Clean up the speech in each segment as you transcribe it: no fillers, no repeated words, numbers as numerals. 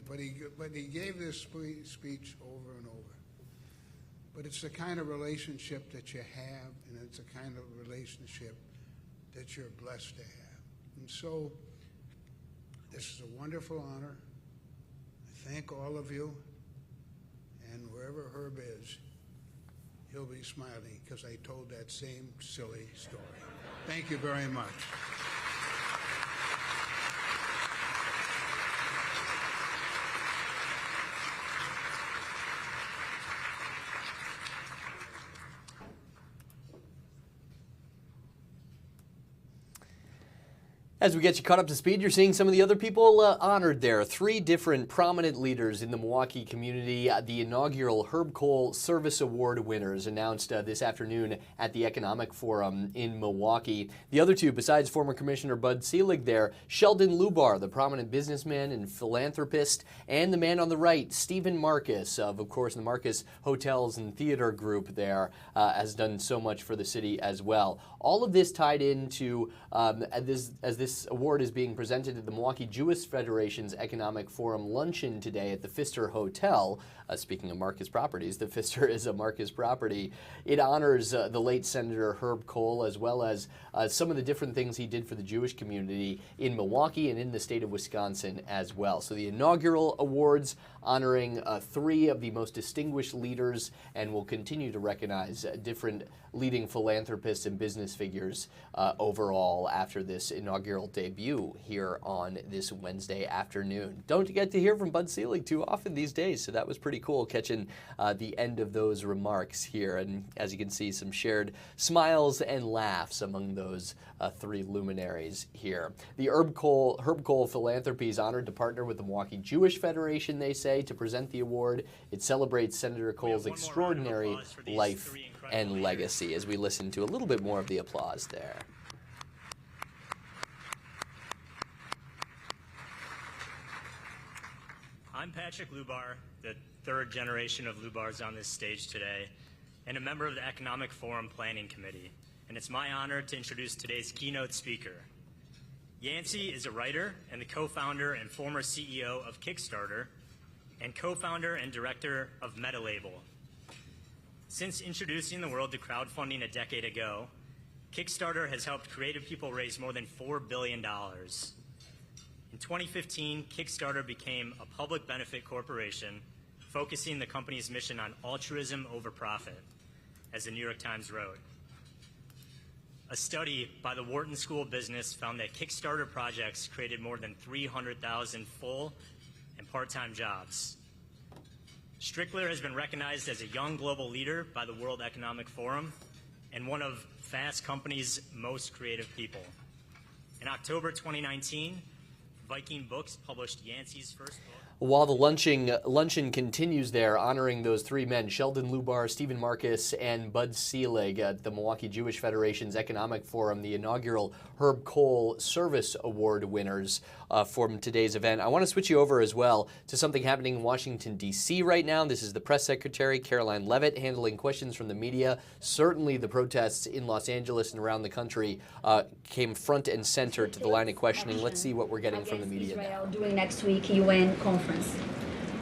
but he gave this speech over and over. But it's the kind of relationship that you have, and it's the kind of relationship that you're blessed to have. And so, this is a wonderful honor. I thank all of you, and wherever Herb is, he'll be smiling because I told that same silly story. Thank you very much. As we get you caught up to speed, you're seeing some of the other people honored there. 3 different prominent leaders in the Milwaukee community. The inaugural Herb Kohl Service Award winners announced this afternoon at the Economic Forum in Milwaukee. The other 2, besides former Commissioner Bud Selig there, Sheldon Lubar, the prominent businessman and philanthropist, and the man on the right, Stephen Marcus of course, the Marcus Hotels and Theater Group there, has done so much for the city as well. All of this tied into, as this award is being presented at the Milwaukee Jewish Federation's Economic Forum luncheon today at the Pfister Hotel. Speaking of Marcus properties, the Pfister is a Marcus property. It honors the late Senator Herb Kohl, as well as some of the different things he did for the Jewish community in Milwaukee and in the state of Wisconsin as well. So the inaugural awards honoring 3 of the most distinguished leaders, and will continue to recognize different leading philanthropists and business figures overall after this inaugural debut here on this Wednesday afternoon. Don't get to hear from Bud Selig too often these days, so that was pretty cool catching the end of those remarks here. And as you can see, some shared smiles and laughs among those 3 luminaries here. The Herb Kohl Philanthropy is honored to partner with the Milwaukee Jewish Federation, they say, to present the award. It celebrates Senator Kohl's extraordinary life and legacy, as we listen to a little bit more of the applause there. I'm Patrick Lubar, the 3rd generation of Lubars on this stage today, and a member of the Economic Forum Planning Committee. And it's my honor to introduce today's keynote speaker. Yancey is a writer and the co-founder and former CEO of Kickstarter, and co-founder and director of MetaLabel. Since introducing the world to crowdfunding a decade ago, Kickstarter has helped creative people raise more than $4 billion. In 2015, Kickstarter became a public benefit corporation, focusing the company's mission on altruism over profit, as the New York Times wrote. A study by the Wharton School of Business found that Kickstarter projects created more than 300,000 full and part-time jobs. Strickler has been recognized as a young global leader by the World Economic Forum and one of Fast Company's most creative people. In October 2019, Viking Books published Yancey's first book. While the luncheon continues there, honoring those 3 men, Sheldon Lubar, Stephen Marcus, and Bud Selig at the Milwaukee Jewish Federation's Economic Forum, the inaugural Herb Kohl Service Award winners from today's event. I want to switch you over as well to something happening in Washington, D.C. right now. This is the press secretary, Caroline Levitt, handling questions from the media. Certainly the protests in Los Angeles and around the country came front and center to the line of questioning. Let's see what we're getting from the media now. During next week UN conference.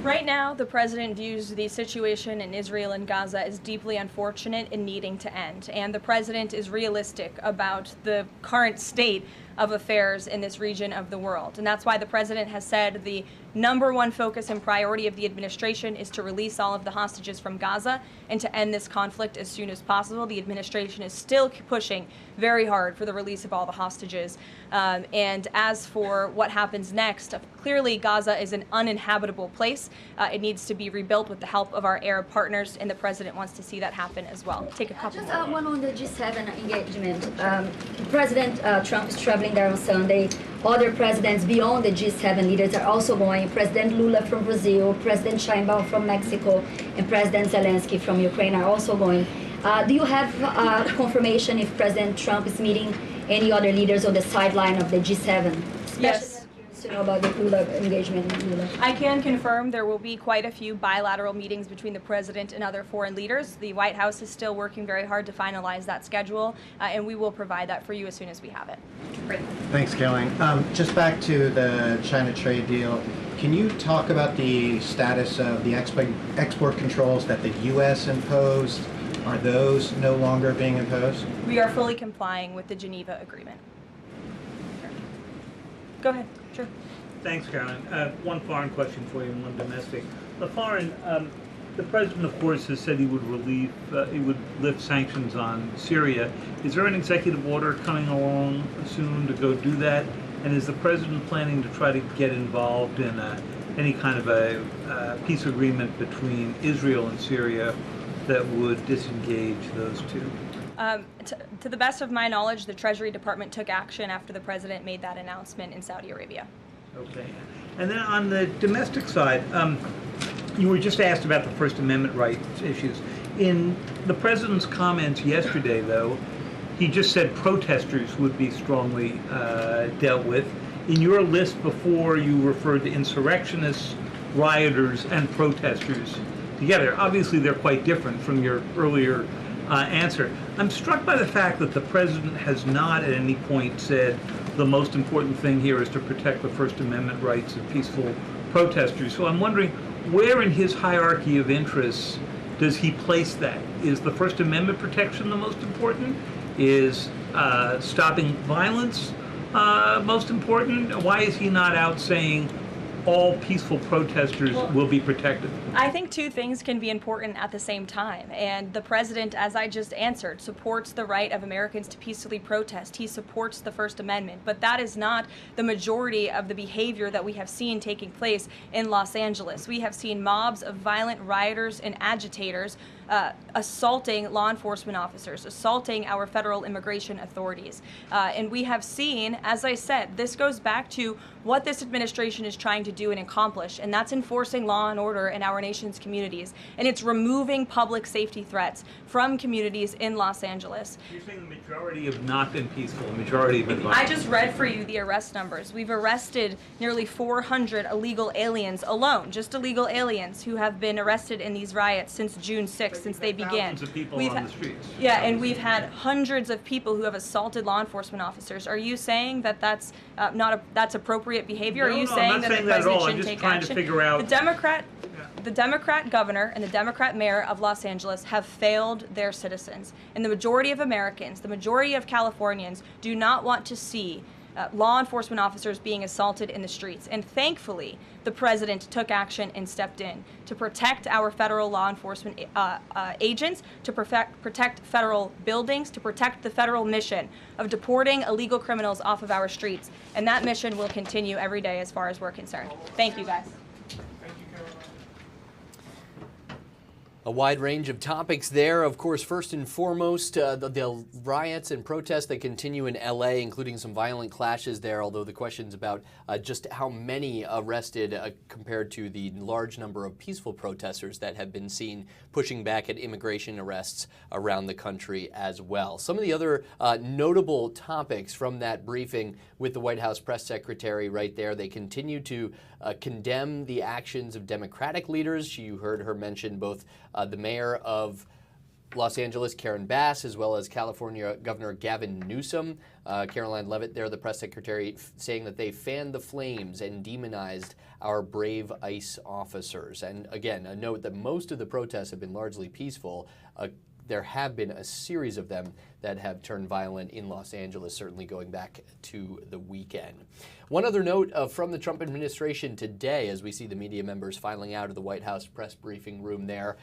Right now, the president views the situation in Israel and Gaza as deeply unfortunate and needing to end. And the president is realistic about the current state of affairs in this region of the world. And that's why the president has said the #1 focus and priority of the administration is to release all of the hostages from Gaza and to end this conflict as soon as possible. The administration is still pushing very hard for the release of all the hostages. And as for what happens next, clearly Gaza is an uninhabitable place. It needs to be rebuilt with the help of our Arab partners, and the president wants to see that happen as well. Take a couple Just one on the G7 engagement. President Trump is traveling there on Sunday. Other presidents beyond the G7 leaders are also going. President Lula from Brazil, President Sheinbaum from Mexico, and President Zelensky from Ukraine are also going. Do you have confirmation if President Trump is meeting any other leaders on the sideline of the G7? Yes. To know about the Lula engagement in Lula. I can confirm there will be quite a few bilateral meetings between the president and other foreign leaders. The White House is still working very hard to finalize that schedule, and we will provide that for you as soon as we have it. Great. Thanks, Caroline. Just back to the China trade deal. Can you talk about the status of the export controls that the U.S. imposed? Are those no longer being imposed? We are fully complying with the Geneva Agreement. Go ahead. Sure. Thanks, Caroline. One foreign question for you and one domestic. The foreign, the president, of course, has said he would lift sanctions on Syria. Is there an executive order coming along soon to go do that? And is the president planning to try to get involved in any kind of a peace agreement between Israel and Syria that would disengage those two? To the best of my knowledge, the Treasury Department took action after the president made that announcement in Saudi Arabia. Okay. And then on the domestic side, you were just asked about the First Amendment rights issues. In the president's comments yesterday, though, he just said protesters would be strongly dealt with. In your list before, you referred to insurrectionists, rioters, and protesters together. Obviously, they're quite different from your earlier answer. I'm struck by the fact that the president has not at any point said the most important thing here is to protect the First Amendment rights of peaceful protesters. So I'm wondering, where in his hierarchy of interests does he place that? Is the First Amendment protection the most important? Is stopping violence most important? Why is he not out saying all peaceful protesters will be protected? I think two things can be important at the same time. And the president, as I just answered, supports the right of Americans to peacefully protest. He supports the First Amendment. But that is not the majority of the behavior that we have seen taking place in Los Angeles. We have seen mobs of violent rioters and agitators assaulting law enforcement officers, assaulting our federal immigration authorities. And we have seen, as I said, this goes back to what this administration is trying to do and accomplish, and that's enforcing law and order in our nation's communities. And it's removing public safety threats from communities in Los Angeles. You're saying the majority have not been peaceful, the majority have been violent. I just read for you the arrest numbers. We've arrested nearly 400 illegal aliens alone, just illegal aliens who have been arrested in these riots since June 6th, since they began. Thousands of people on the streets. Yeah, and we've had hundreds of people who have assaulted law enforcement officers. Are you saying that that's that's appropriate behavior? No, Are you no, saying I'm not that saying the that at all. president I'm shouldn't just take trying action? to figure out. The Democrat governor and the Democrat mayor of Los Angeles have failed their citizens. And the majority of Americans, the majority of Californians, do not want to see law enforcement officers being assaulted in the streets. And thankfully, the president took action and stepped in to protect our federal law enforcement agents, to protect federal buildings, to protect the federal mission of deporting illegal criminals off of our streets. And that mission will continue every day as far as we're concerned. Thank you, guys. A wide range of topics there. Of course, first and foremost, the riots and protests that continue in L.A., including some violent clashes there, although the questions about just how many arrested compared to the large number of peaceful protesters that have been seen pushing back at immigration arrests around the country as well. Some of the other notable topics from that briefing with the White House press secretary right there, they continue to condemn the actions of Democratic leaders. You heard her mention both the mayor of Los Angeles, Karen Bass, as well as California Governor Gavin Newsom. Caroline Leavitt there, the press secretary, saying that they fanned the flames and demonized our brave ICE officers. And again, a note that most of the protests have been largely peaceful. There have been a series of them that have turned violent in Los Angeles, certainly going back to the weekend. One other note from the Trump administration today, as we see the media members filing out of the White House press briefing room there,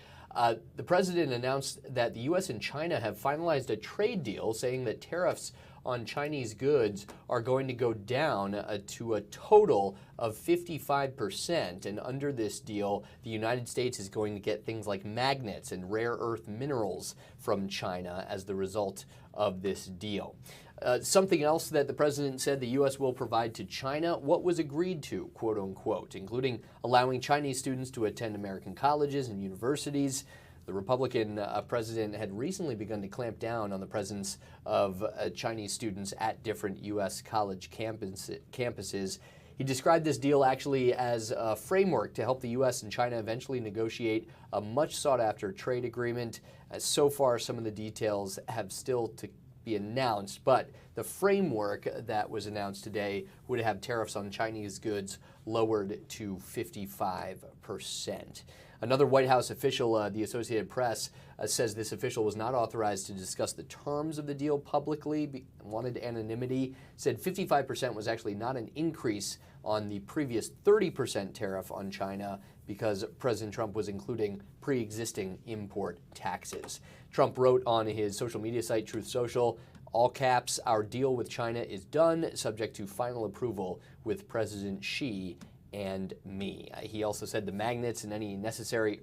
the president announced that the U.S. and China have finalized a trade deal saying that tariffs on Chinese goods are going to go down to a total of 55%. And under this deal, the United States is going to get things like magnets and rare earth minerals from China as the result of this deal. Something else that the president said the U.S. will provide to China, what was agreed to, quote unquote, including allowing Chinese students to attend American colleges and universities. The Republican president had recently begun to clamp down on the presence of Chinese students at different U.S. college campuses. He described this deal actually as a framework to help the U.S. and China eventually negotiate a much sought-after trade agreement. So far, some of the details have still to be announced, but the framework that was announced today would have tariffs on Chinese goods lowered to 55%. Another White House official, the Associated Press, says this official was not authorized to discuss the terms of the deal publicly, wanted anonymity, said 55% was actually not an increase on the previous 30% tariff on China because President Trump was including pre-existing import taxes. Trump wrote on his social media site, Truth Social, all caps, "Our deal with China is done, subject to final approval with President Xi and me." He also said the magnets and any necessary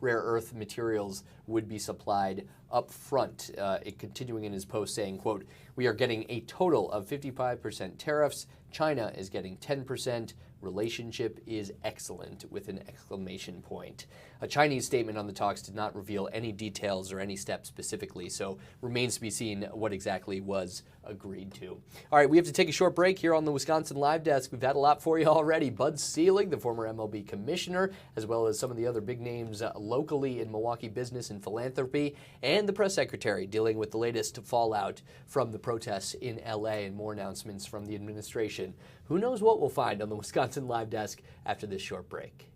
rare earth materials would be supplied up front, continuing in his post saying, quote, "We are getting a total of 55% tariffs. China is getting 10%. Relationship is excellent," with an exclamation point. A Chinese statement on the talks did not reveal any details or any steps specifically, so remains to be seen what exactly was agreed to. All right, we have to take a short break here on the Wisconsin Live Desk. We've had a lot for you already. Bud Selig, the former MLB commissioner, as well as some of the other big names locally in Milwaukee business and philanthropy, and the press secretary dealing with the latest fallout from the protests in LA and more announcements from the administration. Who knows what we'll find on the Wisconsin Live Desk after this short break.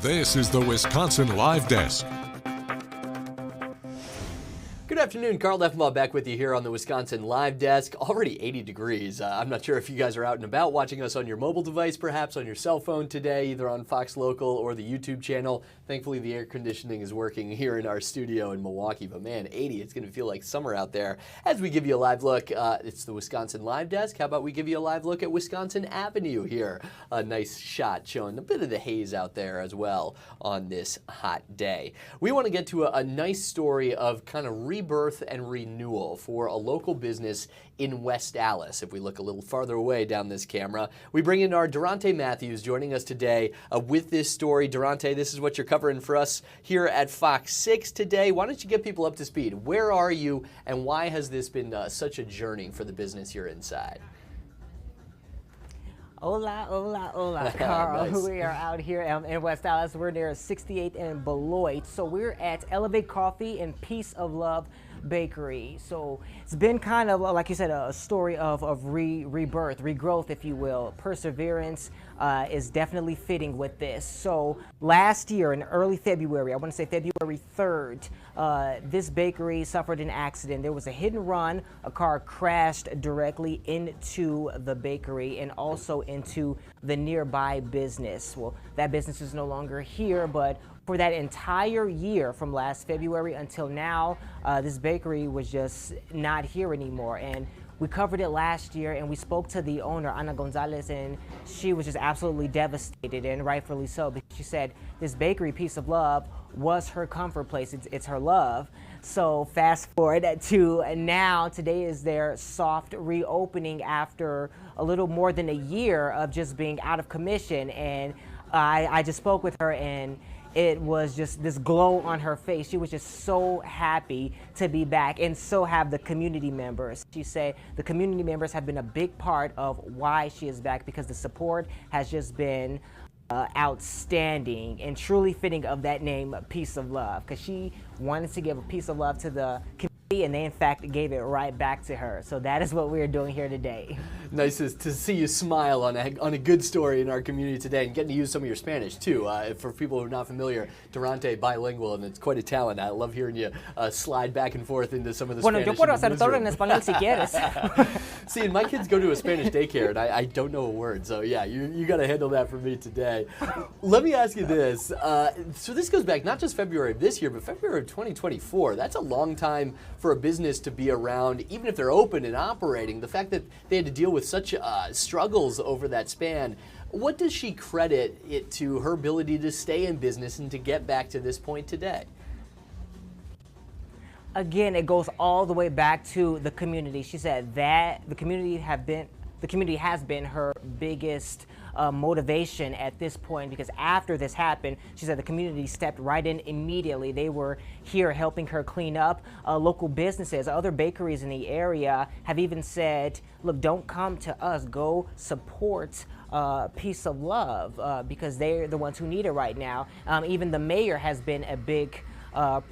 This is the Wisconsin Live Desk. Good afternoon, Carl Leffenbaugh back with you here on the Wisconsin Live Desk. Already 80 degrees. I'm not sure if you guys are out and about watching us on your mobile device, perhaps on your cell phone today, either on Fox Local or the YouTube channel. Thankfully, the air conditioning is working here in our studio in Milwaukee. But man, 80, it's going to feel like summer out there. As we give you a live look, it's the Wisconsin Live Desk. How about we give you a live look at Wisconsin Avenue here? A nice shot showing a bit of the haze out there as well on this hot day. We want to get to a nice story of kind of rebirth and renewal for a local business in West Allis. If we look a little farther away down this camera, we bring in our Durante Matthews joining us today with this story. Durante, this is what you're covering for us here at Fox 6 today. Why don't you get people up to speed? Where are you, and why has this been such a journey for the business here inside? Hola, hola, hola, Carl. Nice. We are out here in West Allis. We're near 68th and Beloit. So we're at Elevate Coffee and Peace of Love Bakery. So it's been kind of, like you said, a story of rebirth, regrowth, if you will. Perseverance is definitely fitting with this. So last year in early February, I want to say February 3rd, this bakery suffered an accident. There was a hit and run. A car crashed directly into the bakery and also into the nearby business. Well, that business is no longer here, but for that entire year from last February until now, this bakery was just not here anymore. And we covered it last year, and we spoke to the owner, Ana Gonzalez, and she was just absolutely devastated, and rightfully so, because she said this bakery, Piece of Love, was her comfort place. It's her love. So fast forward to now, today is their soft reopening after a little more than a year of just being out of commission. And I just spoke with her, and it was just this glow on her face. She was just so happy to be back, and so have the community members. She said the community members have been a big part of why she is back, because the support has just been outstanding and truly fitting of that name, Piece of Love, because she wanted to give a piece of love to the community, and they in fact gave it right back to her. So that is what we're doing here today. Nice to see you smile on a good story in our community today, and getting to use some of your Spanish too. For people who are not familiar, Durante bilingual, and it's quite a talent. I love hearing you slide back and forth into some of the Bueno, Spanish. yo puedo hacer todo en español si quieres. See, and my kids go to a Spanish daycare, and I don't know a word, so yeah, you got to handle that for me today. Let me ask you this. So this goes back not just February of this year, but February of 2024. That's a long time for a business to be around, even if they're open and operating. The fact that they had to deal with such struggles over that span, what does she credit it to, her ability to stay in business and to get back to this point today? Again, it goes all the way back to the community. She said that the community has been her biggest motivation at this point, because after this happened, she said the community stepped right in immediately. They were here helping her clean up. Local businesses, other bakeries in the area have even said, look, don't come to us, go support Piece of Love, because they're the ones who need it right now. Even the mayor has been a big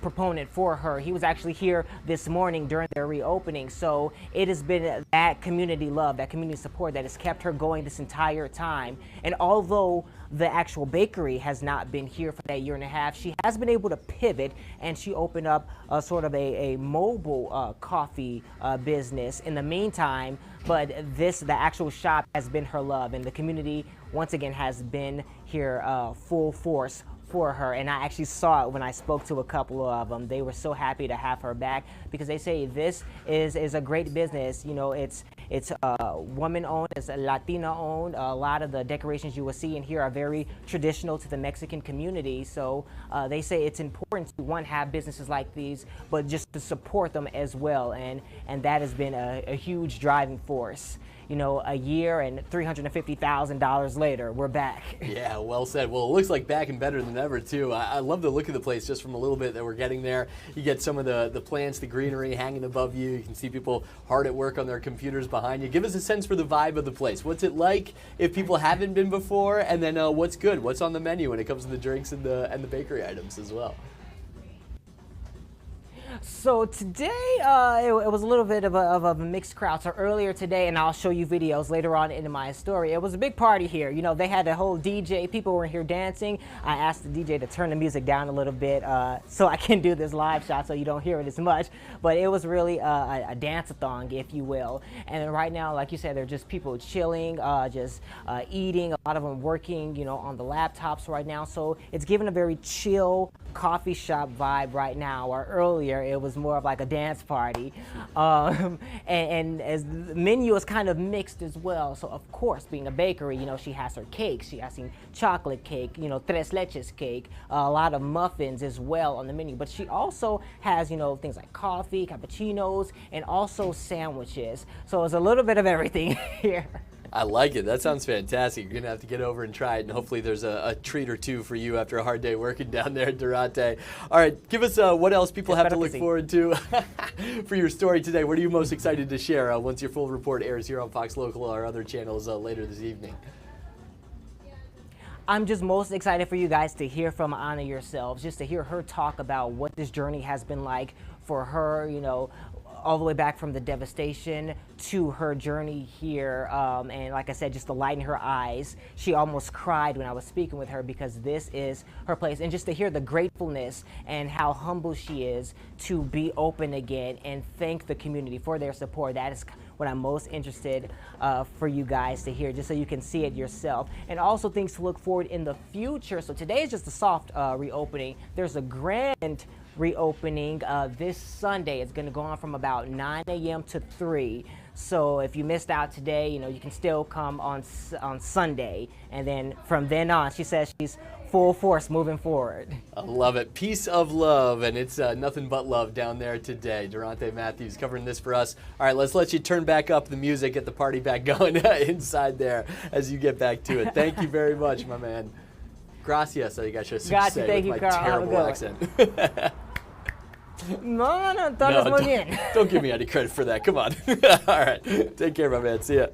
proponent for her. He was actually here this morning during their reopening. So it has been that community love, that community support that has kept her going this entire time. And although the actual bakery has not been here for that year and a half, she has been able to pivot, and she opened up sort of a mobile coffee business in the meantime. But the actual shop has been her love, and the community once again has been here full force for her. And I actually saw it when I spoke to a couple of them. They were so happy to have her back, because they say this is a great business. You know, it's woman owned, it's Latina owned. A lot of the decorations you will see in here are very traditional to the Mexican community. So they say it's important to, one, have businesses like these, but just to support them as well. And that has been a huge driving force. You know, a year and $350,000 later, we're back. Yeah, well said. Well, it looks like back and better than ever, too. I love the look of the place just from a little bit that we're getting there. You get some of the plants, the greenery hanging above you. You can see people hard at work on their computers behind you. Give us a sense for the vibe of the place. What's it like if people haven't been before? And then what's good? What's on the menu when it comes to the drinks and the bakery items as well? So today, it was a little bit of a mixed crowd. So earlier today, and I'll show you videos later on in my story, it was a big party here. You know, they had a whole DJ. People were here dancing. I asked the DJ to turn the music down a little bit so I can do this live shot so you don't hear it as much. But it was really a dance-a-thon, if you will. And right now, like you said, they're just people chilling, just eating. A lot of them working, you know, on the laptops right now. So it's given a very chill coffee shop vibe right now, or earlier it was more of like a dance party. And as the menu is kind of mixed as well. So of course, being a bakery, you know, she has her cakes. She has some chocolate cake, you know, tres leches cake, a lot of muffins as well on the menu. But she also has, you know, things like coffee, cappuccinos, and also sandwiches. So it's a little bit of everything here. I like it. That sounds fantastic. You're going to have to get over and try it, and hopefully there's a treat or two for you after a hard day working down there at Durante. All right, give us what else people have to look forward to for your story today. What are you most excited to share once your full report airs here on Fox Local or other channels later this evening? I'm just most excited for you guys to hear from Ana yourselves, just to hear her talk about what this journey has been like for her, you know, all the way back from the devastation to her journey here. And like I said, just the light in her eyes. She almost cried when I was speaking with her because this is her place. And just to hear the gratefulness and how humble she is to be open again and thank the community for their support. That is what I'm most interested for you guys to hear, just so you can see it yourself. And also things to look forward in the future. So today is just a soft reopening. There's a grand reopening this Sunday. It's going to go on from about 9 a.m. to 3. So if you missed out today, you know, you can still come on Sunday. And then from then on, she says she's full force moving forward. I love it. Peace of love, and it's nothing but love down there today. Durante Matthews covering this for us. All right, let's let you turn back up the music, get the party back going inside there as you get back to it. Thank you very much, my man. Gracias, I guess I should say, thank with you, my Carl. terrible accent. No, todos muy bien. Don't give me any credit for that. Come on. All right. Take care, my man. See ya.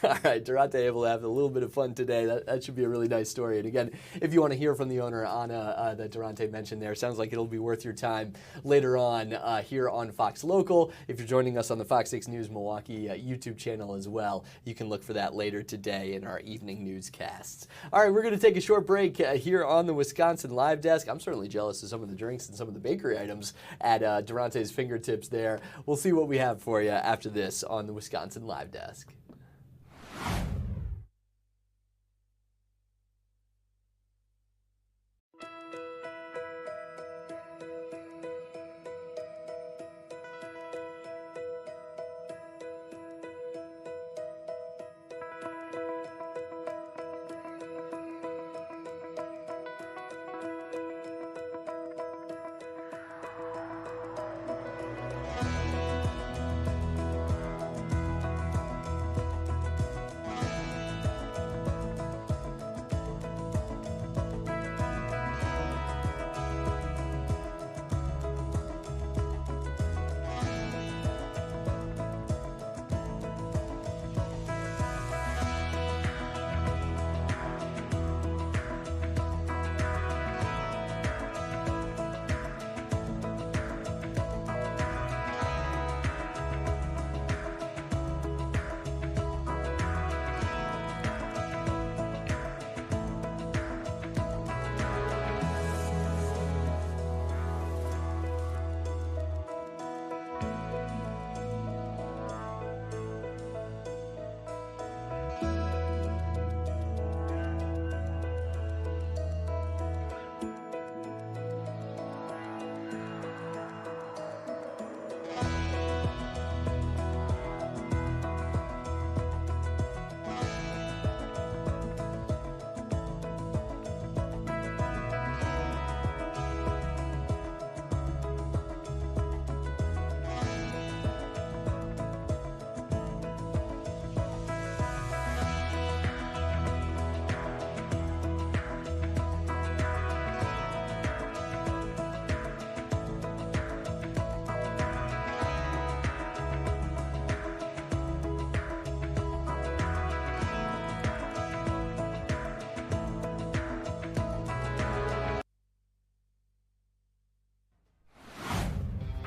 All right, Durante able to have a little bit of fun today. That should be a really nice story. And again, if you want to hear from the owner, Anna, that Durante mentioned there, sounds like it'll be worth your time later on here on Fox Local. If you're joining us on the FOX6 News Milwaukee YouTube channel as well, you can look for that later today in our evening newscasts. All right, we're going to take a short break here on the Wisconsin Live Desk. I'm certainly jealous of some of the drinks and some of the bakery items at Durante's fingertips there. We'll see what we have for you after this on the Wisconsin Live Desk.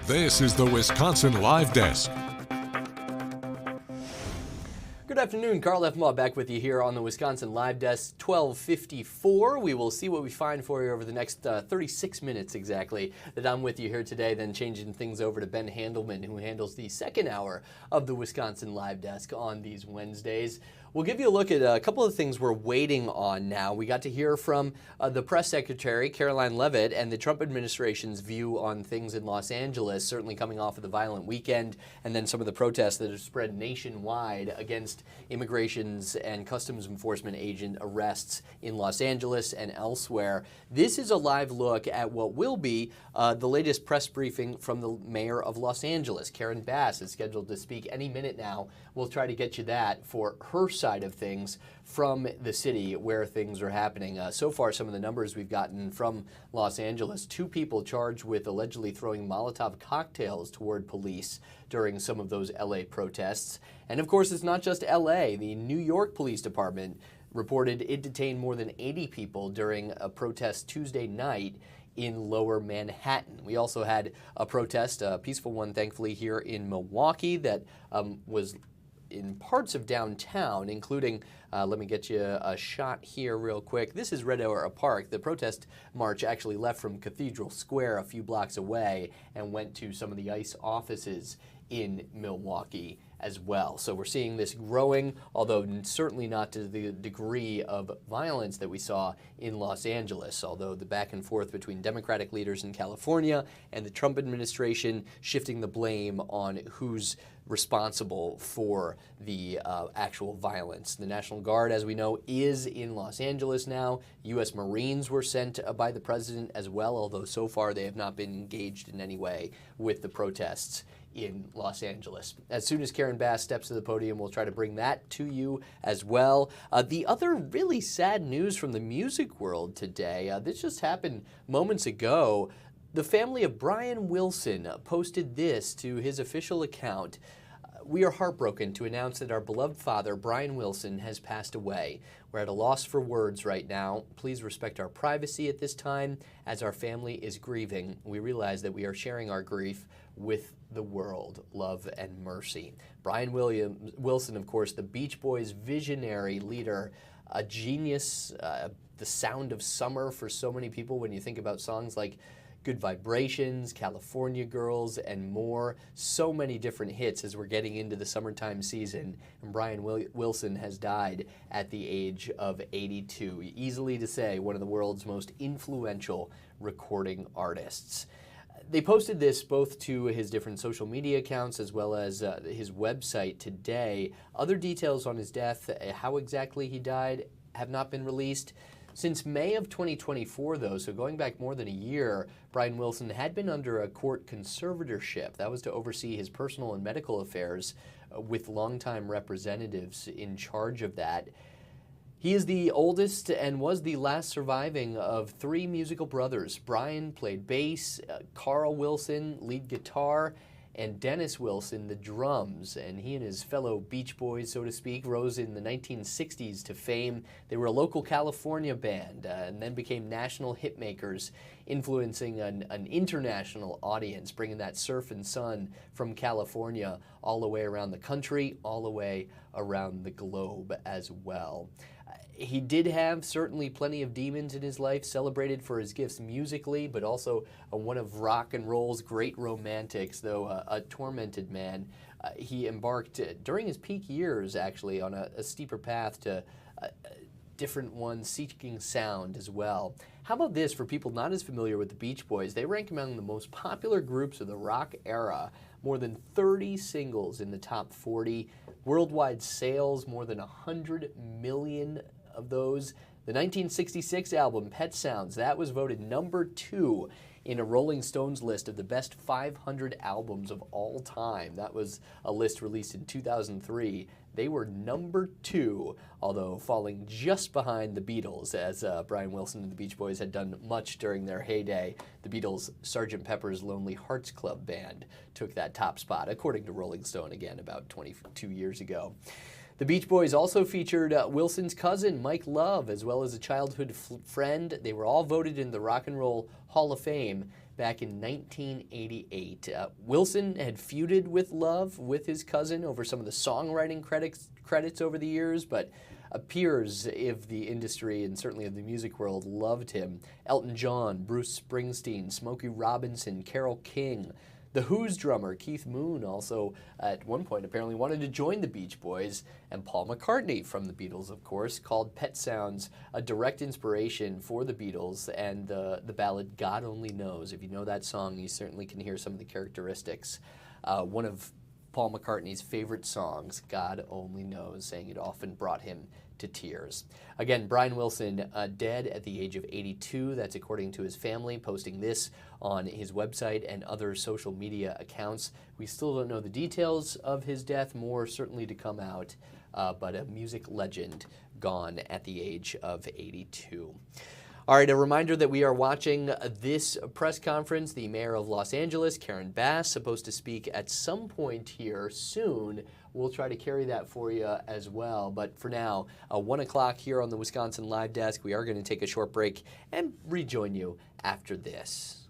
This is the Wisconsin Live Desk. Good afternoon, Carl Effenbaugh back with you here on the Wisconsin Live Desk, 12:54. We will see what we find for you over the next 36 minutes exactly that I'm with you here today, then changing things over to Ben Handelman, who handles the second hour of the Wisconsin Live Desk on these Wednesdays. We'll give you a look at a couple of things we're waiting on now. We got to hear from the press secretary, Caroline Leavitt, and the Trump administration's view on things in Los Angeles, certainly coming off of the violent weekend, and then some of the protests that have spread nationwide against immigrations and customs enforcement agent arrests in Los Angeles and elsewhere. This is a live look at what will be the latest press briefing from the mayor of Los Angeles. Karen Bass is scheduled to speak any minute now. We'll try to get you that for her side of things from the city where things are happening. So far, some of the numbers we've gotten from Los Angeles: 2 people charged with allegedly throwing Molotov cocktails toward police during some of those LA protests. And of course, it's not just LA. The New York Police Department reported it detained more than 80 people during a protest Tuesday night in Lower Manhattan. We also had a protest, a peaceful one, thankfully, here in Milwaukee that was in parts of downtown, including, let me get you a shot here real quick. This is Red Arrow Park. The protest march actually left from Cathedral Square a few blocks away and went to some of the ICE offices in Milwaukee as well. So we're seeing this growing, although certainly not to the degree of violence that we saw in Los Angeles, although the back and forth between Democratic leaders in California and the Trump administration shifting the blame on who's responsible for the actual violence. The National Guard, as we know, is in Los Angeles now. U.S. Marines were sent by the president as well, although so far they have not been engaged in any way with the protests in Los Angeles. As soon as Karen Bass steps to the podium, we'll try to bring that to you as well. The other really sad news from the music world today, this just happened moments ago. The family of Brian Wilson posted this to his official account. We are heartbroken to announce that our beloved father, Brian Wilson, has passed away. We're at a loss for words right now. Please respect our privacy at this time as our family is grieving. We realize that we are sharing our grief with the world. Love and mercy. Brian Wilson, of course, the Beach Boys' visionary leader, a genius, the sound of summer for so many people when you think about songs like Good Vibrations, California Girls, and more. So many different hits as we're getting into the summertime season. And Brian Wilson has died at the age of 82. Easily to say, one of the world's most influential recording artists. They posted this both to his different social media accounts as well as his website today. Other details on his death, how exactly he died, have not been released. Since May of 2024, though, so going back more than a year, Brian Wilson had been under a court conservatorship. That was to oversee his personal and medical affairs with longtime representatives in charge of that. He is the oldest and was the last surviving of three musical brothers. Brian played bass, Carl Wilson lead guitar, and Dennis Wilson the drums. And he and his fellow Beach Boys, so to speak, rose in the 1960s to fame. They were a local California band and then became national hitmakers, influencing an international audience, bringing that surf and sun from California all the way around the country, all the way around the globe as well. He did have certainly plenty of demons in his life, celebrated for his gifts musically, but also one of rock and roll's great romantics, though a tormented man. He embarked during his peak years, actually, on a steeper path to a different one, seeking sound as well. How about this for people not as familiar with the Beach Boys? They rank among the most popular groups of the rock era. More than 30 singles in the top 40. Worldwide sales, more than 100 million of those. The 1966 album, Pet Sounds, that was voted number 2 in a Rolling Stones list of the best 500 albums of all time. That was a list released in 2003. They were number 2, although falling just behind the Beatles, as Brian Wilson and the Beach Boys had done much during their heyday. The Beatles' Sgt. Pepper's Lonely Hearts Club Band took that top spot, according to Rolling Stone, again, about 22 years ago. The Beach Boys also featured Wilson's cousin, Mike Love, as well as a childhood friend. They were all voted in the Rock and Roll Hall of Fame back in 1988. Wilson had feuded with Love, with his cousin, over some of the songwriting credits over the years, but appears if the industry and certainly of the music world loved him. Elton John, Bruce Springsteen, Smokey Robinson, Carole King. The Who's drummer, Keith Moon, also at one point apparently wanted to join the Beach Boys, and Paul McCartney from the Beatles, of course, called Pet Sounds a direct inspiration for the Beatles and the ballad God Only Knows. If you know that song, you certainly can hear some of the characteristics. One of Paul McCartney's favorite songs, God Only Knows, saying it often brought him to tears. Again, Brian Wilson dead at the age of 82. That's according to his family, posting this on his website and other social media accounts. We still don't know the details of his death, more certainly to come out, but a music legend gone at the age of 82. All right, a reminder that we are watching this press conference. The mayor of Los Angeles, Karen Bass, supposed to speak at some point here soon. We'll try to carry that for you as well. But for now, 1 o'clock here on the Wisconsin Live Desk. We are going to take a short break and rejoin you after this.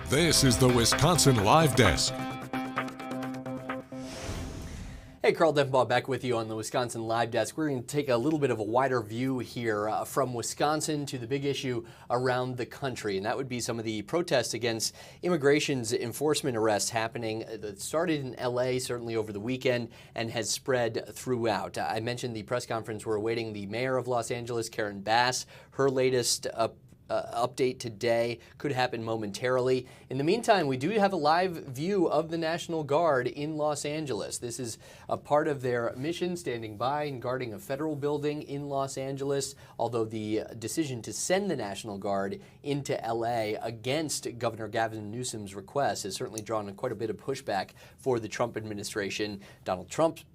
This is the Wisconsin Live Desk. Hey, Carl Denbaugh back with you on the Wisconsin Live Desk. We're going to take a little bit of a wider view here from Wisconsin to the big issue around the country, and that would be some of the protests against immigration's enforcement arrests happening that started in L.A. certainly over the weekend and has spread throughout. I mentioned the press conference we're awaiting the mayor of Los Angeles, Karen Bass. Her latest update today could happen momentarily. In the meantime, we do have a live view of the National Guard in Los Angeles. This is a part of their mission, standing by and guarding a federal building in Los Angeles, although the decision to send the National Guard into LA against Governor Gavin Newsom's request has certainly drawn quite a bit of pushback for the Trump administration.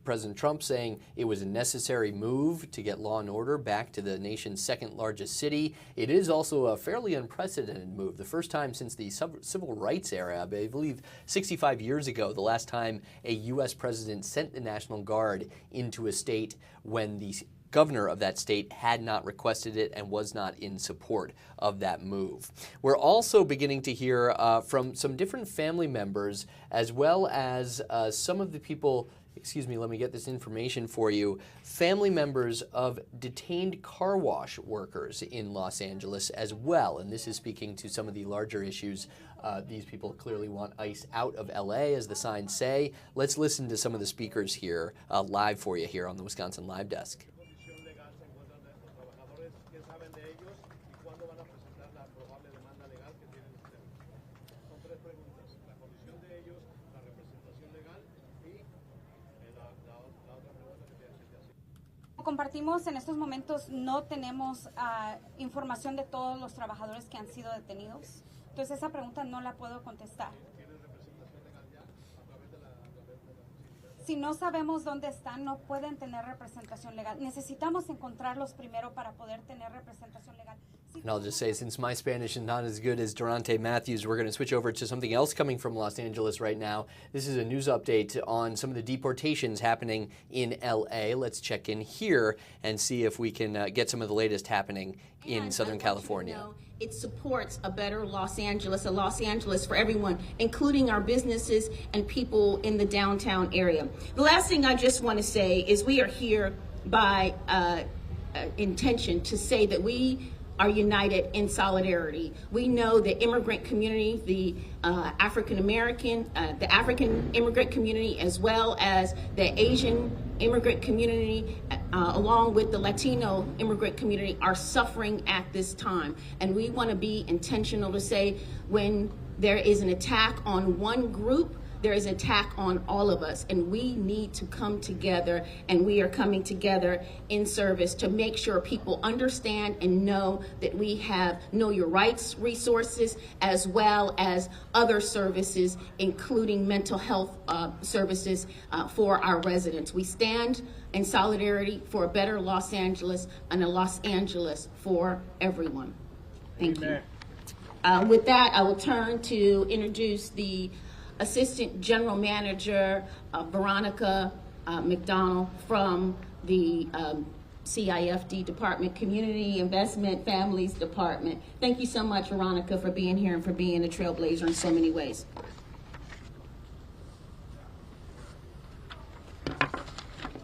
President Trump saying it was a necessary move to get law and order back to the nation's second largest city. It is also a fairly unprecedented move, the first time since the civil rights era. I believe 65 years ago, the last time a U.S. president sent the National Guard into a state when the governor of that state had not requested it and was not in support of that move. We're also beginning to hear from some different family members, as well as some of the people, let me get this information for you, family members of detained car wash workers in Los Angeles as well. And this is speaking to some of the larger issues. These people clearly want ICE out of LA, as the signs say. Let's listen to some of the speakers here live for you here on the Wisconsin Live Desk. Compartimos en estos momentos, no tenemos información de todos los trabajadores que han sido detenidos. Entonces esa pregunta no la puedo contestar. Si no sabemos dónde están, no pueden tener representación legal. Necesitamos encontrarlos primero para poder tener representación legal. And I'll just say, since my Spanish is not as good as Durante Matthews, we're going to switch over to something else coming from Los Angeles right now. This is a news update on some of the deportations happening in L.A. Let's check in here and see if we can get some of the latest happening in Southern California. it supports a better Los Angeles, a Los Angeles for everyone, including our businesses and people in the downtown area. The last thing I just want to say is we are here by intention to say that we are united in solidarity. We know the immigrant community, the African immigrant community, as well as the Asian immigrant community, along with the Latino immigrant community, are suffering at this time. And we want to be intentional to say when there is an attack on one group, there is an attack on all of us, and we need to come together, and we are coming together in service to make sure people understand and know that we have Know Your Rights resources as well as other services, including mental health services for our residents. We stand in solidarity for a better Los Angeles and a Los Angeles for everyone. Thank you. With that, I will turn to introduce the Assistant General Manager, Veronica McDonald from the CIFD Department, Community Investment Families Department. Thank you so much, Veronica, for being here and for being a trailblazer in so many ways.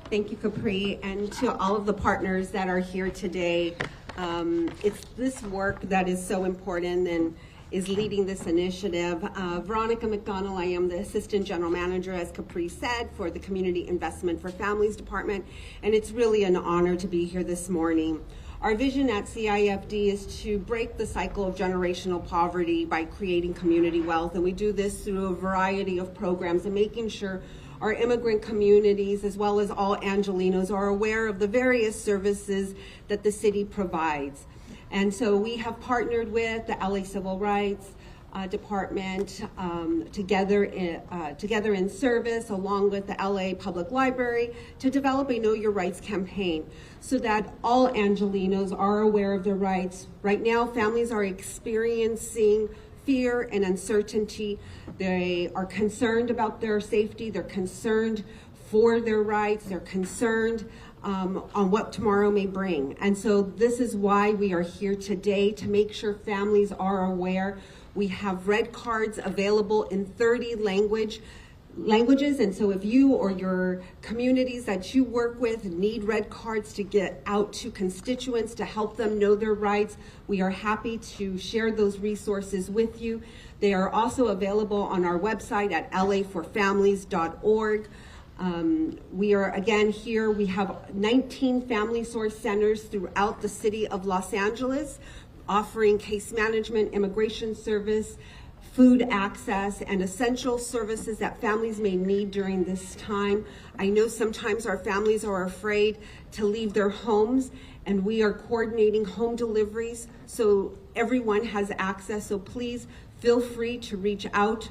Thank you, Capri, and to all of the partners that are here today. It's this work that is so important and is leading this initiative. Veronica McDonald, I am the Assistant General Manager, as Capri said, for the Community Investment for Families Department, and it's really an honor to be here this morning. Our vision at CIFD is to break the cycle of generational poverty by creating community wealth, and we do this through a variety of programs and making sure our immigrant communities, as well as all Angelenos, are aware of the various services that the city provides. And so we have partnered with the LA Civil Rights Department, together in service, along with the LA Public Library, to develop a Know Your Rights campaign so that all Angelenos are aware of their rights. Right now, families are experiencing fear and uncertainty. They are concerned about their safety. They're concerned for their rights. They're concerned on what tomorrow may bring. And so this is why we are here today, to make sure families are aware. We have red cards available in 30 languages, and so if you or your communities that you work with need red cards to get out to constituents to help them know their rights, we are happy to share those resources with you. They are also available on our website at laforfamilies.org. We are again here, we have 19 family source centers throughout the city of Los Angeles, offering case management, immigration service, food access, and essential services that families may need during this time. I know sometimes our families are afraid to leave their homes, and we are coordinating home deliveries so everyone has access. So please feel free to reach out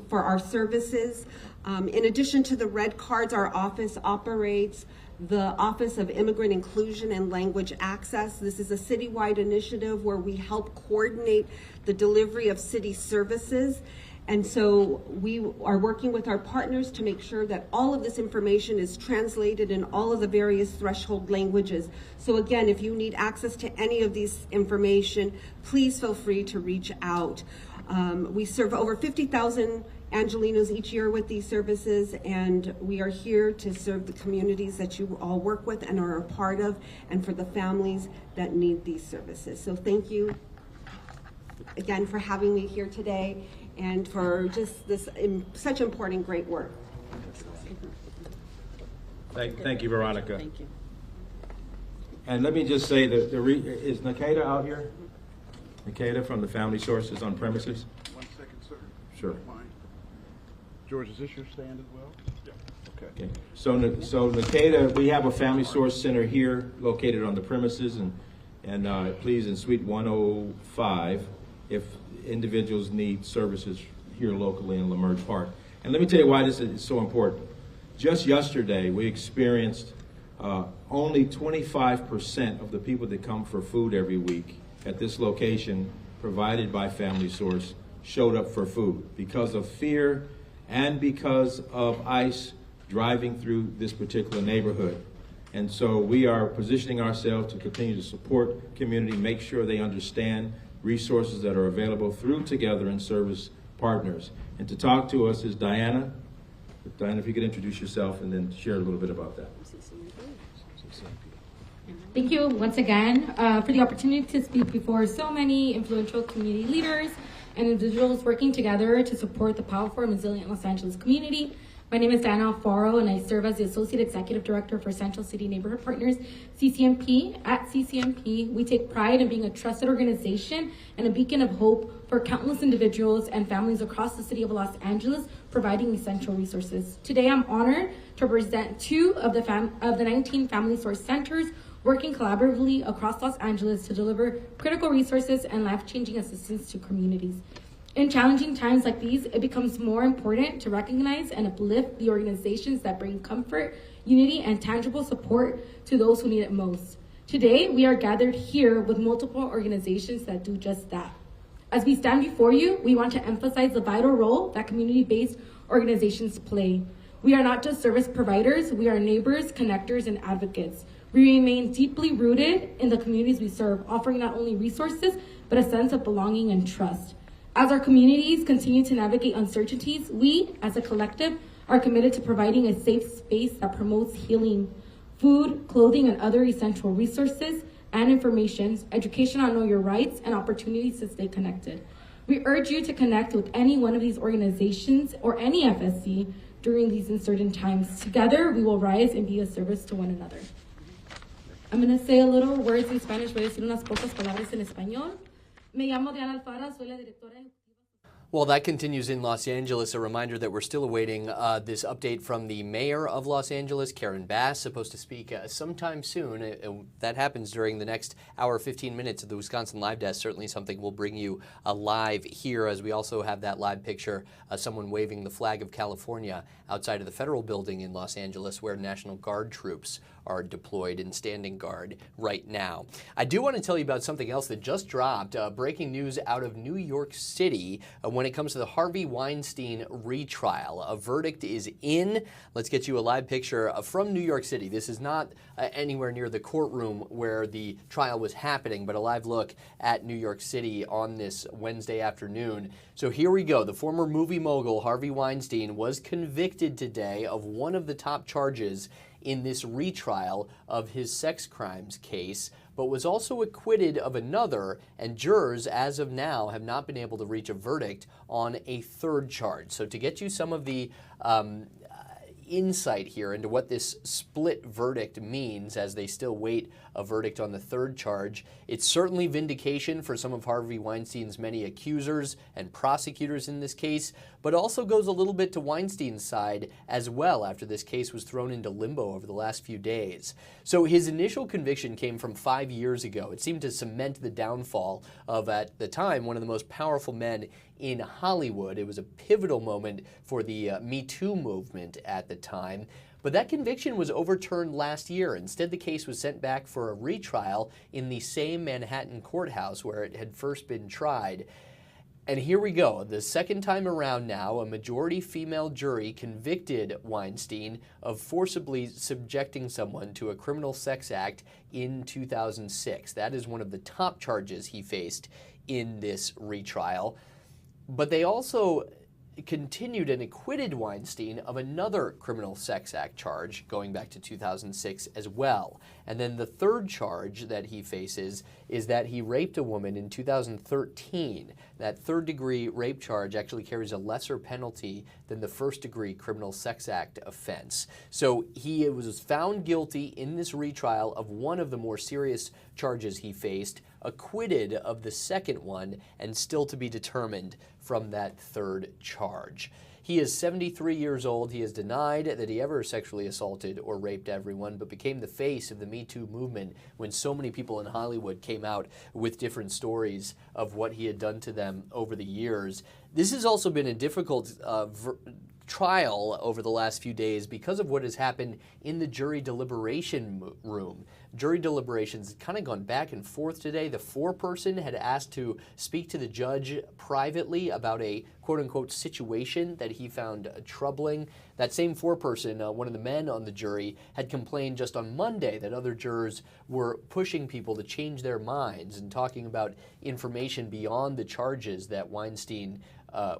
for our services. In addition to the red cards, our office operates the Office of Immigrant Inclusion and Language Access. This is a citywide initiative where we help coordinate the delivery of city services. And so we are working with our partners to make sure that all of this information is translated in all of the various threshold languages. So again, if you need access to any of these information, please feel free to reach out. We serve over 50,000 Angelenos each year with these services, and we are here to serve the communities that you all work with and are a part of, and for the families that need these services. So thank you again for having me here today and for just this such important, great work. Thank you, Veronica. Thank you. And let me just say that is Nikita out here? Nikita from the Family Sources on Premises? 1 second, sir. Sure. George, is this your stand as well? Yeah. Okay. So Nikita, we have a Family Source Center here located on the premises, and please, in Suite 105, if individuals need services here locally in Leimert Park. And let me tell you why this is so important. Just yesterday, we experienced only 25% of the people that come for food every week at this location provided by Family Source showed up for food because of fear and because of ICE driving through this particular neighborhood. And so we are positioning ourselves to continue to support community, make sure they understand resources that are available through Together and Service Partners. And to talk to us is Diana. Diana, if you could introduce yourself and then share a little bit about that. Thank you once again for the opportunity to speak before so many influential community leaders and individuals working together to support the powerful and resilient Los Angeles community. My name is Diana Alfaro, and I serve as the Associate Executive Director for Central City Neighborhood Partners, CCNP. At CCNP, we take pride in being a trusted organization and a beacon of hope for countless individuals and families across the city of Los Angeles, providing essential resources. Today, I'm honored to represent 2 of the 19 Family Source Centers working collaboratively across Los Angeles to deliver critical resources and life-changing assistance to communities. In challenging times like these, it becomes more important to recognize and uplift the organizations that bring comfort, unity, and tangible support to those who need it most. Today, we are gathered here with multiple organizations that do just that. As we stand before you, we want to emphasize the vital role that community-based organizations play. We are not just service providers, we are neighbors, connectors, and advocates. We remain deeply rooted in the communities we serve, offering not only resources, but a sense of belonging and trust. As our communities continue to navigate uncertainties, we, as a collective, are committed to providing a safe space that promotes healing, food, clothing, and other essential resources and information, education on know your rights, and opportunities to stay connected. We urge you to connect with any one of these organizations or any FSC during these uncertain times. Together, we will rise and be of service to one another. I'm going to say a little words in Spanish. Voy a decir unas pocas palabras en español. Me llamo Diana Alfaro, soy la directora. Well, that continues in Los Angeles. A reminder that we're still awaiting this update from the mayor of Los Angeles, Karen Bass, supposed to speak sometime soon. That happens during the next hour, 15 minutes of the Wisconsin Live Desk. Certainly something we'll bring you live here, as we also have that live picture, someone waving the flag of California outside of the federal building in Los Angeles, where National Guard troops are deployed in standing guard right now. I do want to tell you about something else that just dropped. Breaking news out of New York City when it comes to the Harvey Weinstein retrial. A verdict is in. Let's get you a live picture from New York City. This is not anywhere near the courtroom where the trial was happening, but a live look at New York City on this Wednesday afternoon. So here we go. The former movie mogul Harvey Weinstein was convicted today of one of the top charges in this retrial of his sex crimes case, but was also acquitted of another, and jurors, as of now, have not been able to reach a verdict on a third charge. So to get you some of the insight here into what this split verdict means as they still wait a verdict on the third charge, it's certainly vindication for some of Harvey Weinstein's many accusers and prosecutors in this case, but also goes a little bit to Weinstein's side as well after this case was thrown into limbo over the last few days. So his initial conviction came from 5 years ago. It seemed to cement the downfall of, at the time, one of the most powerful men in Hollywood. It was a pivotal moment for the Me Too movement at the time. But that conviction was overturned last year. Instead, the case was sent back for a retrial in the same Manhattan courthouse where it had first been tried. And here we go. The second time around now, a majority female jury convicted Weinstein of forcibly subjecting someone to a criminal sex act in 2006. That is one of the top charges he faced in this retrial. But they also continued and acquitted Weinstein of another criminal sex act charge going back to 2006 as well. And then the third charge that he faces is that he raped a woman in 2013. That third-degree rape charge actually carries a lesser penalty than the first-degree criminal sex act offense. So he was found guilty in this retrial of one of the more serious charges he faced, acquitted of the second one, and still to be determined from that third charge. He is 73 years old. He has denied that he ever sexually assaulted or raped everyone, but became the face of the Me Too movement when so many people in Hollywood came out with different stories of what he had done to them over the years. This has also been a difficult trial over the last few days because of what has happened in the jury deliberation room. jury deliberations kind of gone back and forth today. The foreperson had asked to speak to the judge privately about a quote-unquote situation that he found troubling. That same foreperson, one of the men on the jury, had complained just on Monday that other jurors were pushing people to change their minds and talking about information beyond the charges that Weinstein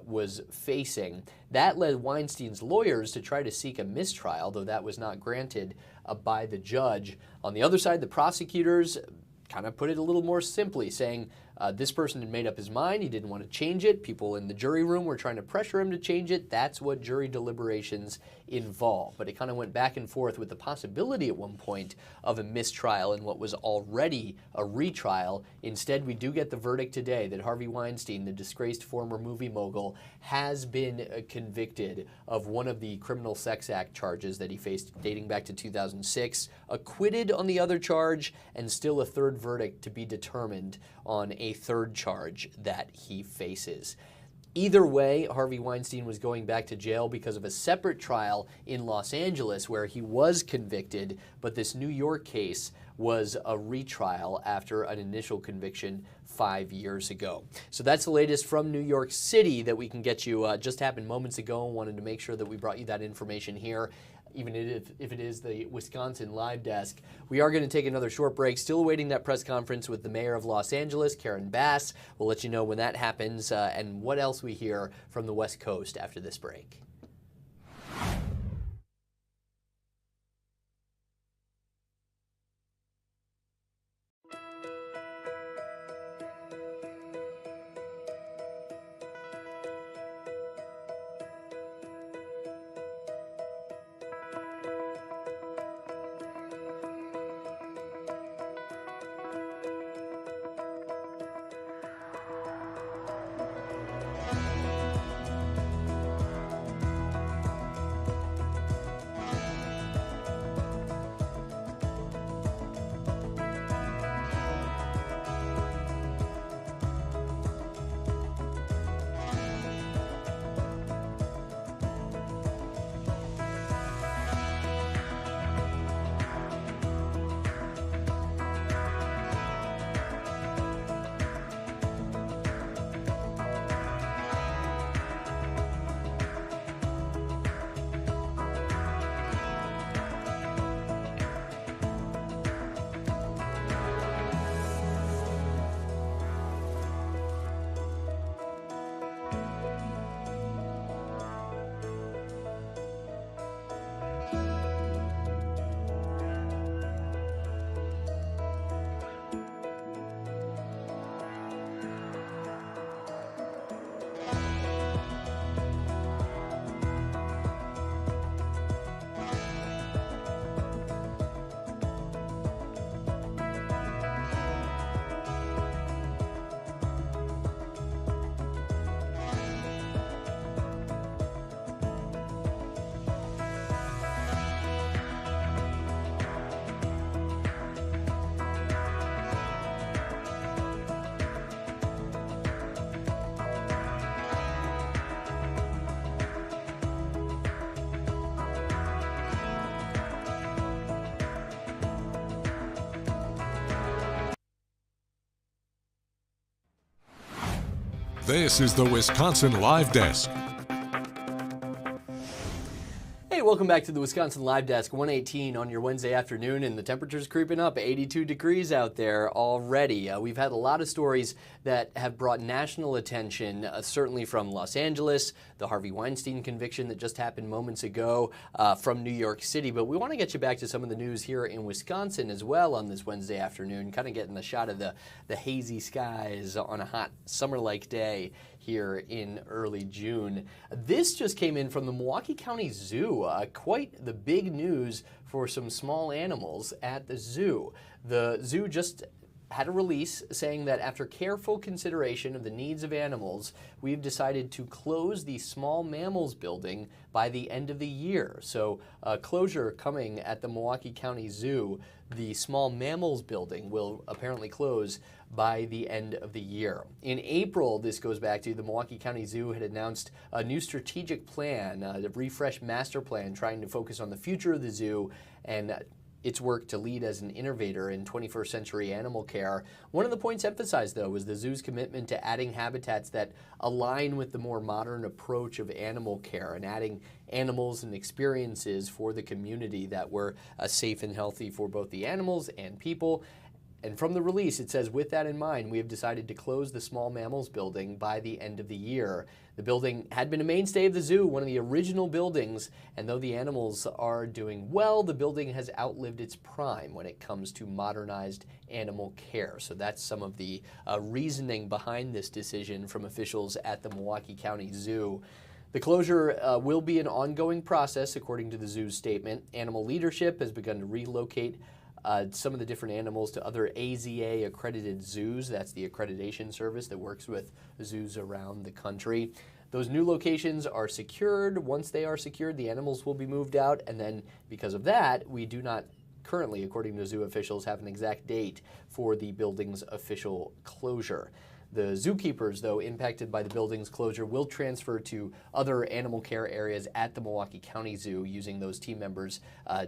was facing. That led Weinstein's lawyers to try to seek a mistrial, though that was not granted by the judge. On the other side, the prosecutors kind of put it a little more simply, saying this person had made up his mind. He didn't want to change it. People in the jury room were trying to pressure him to change it. That's what jury deliberations involve. But it kind of went back and forth with the possibility at one point of a mistrial in what was already a retrial. Instead, we do get the verdict today that Harvey Weinstein, the disgraced former movie mogul, has been convicted of one of the criminal sex act charges that he faced dating back to 2006, acquitted on the other charge, and still a third verdict to be determined on a third charge that he faces. Either way, Harvey Weinstein was going back to jail because of a separate trial in Los Angeles where he was convicted, but this New York case was a retrial after an initial conviction 5 years ago. So that's the latest from New York City that we can get you. Just happened moments ago, and wanted to make sure that we brought you that information here, even if it is the Wisconsin Live Desk. We are going to take another short break, still awaiting that press conference with the mayor of Los Angeles, Karen Bass. We'll let you know when that happens and what else we hear from the West Coast after this break. This is the Wisconsin Live Desk. Hey, welcome back to the Wisconsin Live Desk, 118 on your Wednesday afternoon, and the temperature's creeping up, 82 degrees out there already. We've had a lot of stories that have brought national attention, certainly from Los Angeles, the Harvey Weinstein conviction that just happened moments ago, from New York City. But we want to get you back to some of the news here in Wisconsin as well on this Wednesday afternoon, kind of getting the shot of the hazy skies on a hot summer-like day here in early June. This just came in from the Milwaukee County Zoo. Quite the big news for some small animals at the zoo. The zoo just had a release saying that after careful consideration of the needs of animals, we've decided to close the small mammals building by the end of the year. So closure coming at the Milwaukee County Zoo. The small mammals building will apparently close by the end of the year. In April, this goes back to the Milwaukee County Zoo had announced a new strategic plan, the refreshed master plan, trying to focus on the future of the zoo and its work to lead as an innovator in 21st century animal care. One of the points emphasized, though, was the zoo's commitment to adding habitats that align with the more modern approach of animal care and adding animals and experiences for the community that were safe and healthy for both the animals and people. And from the release, it says, with that in mind, we have decided to close the small mammals building by the end of the year. The building had been a mainstay of the zoo, one of the original buildings, and though the animals are doing well, the building has outlived its prime when it comes to modernized animal care. So that's some of the reasoning behind this decision from officials at the Milwaukee County Zoo. The closure will be an ongoing process, according to the zoo's statement. Animal leadership has begun to relocate some of the different animals to other AZA-accredited zoos. That's the accreditation service that works with zoos around the country. Those new locations are secured. Once they are secured, the animals will be moved out, and then because of that, we do not currently, according to zoo officials, have an exact date for the building's official closure. The zookeepers, though, impacted by the building's closure will transfer to other animal care areas at the Milwaukee County Zoo, using those team members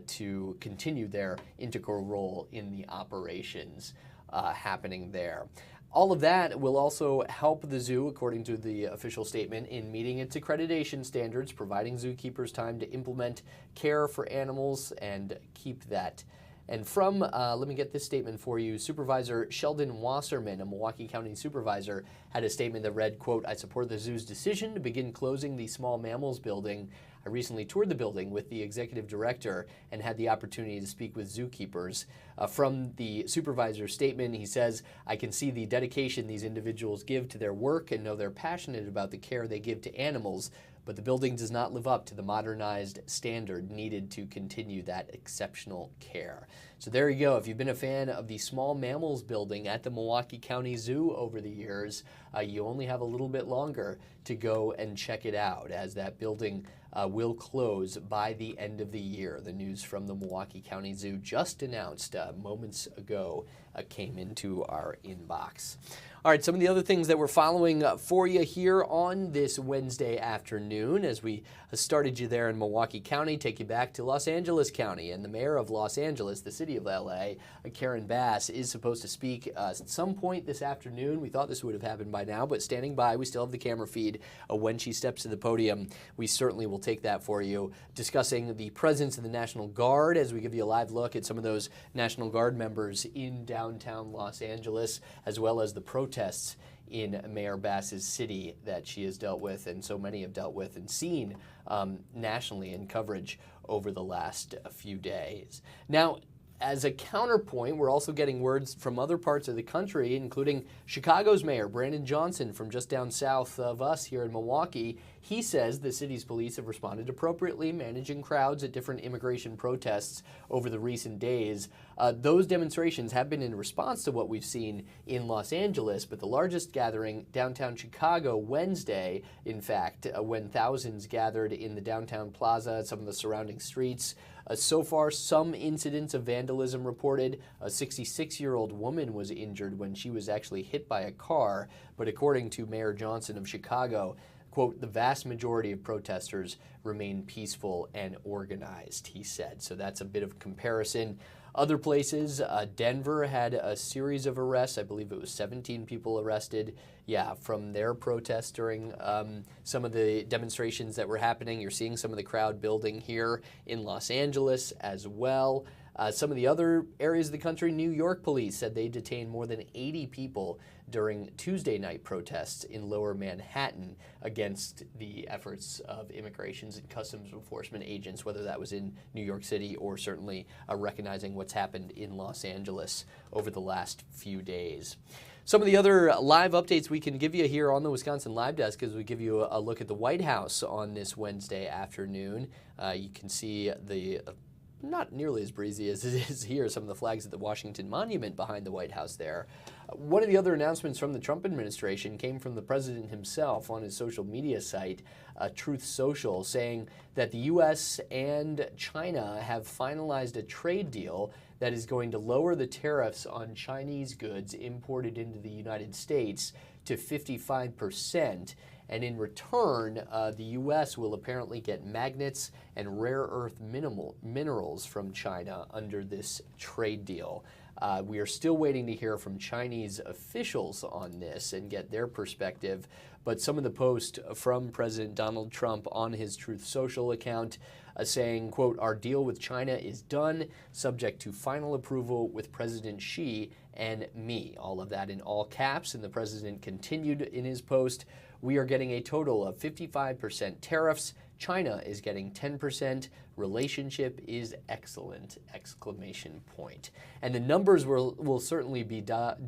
to continue their integral role in the operations happening there. All of that will also help the zoo, according to the official statement, in meeting its accreditation standards, providing zookeepers time to implement care for animals and keep that. And from, let me get this statement for you, Supervisor Sheldon Wasserman, a Milwaukee County supervisor, had a statement that read, quote, "I support the zoo's decision to begin closing the small mammals building. I recently toured the building with the executive director and had the opportunity to speak with zookeepers." From the supervisor's statement, he says, "I can see the dedication these individuals give to their work and know they're passionate about the care they give to animals, but the building does not live up to the modernized standard needed to continue that exceptional care." So there you go. If you've been a fan of the small mammals building at the Milwaukee County Zoo over the years, you only have a little bit longer to go and check it out, as that building will close by the end of the year. The news from the Milwaukee County Zoo, just announced moments ago, came into our inbox. All right, some of the other things that we're following for you here on this Wednesday afternoon, as we started you there in Milwaukee County, take you back to Los Angeles County. And the mayor of Los Angeles, the city of LA, Karen Bass, is supposed to speak at some point this afternoon. We thought this would have happened by now, but standing by, we still have the camera feed. When she steps to the podium, we certainly will take that for you, discussing the presence of the National Guard as we give you a live look at some of those National Guard members in downtown Los Angeles, as well as the protests in Mayor Bass's city that she has dealt with, and so many have dealt with and seen nationally in coverage over the last few days. Now, as a counterpoint, we're also getting words from other parts of the country, including Chicago's mayor, Brandon Johnson, from just down south of us here in Milwaukee. He says the city's police have responded appropriately, managing crowds at different immigration protests over the recent days. Those demonstrations have been in response to what we've seen in Los Angeles, but the largest gathering downtown Chicago Wednesday, in fact, when thousands gathered in the downtown plaza and some of the surrounding streets. So far, some incidents of vandalism reported. A 66-year-old woman was injured when she was actually hit by a car, but according to Mayor Johnson of Chicago, quote, "the vast majority of protesters remain peaceful and organized," he said. So that's a bit of comparison. Other places, Denver had a series of arrests. I believe it was 17 people arrested, from their protests during some of the demonstrations that were happening. You're seeing some of the crowd building here in Los Angeles as well. Some of the other areas of the country, New York police said they detained more than 80 people during Tuesday night protests in Lower Manhattan against the efforts of immigrations and customs enforcement agents, whether that was in New York City or certainly recognizing what's happened in Los Angeles over the last few days. Some of the other live updates we can give you here on the Wisconsin Live Desk as we give you a look at the White House on this Wednesday afternoon. You can see the not nearly as breezy as it is here, some of the flags at the Washington Monument behind the White House there. One of the other announcements from the Trump administration came from the president himself on his social media site, Truth Social, saying that the U.S. and China have finalized a trade deal that is going to lower the tariffs on Chinese goods imported into the United States to 55%. And in return, the U.S. will apparently get magnets and rare earth minerals from China under this trade deal. We are still waiting to hear from Chinese officials on this and get their perspective. But some of the posts from President Donald Trump on his Truth Social account saying, quote, "Our deal with China is done, subject to final approval with President Xi and me." All of that in all caps. And the president continued in his post, "We are getting a total of 55% tariffs. China is getting 10%. Relationship is excellent!" Exclamation point. And the numbers will certainly be dove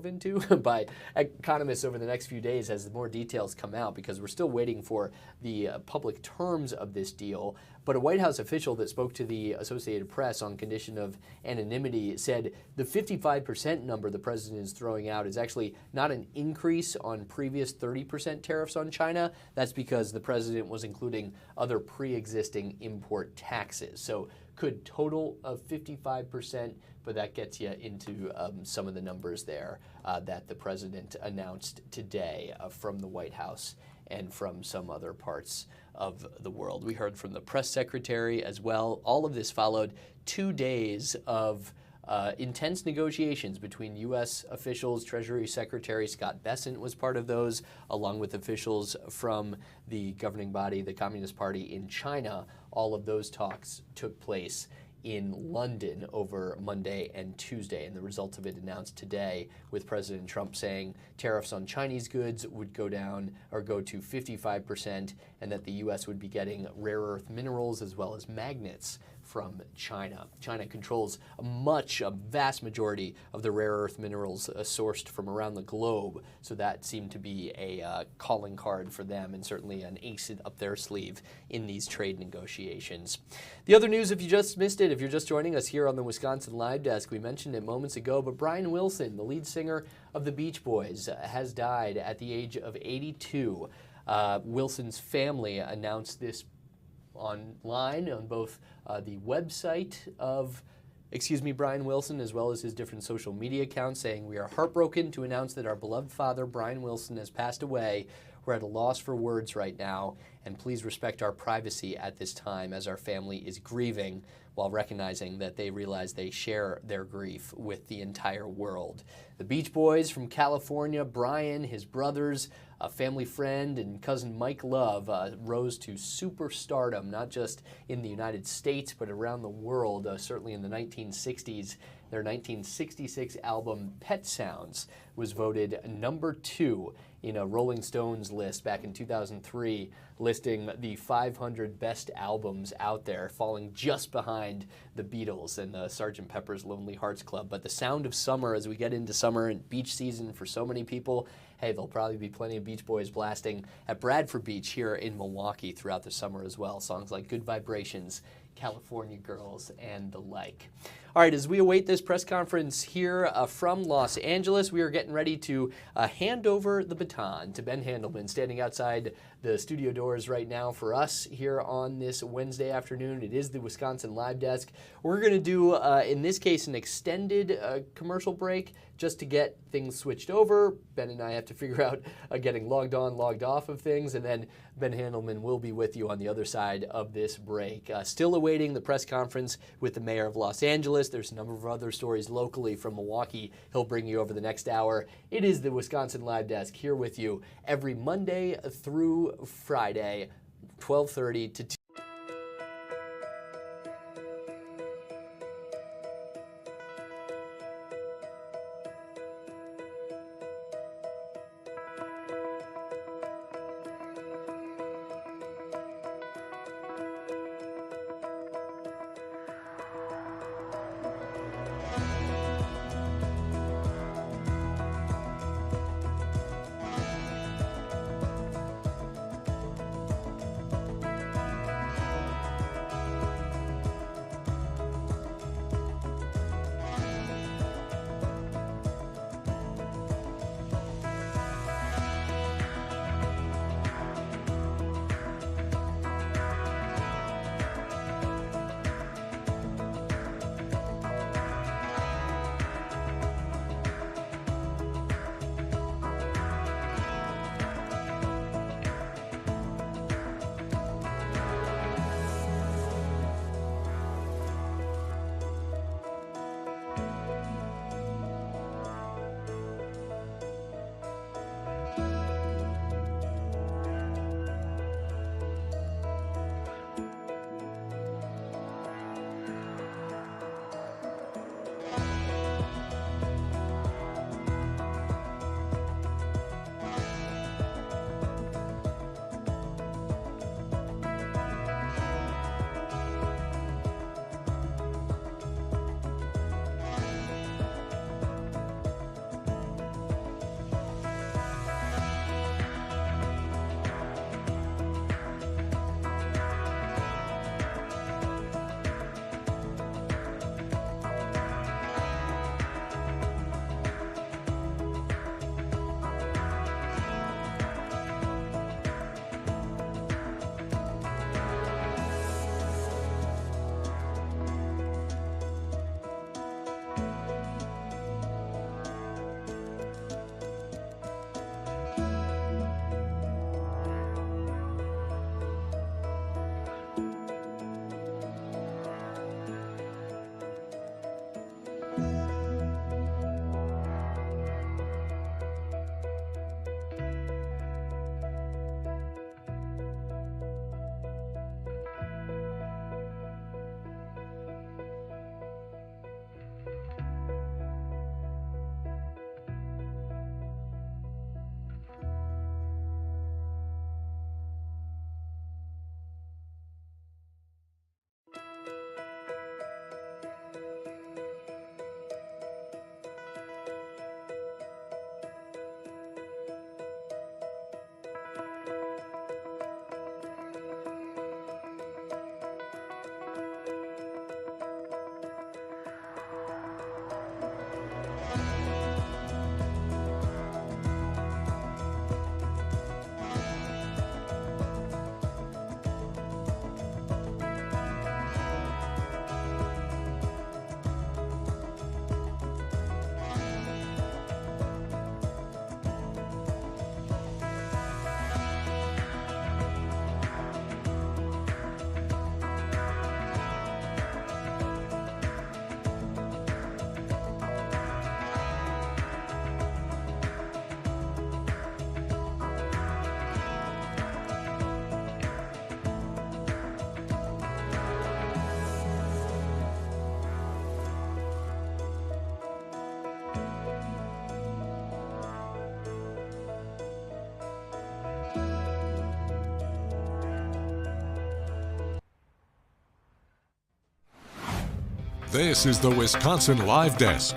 into by economists over the next few days as more details come out, because we're still waiting for the public terms of this deal. But a White House official that spoke to the Associated Press on condition of anonymity said the 55% number the president is throwing out is actually not an increase on previous 30% tariffs on China. That's because the president was including other pre-existing import taxes. So could total of 55%, but that gets you into some of the numbers there that the president announced today from the White House and from some other parts of the world. We heard from the press secretary as well. All of this followed 2 days of intense negotiations between U.S. officials. Treasury Secretary Scott Bessent was part of those, along with officials from the governing body, the Communist Party in China. All of those talks took place in London over Monday and Tuesday, and the results of it announced today, with President Trump saying tariffs on Chinese goods would go down or go to 55%, and that the U.S. would be getting rare earth minerals as well as magnets from China. China controls a vast majority of the rare earth minerals sourced from around the globe, so that seemed to be a calling card for them, and certainly an ace up their sleeve in these trade negotiations. The other news, if you just missed it, if you're just joining us here on the Wisconsin Live Desk, we mentioned it moments ago, but Brian Wilson, the lead singer of the Beach Boys, has died at the age of 82. Wilson's family announced this online on both the website of Brian Wilson, as well as his different social media accounts, saying, "We are heartbroken to announce that our beloved father, Brian Wilson, has passed away. We're at a loss for words right now, and please respect our privacy at this time as our family is grieving," while recognizing that they realize they share their grief with the entire world. The Beach Boys from California, Brian, his brothers, a family friend, and cousin Mike Love rose to superstardom, not just in the United States, but around the world, certainly in the 1960s. Their 1966 album, Pet Sounds, was voted number 2 in a Rolling Stones list back in 2003, listing the 500 best albums out there, falling just behind the Beatles and the Sgt. Pepper's Lonely Hearts Club. But the sound of summer, as we get into summer and beach season for so many people, hey, there'll probably be plenty of Beach Boys blasting at Bradford Beach here in Milwaukee throughout the summer as well. Songs like Good Vibrations, California Girls, and the like. All right, as we await this press conference here from Los Angeles, we are getting ready to hand over the baton to Ben Handelman, standing outside the studio doors right now for us here on this Wednesday afternoon. It is the Wisconsin Live Desk. We're going to do, in this case, an extended commercial break just to get things switched over. Ben and I have to figure out getting logged on, logged off of things, and then Ben Handelman will be with you on the other side of this break. Still awaiting the press conference with the mayor of Los Angeles. There's a number of other stories locally from Milwaukee he'll bring you over the next hour. It is the Wisconsin Live Desk here with you every Monday through Friday, 12:30 to 2. This is the Wisconsin Live Desk.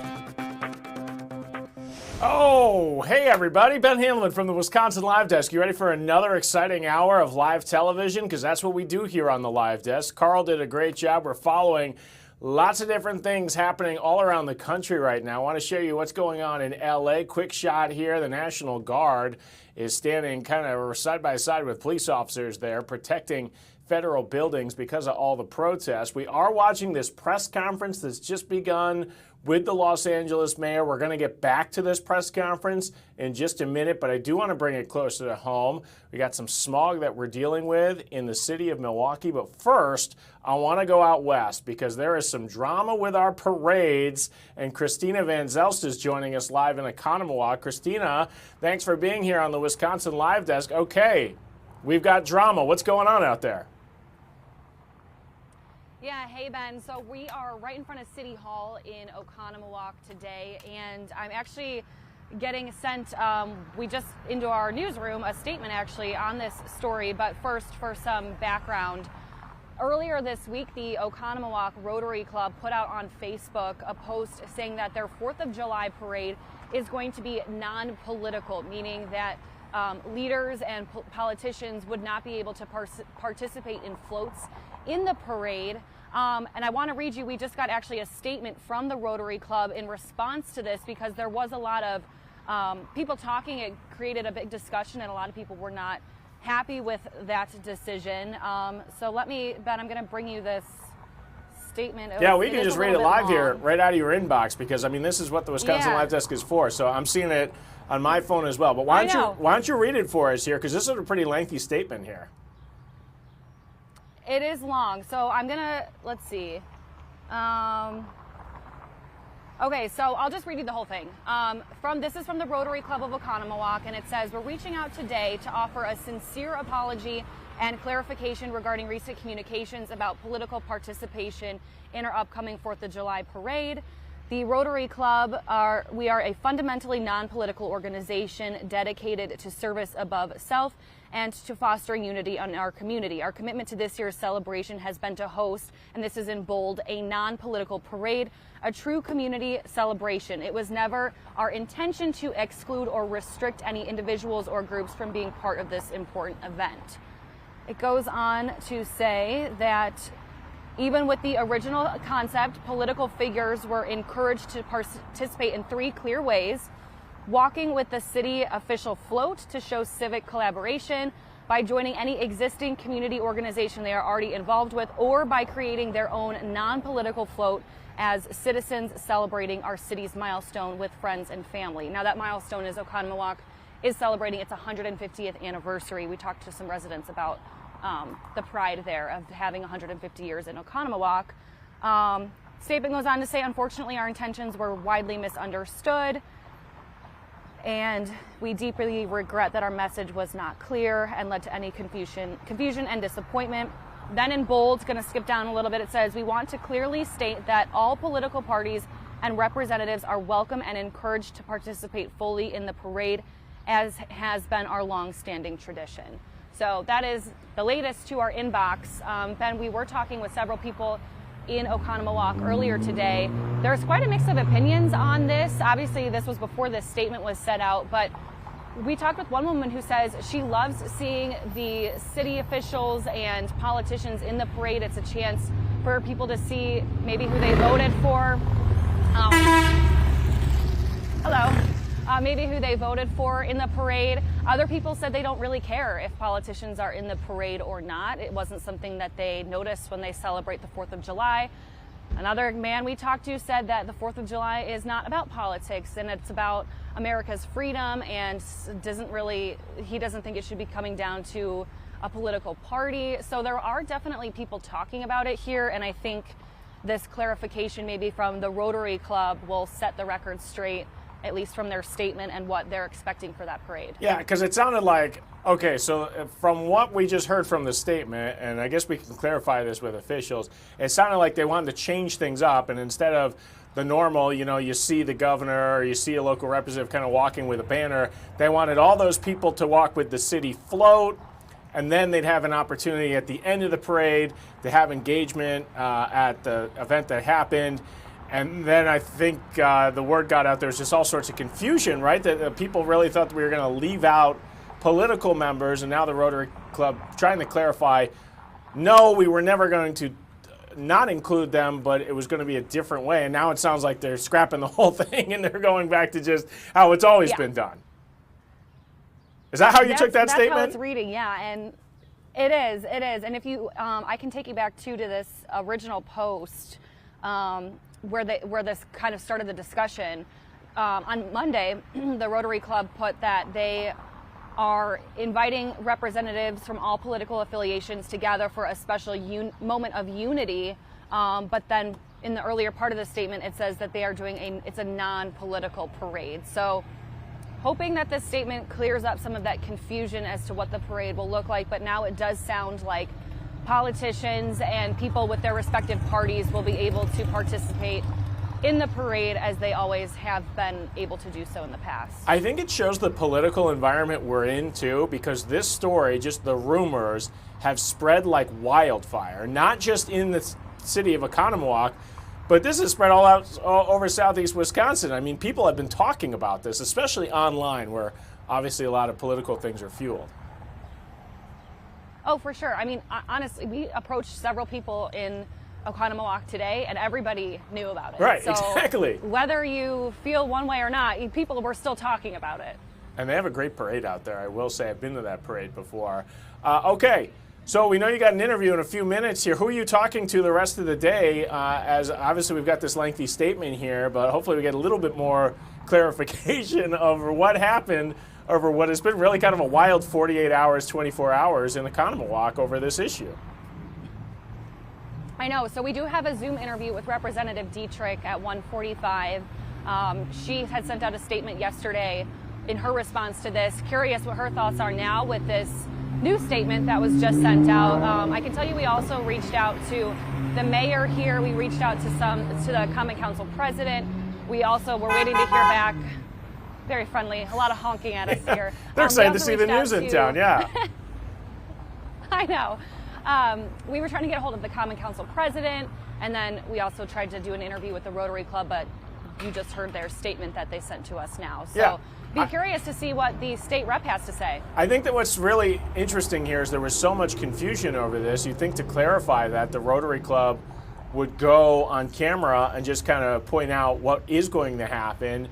Oh, hey everybody, Ben Hanlon from the Wisconsin Live Desk. You ready for another exciting hour of live television? Because that's what we do here on the Live Desk. Carl did a great job. We're following lots of different things happening all around the country right now. I want to show you what's going on in LA. Quick shot here. The National Guard is standing kind of side by side with police officers there protecting federal buildings because of all the protests. We are watching this press conference that's just begun with the Los Angeles mayor. We're going to get back to this press conference in just a minute, but I do want to bring it closer to home. We got some smog that we're dealing with in the city of Milwaukee, but first, I want to go out west because there is some drama with our parades, and Christina Van Zelst is joining us live in Oconomowoc. Christina, thanks for being here on the Wisconsin Live Desk. Okay, we've got drama. What's going on out there? Yeah, hey Ben. So we are right in front of City Hall in Oconomowoc today, and I'm actually getting sent, we just into our newsroom, a statement actually on this story. But first, for some background, earlier this week, the Oconomowoc Rotary Club put out on Facebook a post saying that their 4th of July parade is going to be non-political, meaning that leaders and politicians would not be able to participate in floats in the parade. And I want to read you, we just got actually a statement from the Rotary Club in response to this because there was a lot of people talking. It created a big discussion and a lot of people were not happy with that decision. So let me, Ben, I'm going to bring you this statement. Yeah, we can just read it live here right out of your inbox because, I mean, this is what the Wisconsin Live Desk is for. So I'm seeing it on my phone as well. But why don't you read it for us here because this is a pretty lengthy statement here. It is long, so I'm gonna, let's see. Okay, so I'll just read you the whole thing. This is from the Rotary Club of Oconomowoc, and it says, we're reaching out today to offer a sincere apology and clarification regarding recent communications about political participation in our upcoming 4th of July parade. The Rotary Club, we are a fundamentally non-political organization dedicated to service above self and to fostering unity in our community. Our commitment to this year's celebration has been to host, and this is in bold, a non-political parade, a true community celebration. It was never our intention to exclude or restrict any individuals or groups from being part of this important event. It goes on to say that even with the original concept, political figures were encouraged to participate in 3 clear ways: walking with the city official float to show civic collaboration, by joining any existing community organization they are already involved with, or by creating their own non-political float as citizens celebrating our city's milestone with friends and family. Now that milestone is Oconomowoc is celebrating its 150th anniversary. We talked to some residents about the pride there of having 150 years in Oconomowoc. Statement goes on to say, unfortunately, our intentions were widely misunderstood, and we deeply regret that our message was not clear and led to any confusion and disappointment. Then in bold, going to skip down a little bit, it says, we want to clearly state that all political parties and representatives are welcome and encouraged to participate fully in the parade, as has been our long-standing tradition. So that is the latest to our inbox. Ben, we were talking with several people in Oconomowoc earlier today. There's quite a mix of opinions on this. Obviously, this was before this statement was set out, but we talked with one woman who says she loves seeing the city officials and politicians in the parade. It's a chance for people to see maybe who they voted for. Maybe who they voted for in the parade. Other people said they don't really care if politicians are in the parade or not. It wasn't something that they noticed when they celebrate the 4th of July. Another man we talked to said that the 4th of July is not about politics and it's about America's freedom, and he doesn't think it should be coming down to a political party. So there are definitely people talking about it here, and I think this clarification maybe from the Rotary Club will set the record straight, at least from their statement and what they're expecting for that parade. Yeah, because it sounded like, okay, so from what we just heard from the statement, and I guess we can clarify this with officials, it sounded like they wanted to change things up, and instead of the normal, you see the governor or you see a local representative kind of walking with a banner, they wanted all those people to walk with the city float, and then they'd have an opportunity at the end of the parade to have engagement at the event that happened. And then I think the word got out there was just all sorts of confusion, right? That people really thought that we were going to leave out political members, and now the Rotary Club trying to clarify, no, we were never going to not include them, but it was going to be a different way. And now it sounds like they're scrapping the whole thing and they're going back to just how it's always been done. Is that how you took that statement? That's how it's reading, yeah, and it is. And if you, I can take you back to this original post where this kind of started the discussion. On Monday, the Rotary Club put that they are inviting representatives from all political affiliations together for a special moment of unity. But then in the earlier part of the statement, it says that they are doing it's a non-political parade. So hoping that this statement clears up some of that confusion as to what the parade will look like. But now it does sound like politicians and people with their respective parties will be able to participate in the parade as they always have been able to do so in the past. I think it shows the political environment we're in too, because this story, just the rumors, have spread like wildfire, not just in the city of Oconomowoc, but this has spread all over southeast Wisconsin. I mean, people have been talking about this, especially online, where obviously a lot of political things are fueled. Oh, for sure. I mean, honestly, we approached several people in Oconomowoc today, and everybody knew about it. Right, so exactly. Whether you feel one way or not, people were still talking about it. And they have a great parade out there, I will say. I've been to that parade before. Okay, so we know you got an interview in a few minutes here. Who are you talking to the rest of the day? As obviously we've got this lengthy statement here, but hopefully we get a little bit more clarification over what happened over what has been really kind of a wild 48 hours, 24 hours in Oconomowoc over this issue. I know. So we do have a Zoom interview with Representative Dietrich at 1:45. She had sent out a statement yesterday in her response to this. Curious what her thoughts are now with this new statement that was just sent out. I can tell you we also reached out to the mayor here. We reached out to the Common Council president. We also were waiting to hear back. Very friendly. A lot of honking at us here. They're excited to see the news in town, yeah. I know. We were trying to get a hold of the Common Council president, and then we also tried to do an interview with the Rotary Club, but you just heard their statement that they sent to us now. So be curious to see what the state rep has to say. I think that what's really interesting here is there was so much confusion over this. You'd think to clarify that the Rotary Club would go on camera and just kind of point out what is going to happen,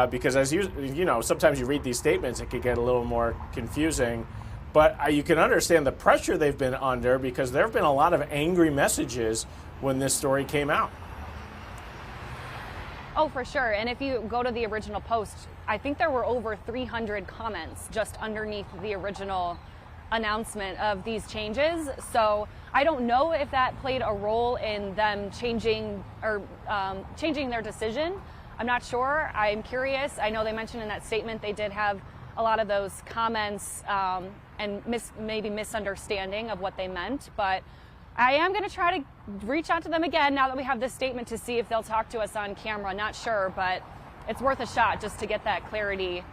because as you know, sometimes you read these statements, it could get a little more confusing. But you can understand the pressure they've been under, because there have been a lot of angry messages when this story came out. Oh, for sure. And if you go to the original post, I think there were over 300 comments just underneath the original announcement of these changes. So I don't know if that played a role in them changing their decision. I'm not sure. I'm curious. I know they mentioned in that statement they did have a lot of those comments and maybe misunderstanding of what they meant, but I am going to try to reach out to them again now that we have this statement to see if they'll talk to us on camera. Not sure, but it's worth a shot just to get that clarity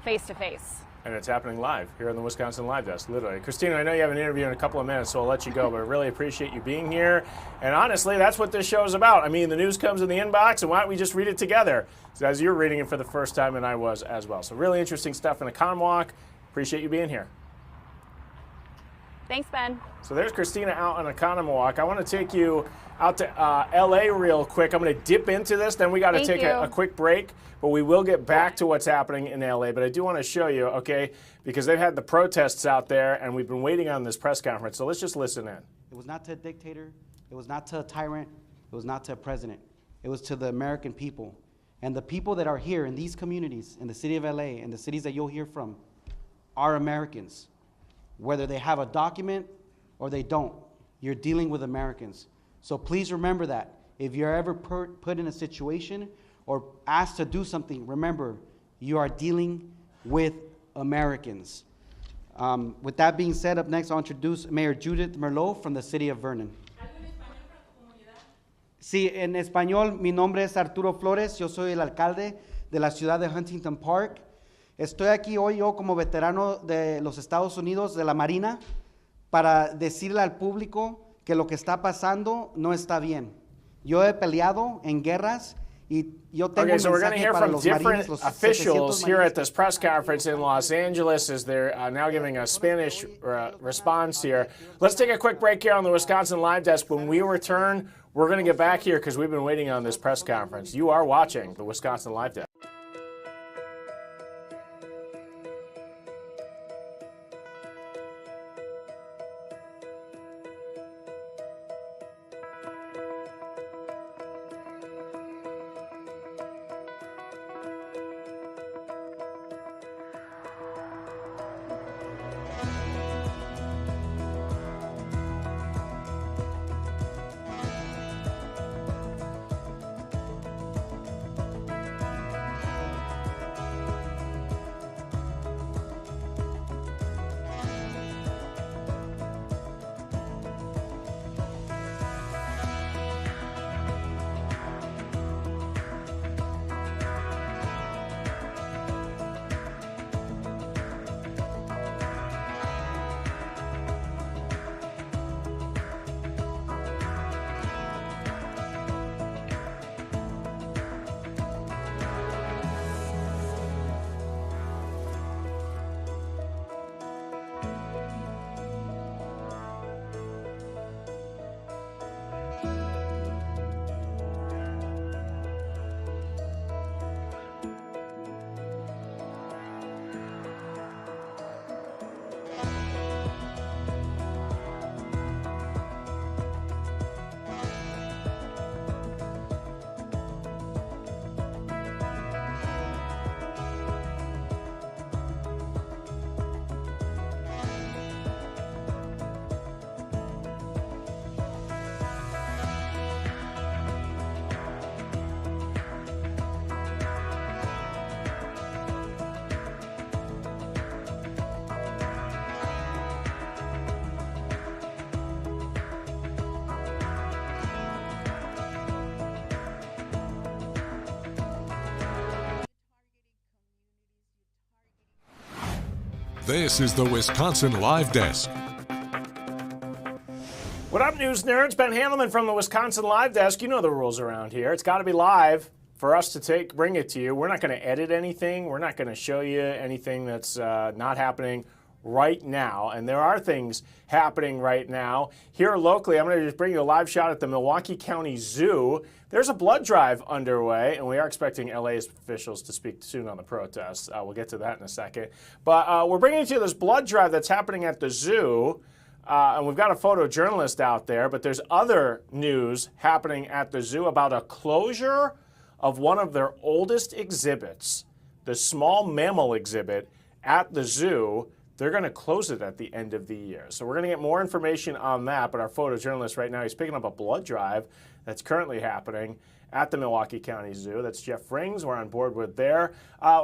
face to face. And it's happening live here on the Wisconsin Live Desk, literally. Christina, I know you have an interview in a couple of minutes, so I'll let you go, but I really appreciate you being here. And honestly, that's what this show is about. I mean, the news comes in the inbox, and why don't we just read it together? So as you're reading it for the first time, and I was as well. So really interesting stuff in Oconomowoc. Appreciate you being here. Thanks, Ben. So there's Christina out on Oconomowoc. I want to take you out to LA real quick. I'm going to dip into this, then we got to take a quick break, but we will get back to what's happening in LA. But I do want to show you, okay, because they've had the protests out there, and we've been waiting on this press conference. So let's just listen in. It was not to a dictator. It was not to a tyrant. It was not to a president. It was to the American people. And the people that are here in these communities, in the city of LA, and the cities that you'll hear from, are Americans. Whether they have a document or they don't, you're dealing with Americans. So please remember that. If you're ever put in a situation or asked to do something, remember, you are dealing with Americans. With that being said, up next I'll introduce Mayor Judith Merlot from the city of Vernon. Sí, en español, mi nombre es Arturo Flores, yo soy el alcalde de la ciudad de Huntington Park. Estoy aquí hoy yo como veterano de los Estados Unidos, de la Marina, para decirle al público que lo que está pasando no está bien. Yo he peleado en guerras. Okay, so we're going to hear from different officials here at this press conference in Los Angeles as they're now giving a Spanish response here. Let's take a quick break here on the Wisconsin Live Desk. When we return, we're going to get back here because we've been waiting on this press conference. You are watching the Wisconsin Live Desk. This is the Wisconsin Live Desk. What up, news nerds? Ben Handelman from the Wisconsin Live Desk. You know the rules around here. It's got to be live for us to bring it to you. We're not going to edit anything. We're not going to show you anything that's not happening right now. And there are things happening right now. Here locally, I'm going to just bring you a live shot at the Milwaukee County Zoo. There's a blood drive underway, and we are expecting LA's officials to speak soon on the protests. We'll get to that in a second. But we're bringing you this blood drive that's happening at the zoo. And we've got a photojournalist out there, but there's other news happening at the zoo about a closure of one of their oldest exhibits, the small mammal exhibit at the zoo. They're going to close it at the end of the year. So we're going to get more information on that, but our photojournalist right now, he's picking up a blood drive that's currently happening at the Milwaukee County Zoo. That's Jeff Rings. We're on board with there.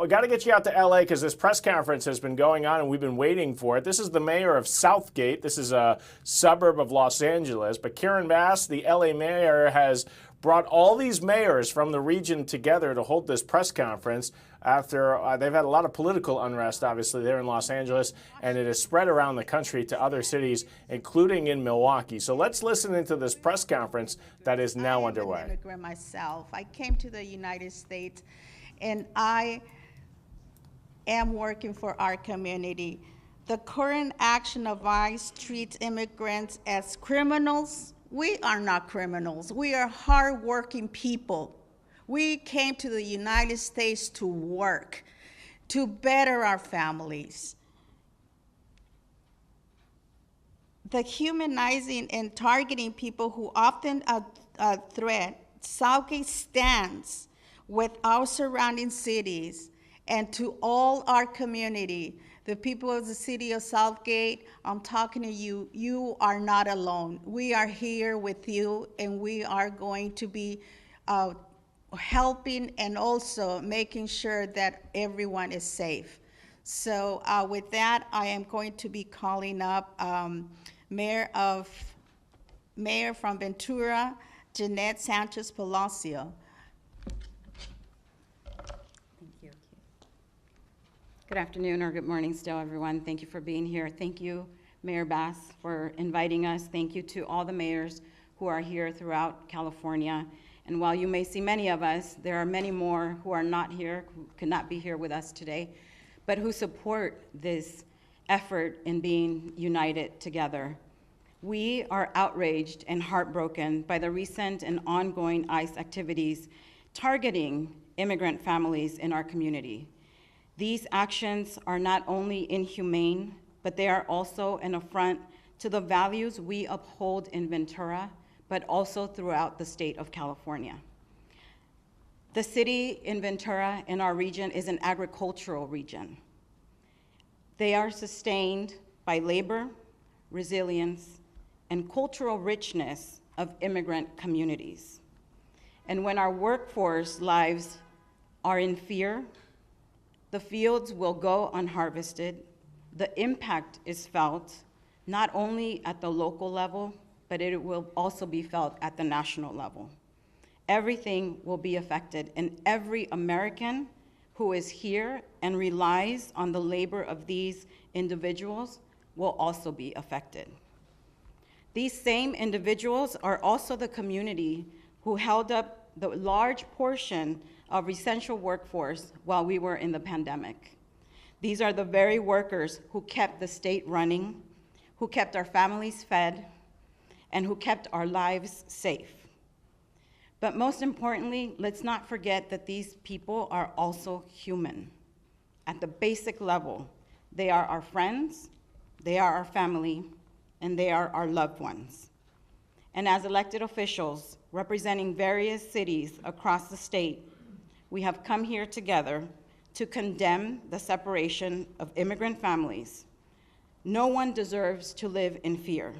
We got to get you out to LA because this press conference has been going on and we've been waiting for it. This is the mayor of Southgate. This is a suburb of Los Angeles. But Karen Bass, the LA mayor, has brought all these mayors from the region together to hold this press conference after they've had a lot of political unrest, obviously, there in Los Angeles, and it has spread around the country to other cities, including in Milwaukee. So let's listen into this press conference that is now underway. I'm an immigrant myself. I came to the United States, and I am working for our community. The current action of ICE treats immigrants as criminals. We are not criminals. We are hardworking people. We came to the United States to work, to better our families. The humanizing and targeting people who often a threat, Southgate stands with our surrounding cities and to all our community. The people of the city of Southgate, I'm talking to you. You are not alone. We are here with you, and we are going to be helping and also making sure that everyone is safe. So with that, I am going to be calling up Mayor from Ventura, Jeanette Sanchez Palacio. Good afternoon or good morning still, everyone. Thank you for being here. Thank you, Mayor Bass, for inviting us. Thank you to all the mayors who are here throughout California. And while you may see many of us, there are many more who are not here, who could not be here with us today, but who support this effort in being united together. We are outraged and heartbroken by the recent and ongoing ICE activities targeting immigrant families in our community. These actions are not only inhumane, but they are also an affront to the values we uphold in Ventura, but also throughout the state of California. The city in Ventura in our region is an agricultural region. They are sustained by labor, resilience, and cultural richness of immigrant communities. And when our workforce lives are in fear, the fields will go unharvested. The impact is felt not only at the local level, but it will also be felt at the national level. Everything will be affected, and every American who is here and relies on the labor of these individuals will also be affected. These same individuals are also the community who held up the large portion of essential workforce while we were in the pandemic. These are the very workers who kept the state running, who kept our families fed, and who kept our lives safe. But most importantly, let's not forget that these people are also human. At the basic level, they are our friends, they are our family, and they are our loved ones. And as elected officials representing various cities across the state, we have come here together to condemn the separation of immigrant families. No one deserves to live in fear,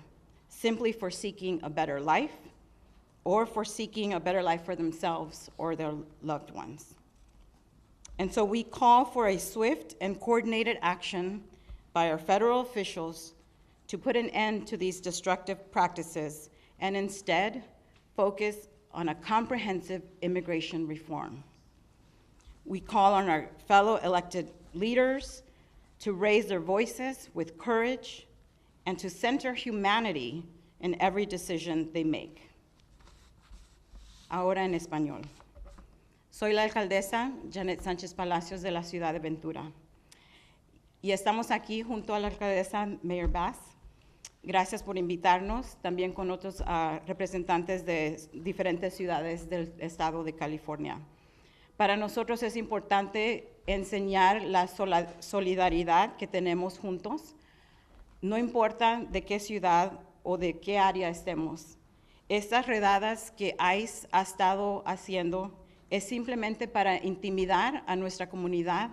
simply for seeking a better life or for seeking a better life for themselves or their loved ones. And so we call for a swift and coordinated action by our federal officials to put an end to these destructive practices and instead focus on a comprehensive immigration reform. We call on our fellow elected leaders to raise their voices with courage and to center humanity in every decision they make. Ahora en español. Soy la alcaldesa Janet Sánchez Palacios de la ciudad de Ventura. Y estamos aquí junto a la alcaldesa Mayor Bass. Gracias por invitarnos, también con otros representantes de diferentes ciudades del estado de California. Para nosotros es importante enseñar la solidaridad que tenemos juntos, no importa de qué ciudad o de qué área estemos. Estas redadas que ICE ha estado haciendo es simplemente para intimidar a nuestra comunidad,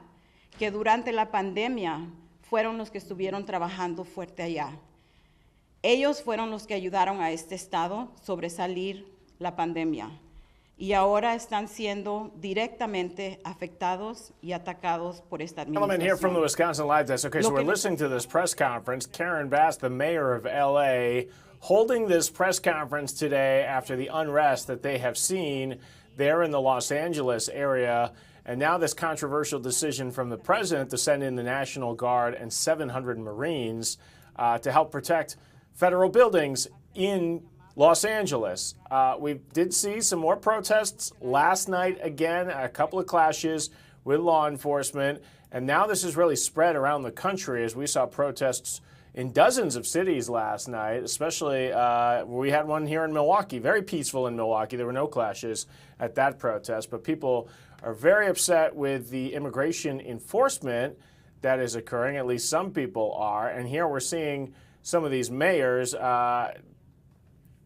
que durante la pandemia fueron los que estuvieron trabajando fuerte allá. Ellos fueron los que ayudaron a este estado a sobresalir la pandemia. Y ahora están siendo directamente afectados y atacados por esta administración. Gentlemen here from the Wisconsin Live Desk. Okay, so we're listening to this press conference. Karen Bass, the mayor of LA, holding this press conference today after the unrest that they have seen there in the Los Angeles area. And now this controversial decision from the president to send in the National Guard and 700 Marines to help protect federal buildings in Los Angeles. We did see some more protests last night, again, a couple of clashes with law enforcement, and now this has really spread around the country as we saw protests in dozens of cities last night, especially we had one here in Milwaukee, very peaceful in Milwaukee. There were no clashes at that protest, but people are very upset with the immigration enforcement that is occurring, at least some people are, and here we're seeing some of these mayors.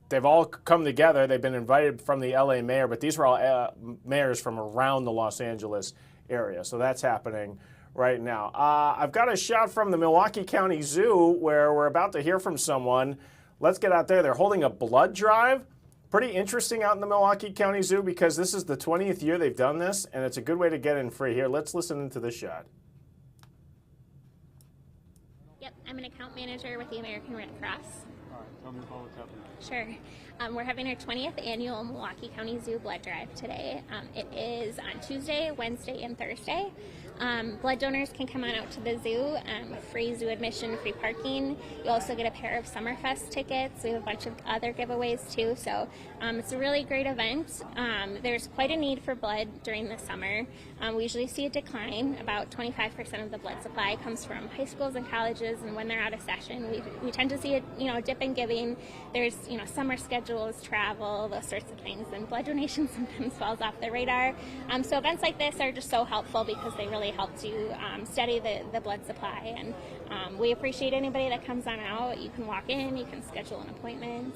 They've all come together. They've been invited from the LA mayor, but these were all mayors from around the Los Angeles area. So that's happening right now. I've got a shot from the Milwaukee County Zoo where we're about to hear from someone. Let's get out there. They're holding a blood drive. Pretty interesting out in the Milwaukee County Zoo because this is the 20th year they've done this, and it's a good way to get in free. Here, let's listen into this shot. Yep, I'm an account manager with the American Red Cross. All right, tell me about what's happening. Sure. We're having our 20th annual Milwaukee County Zoo blood drive today. It is on Tuesday, Wednesday, and Thursday. Blood donors can come on out to the zoo, free zoo admission, free parking. You also get a pair of Summerfest tickets. We have a bunch of other giveaways too, so it's a really great event. There's quite a need for blood during the summer. We usually see a decline. About 25% of the blood supply comes from high schools and colleges, and when they're out of session, we tend to see a dip in giving. There's summer schedules, travel, those sorts of things, and blood donation sometimes falls off the radar. So events like this are just so helpful because they really help to steady the blood supply, and we appreciate anybody that comes on out. You can walk in, you can schedule an appointment.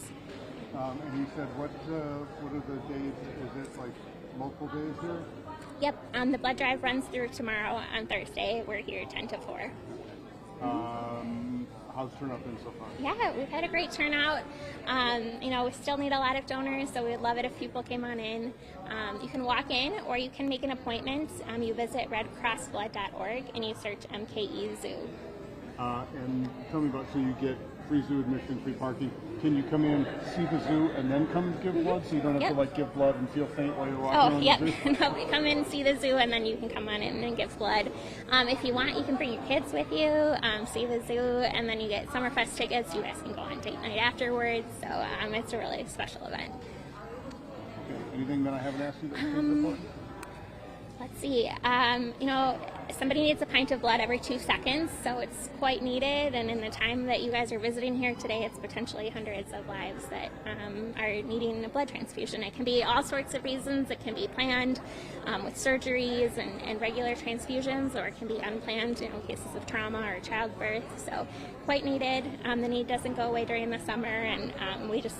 And you said what are the days? Is it like multiple days here? Yep, the blood drive runs through tomorrow on Thursday. We're here 10 to 4. How's the turnout been so far? Yeah, we've had a great turnout. We still need a lot of donors, so we'd love it if people came on in. You can walk in or you can make an appointment. You visit redcrossblood.org and you search MKE Zoo. And tell me about, so you get free zoo admission, free parking. Can you come in, see the zoo, and then come give blood, so you don't have to give blood and feel faint while you're walking around the zoo? No, come in, see the zoo, and then you can come on in and give blood. If you want, you can bring your kids with you, see the zoo, and then you get Summerfest tickets. You guys can go on date night afterwards, so it's a really special event. Okay. Anything that I haven't asked you that you think is important? Let's see. Somebody needs a pint of blood every 2 seconds, so it's quite needed. And in the time that you guys are visiting here today, it's potentially hundreds of lives that are needing a blood transfusion. It can be all sorts of reasons. It can be planned with surgeries and regular transfusions, or it can be unplanned, cases of trauma or childbirth. So quite needed. The need doesn't go away during the summer, and we just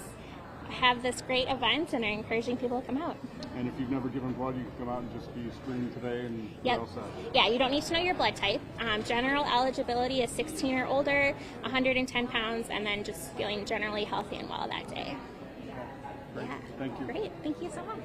have this great event and are encouraging people to come out. And if you've never given blood, you can come out and just be screened today and Yep. all set. Yeah, you don't need to know your blood type. General eligibility is 16 or older, 110 pounds, and then just feeling generally healthy and well that day. Great. Yeah. Thank you. Great. Thank you so much.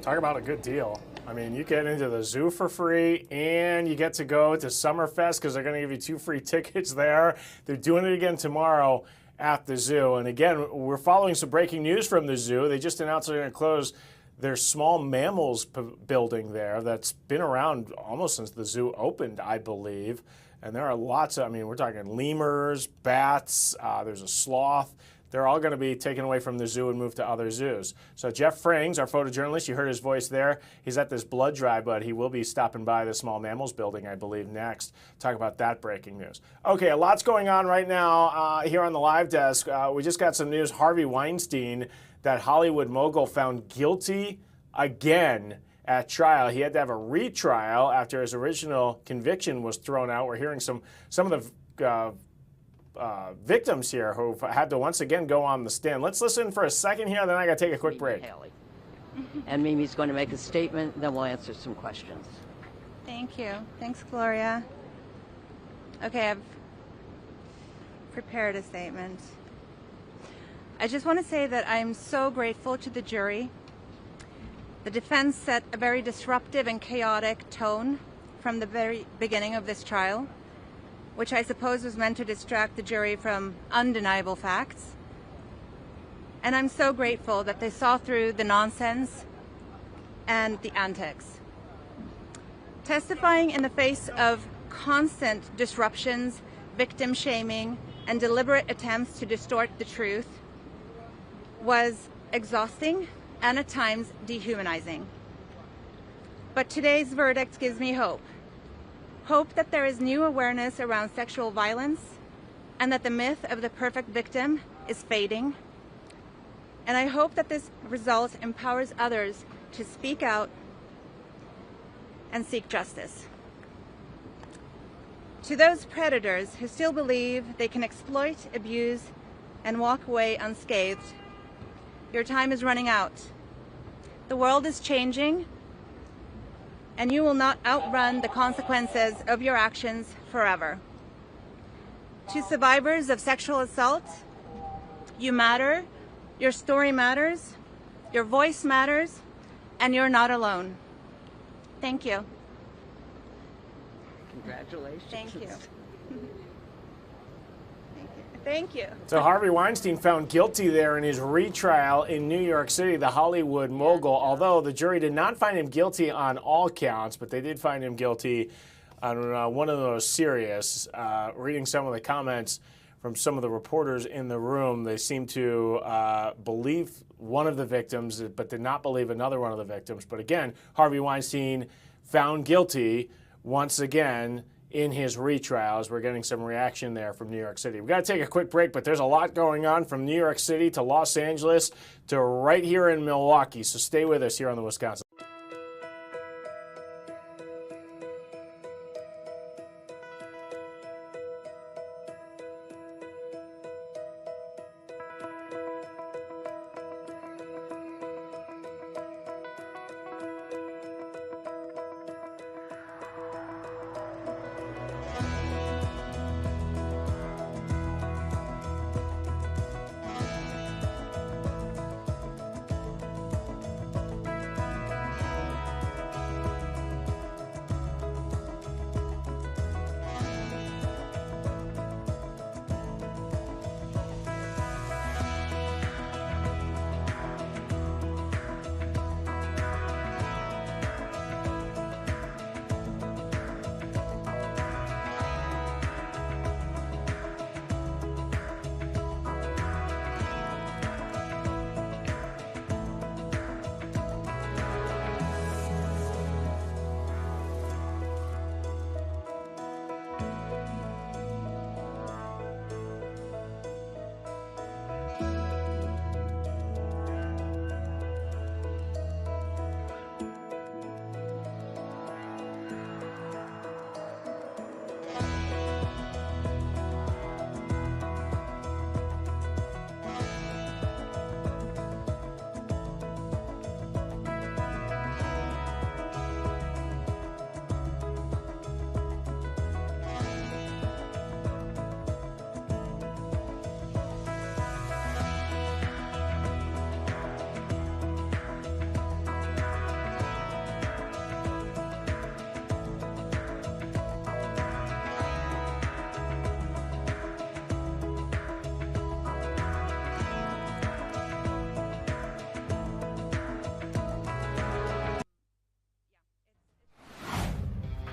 Talk about a good deal. I mean, you get into the zoo for free, and you get to go to Summerfest because they're going to give you 2 free tickets there. They're doing it again tomorrow at the zoo. And again, we're following some breaking news from the zoo. They just announced they're going to close their small mammals building there that's been around almost since the zoo opened, I believe. And there are lots of, we're talking lemurs, bats, there's a sloth. They're all going to be taken away from the zoo and moved to other zoos. So Jeff Frings, our photojournalist, you heard his voice there. He's at this blood drive, but he will be stopping by the small mammals building, I believe, next. Talk about that breaking news. Okay, a lot's going on right now here on the live desk. We just got some news. Harvey Weinstein, that Hollywood mogul, found guilty again at trial. He had to have a retrial after his original conviction was thrown out. We're hearing some of the victims here who've had to once again go on the stand. Let's listen for a second here, then I got to take a quick break. And Mimi's going to make a statement, then we'll answer some questions. Thank you. Thanks, Gloria. Okay, I've prepared a statement. I just want to say that I'm so grateful to the jury. The defense set a very disruptive and chaotic tone from the very beginning of this trial, which I suppose was meant to distract the jury from undeniable facts. And I'm so grateful that they saw through the nonsense and the antics. Testifying in the face of constant disruptions, victim shaming, and deliberate attempts to distort the truth was exhausting and at times dehumanizing. But today's verdict gives me hope. Hope that there is new awareness around sexual violence and that the myth of the perfect victim is fading. And I hope that this result empowers others to speak out and seek justice. To those predators who still believe they can exploit, abuse, and walk away unscathed, your time is running out. The world is changing, and you will not outrun the consequences of your actions forever. To survivors of sexual assault, you matter, your story matters, your voice matters, and you're not alone. Thank you. Congratulations. Thank you. Thank you. So Harvey Weinstein found guilty there in his retrial in New York City, the Hollywood mogul, although the jury did not find him guilty on all counts, but they did find him guilty on one of those serious. Reading some of the comments from some of the reporters in the room, they seem to believe one of the victims, but did not believe another one of the victims. But again, Harvey Weinstein found guilty once again in his retrials. We're getting some reaction there from New York City. We've got to take a quick break, but there's a lot going on from New York City to Los Angeles to right here in Milwaukee. So stay with us here on the Wisconsin.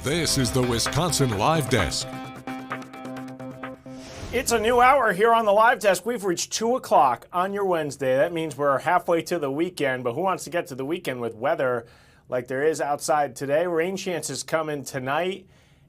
This is the Wisconsin Live Desk. It's a new hour here on the Live Desk. We've reached 2 o'clock on your Wednesday. That means we're halfway to the weekend, but who wants to get to the weekend with weather like there is outside today? Rain chances coming tonight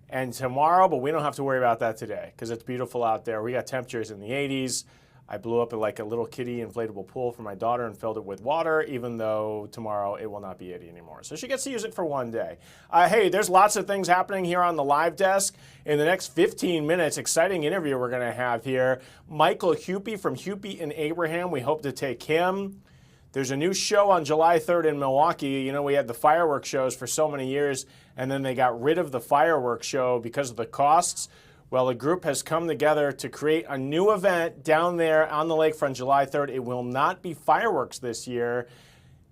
and tomorrow, but we don't have to worry about that today because it's beautiful out there. We got temperatures in the 80s. I blew up like a little kiddie inflatable pool for my daughter and filled it with water, even though tomorrow it will not be 80 anymore. So she gets to use it for one day. Hey, there's lots of things happening here on the Live Desk. In the next 15 minutes, exciting interview we're going to have here. Michael Hupy from Hupy and Abraham. We hope to take him. There's a new show on July 3rd in Milwaukee. You know, we had the fireworks shows for so many years, and then they got rid of the fireworks show because of the costs. Well, a group has come together to create a new event down there on the lakefront July 3rd. It will not be fireworks this year,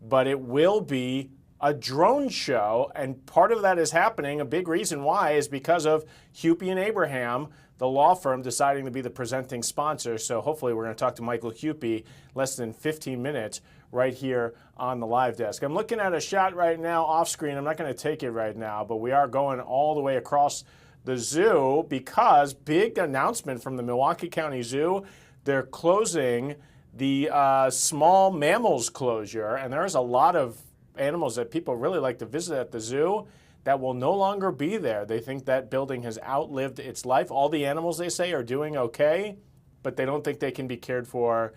but it will be a drone show. And part of that is happening. A big reason why is because of Hupy and Abraham, the law firm, deciding to be the presenting sponsor. So hopefully we're going to talk to Michael Hupy less than 15 minutes right here on the Live Desk. I'm looking at a shot right now off screen. I'm not going to take it right now, but we are going all the way across the zoo because big announcement from the Milwaukee County Zoo. They're closing the small mammals closure, and there's a lot of animals that people really like to visit at the zoo that will no longer be there. They think that building has outlived its life. All the animals, they say, are doing okay, but they don't think they can be cared for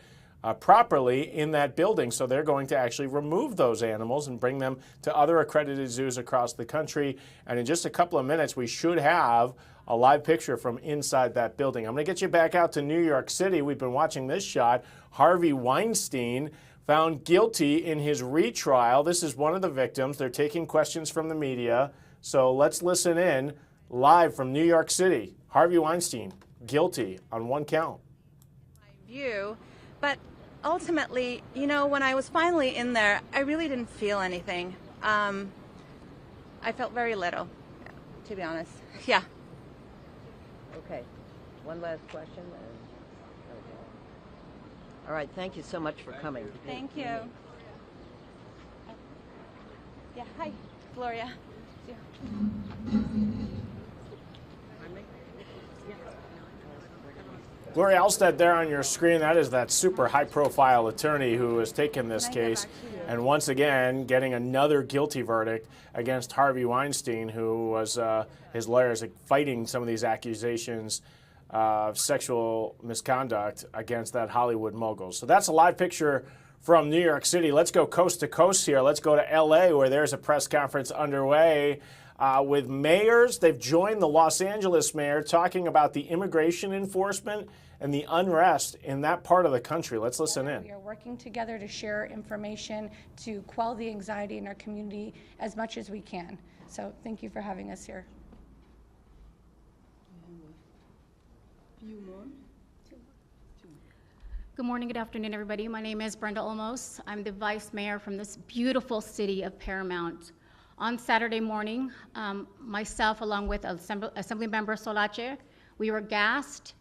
properly in that building. So they're going to actually remove those animals and bring them to other accredited zoos across the country. And in just a couple of minutes, we should have a live picture from inside that building. I'm going to get you back out to New York City. We've been watching this shot. Harvey Weinstein found guilty in his retrial. This is one of the victims. They're taking questions from the media. So let's listen in live from New York City. Harvey Weinstein, guilty on one count. View, but ultimately, you know, when I was finally in there, I really didn't feel anything. I felt very little, to be honest. Yeah. Okay. One last question. Okay. All right. Thank you so much for coming. Thank you. Yeah. Hi, Gloria. Lori Alstead there on your screen, that is that super high-profile attorney who has taken this case and once again getting another guilty verdict against Harvey Weinstein, who was his lawyers fighting some of these accusations of sexual misconduct against that Hollywood mogul. So that's a live picture from New York City. Let's go coast to coast here. Let's go to L.A., where there's a press conference underway with mayors. They've joined the Los Angeles mayor talking about the immigration enforcement and the unrest in that part of the country. Let's listen in. We are working together to share information to quell the anxiety in our community as much as we can. So thank you for having us here. Good morning, good afternoon, everybody. My name is Brenda Olmos. I'm the vice mayor from this beautiful city of Paramount. On Saturday morning, myself, along with Assemblymember Solache, we were gassed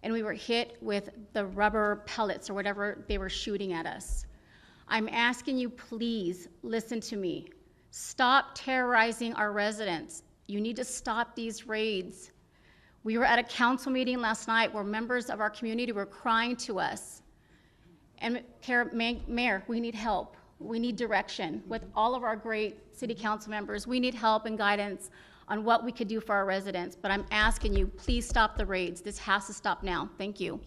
and we were hit with the rubber pellets or whatever they were shooting at us. I'm asking you, please listen to me. Stop terrorizing our residents. You need to stop these raids. We were at a council meeting last night where members of our community were crying to us. And Mayor, we need help. We need direction. With all of our great city council members, we need help and guidance on what we could do for our residents. But I'm asking you, please stop the raids. This has to stop now. Thank you.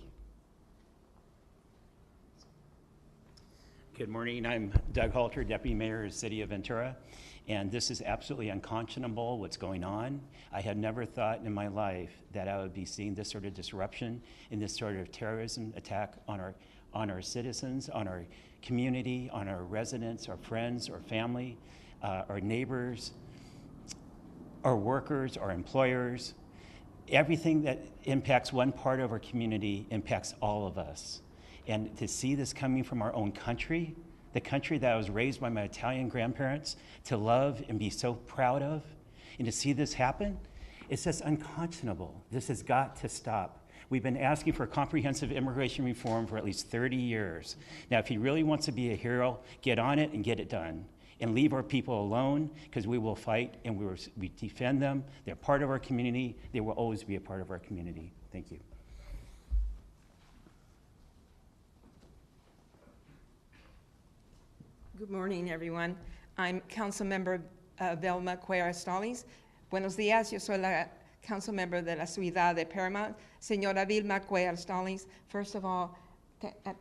Good morning. I'm Doug Halter, Deputy Mayor of the City of Ventura. And this is absolutely unconscionable, what's going on. I had never thought in my life that I would be seeing this sort of disruption and this sort of terrorism attack on our citizens, on our community, on our residents, our friends, our family, our neighbors, our workers, our employers. Everything that impacts one part of our community impacts all of us. And to see this coming from our own country, the country that I was raised by my Italian grandparents to love and be so proud of, and to see this happen, it's just unconscionable. This has got to stop. We've been asking for comprehensive immigration reform for at least 30 years. Now, if he really wants to be a hero, get on it and get it done. And leave our people alone, because we will fight and we defend them. They're part of our community. They will always be a part of our community. Thank you. Good morning, everyone. I'm Councilmember Velma Cuellar Stallings. Buenos días, yo soy la Councilmember de la Ciudad de Paramount. Señora Vilma Cuellar Stallings, first of all,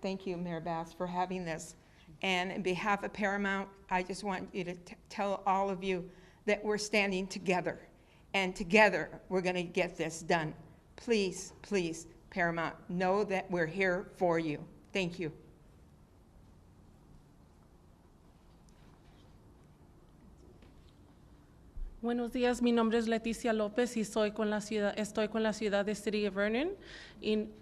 thank you, Mayor Bass, for having this. And on behalf of Paramount, I just want you to tell all of you that we're standing together. And together, we're going to get this done. Please, please, Paramount, know that we're here for you. Thank you. Buenos días, mi nombre es Leticia López y estoy con la ciudad de City of Vernon.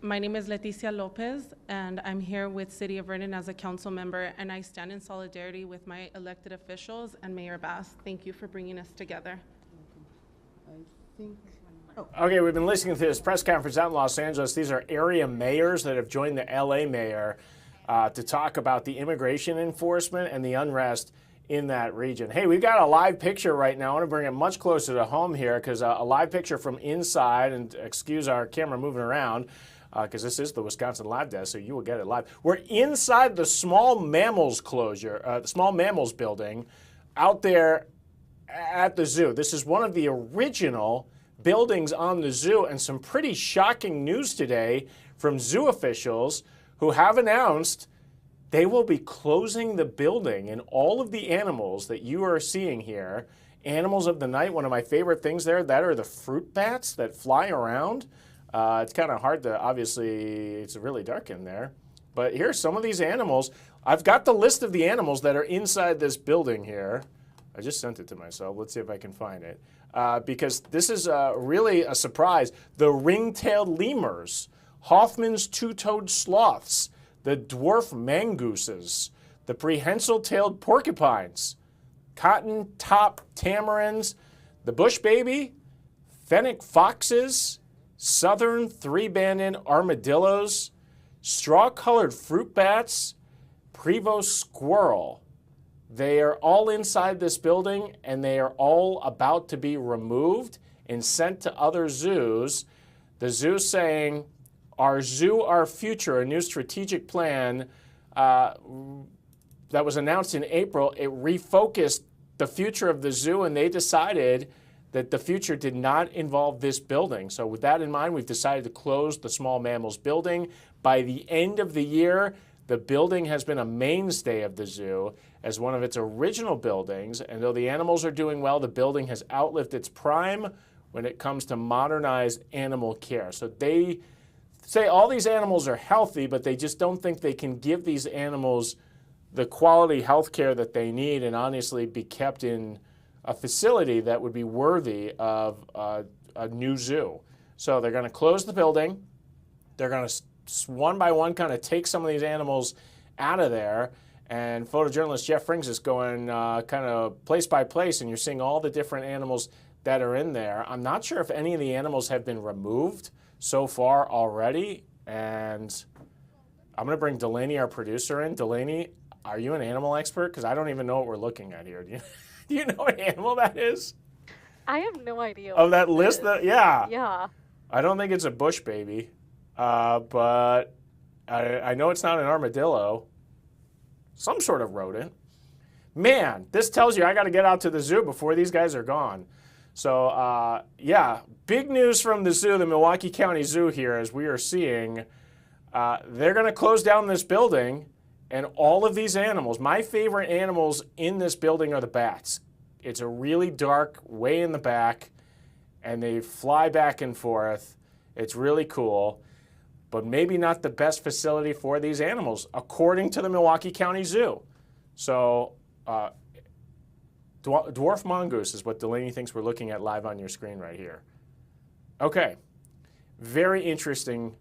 My name is Leticia López and I'm here with City of Vernon as a council member, and I stand in solidarity with my elected officials and Mayor Bass. Thank you for bringing us together. Okay, we've been listening to this press conference out in Los Angeles. These are area mayors that have joined the LA mayor to talk about the immigration enforcement and the unrest in that region. Hey, we've got a live picture right now. I want to bring it much closer to home here, because a live picture from inside, and excuse our camera moving around, because this is the Wisconsin Live Desk, so you will get it live. We're inside the small mammals the small mammals building out there at the zoo. This is one of the original buildings on the zoo, and some pretty shocking news today from zoo officials who have announced they will be closing the building, and all of the animals that you are seeing here, animals of the night, one of my favorite things there, that are the fruit bats that fly around. It's kind of hard to, obviously, it's really dark in there. But here's some of these animals. I've got the list of the animals that are inside this building here. I just sent it to myself. Let's see if I can find it. Because this is really a surprise. The ring-tailed lemurs, Hoffman's two-toed sloths, the dwarf mangooses, the prehensile-tailed porcupines, cotton-top tamarins, the bush baby, fennec foxes, southern three-banded armadillos, straw-colored fruit bats, Prevost squirrel. They are all inside this building, and they are all about to be removed and sent to other zoos. The zoo saying Our Zoo, Our Future, a new strategic plan that was announced in April, it refocused the future of the zoo, and they decided that the future did not involve this building. So with that in mind, we've decided to close the small mammals building. By the end of the year, the building has been a mainstay of the zoo as one of its original buildings, and though the animals are doing well, the building has outlived its prime when it comes to modernized animal care. So they say all these animals are healthy, but they just don't think they can give these animals the quality health care that they need and honestly be kept in a facility that would be worthy of a new zoo. So they're going to close the building. They're going to one by one kind of take some of these animals out of there. And photojournalist Jeff Frings is going kind of place by place, and you're seeing all the different animals that are in there. I'm not sure if any of the animals have been removed so far already. And I'm going to bring Delaney, our producer, in. Delaney, are you an animal expert? Because I don't even know what we're looking at here. Do you know what animal that is? I have no idea. Of that list? Yeah. Yeah. I don't think it's a bush baby, but I know it's not an armadillo. Some sort of rodent. Man, this tells you I got to get out to the zoo before these guys are gone. So, yeah, big news from the zoo, the Milwaukee County Zoo here, as we are seeing. They're going to close down this building. And all of these animals, my favorite animals in this building are the bats. It's a really dark way in the back, and they fly back and forth. It's really cool, but maybe not the best facility for these animals, according to the Milwaukee County Zoo. So dwarf mongoose is what Delaney thinks we're looking at live on your screen right here. Okay, very interesting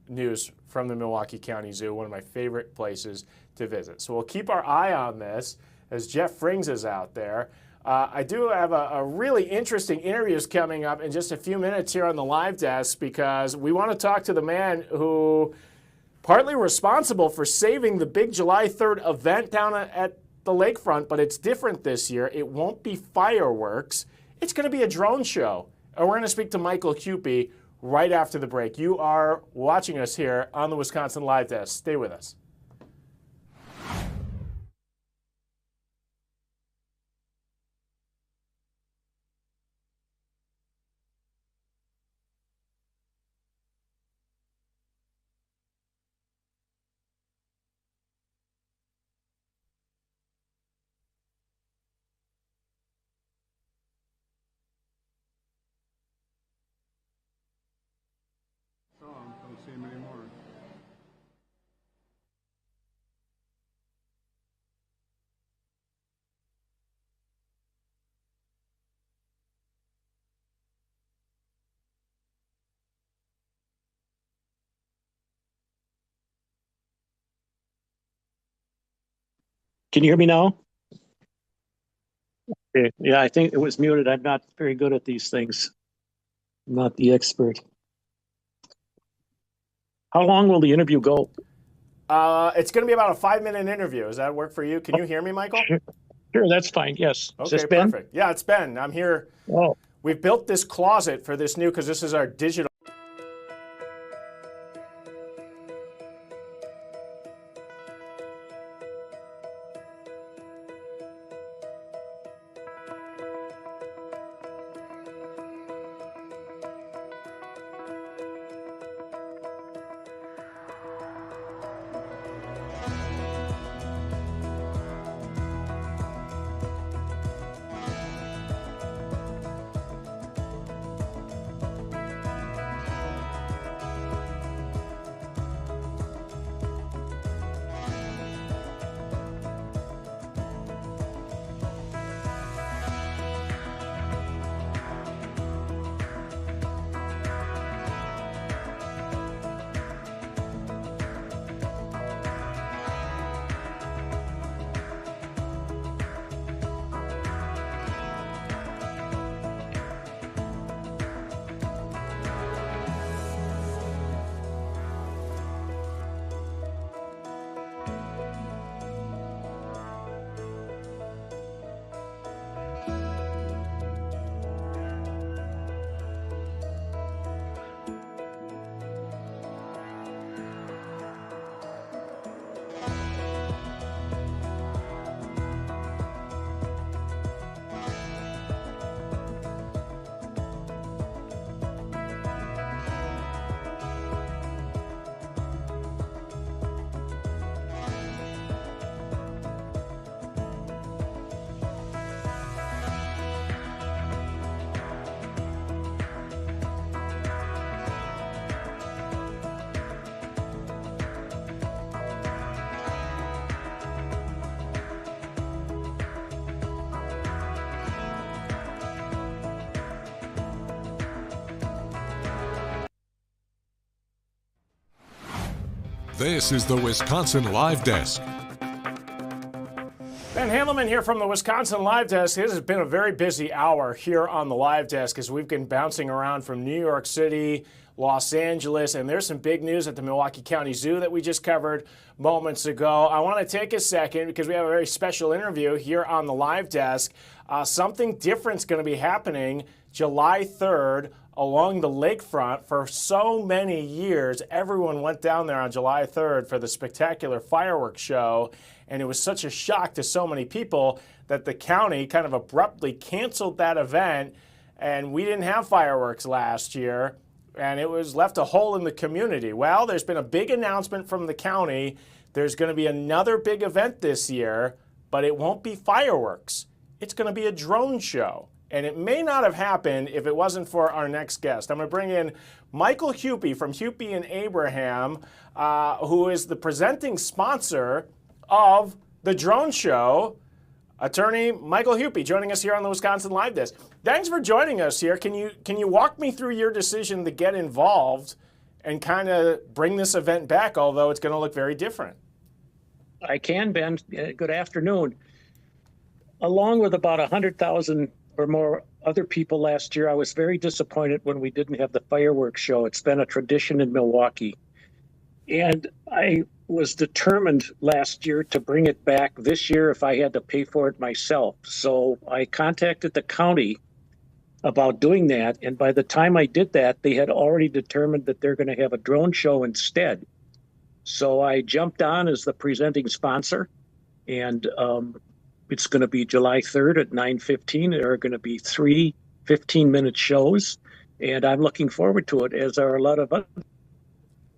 news from the Milwaukee County Zoo, one of my favorite places to visit. So we'll keep our eye on this as Jeff Frings is out there. I do have a really interesting interviews coming up in just a few minutes here on the live desk because we want to talk to the man who partly responsible for saving the big July 3rd event down at the lakefront, but it's different this year. It won't be fireworks. It's going to be a drone show. And we're going to speak to Michael Cupie right after the break. You are watching us here on the Wisconsin Live Desk. Stay with us. Don't see him anymore. Can you hear me now? Okay. Yeah, I think it was muted. I'm not very good at these things. I'm not the expert. How long will the interview go? It's going to be about a 5-minute interview. Does that work for you? Can you hear me, Michael? Sure, that's fine. Yes. Okay, Is this Ben? perfect. Yeah, it's Ben. I'm here. Oh. We've built this closet for this new, because this is our digital. This is the Wisconsin Live Desk. Ben Handelman here from the Wisconsin Live Desk. It has been a very busy hour here on the Live Desk as we've been bouncing around from New York City, Los Angeles, and there's some big news at the Milwaukee County Zoo that we just covered moments ago. I want to take a second because we have a very special interview here on the Live Desk. Something different's going to be happening July 3rd along the lakefront. For so many years, everyone went down there on July 3rd for the spectacular fireworks show, and it was such a shock to so many people that the county kind of abruptly canceled that event, and we didn't have fireworks last year, and it was left a hole in the community. Well, there's been a big announcement from the county. There's going to be another big event this year, but it won't be fireworks. It's going to be a drone show. And it may not have happened if it wasn't for our next guest. I'm going to bring in Michael Hupy from Hupy and Abraham, who is the presenting sponsor of the drone show. Attorney Michael Hupy joining us here on the Wisconsin Live Desk. Thanks for joining us here. Can you walk me through your decision to get involved and kind of bring this event back, although it's going to look very different? I can, Ben. Good afternoon. Along with about 100,000 or more other people last year, I was very disappointed when we didn't have the fireworks show. It's been a tradition in Milwaukee. And I was determined last year to bring it back this year if I had to pay for it myself. So I contacted the county about doing that. And by the time I did that, they had already determined that they're going to have a drone show instead. So I jumped on as the presenting sponsor, and it's going to be July 3rd at 9:15. There are going to be 3 15-minute shows, and I'm looking forward to it, as are a lot of others.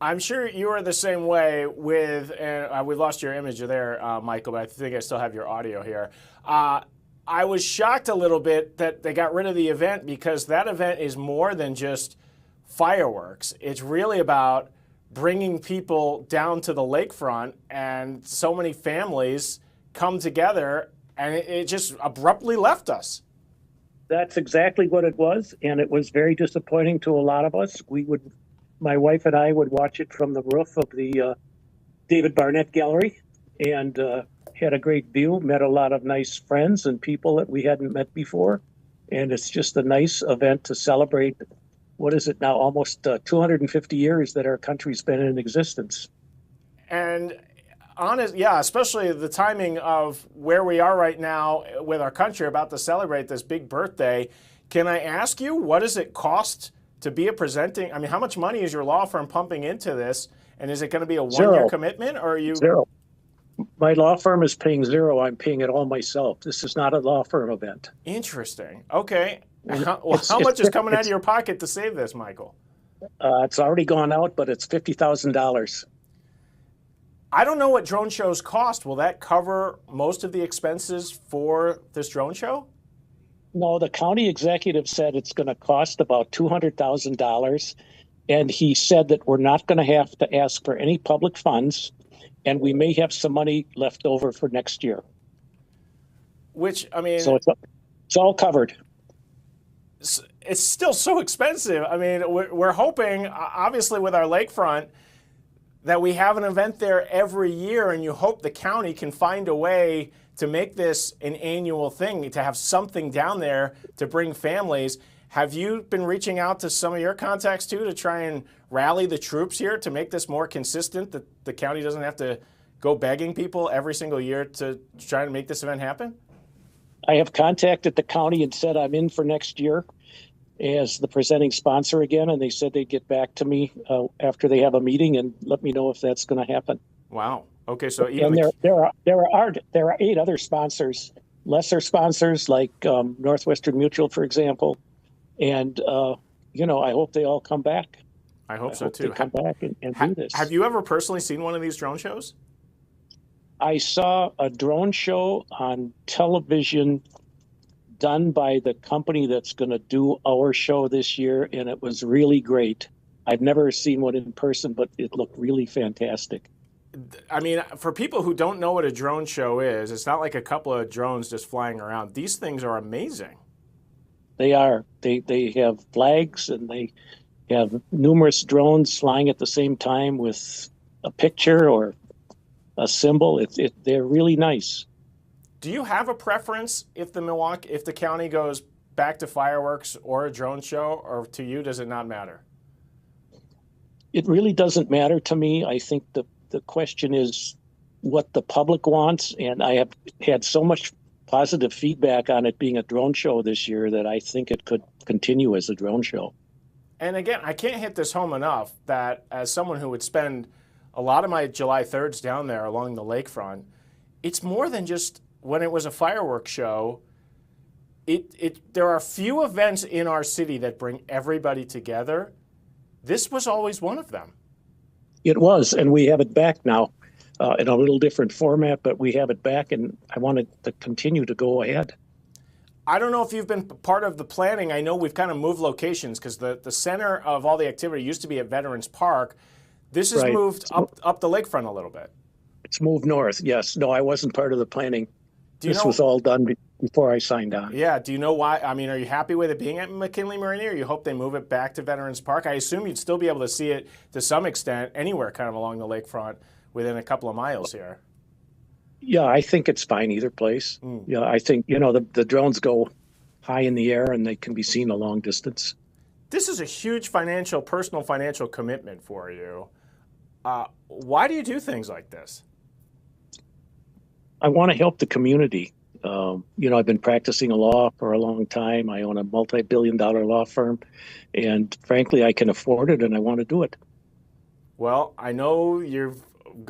I'm sure you are the same way with, and we lost your image there, Michael, but I think I still have your audio here. I was shocked a little bit that they got rid of the event, because that event is more than just fireworks. It's really about bringing people down to the lakefront, and so many families come together, and it just abruptly left us. That's exactly what it was, and it was very disappointing to a lot of us. My wife and I would watch it from the roof of the David Barnett Gallery, and had a great view, met a lot of nice friends and people that we hadn't met before. And it's just a nice event to celebrate, what is it now, almost 250 years that our country's been in existence. And especially the timing of where we are right now with our country about to celebrate this big birthday. Can I ask you, what does it cost to be a presenting? I mean, how much money is your law firm pumping into this? And is it going to be a one-year commitment, or are you? Zero. My law firm is paying zero. I'm paying it all myself. This is not a law firm event. Interesting. Okay. How much is coming out of your pocket to save this, Michael? It's already gone out, but it's $50,000. I don't know what drone shows cost. Will that cover most of the expenses for this drone show? No, the county executive said it's going to cost about $200,000. And he said that we're not going to have to ask for any public funds, and we may have some money left over for next year. Which, I mean... So it's all covered. It's still so expensive. I mean, we're hoping, obviously, with our lakefront, that we have an event there every year, and you hope the county can find a way to make this an annual thing, to have something down there to bring families. Have you been reaching out to some of your contacts, too, to try and rally the troops here to make this more consistent, that the county doesn't have to go begging people every single year to try to make this event happen? I have contacted the county and said I'm in for next year as the presenting sponsor again, and they said they'd get back to me after they have a meeting and let me know if that's going to happen. Wow. Okay, so even there are 8 other sponsors, lesser sponsors like Northwestern Mutual, for example, and I hope they all come back. I hope so too. They come back and do this. Have you ever personally seen one of these drone shows? I saw a drone show on television done by the company that's going to do our show this year, and it was really great. I've never seen one in person, but it looked really fantastic. I mean, for people who don't know what a drone show is, it's not like a couple of drones just flying around. These things are amazing. They are. They have flags, and they have numerous drones flying at the same time with a picture or a symbol. They're really nice. Do you have a preference if the county goes back to fireworks or a drone show, or to you, does it not matter? It really doesn't matter to me. I think the question is what the public wants, and I have had so much positive feedback on it being a drone show this year that I think it could continue as a drone show. And again, I can't hit this home enough that as someone who would spend a lot of my July 3rds down there along the lakefront, it's more than just when it was a fireworks show. There are few events in our city that bring everybody together. This was always one of them. It was, and we have it back now in a little different format, but we have it back, and I want it to continue to go ahead. I don't know if you've been part of the planning. I know we've kind of moved locations because the center of all the activity used to be at Veterans Park. This has moved up the lakefront a little bit. It's moved north, yes. No, I wasn't part of the planning. This was all done before I signed on. Yeah, do you know why? I mean, are you happy with it being at McKinley Marina, or you hope they move it back to Veterans Park? I assume you'd still be able to see it to some extent anywhere kind of along the lakefront within a couple of miles here. Yeah, I think it's fine either place. Yeah, I think, the drones go high in the air and they can be seen a long distance. This is a huge personal financial commitment for you. Why do you do things like this? I want to help the community. I've been practicing law for a long time. I own a multi-billion-dollar law firm, and frankly, I can afford it, and I want to do it. Well, I know you've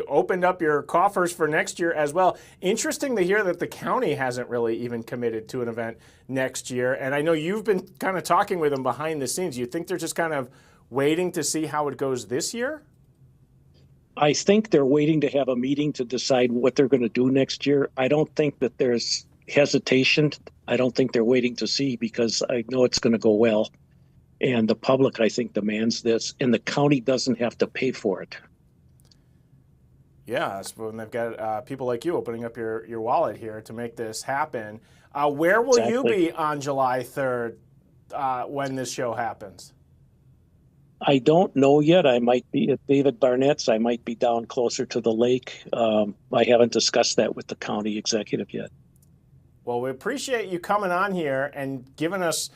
opened up your coffers for next year as well. Interesting to hear that the county hasn't really even committed to an event next year, and I know you've been kind of talking with them behind the scenes. You think they're just kind of waiting to see how it goes this year? I think they're waiting to have a meeting to decide what they're going to do next year. I don't think that there's hesitation. I don't think they're waiting to see, because I know it's going to go well. And the public, I think, demands this, and the county doesn't have to pay for it. Yeah, that's when they've got people like you opening up your wallet here to make this happen. Where will you be on July 3rd when this show happens? I don't know yet. I might be at David Barnett's. I might be down closer to the lake. I haven't discussed that with the county executive yet. Well, we appreciate you coming on here and giving us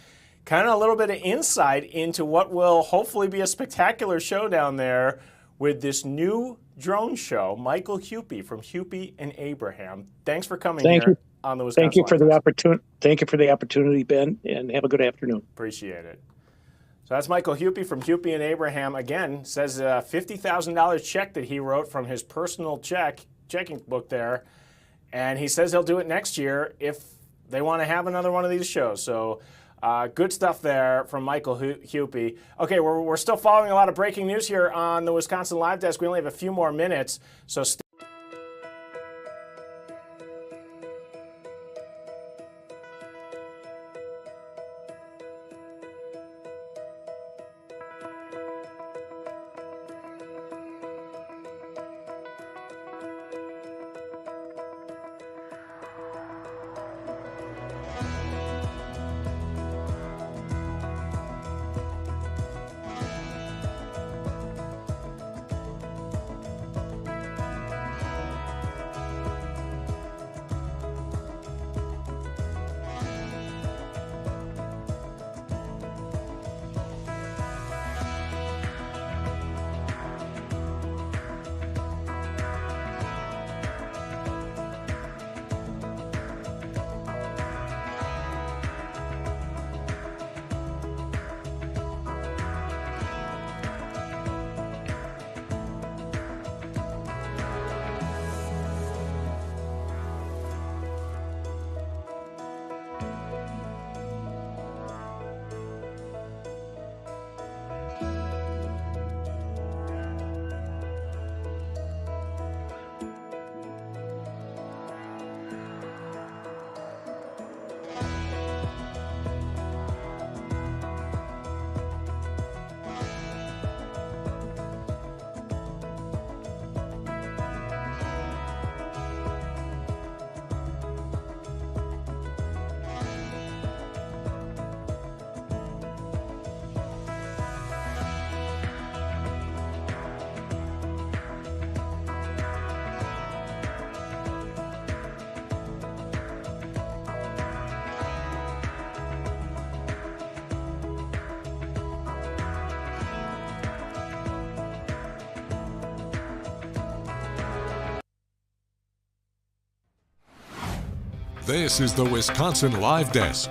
kind of a little bit of insight into what will hopefully be a spectacular show down there with this new drone show. Michael Hupy from Hupy and Abraham. Thanks for coming here on the Wisconsin. Thank you for the opportunity. Thank you for the opportunity, Ben, and have a good afternoon. Appreciate it. So that's Michael Hupy from Hupy and Abraham. Again, says a $50,000 check that he wrote from his personal checking book there. And he says he'll do it next year if they want to have another one of these shows. So good stuff there from Michael Hupy. Okay, we're still following a lot of breaking news here on the Wisconsin Live Desk. We only have a few more minutes, so stay. This is the Wisconsin Live Desk.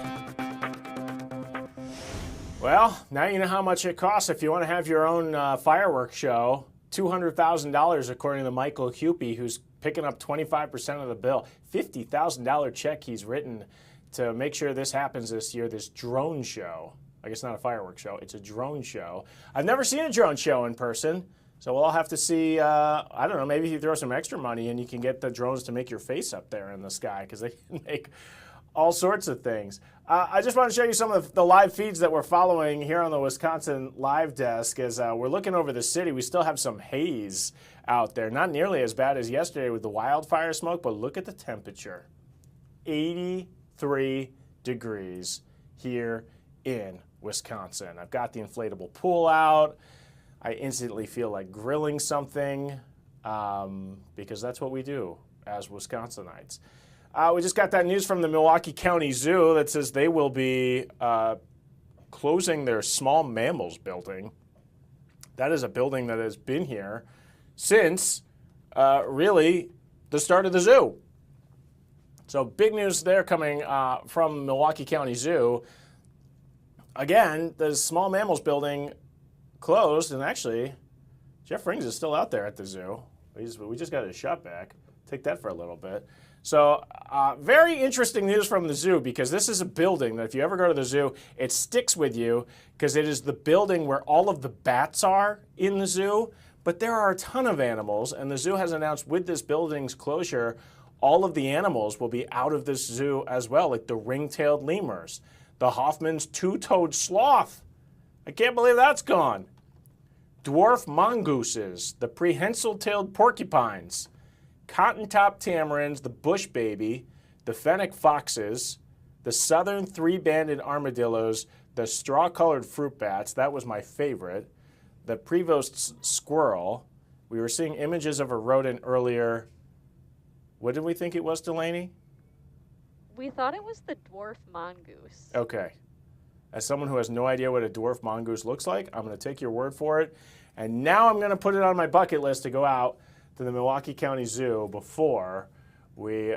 Well, now you know how much it costs if you want to have your own fireworks show. $200,000 according to Michael Hupy, who's picking up 25% of the bill. $50,000 check he's written to make sure this happens this year, this drone show. I guess not a fireworks show, it's a drone show. I've never seen a drone show in person, so we'll all have to see, I don't know, maybe if you throw some extra money and you can get the drones to make your face up there in the sky, because they can make all sorts of things. I just want to show you some of the live feeds that we're following here on the Wisconsin Live Desk. As we're looking over the city, we still have some haze out there. Not nearly as bad as yesterday with the wildfire smoke, but look at the temperature. 83 degrees here in Wisconsin. I've got the inflatable pool out. I instantly feel like grilling something because that's what we do as Wisconsinites. We just got that news from the Milwaukee County Zoo that says they will be closing their small mammals building. That is a building that has been here since really the start of the zoo. So big news there coming from Milwaukee County Zoo. Again, the small mammals building closed, and actually Jeff Rings is still out there at the zoo. We just got his shot back. Take that for a little bit. So very interesting news from the zoo, because this is a building that if you ever go to the zoo, it sticks with you because it is the building where all of the bats are in the zoo. But there are a ton of animals, and the zoo has announced with this building's closure, all of the animals will be out of this zoo as well, like the ring-tailed lemurs, the Hoffman's two-toed sloth. I can't believe that's gone. Dwarf mongooses, the prehensile-tailed porcupines, cotton-top tamarins, the bush baby, the fennec foxes, the southern three-banded armadillos, the straw-colored fruit bats, that was my favorite, the Prevost squirrel. We were seeing images of a rodent earlier. What did we think it was, Delaney? We thought it was the dwarf mongoose. Okay. As someone who has no idea what a dwarf mongoose looks like, I'm going to take your word for it. And now I'm going to put it on my bucket list to go out to the Milwaukee County Zoo before we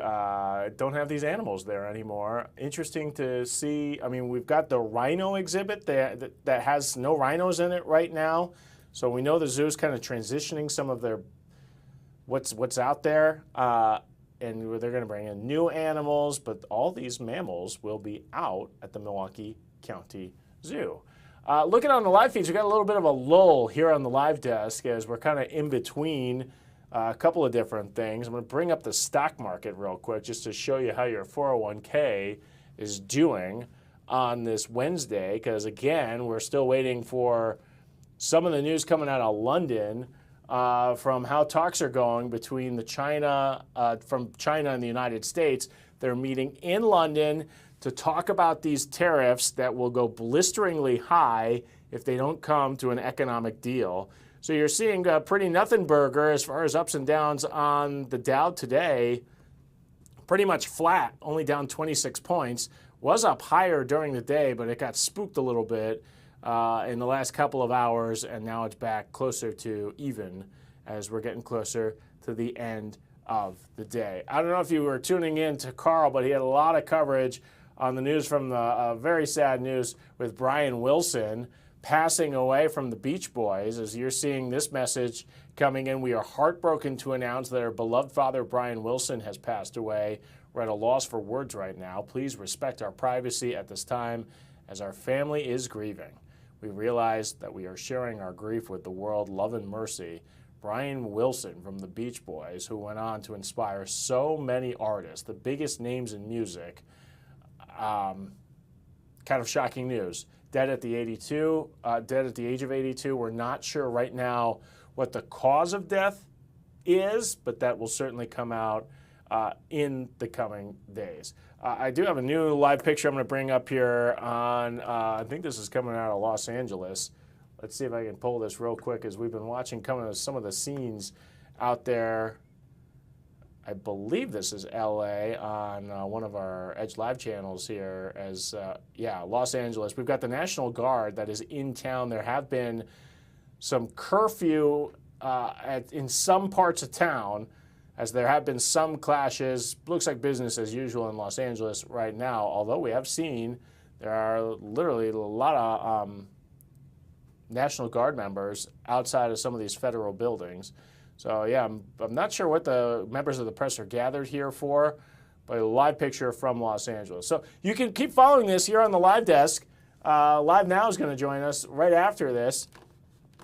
don't have these animals there anymore. Interesting to see. I mean, we've got the rhino exhibit that has no rhinos in it right now. So we know the zoo's kind of transitioning some of their what's out there. And they're going to bring in new animals, but all these mammals will be out at the Milwaukee County Zoo. Looking on the live feeds, we've got a little bit of a lull here on the live desk as we're kind of in between a couple of different things. I'm going to bring up the stock market real quick just to show you how your 401k is doing on this Wednesday, because again, we're still waiting for some of the news coming out of London from how talks are going between China and the United States. They're meeting in London to talk about these tariffs that will go blisteringly high if they don't come to an economic deal. So you're seeing a pretty nothing burger as far as ups and downs on the Dow today. Pretty much flat, only down 26 points. Was up higher during the day, but it got spooked a little bit in the last couple of hours, and now it's back closer to even as we're getting closer to the end of the day. I don't know if you were tuning in to Carl, but he had a lot of coverage on the news from the very sad news with Brian Wilson passing away from the Beach Boys. As you're seeing this message coming in, we are heartbroken to announce that our beloved father, Brian Wilson, has passed away. We're at a loss for words right now. Please respect our privacy at this time as our family is grieving. We realize that we are sharing our grief with the world. Love and mercy. Brian Wilson from the Beach Boys, who went on to inspire so many artists, the biggest names in music. Kind of shocking news. Dead at the age of 82. We're not sure right now what the cause of death is, but that will certainly come out in the coming days. I do have a new live picture I'm going to bring up here on, I think this is coming out of Los Angeles. Let's see if I can pull this real quick as we've been watching some of the scenes out there. I believe this is LA on one of our Edge Live channels here as, Los Angeles. We've got the National Guard that is in town. There have been some curfew in some parts of town as there have been some clashes. Looks like business as usual in Los Angeles right now, although we have seen there are literally a lot of National Guard members outside of some of these federal buildings. So, yeah, I'm not sure what the members of the press are gathered here for, but a live picture from Los Angeles. So you can keep following this here on the live desk. Live Now is going to join us right after this.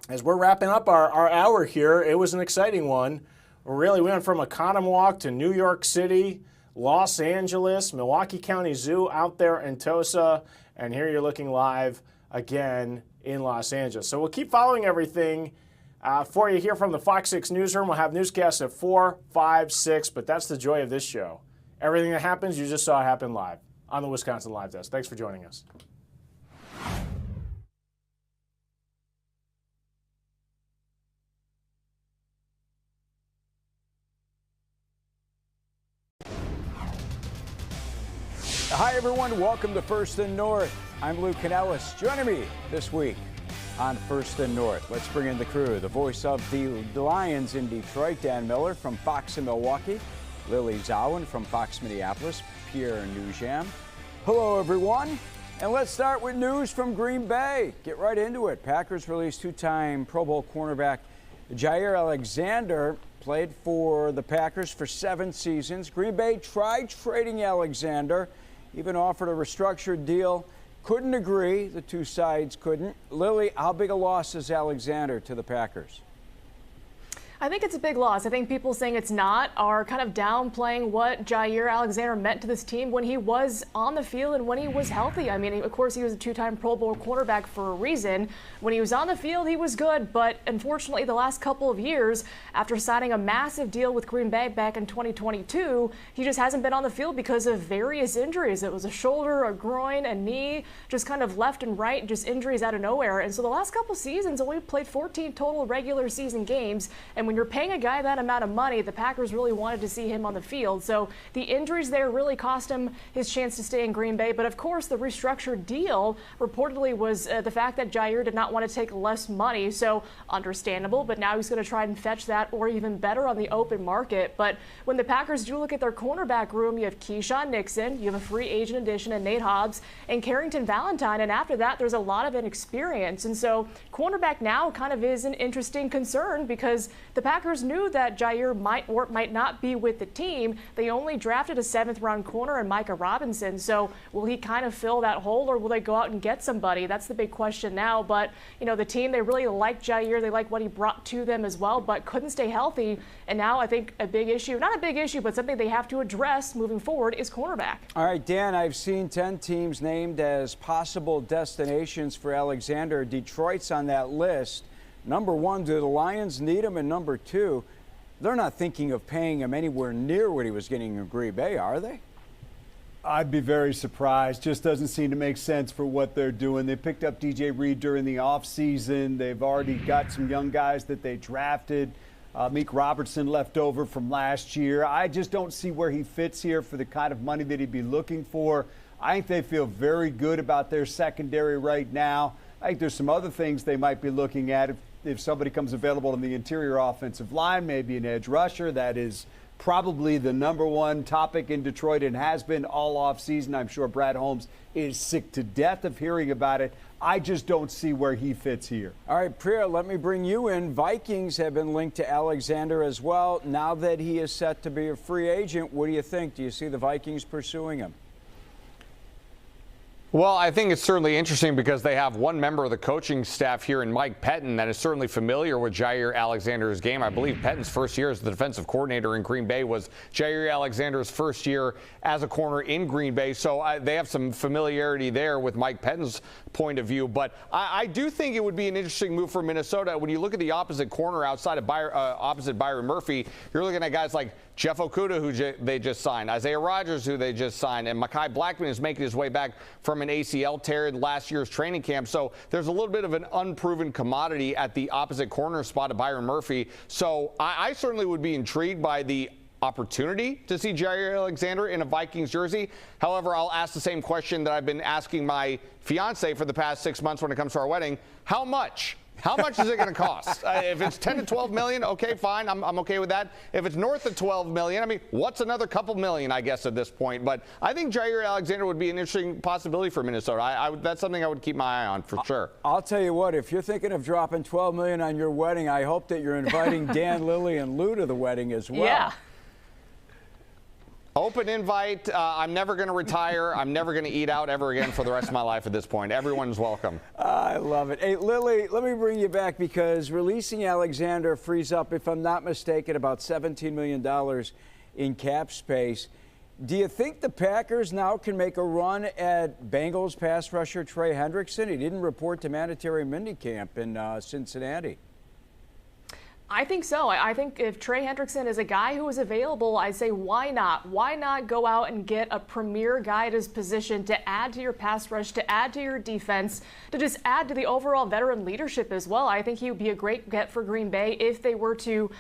As we're wrapping up our hour here, it was an exciting one. Really, we went from Oconomowoc to New York City, Los Angeles, Milwaukee County Zoo out there in Tosa, and here you're looking live again in Los Angeles. So we'll keep following everything for you here from the Fox 6 newsroom. We'll have newscasts at 4, 5, 6, but that's the joy of this show. Everything that happens, you just saw happen live on the Wisconsin Live Desk. Thanks for joining us. Hi, everyone. Welcome to First and North. I'm Lou Canellis. Joining me this week on First and North. Let's bring in the crew. The voice of the Lions in Detroit, Dan Miller from Fox in Milwaukee, Lily Zawin from Fox Minneapolis, Pierre Nugent. Hello, everyone. And let's start with news from Green Bay. Get right into it. Packers released two-time Pro Bowl cornerback Jair Alexander. Played for the Packers for 7 seasons. Green Bay tried trading Alexander, even offered a restructured deal. Couldn't agree. The two sides couldn't. Lily, how big a loss is Alexander to the Packers? I think it's a big loss. I think people saying it's not are kind of downplaying what Jair Alexander meant to this team when he was on the field and when he was healthy. I mean, of course, he was a two-time Pro Bowl quarterback for a reason. When he was on the field, he was good. But unfortunately, the last couple of years, after signing a massive deal with Green Bay back in 2022, he just hasn't been on the field because of various injuries. It was a shoulder, a groin, a knee, just kind of left and right, just injuries out of nowhere. And so the last couple seasons, only played 14 total regular season games. And when you're paying a guy that amount of money, the Packers really wanted to see him on the field. So the injuries there really cost him his chance to stay in Green Bay. But of course, the restructured deal reportedly was the fact that Jair did not want to take less money. So understandable, but now he's going to try and fetch that or even better on the open market. But when the Packers do look at their cornerback room, you have Keyshawn Nixon, you have a free agent addition in Nate Hobbs and Carrington Valentine. And after that, there's a lot of inexperience. And so cornerback now kind of is an interesting concern because the Packers knew that Jair might or might not be with the team. They only drafted a 7th-round corner in Micah Robinson. So will he kind of fill that hole or will they go out and get somebody? That's the big question now. But, you know, the team, they really like Jair. They like what he brought to them as well, but couldn't stay healthy. And now I think a big issue, not a big issue, but something they have to address moving forward is cornerback. All right, Dan, I've seen 10 teams named as possible destinations for Alexander. Detroit's on that list. Number one, do the Lions need him? And number two, they're not thinking of paying him anywhere near what he was getting in Green Bay, are they? I'd be very surprised. Just doesn't seem to make sense for what they're doing. They picked up DJ Reed during the offseason. They've already got some young guys that they drafted. Meek Robertson left over from last year. I just don't see where he fits here for the kind of money that he'd be looking for. I think they feel very good about their secondary right now. I think there's some other things they might be looking at. If somebody comes available in the interior offensive line, maybe an edge rusher. That is probably the number one topic in Detroit and has been all offseason. I'm sure Brad Holmes is sick to death of hearing about it. I just don't see where he fits here. All right, Priya, let me bring you in. Vikings have been linked to Alexander as well. Now that he is set to be a free agent, what do you think? Do you see the Vikings pursuing him? Well, I think it's certainly interesting because they have one member of the coaching staff here in Mike Pettin that is certainly familiar with Jair Alexander's game. I believe Pettin's first year as the defensive coordinator in Green Bay was Jair Alexander's first year as a corner in Green Bay. So they have some familiarity there with Mike Pettin's point of view. But I do think it would be an interesting move for Minnesota. When you look at the opposite corner outside of opposite Byron Murphy, you're looking at guys like Jeff Okudah, who they just signed, Isaiah Rodgers, who they just signed, and Mekhi Blackman is making his way back from an ACL tear in last year's training camp. So there's a little bit of an unproven commodity at the opposite corner spot of Byron Murphy. So I certainly would be intrigued by the opportunity to see Jair Alexander in a Vikings jersey. However, I'll ask the same question that I've been asking my fiance for the past 6 months when it comes to our wedding. How much How much is it going to cost? If it's 10 to 12 million, okay, fine. I'm okay with that. If it's north of 12 million, I mean, what's another couple million, I guess, at this point? But I think Jair Alexander would be an interesting possibility for Minnesota. That's something I would keep my eye on for sure. I'll tell you what, if you're thinking of dropping 12 million on your wedding, I hope that you're inviting Dan, Lily, and Lou to the wedding as well. Yeah. Open invite. I'm never going to retire. I'm never going to eat out ever again for the rest of my life at this point. Everyone's welcome. I love it. Hey, Lily, let me bring you back because releasing Alexander frees up, if I'm not mistaken, about $17 million in cap space. Do you think the Packers now can make a run at Bengals pass rusher Trey Hendrickson? He didn't report to mandatory minicamp in Cincinnati. I think so. I think if Trey Hendrickson is a guy who is available, I say why not? Why not go out and get a premier guy at his position to add to your pass rush, to add to your defense, to just add to the overall veteran leadership as well. I think he would be a great get for Green Bay if they were to,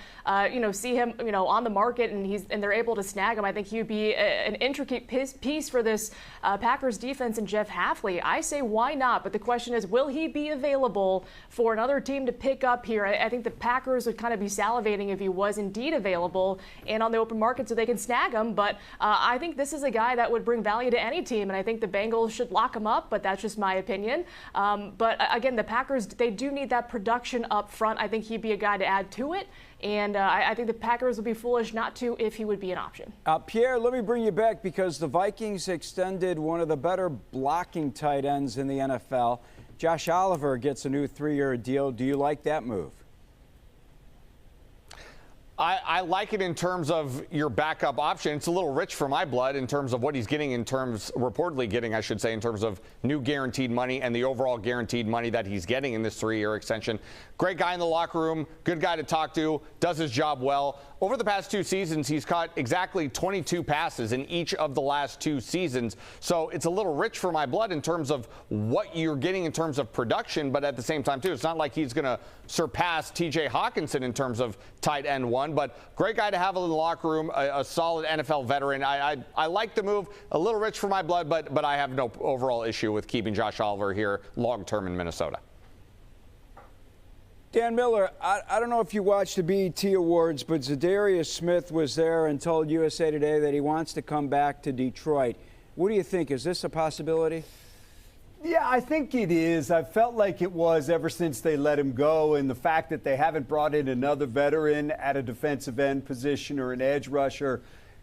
see him, on the market and they're able to snag him. I think he would be an intricate piece for this Packers defense and Jeff Hafley. I say why not? But the question is, will he be available for another team to pick up here? I think the Packers would kind of be salivating if he was indeed available and on the open market so they can snag him. But I think this is a guy that would bring value to any team, and I think the Bengals should lock him up, but that's just my opinion. But again, the Packers, they do need that production up front. I think he'd be a guy to add to it, and I think the Packers would be foolish not to if he would be an option. Pierre, let me bring you back because the Vikings extended one of the better blocking tight ends in the NFL. Josh Oliver gets a new 3-year deal. Do you like that move? I like it in terms of your backup option. It's a little rich for my blood in terms of what he's getting reportedly getting, I should say, in terms of new guaranteed money and the overall guaranteed money that he's getting in this 3-year extension. Great guy in the locker room, good guy to talk to, does his job well. Over the past 2 seasons, he's caught exactly 22 passes in each of the last 2 seasons. So it's a little rich for my blood in terms of what you're getting in terms of production, but at the same time, too, it's not like he's going to surpass T.J. Hawkinson in terms of tight end one, but great guy to have in the locker room, a solid NFL veteran. I like the move, a little rich for my blood, but I have no overall issue with keeping Josh Oliver here long-term in Minnesota. Dan Miller, I don't know if you watched the BET Awards, but Zadarius Smith was there and told USA Today that he wants to come back to Detroit. What do you think? Is this a possibility? Yeah, I think it is. I felt like it was ever since they let him go, and the fact that they haven't brought in another veteran at a defensive end position or an edge rusher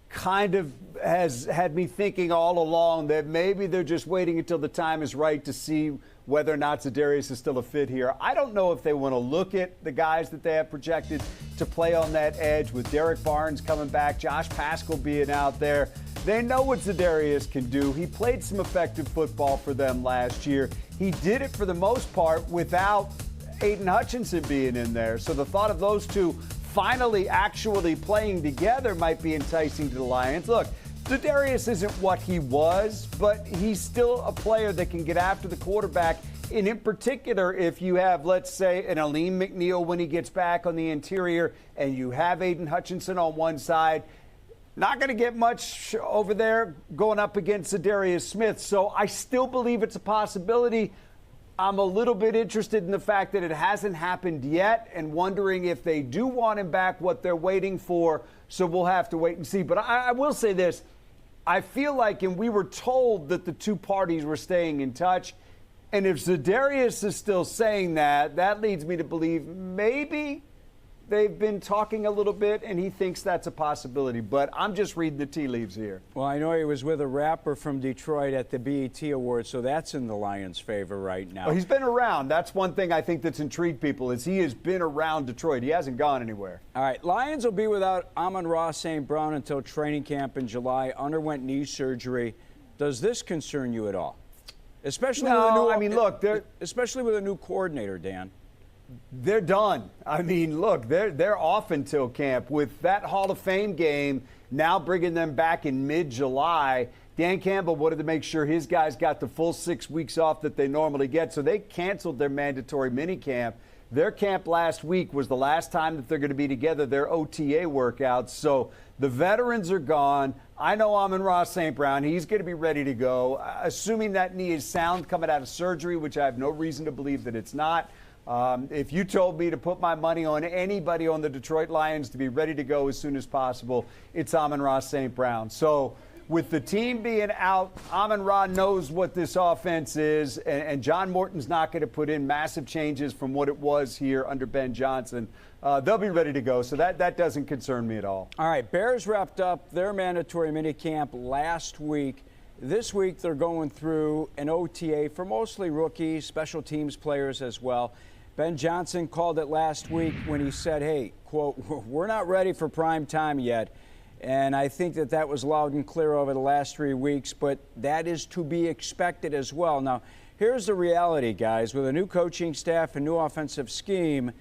kind of has had me thinking all along that maybe they're just waiting until the time is right to see whether or not Zadarius is still a fit here. I don't know if they want to look at the guys that they have projected to play on that edge with Derek Barnes coming back, Josh Paschal being out there. They know what Zadarius can do. He played some effective football for them last year. He did it for the most part without Aiden Hutchinson being in there. So the thought of those two finally actually playing together might be enticing to the Lions. Look, Zadarius isn't what he was, but he's still a player that can get after the quarterback. And in particular, if you have, let's say, an Aleem McNeil when he gets back on the interior and you have Aiden Hutchinson on one side, not going to get much over there going up against Zadarius Smith. So I still believe it's a possibility. I'm a little bit interested in the fact that it hasn't happened yet and wondering if they do want him back, what they're waiting for. So we'll have to wait and see. But I will say this. I feel like, and we were told that the two parties were staying in touch. And if Zadarius is still saying that, that leads me to believe maybe they've been talking a little bit and he thinks that's a possibility. But I'm just reading the tea leaves here. Well, I know he was with a rapper from Detroit at the BET Awards, so that's in the Lions' favor right now. Well, he's been around. That's one thing I think that's intrigued people is he has been around Detroit. He hasn't gone anywhere. All right, Lions will be without Amon-Ra St. Brown until training camp in July. Underwent knee surgery. Does this concern you at all? Especially especially with a new coordinator, Dan. They're done. I mean, look, they're off until camp. With that Hall of Fame game now bringing them back in mid-July, Dan Campbell wanted to make sure his guys got the full 6 weeks off that they normally get, so they canceled their mandatory minicamp. Their camp last week was the last time that they're going to be together, their OTA workouts. So the veterans are gone. I know Amon-Ra St. Brown. He's going to be ready to go, assuming that knee is sound coming out of surgery, which I have no reason to believe that it's not. If you told me to put my money on anybody on the Detroit Lions to be ready to go as soon as possible, it's Amon-Ra St. Brown. So with the team being out, Amon-Ra knows what this offense is, and John Morton's not going to put in massive changes from what it was here under Ben Johnson. They'll be ready to go, so that doesn't concern me at all. All right, Bears wrapped up their mandatory minicamp last week. This week they're going through an OTA for mostly rookies, special teams players as well. Ben Johnson called it last week when he said, hey, quote, we're not ready for prime time yet. And I think that was loud and clear over the last 3 weeks, but that is to be expected as well. Now, here's the reality, guys. With a new coaching staff and new offensive scheme,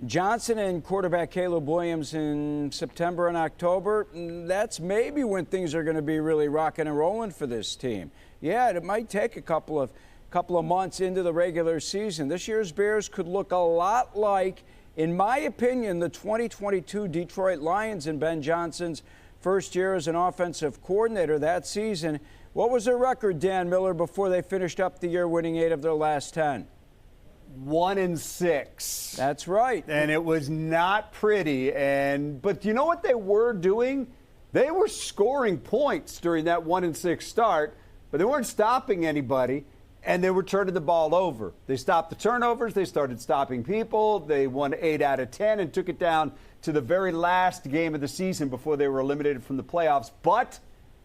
Johnson and quarterback Caleb Williams in September and October, that's maybe when things are going to be really rocking and rolling for this team. Yeah, it might take a couple of months into the regular season. This year's Bears could look a lot like, in my opinion, the 2022 Detroit Lions in Ben Johnson's first year as an offensive coordinator that season. What was their record, Dan Miller, before they finished up the year winning 8 of their last 10? 1-6. That's right. And it was not pretty. But you know what they were doing? They were scoring points during that 1-6 start, but they weren't stopping anybody. And they were turning the ball over. They stopped the turnovers. They started stopping people. They won 8 out of 10 and took it down to the very last game of the season before they were eliminated from the playoffs. But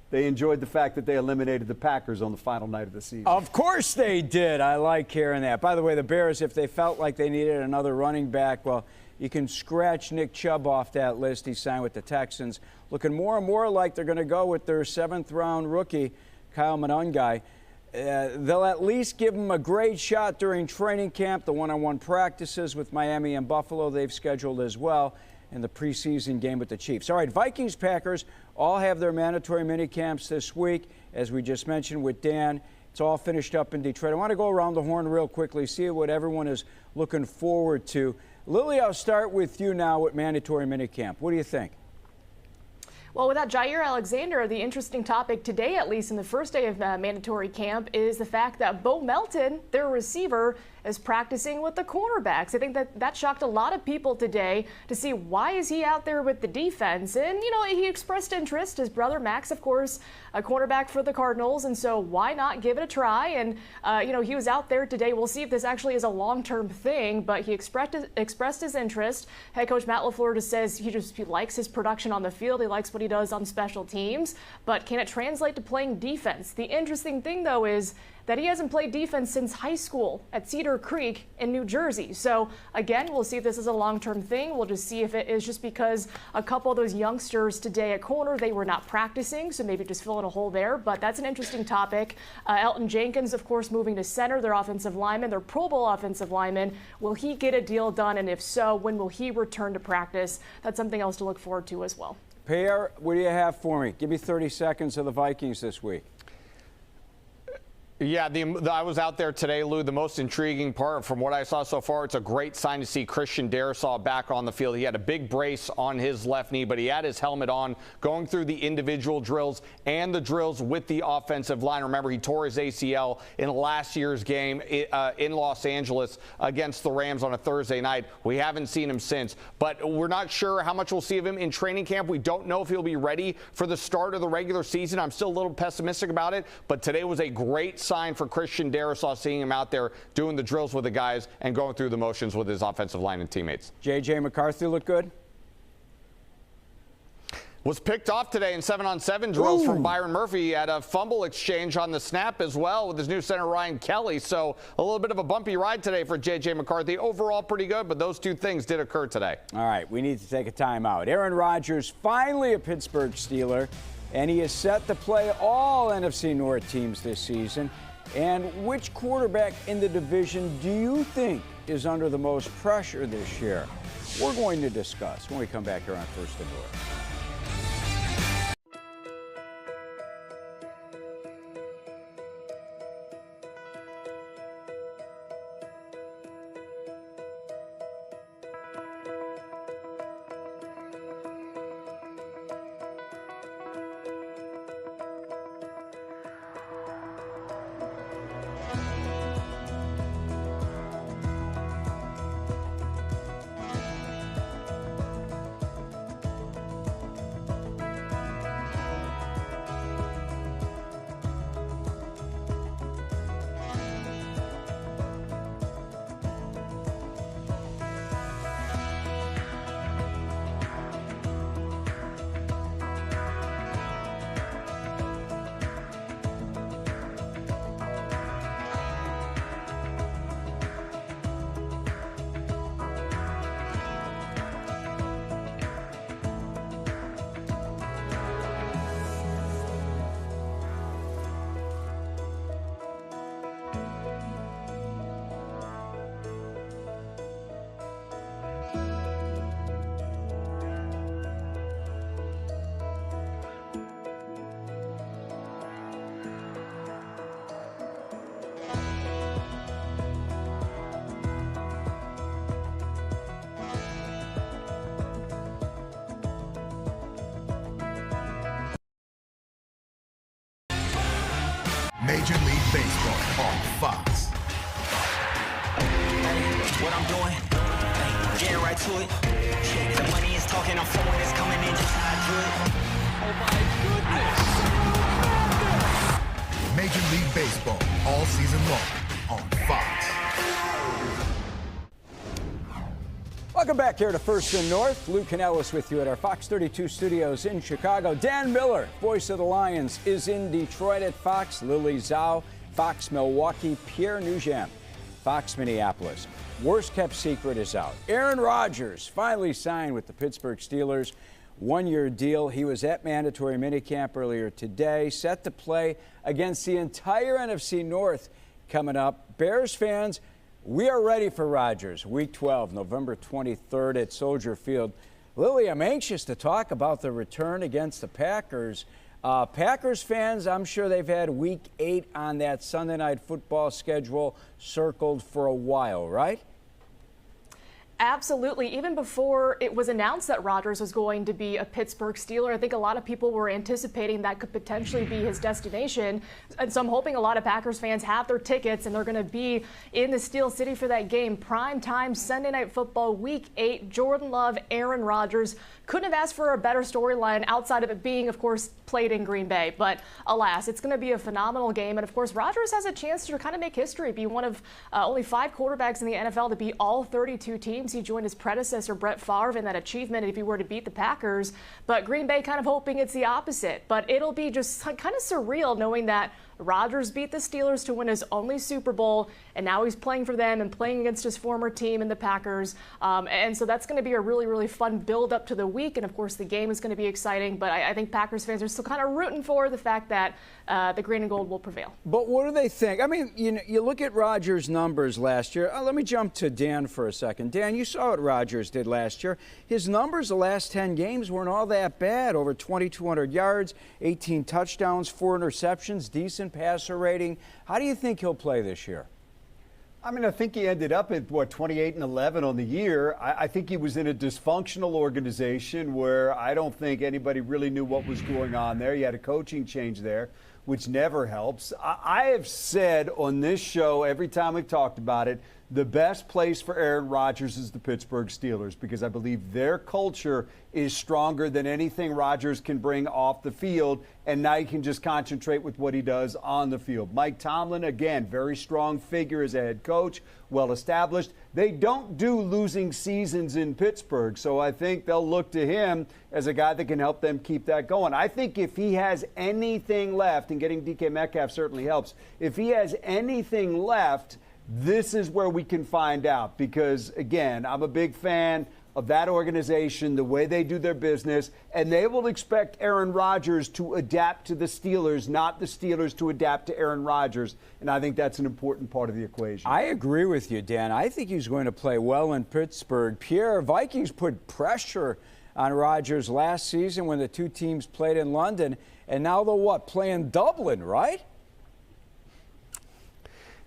they enjoyed the fact that they eliminated the Packers on the final night of the season. Of course they did. I like hearing that. By the way, the Bears, if they felt like they needed another running back, well, you can scratch Nick Chubb off that list. He signed with the Texans. Looking more and more like they're going to go with their 7th-round rookie, Kyle Monangai. They'll at least give him a great shot during training camp, the one-on-one practices with Miami and Buffalo they've scheduled as well, and the preseason game with the Chiefs. All right, Vikings, Packers all have their mandatory mini camps this week, as we just mentioned with Dan. It's all finished up in Detroit. I want to go around the horn real quickly, see what everyone is looking forward to. Lily, I'll start with you now with mandatory mini camp. What do you think? Well, without Jair Alexander, the interesting topic today, at least in the first day of mandatory camp, is the fact that Bo Melton, their receiver, is practicing with the cornerbacks. I think that shocked a lot of people today to see why is he out there with the defense. And, you know, he expressed interest. His brother Max, of course, a cornerback for the Cardinals. And so why not give it a try? And, you know, he was out there today. We'll see if this actually is a long-term thing, but he expressed his interest. Head coach Matt LaFleur just says he likes his production on the field. He likes what he does on special teams. But can it translate to playing defense? The interesting thing, though, is that he hasn't played defense since high school at Cedar Creek in New Jersey. So again, we'll see if this is a long-term thing. We'll just see if it is just because a couple of those youngsters today at corner, they were not practicing, so maybe just filling a hole there. But that's an interesting topic. Elton Jenkins, of course, moving to center, their offensive lineman, their Pro Bowl offensive lineman. Will he get a deal done? And if so, when will he return to practice? That's something else to look forward to as well. Pierre, what do you have for me? Give me 30 seconds of the Vikings this week. Yeah, I was out there today, Lou. The most intriguing part from what I saw so far, it's a great sign to see Christian Darrisaw back on the field. He had a big brace on his left knee, but he had his helmet on, going through the individual drills and the drills with the offensive line. Remember, he tore his ACL in last year's game in Los Angeles against the Rams on a Thursday night. We haven't seen him since, but we're not sure how much we'll see of him in training camp. We don't know if he'll be ready for the start of the regular season. I'm still a little pessimistic about it, but today was a great sign for Christian Darrisaw, seeing him out there doing the drills with the guys and going through the motions with his offensive line and teammates. J.J. McCarthy look good? Was picked off today in 7-on-7 drills from Byron Murphy. He had a fumble exchange on the snap as well with his new center Ryan Kelly. So a little bit of a bumpy ride today for J.J. McCarthy. Overall pretty good, but those two things did occur today. All right, we need to take a timeout. Aaron Rodgers, finally a Pittsburgh Steeler, and he is set to play all NFC North teams this season. And which quarterback in the division do you think is under the most pressure this year? We're going to discuss when we come back here on First and North. Major League Baseball on Fox. What I'm doing, getting right to it. The money is talking, I'm flowing, it's coming in just how I do it. Oh my goodness! Major League Baseball all season long on Fox. Welcome back here to First and North. Lou Canellis with you at our Fox 32 studios in Chicago. Dan Miller, voice of the Lions, is in Detroit at Fox. Lily Zhao, Fox Milwaukee. Pierre Nugent, Fox Minneapolis. Worst kept secret is out. Aaron Rodgers finally signed with the Pittsburgh Steelers. One-year deal. He was at mandatory minicamp earlier today, set to play against the entire NFC North coming up. Bears fans, we are ready for Rodgers. Week 12, November 23rd at Soldier Field. Lily, I'm anxious to talk about the return against the Packers. Packers fans, I'm sure they've had Week 8 on that Sunday Night Football schedule circled for a while, right? Absolutely. Even before it was announced that Rodgers was going to be a Pittsburgh Steeler, I think a lot of people were anticipating that could potentially be his destination. And so I'm hoping a lot of Packers fans have their tickets and they're going to be in the Steel City for that game. Prime time, Sunday Night Football, Week 8, Jordan Love, Aaron Rodgers. Couldn't have asked for a better storyline outside of it being, of course, played in Green Bay. But alas, it's going to be a phenomenal game. And of course, Rodgers has a chance to kind of make history, be one of only 5 quarterbacks in the NFL to beat all 32 teams. He joined his predecessor, Brett Favre, in that achievement if he were to beat the Packers. But Green Bay kind of hoping it's the opposite. But it'll be just kind of surreal knowing that Rodgers beat the Steelers to win his only Super Bowl, and now he's playing for them and playing against his former team in the Packers. And so that's going to be a really, really fun build up to the week. And of course, the game is going to be exciting. But I think Packers fans are still kind of rooting for the fact that the green and gold will prevail. But what do they think? I mean, you look at Rodgers' numbers last year. Let me jump to Dan for a second. Dan, you saw what Rodgers did last year. His numbers the last 10 games weren't all that bad. Over 2,200 yards, 18 touchdowns, 4 interceptions, decent passer rating. How do you think he'll play this year? I mean, I think he ended up at, 28-11 on the year. I think he was in a dysfunctional organization where I don't think anybody really knew what was going on there. You had a coaching change there, which never helps. I have said on this show, every time we've talked about it, the best place for Aaron Rodgers is the Pittsburgh Steelers because I believe their culture is stronger than anything Rodgers can bring off the field, and now he can just concentrate with what he does on the field. Mike Tomlin, again, very strong figure as a head coach, well established. They don't do losing seasons in Pittsburgh, so I think they'll look to him as a guy that can help them keep that going. I think if he has anything left, and getting DK Metcalf certainly helps, if he has anything left, this is where we can find out because, again, I'm a big fan of that organization, the way they do their business, and they will expect Aaron Rodgers to adapt to the Steelers, not the Steelers to adapt to Aaron Rodgers, and I think that's an important part of the equation. I agree with you, Dan. I think he's going to play well in Pittsburgh. Pierre, Vikings put pressure on Rodgers last season when the two teams played in London, and now they'll play in Dublin, right?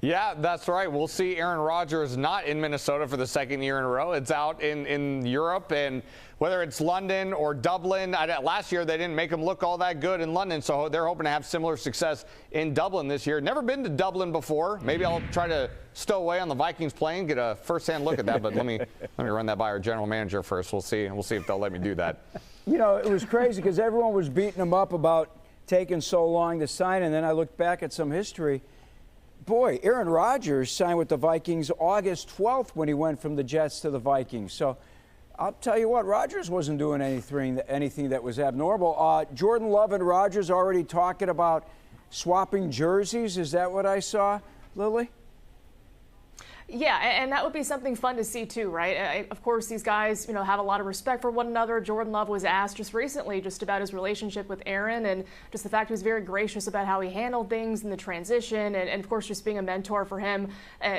Yeah, that's right. We'll see Aaron Rodgers not in Minnesota for the second year in a row. It's out in Europe, and whether it's London or Dublin, last year they didn't make him look all that good in London, so they're hoping to have similar success in Dublin this year. Never been to Dublin before. Maybe I'll try to stow away on the Vikings plane, get a first-hand look at that, but let me run that by our general manager first. We'll see if they'll let me do that. You know, it was crazy because everyone was beating him up about taking so long to sign, and then I looked back at some history. Boy, Aaron Rodgers signed with the Vikings August 12th when he went from the Jets to the Vikings. So I'll tell you what, Rodgers wasn't doing anything that was abnormal. Jordan Love and Rodgers already talking about swapping jerseys. Is that what I saw, Lily? Yeah, and that would be something fun to see too, right? Of course, these guys, have a lot of respect for one another. Jordan Love was asked just recently just about his relationship with Aaron and just the fact he was very gracious about how he handled things in the transition and of course, just being a mentor for him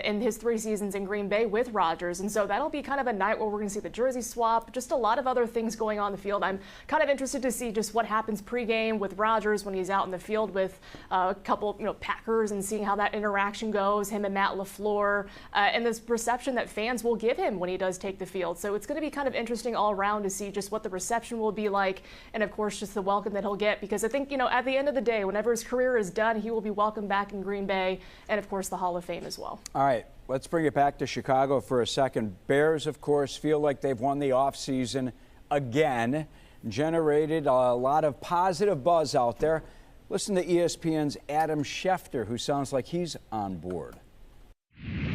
in his 3 seasons in Green Bay with Rodgers. And so that'll be kind of a night where we're going to see the jersey swap, just a lot of other things going on the field. I'm kind of interested to see just what happens pregame with Rodgers when he's out in the field with a couple, Packers and seeing how that interaction goes, him and Matt LaFleur. and this perception that fans will give him when he does take the field. So it's going to be kind of interesting all around to see just what the reception will be like, and of course just the welcome that he'll get, because I think, at the end of the day, whenever his career is done, he will be welcomed back in Green Bay and of course the Hall of Fame as well. All right, let's bring it back to Chicago for a second. Bears, of course, feel like they've won the offseason again, generated a lot of positive buzz out there. Listen to ESPN's Adam Schefter, who sounds like he's on board.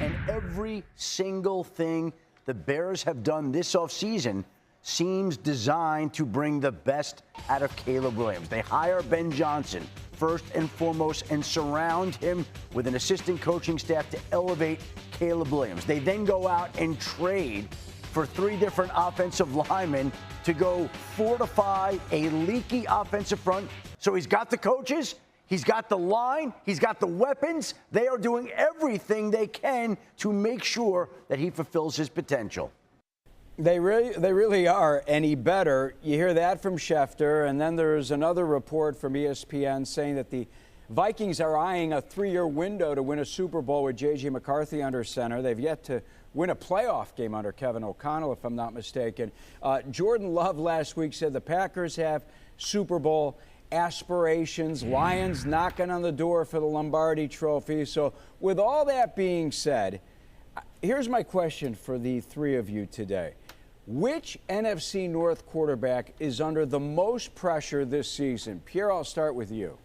And every single thing the Bears have done this offseason seems designed to bring the best out of Caleb Williams. They hire Ben Johnson first and foremost and surround him with an assistant coaching staff to elevate Caleb Williams. They then go out and trade for 3 different offensive linemen to go fortify a leaky offensive front. So he's got the coaches, he's got the line, he's got the weapons. They are doing everything they can to make sure that he fulfills his potential. They really are any better. You hear that from Schefter, and then there's another report from ESPN saying that the Vikings are eyeing a 3-year window to win a Super Bowl with J.J. McCarthy under center. They've yet to win a playoff game under Kevin O'Connell, if I'm not mistaken. Jordan Love last week said the Packers have Super Bowl aspirations, Lions knocking on the door for the Lombardi Trophy. So with all that being said, here's my question for the 3 of you today. Which NFC North quarterback is under the most pressure this season? Pierre, I'll start with you.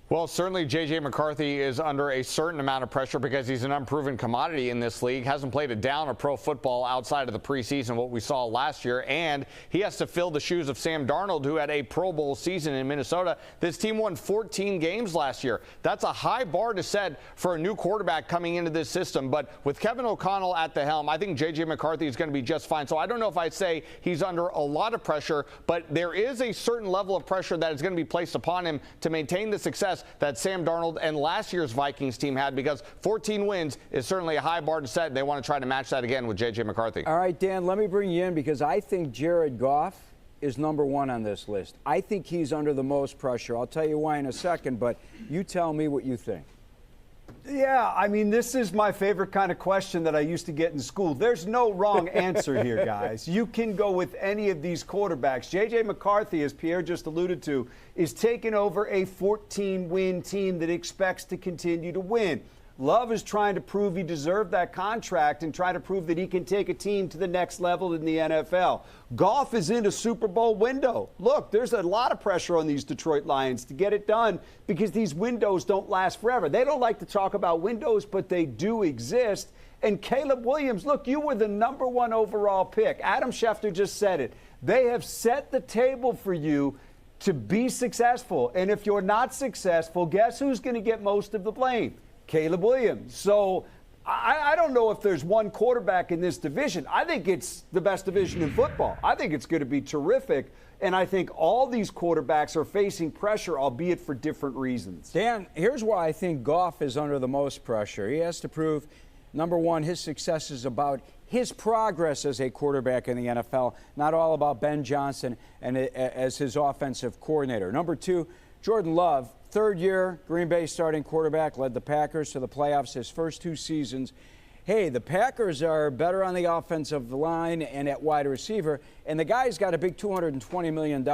Well, certainly J.J. McCarthy is under a certain amount of pressure because he's an unproven commodity in this league, hasn't played a down of pro football outside of the preseason, what we saw last year, and he has to fill the shoes of Sam Darnold, who had a Pro Bowl season in Minnesota. This team won 14 games last year. That's a high bar to set for a new quarterback coming into this system, but with Kevin O'Connell at the helm, I think J.J. McCarthy is going to be just fine. So I don't know if I'd say he's under a lot of pressure, but there is a certain level of pressure that is going to be placed upon him to maintain the success that Sam Darnold and last year's Vikings team had, because 14 wins is certainly a high bar to set, and they want to try to match that again with J.J. McCarthy. All right, Dan, let me bring you in because I think Jared Goff is number 1 on this list. I think he's under the most pressure. I'll tell you why in a second, but you tell me what you think. Yeah, I mean, this is my favorite kind of question that I used to get in school. There's no wrong answer here, guys. You can go with any of these quarterbacks. J.J. McCarthy, as Pierre just alluded to, is taking over a 14-win team that expects to continue to win. Love is trying to prove he deserved that contract and try to prove that he can take a team to the next level in the NFL. Goff is in a Super Bowl window. Look, there's a lot of pressure on these Detroit Lions to get it done because these windows don't last forever. They don't like to talk about windows, but they do exist. And Caleb Williams, look, you were the number 1 overall pick. Adam Schefter just said it. They have set the table for you to be successful. And if you're not successful, guess who's going to get most of the blame? Caleb Williams. So I don't know if there's one quarterback in this division. I think it's the best division in football. I think it's going to be terrific. And I think all these quarterbacks are facing pressure, albeit for different reasons. Dan, here's why I think Goff is under the most pressure. He has to prove, number 1, his success is about his progress as a quarterback in the NFL, not all about Ben Johnson and as his offensive coordinator. Number 2, Jordan Love, 3rd year, Green Bay starting quarterback, led the Packers to the playoffs his first 2 seasons. Hey, the Packers are better on the offensive line and at wide receiver, and the guy's got a big $220 million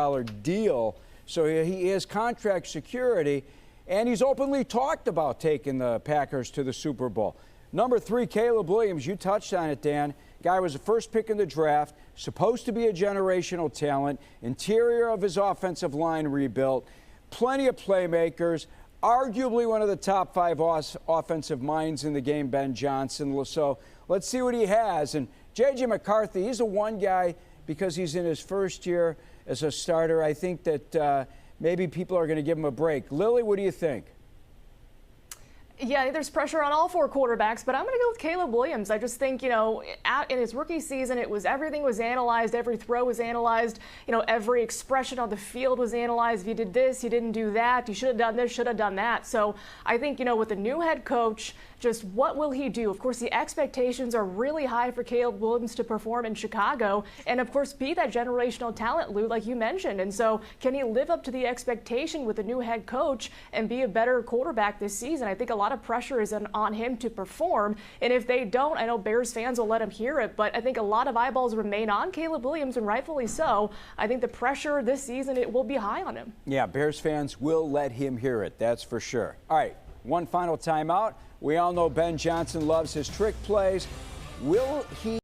deal, so he has contract security, and he's openly talked about taking the Packers to the Super Bowl. Number 3, Caleb Williams, you touched on it, Dan. Guy was the first pick in the draft, supposed to be a generational talent, interior of his offensive line rebuilt, plenty of playmakers, arguably one of the top 5 offensive minds in the game, Ben Johnson. So let's see what he has. And J.J. McCarthy, he's a one guy because he's in his first year as a starter. I think that maybe people are going to give him a break. Lily, what do you think? Yeah, there's pressure on all 4 quarterbacks, but I'm going to go with Caleb Williams. I just think, in his rookie season, everything was analyzed, every throw was analyzed, every expression on the field was analyzed. If he did this, he didn't do that, he should have done this, should have done that. So I think, with the new head coach, just what will he do? Of course, the expectations are really high for Caleb Williams to perform in Chicago and, of course, be that generational talent, Lou, like you mentioned. And so can he live up to the expectation with a new head coach and be a better quarterback this season? I think a lot of pressure is on him to perform. And if they don't, I know Bears fans will let him hear it, but I think a lot of eyeballs remain on Caleb Williams, and rightfully so. I think the pressure this season, it will be high on him. Yeah, Bears fans will let him hear it, that's for sure. All right, one final timeout. We all know Ben Johnson loves his trick plays. Will he?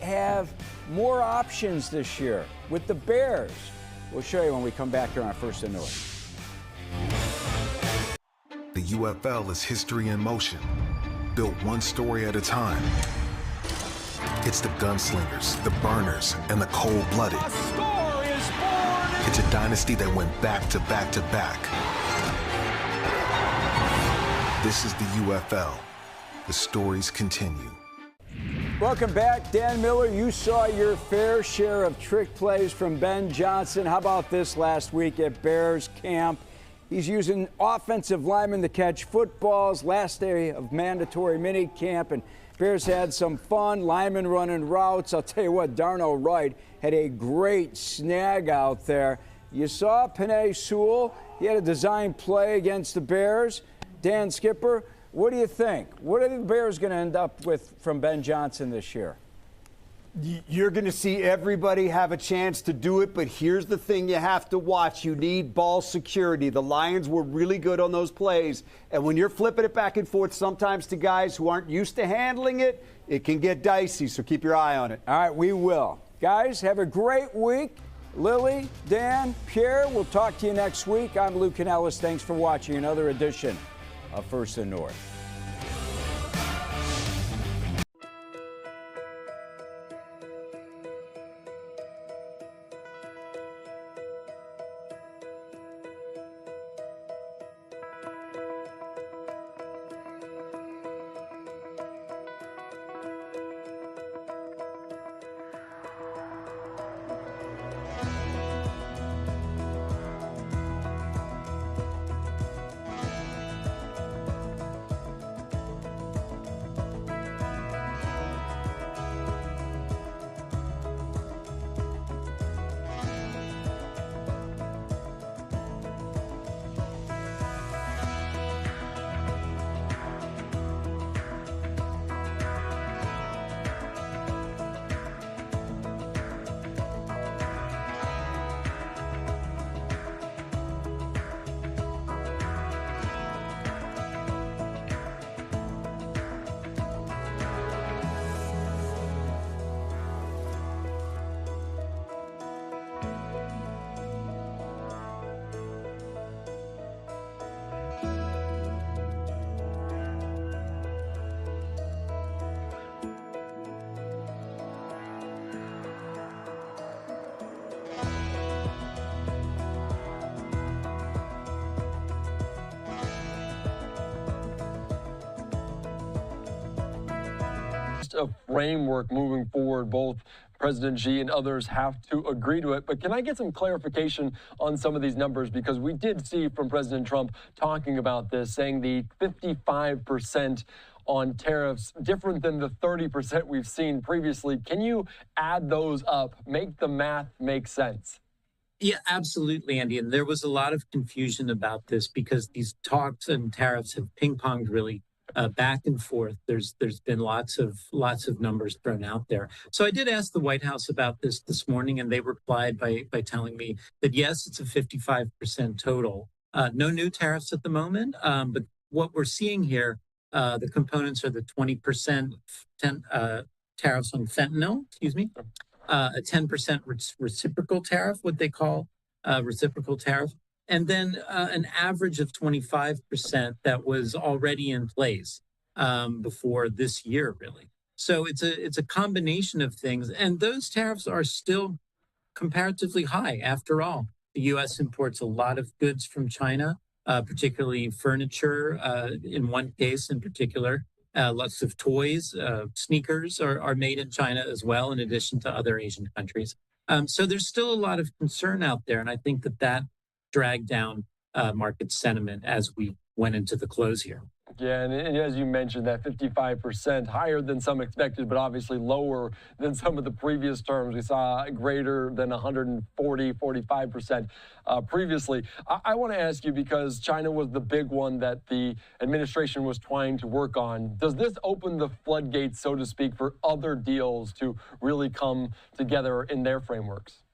Have more options this year with the Bears. We'll show you when we come back here on First and North. The UFL is history in motion, built one story at a time. It's the gunslingers, the burners, and the cold-blooded. It's a dynasty that went back to back to back. This is the UFL. The stories continue. Welcome back. Dan Miller, you saw your fair share of trick plays from Ben Johnson. How about this last week at Bears camp? He's using offensive linemen to catch footballs. Last day of mandatory mini camp, and Bears had some fun. Linemen running routes. I'll tell you what, Darnell Wright had a great snag out there. You saw Penei Sewell. He had a design play against the Bears. Dan Skipper, what do you think? What are the Bears going to end up with from Ben Johnson this year? You're going to see everybody have a chance to do it, but here's the thing you have to watch. You need ball security. The Lions were really good on those plays, and when you're flipping it back and forth sometimes to guys who aren't used to handling it, it can get dicey, so keep your eye on it. All right, we will. Guys, have a great week. Lily, Dan, Pierre, we'll talk to you next week. I'm Lou Canellis. Thanks for watching another edition of First and North. a framework moving forward. Both President Xi and others have to agree to it. But can I get some clarification on some of these numbers? Because we did see from President Trump talking about this, saying the 55% on tariffs, different than the 30% we've seen previously. Can you add those up, make the math make sense? Yeah, absolutely, Andy. And there was a lot of confusion about this because these talks and tariffs have ping-ponged really back and forth. There's been lots of numbers thrown out there. So I did ask the White House about this morning, and they replied by telling me that yes, it's a 55% total. No new tariffs at the moment, but what we're seeing here, the components are the 20% tariffs on fentanyl. A 10% reciprocal tariff, what they call reciprocal tariff, and then an average of 25% that was already in place before this year, really. So it's a combination of things, and those tariffs are still comparatively high. After all, the U.S. imports a lot of goods from China, particularly furniture. In one case, in particular. Lots of toys, sneakers are made in China as well, in addition to other Asian countries. So there's still a lot of concern out there, and I think that dragged down market sentiment as we went into the close here. Yeah, and as you mentioned, that 55% higher than some expected, but obviously lower than some of the previous terms. We saw greater than 45% previously. I want to ask you, because China was the big one that the administration was trying to work on. Does this open the floodgates, so to speak, for other deals to really come together in their frameworks?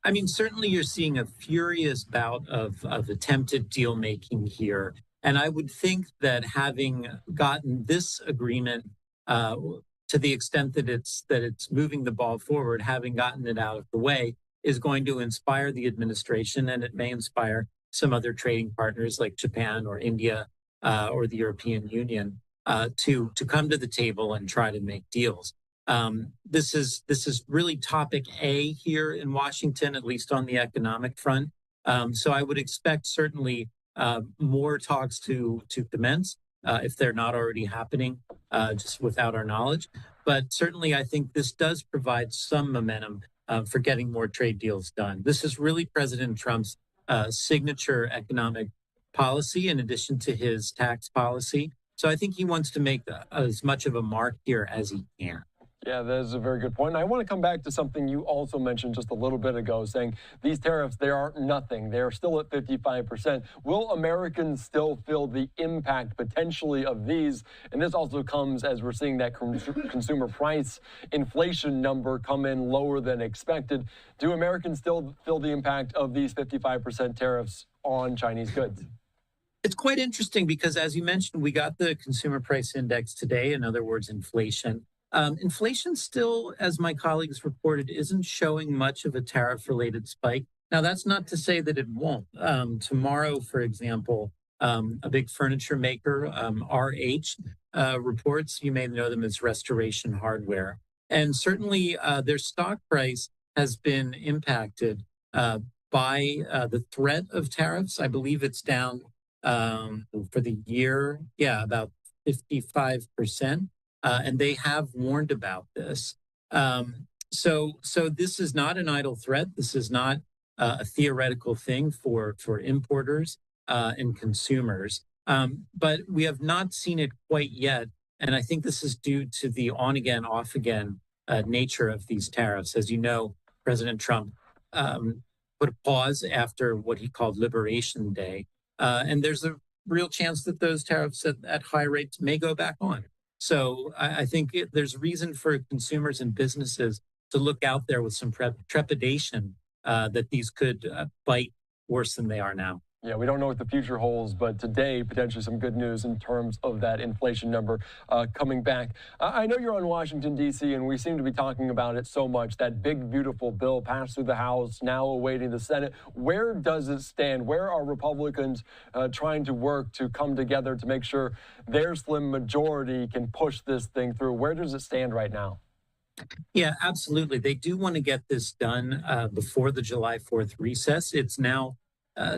I mean, certainly you're seeing a furious bout of attempted deal making here. And I would think that having gotten this agreement to the extent that it's moving the ball forward, having gotten it out of the way, is going to inspire the administration, and it may inspire some other trading partners like Japan or India or the European Union to come to the table and try to make deals. This is really topic A here in Washington, at least on the economic front. So I would expect certainly more talks to commence if they're not already happening, just without our knowledge. But certainly I think this does provide some momentum for getting more trade deals done. This is really President Trump's signature economic policy in addition to his tax policy. So I think he wants to make as much of a mark here as he can. Yeah, that is a very good point. And I want to come back to something you also mentioned just a little bit ago, saying these tariffs, they aren't nothing. They're still at 55%. Will Americans still feel the impact potentially of these? And this also comes as we're seeing that consumer price inflation number come in lower than expected. Do Americans still feel the impact of these 55% tariffs on Chinese goods? It's quite interesting because, as you mentioned, we got the consumer price index today, in other words, inflation. Inflation still, as my colleagues reported, isn't showing much of a tariff-related spike. Now, that's not to say that it won't. Tomorrow, for example, a big furniture maker, RH, reports, you may know them as Restoration Hardware. And certainly their stock price has been impacted by the threat of tariffs. I believe it's down for the year, about 55%. And they have warned about this. So this is not an idle threat. This is not a theoretical thing for importers and consumers. But we have not seen it quite yet. And I think this is due to the on-again, off-again nature of these tariffs. As you know, President Trump put a pause after what he called Liberation Day. And there's a real chance that those tariffs at high rates may go back on. So I think there's reason for consumers and businesses to look out there with some trepidation that these could bite worse than they are now. Yeah, we don't know what the future holds, but today, potentially some good news in terms of that inflation number coming back. I know you're on Washington, D.C., and we seem to be talking about it so much. That big, beautiful bill passed through the House, now awaiting the Senate. Where does it stand? Where are Republicans trying to work to come together to make sure their slim majority can push this thing through? Where does it stand right now? Yeah, absolutely. They do want to get this done before the July 4th recess. It's now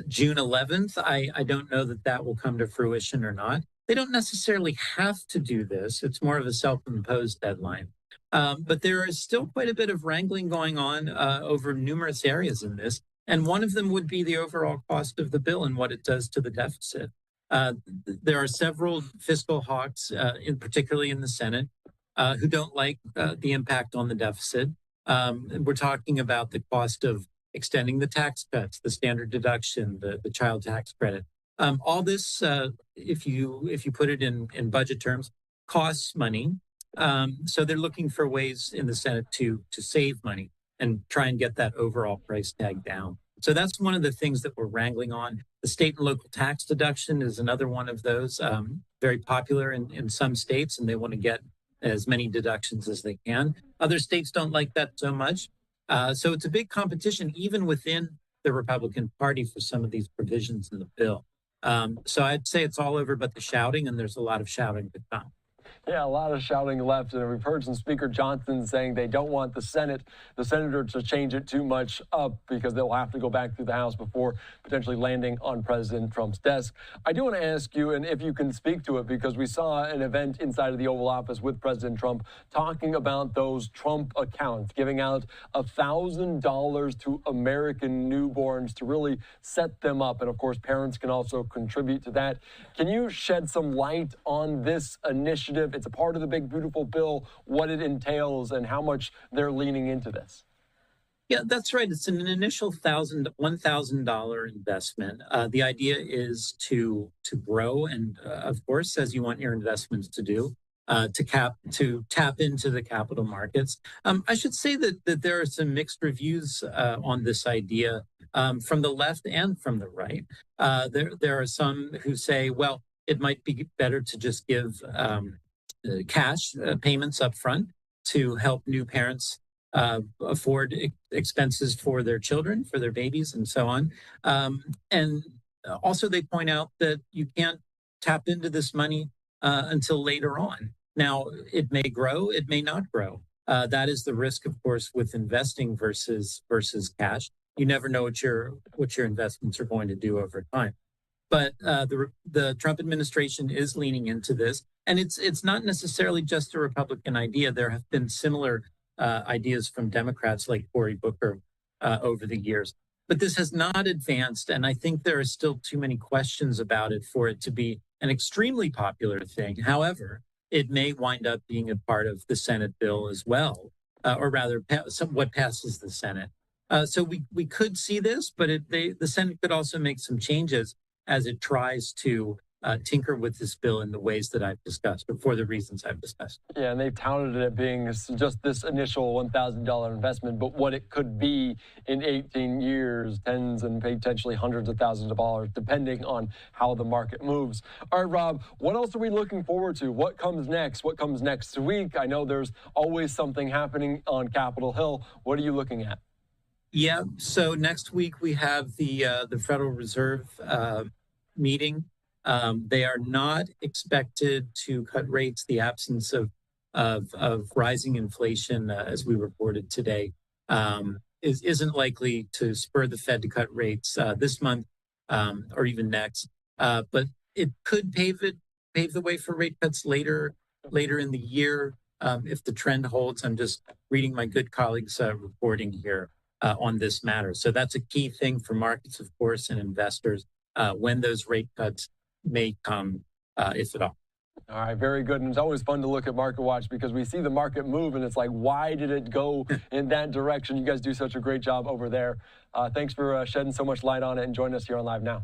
June 11th. I don't know that will come to fruition or not. They don't necessarily have to do this. It's more of a self-imposed deadline. But there is still quite a bit of wrangling going on over numerous areas in this. And one of them would be the overall cost of the bill and what it does to the deficit. There are several fiscal hawks, particularly in the Senate, who don't like the impact on the deficit. We're talking about the cost of extending the tax cuts, the standard deduction, the child tax credit. All this, if you put it in budget terms, costs money. So they're looking for ways in the Senate to save money and try and get that overall price tag down. So that's one of the things that we're wrangling on. The state and local tax deduction is another one of those, very popular in some states, and they want to get as many deductions as they can. Other states don't like that so much. So it's a big competition, even within the Republican Party, for some of these provisions in the bill. So I'd say it's all over but the shouting, and there's a lot of shouting to come. Yeah, a lot of shouting left, and we've heard some Speaker Johnson saying they don't want the senator to change it too much up because they'll have to go back through the House before potentially landing on President Trump's desk. I do want to ask you, and if you can speak to it, because we saw an event inside of the Oval Office with President Trump talking about those Trump accounts, giving out $1,000 to American newborns to really set them up. And of course, parents can also contribute to that. Can you shed some light on this initiative? It's a part of the big, beautiful bill, what it entails and how much they're leaning into this. Yeah, that's right. It's an initial $1,000 investment. The idea is to grow and, of course, as you want your investments to do, to tap into the capital markets. I should say that there are some mixed reviews on this idea from the left and from the right. There are some who say, well, it might be better to just give cash payments up front to help new parents afford expenses for their children, for their babies, and so on. And also they point out that you can't tap into this money until later on. Now, it may grow, it may not grow. That is the risk, of course, with investing versus cash. You never know what your investments are going to do over time. But the Trump administration is leaning into this. And it's not necessarily just a Republican idea. There have been similar ideas from Democrats like Cory Booker over the years. But this has not advanced, and I think there are still too many questions about it for it to be an extremely popular thing. However, it may wind up being a part of the Senate bill as well, or rather what passes the Senate. So we could see this, but the Senate could also make some changes as it tries to tinker with this bill in the ways that I've discussed, or for the reasons I've discussed. Yeah, and they've touted it being just this initial $1,000 investment, but what it could be in 18 years, tens and potentially hundreds of thousands of dollars, depending on how the market moves. All right, Rob, what else are we looking forward to? What comes next? What comes next week? I know there's always something happening on Capitol Hill. What are you looking at? Yeah, so next week we have the Federal Reserve meeting. They are not expected to cut rates. The absence of rising inflation, as we reported today, isn't likely to spur the Fed to cut rates this month or even next. But it could pave the way for rate cuts later in the year if the trend holds. I'm just reading my good colleagues' reporting here on this matter. So that's a key thing for markets, of course, and investors when those rate cuts may come, if at all. All right, very good. And it's always fun to look at Market Watch because we see the market move and it's like, why did it go in that direction? You guys do such a great job over there. Thanks for shedding so much light on it and joining us here on Live Now.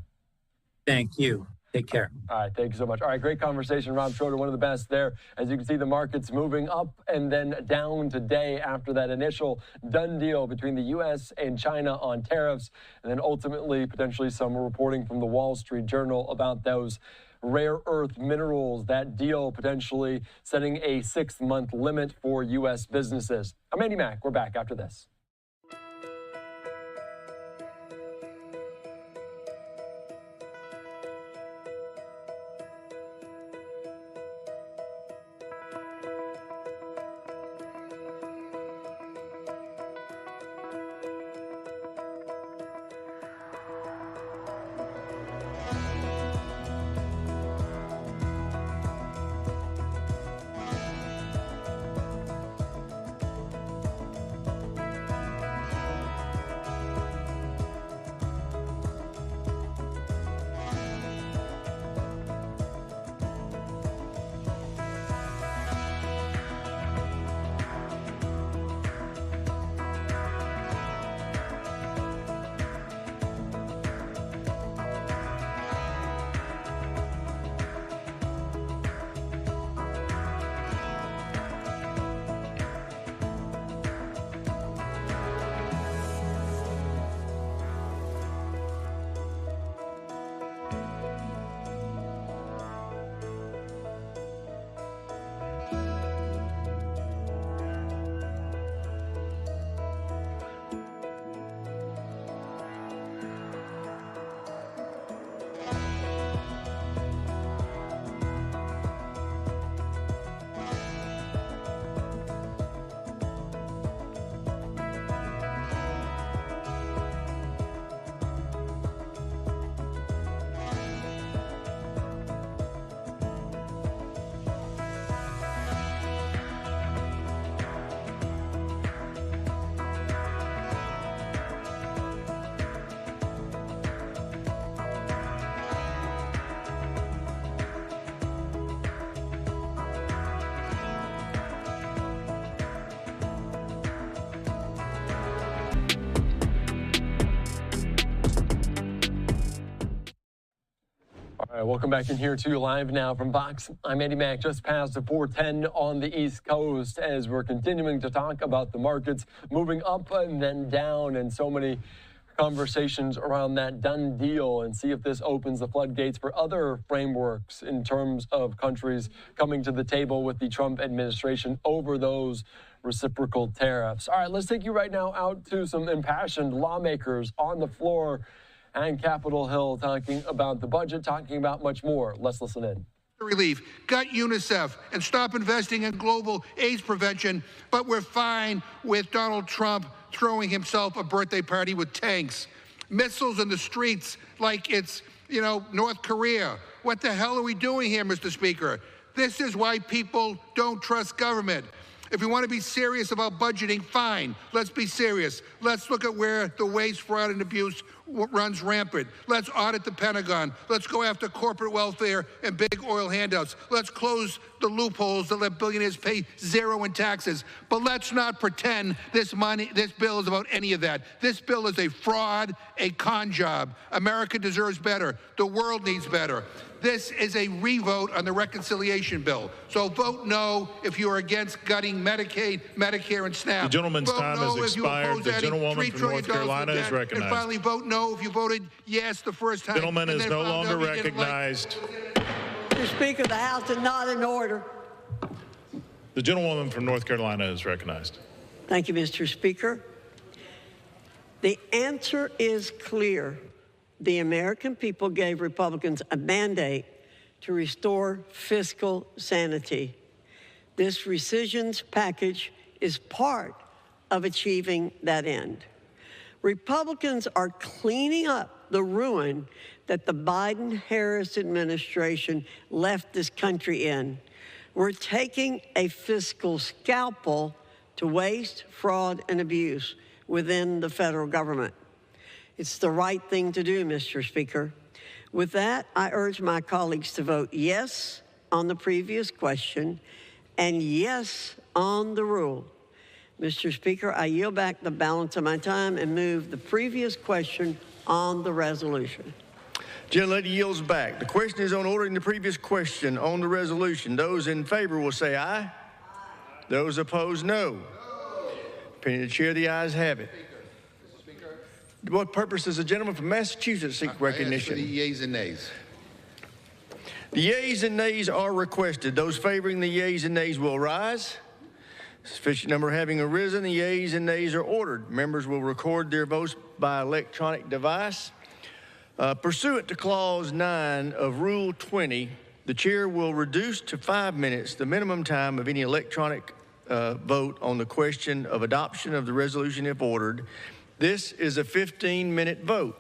Thank you. Take care. All right, thank you so much. All right, great conversation. Rob Schroeder, one of the best there. As you can see, the market's moving up and then down today after that initial done deal between the U.S. and China on tariffs, and then ultimately potentially some reporting from the Wall Street Journal about those rare earth minerals, that deal potentially setting a 6-month limit for U.S. businesses. I'm Andy Mack. We're back after this. All right, welcome back in here to you live now from Fox. I'm Andy Mack, just past the 410 on the East Coast as we're continuing to talk about the markets moving up and then down, and so many conversations around that done deal, and see if this opens the floodgates for other frameworks in terms of countries coming to the table with the Trump administration over those reciprocal tariffs. All right, let's take you right now out to some impassioned lawmakers on the floor and Capitol Hill talking about the budget, talking about much more. Let's listen in. Relief, gut UNICEF, and stop investing in global AIDS prevention, but we're fine with Donald Trump throwing himself a birthday party with tanks, missiles in the streets like it's, North Korea. What the hell are we doing here, Mr. Speaker? This is why people don't trust government. If we want to be serious about budgeting, fine, let's be serious. Let's look at where the waste, fraud, and abuse runs rampant. Let's audit the Pentagon. Let's go after corporate welfare and big oil handouts. Let's close the loopholes that let billionaires pay zero in taxes. But let's not pretend this bill is about any of that. This bill is a fraud, a con job. America deserves better. The world needs better. This is a revote on the reconciliation bill. So vote no if you are against gutting Medicaid, Medicare, and SNAP. The gentleman's vote time no has expired. The gentlewoman from North Carolina is recognized. And finally, vote no if you voted yes the first time. Gentleman is no longer recognized. Mr. Speaker, the House is not in order. The gentlewoman from North Carolina is recognized. Thank you, Mr. Speaker. The answer is clear. The American people gave Republicans a mandate to restore fiscal sanity. This rescissions package is part of achieving that end. Republicans are cleaning up the ruin that the Biden-Harris administration left this country in. We're taking a fiscal scalpel to waste, fraud, and abuse within the federal government. It's the right thing to do, Mr. Speaker. With that, I urge my colleagues to vote yes on the previous question and yes on the rule. Mr. Speaker, I yield back the balance of my time and move the previous question on the resolution. Gentlelady yields back. The question is on ordering the previous question on the resolution. Those in favor will say aye. Aye. Those opposed, no. Opinion of the chair, the ayes have it. What purpose does the gentleman from Massachusetts seek recognition? I ask for the yeas and nays. The yeas and nays are requested. Those favoring the yeas and nays will rise. Sufficient number having arisen, the yeas and nays are ordered. Members will record their votes by electronic device. Pursuant to Clause 9 of Rule 20, the chair will reduce to 5 minutes the minimum time of any electronic vote on the question of adoption of the resolution if ordered. This is a 15-minute vote.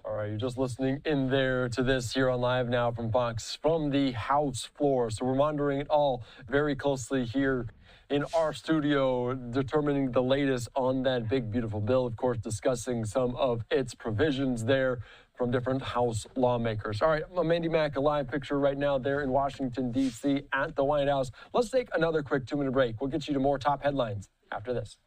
All right, you're just listening in there to this here on Live Now from Fox from the House floor. So we're monitoring it all very closely here in our studio, determining the latest on that big, beautiful bill, of course, discussing some of its provisions there from different House lawmakers. All right, I'm Andy Mack, a live picture right now there in Washington, D.C. at the White House. Let's take another quick 2-minute break. We'll get you to more top headlines after this.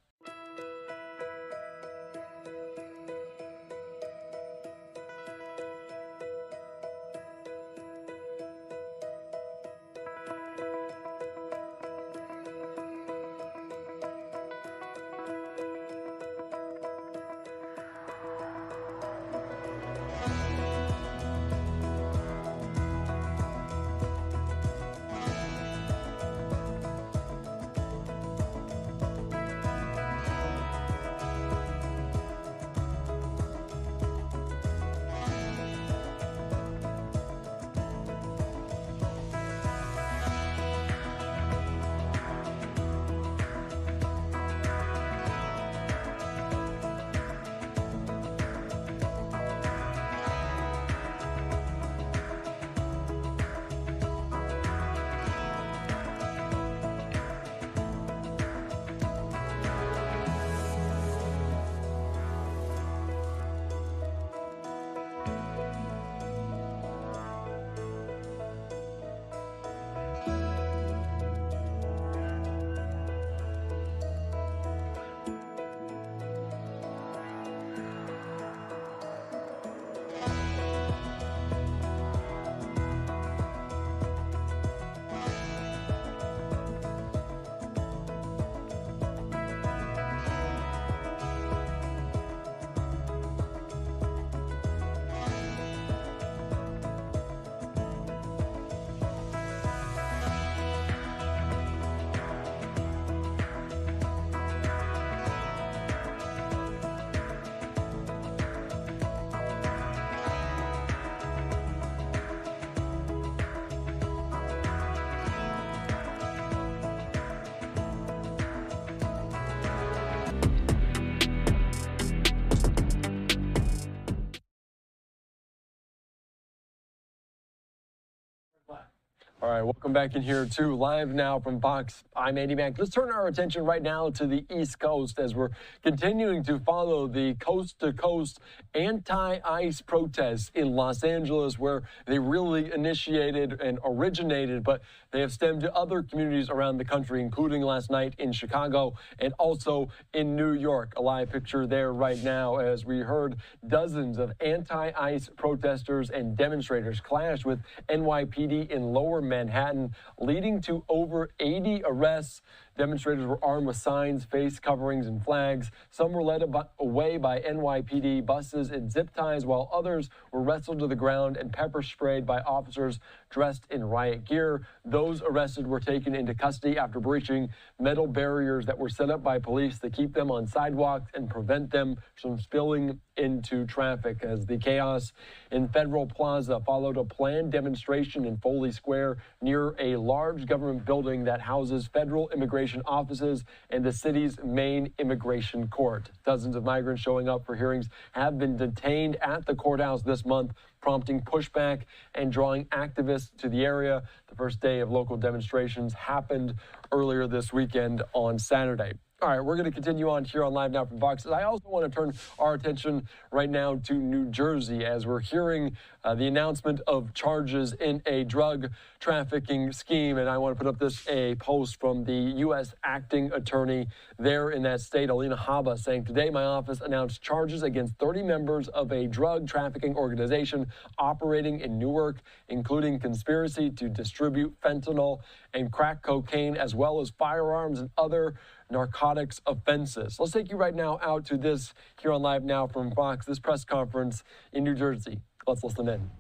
All right, welcome back in here too. Live now from Fox, I'm Andy Mack. Let's turn our attention right now to the East Coast as we're continuing to follow the coast-to-coast anti-ICE protests in Los Angeles, where they really initiated and originated, but they have stemmed to other communities around the country, including last night in Chicago and also in New York. A live picture there right now as we heard dozens of anti-ICE protesters and demonstrators clash with NYPD in Lower Manhattan, leading to over 80 arrests. Demonstrators were armed with signs, face coverings, and flags. Some were led away by NYPD buses and zip ties, while others were wrestled to the ground and pepper sprayed by officers dressed in riot gear. Those arrested were taken into custody after breaching metal barriers that were set up by police to keep them on sidewalks and prevent them from spilling into traffic. As the chaos in Federal Plaza followed a planned demonstration in Foley Square near a large government building that houses federal immigration offices and the city's main immigration court. Dozens of migrants showing up for hearings have been detained at the courthouse this month, prompting pushback and drawing activists to the area. The first day of local demonstrations happened earlier this weekend on Saturday. All right, we're going to continue on here on Live Now from Fox. I also want to turn our attention right now to New Jersey as we're hearing the announcement of charges in a drug trafficking scheme. And I want to put up a post from the U.S. acting attorney there in that state, Alina Habba, saying, "Today my office announced charges against 30 members of a drug trafficking organization operating in Newark, including conspiracy to distribute fentanyl and crack cocaine, as well as firearms and other narcotics offenses." Let's take you right now out to this here on Live Now from Fox, this press conference in New Jersey. Let's listen in.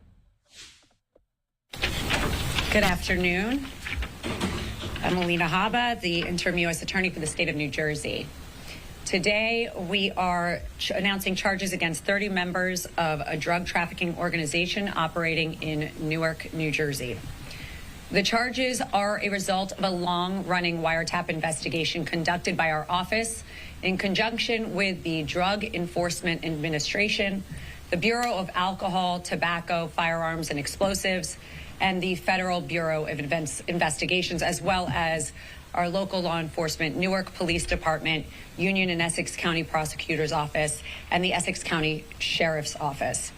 Good afternoon. I'm Alina Habba, the interim U.S. attorney for the state of New Jersey. Today, we are announcing charges against 30 members of a drug trafficking organization operating in Newark, New Jersey. The charges are a result of a long-running wiretap investigation conducted by our office in conjunction with the Drug Enforcement Administration, the Bureau of Alcohol, Tobacco, Firearms, and Explosives, and the Federal Bureau of Investigations, as well as our local law enforcement, Newark Police Department, Union and Essex County Prosecutor's Office, and the Essex County Sheriff's Office.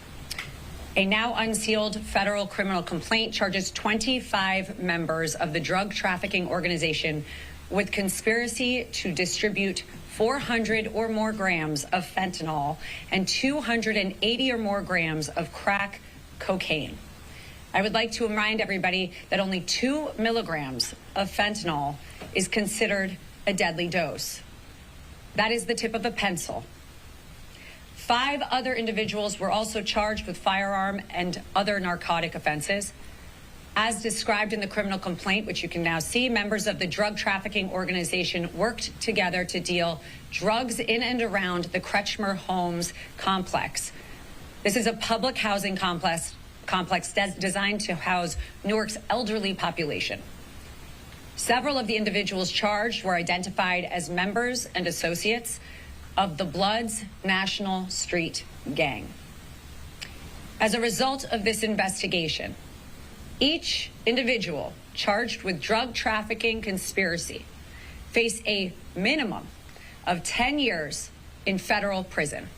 A now unsealed federal criminal complaint charges 25 members of the drug trafficking organization with conspiracy to distribute 400 or more grams of fentanyl and 280 or more grams of crack cocaine. I would like to remind everybody that only 2 milligrams of fentanyl is considered a deadly dose. That is the tip of a pencil. 5 other individuals were also charged with firearm and other narcotic offenses. As described in the criminal complaint, which you can now see, members of the drug trafficking organization worked together to deal drugs in and around the Kretschmer Homes complex. This is a public housing complex designed to house Newark's elderly population. Several of the individuals charged were identified as members and associates of the Bloods National Street Gang. As a result of this investigation, each individual charged with drug trafficking conspiracy face a minimum of 10 years in federal prison.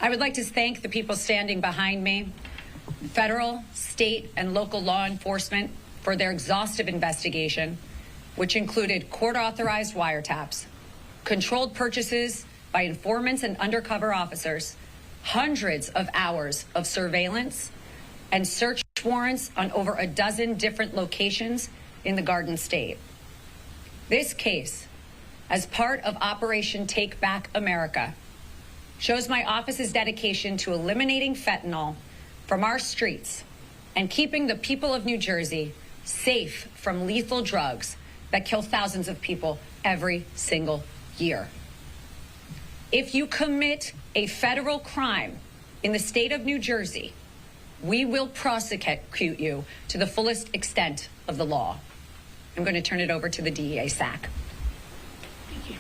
I would like to thank the people standing behind me, federal, state, and local law enforcement for their exhaustive investigation, which included court-authorized wiretaps, controlled purchases by informants and undercover officers, hundreds of hours of surveillance, and search warrants on over a dozen different locations in the Garden State. This case, as part of Operation Take Back America, shows my office's dedication to eliminating fentanyl from our streets and keeping the people of New Jersey safe from lethal drugs that kill thousands of people every single year. If you commit a federal crime in the state of New Jersey, we will prosecute you to the fullest extent of the law. I'm going to turn it over to the DEA SAC. Thank you.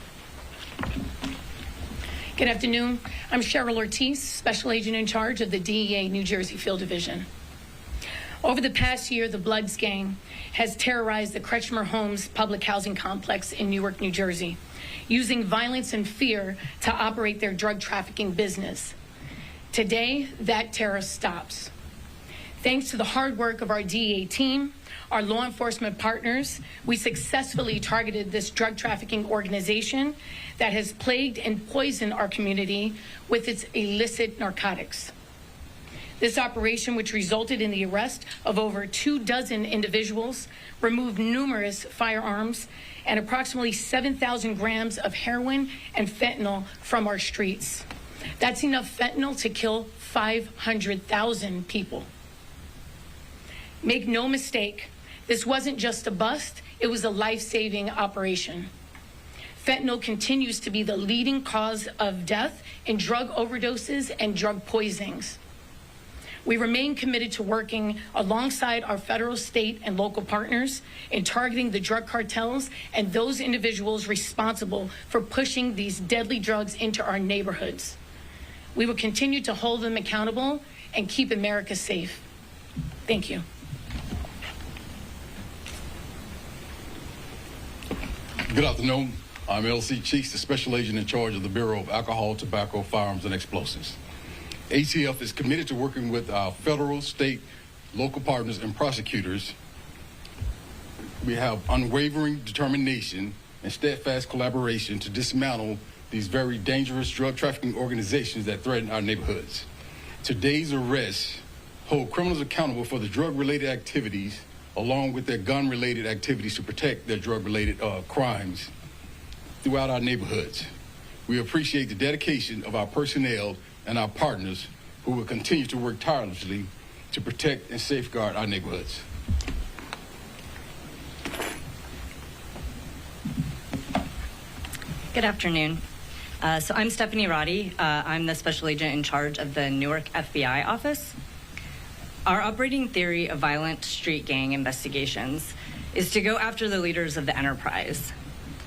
Good afternoon. I'm Cheryl Ortiz, Special Agent in charge of the DEA New Jersey Field Division. Over the past year, the Bloods gang has terrorized the Kretschmer Homes public housing complex in Newark, New Jersey, using violence and fear to operate their drug trafficking business. Today, that terror stops. Thanks to the hard work of our DEA team, our law enforcement partners, we successfully targeted this drug trafficking organization that has plagued and poisoned our community with its illicit narcotics. This operation, which resulted in the arrest of over 24 individuals, removed numerous firearms and approximately 7,000 grams of heroin and fentanyl from our streets. That's enough fentanyl to kill 500,000 people. Make no mistake, this wasn't just a bust, it was a life-saving operation. Fentanyl continues to be the leading cause of death in drug overdoses and drug poisonings. We remain committed to working alongside our federal, state, and local partners in targeting the drug cartels and those individuals responsible for pushing these deadly drugs into our neighborhoods. We will continue to hold them accountable and keep America safe. Thank you. Good afternoon. I'm LC Cheeks, the Special Agent in charge of the Bureau of Alcohol, Tobacco, Firearms, and Explosives. ATF is committed to working with our federal, state, local partners, and prosecutors. We have unwavering determination and steadfast collaboration to dismantle these very dangerous drug trafficking organizations that threaten our neighborhoods. Today's arrests hold criminals accountable for the drug-related activities along with their gun-related activities to protect their drug-related crimes throughout our neighborhoods. We appreciate the dedication of our personnel and our partners who will continue to work tirelessly to protect and safeguard our neighborhoods. Good afternoon. So I'm Stephanie Roddy. I'm the Special Agent in charge of the Newark FBI office. Our operating theory of violent street gang investigations is to go after the leaders of the enterprise,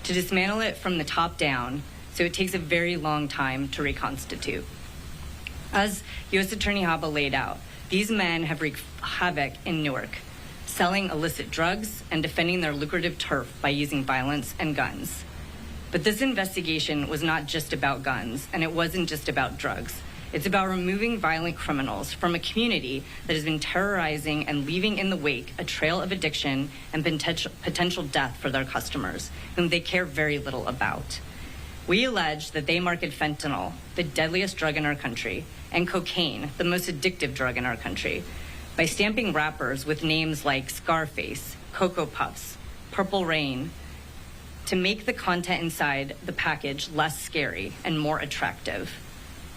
to dismantle it from the top down, so it takes a very long time to reconstitute. As U.S. Attorney Haba laid out, these men have wreaked havoc in Newark, selling illicit drugs and defending their lucrative turf by using violence and guns. But this investigation was not just about guns, and it wasn't just about drugs. It's about removing violent criminals from a community that has been terrorizing and leaving in the wake a trail of addiction and potential death for their customers, whom they care very little about. We allege that they market fentanyl, the deadliest drug in our country, and cocaine, the most addictive drug in our country, by stamping wrappers with names like Scarface, Cocoa Puffs, Purple Rain, to make the content inside the package less scary and more attractive.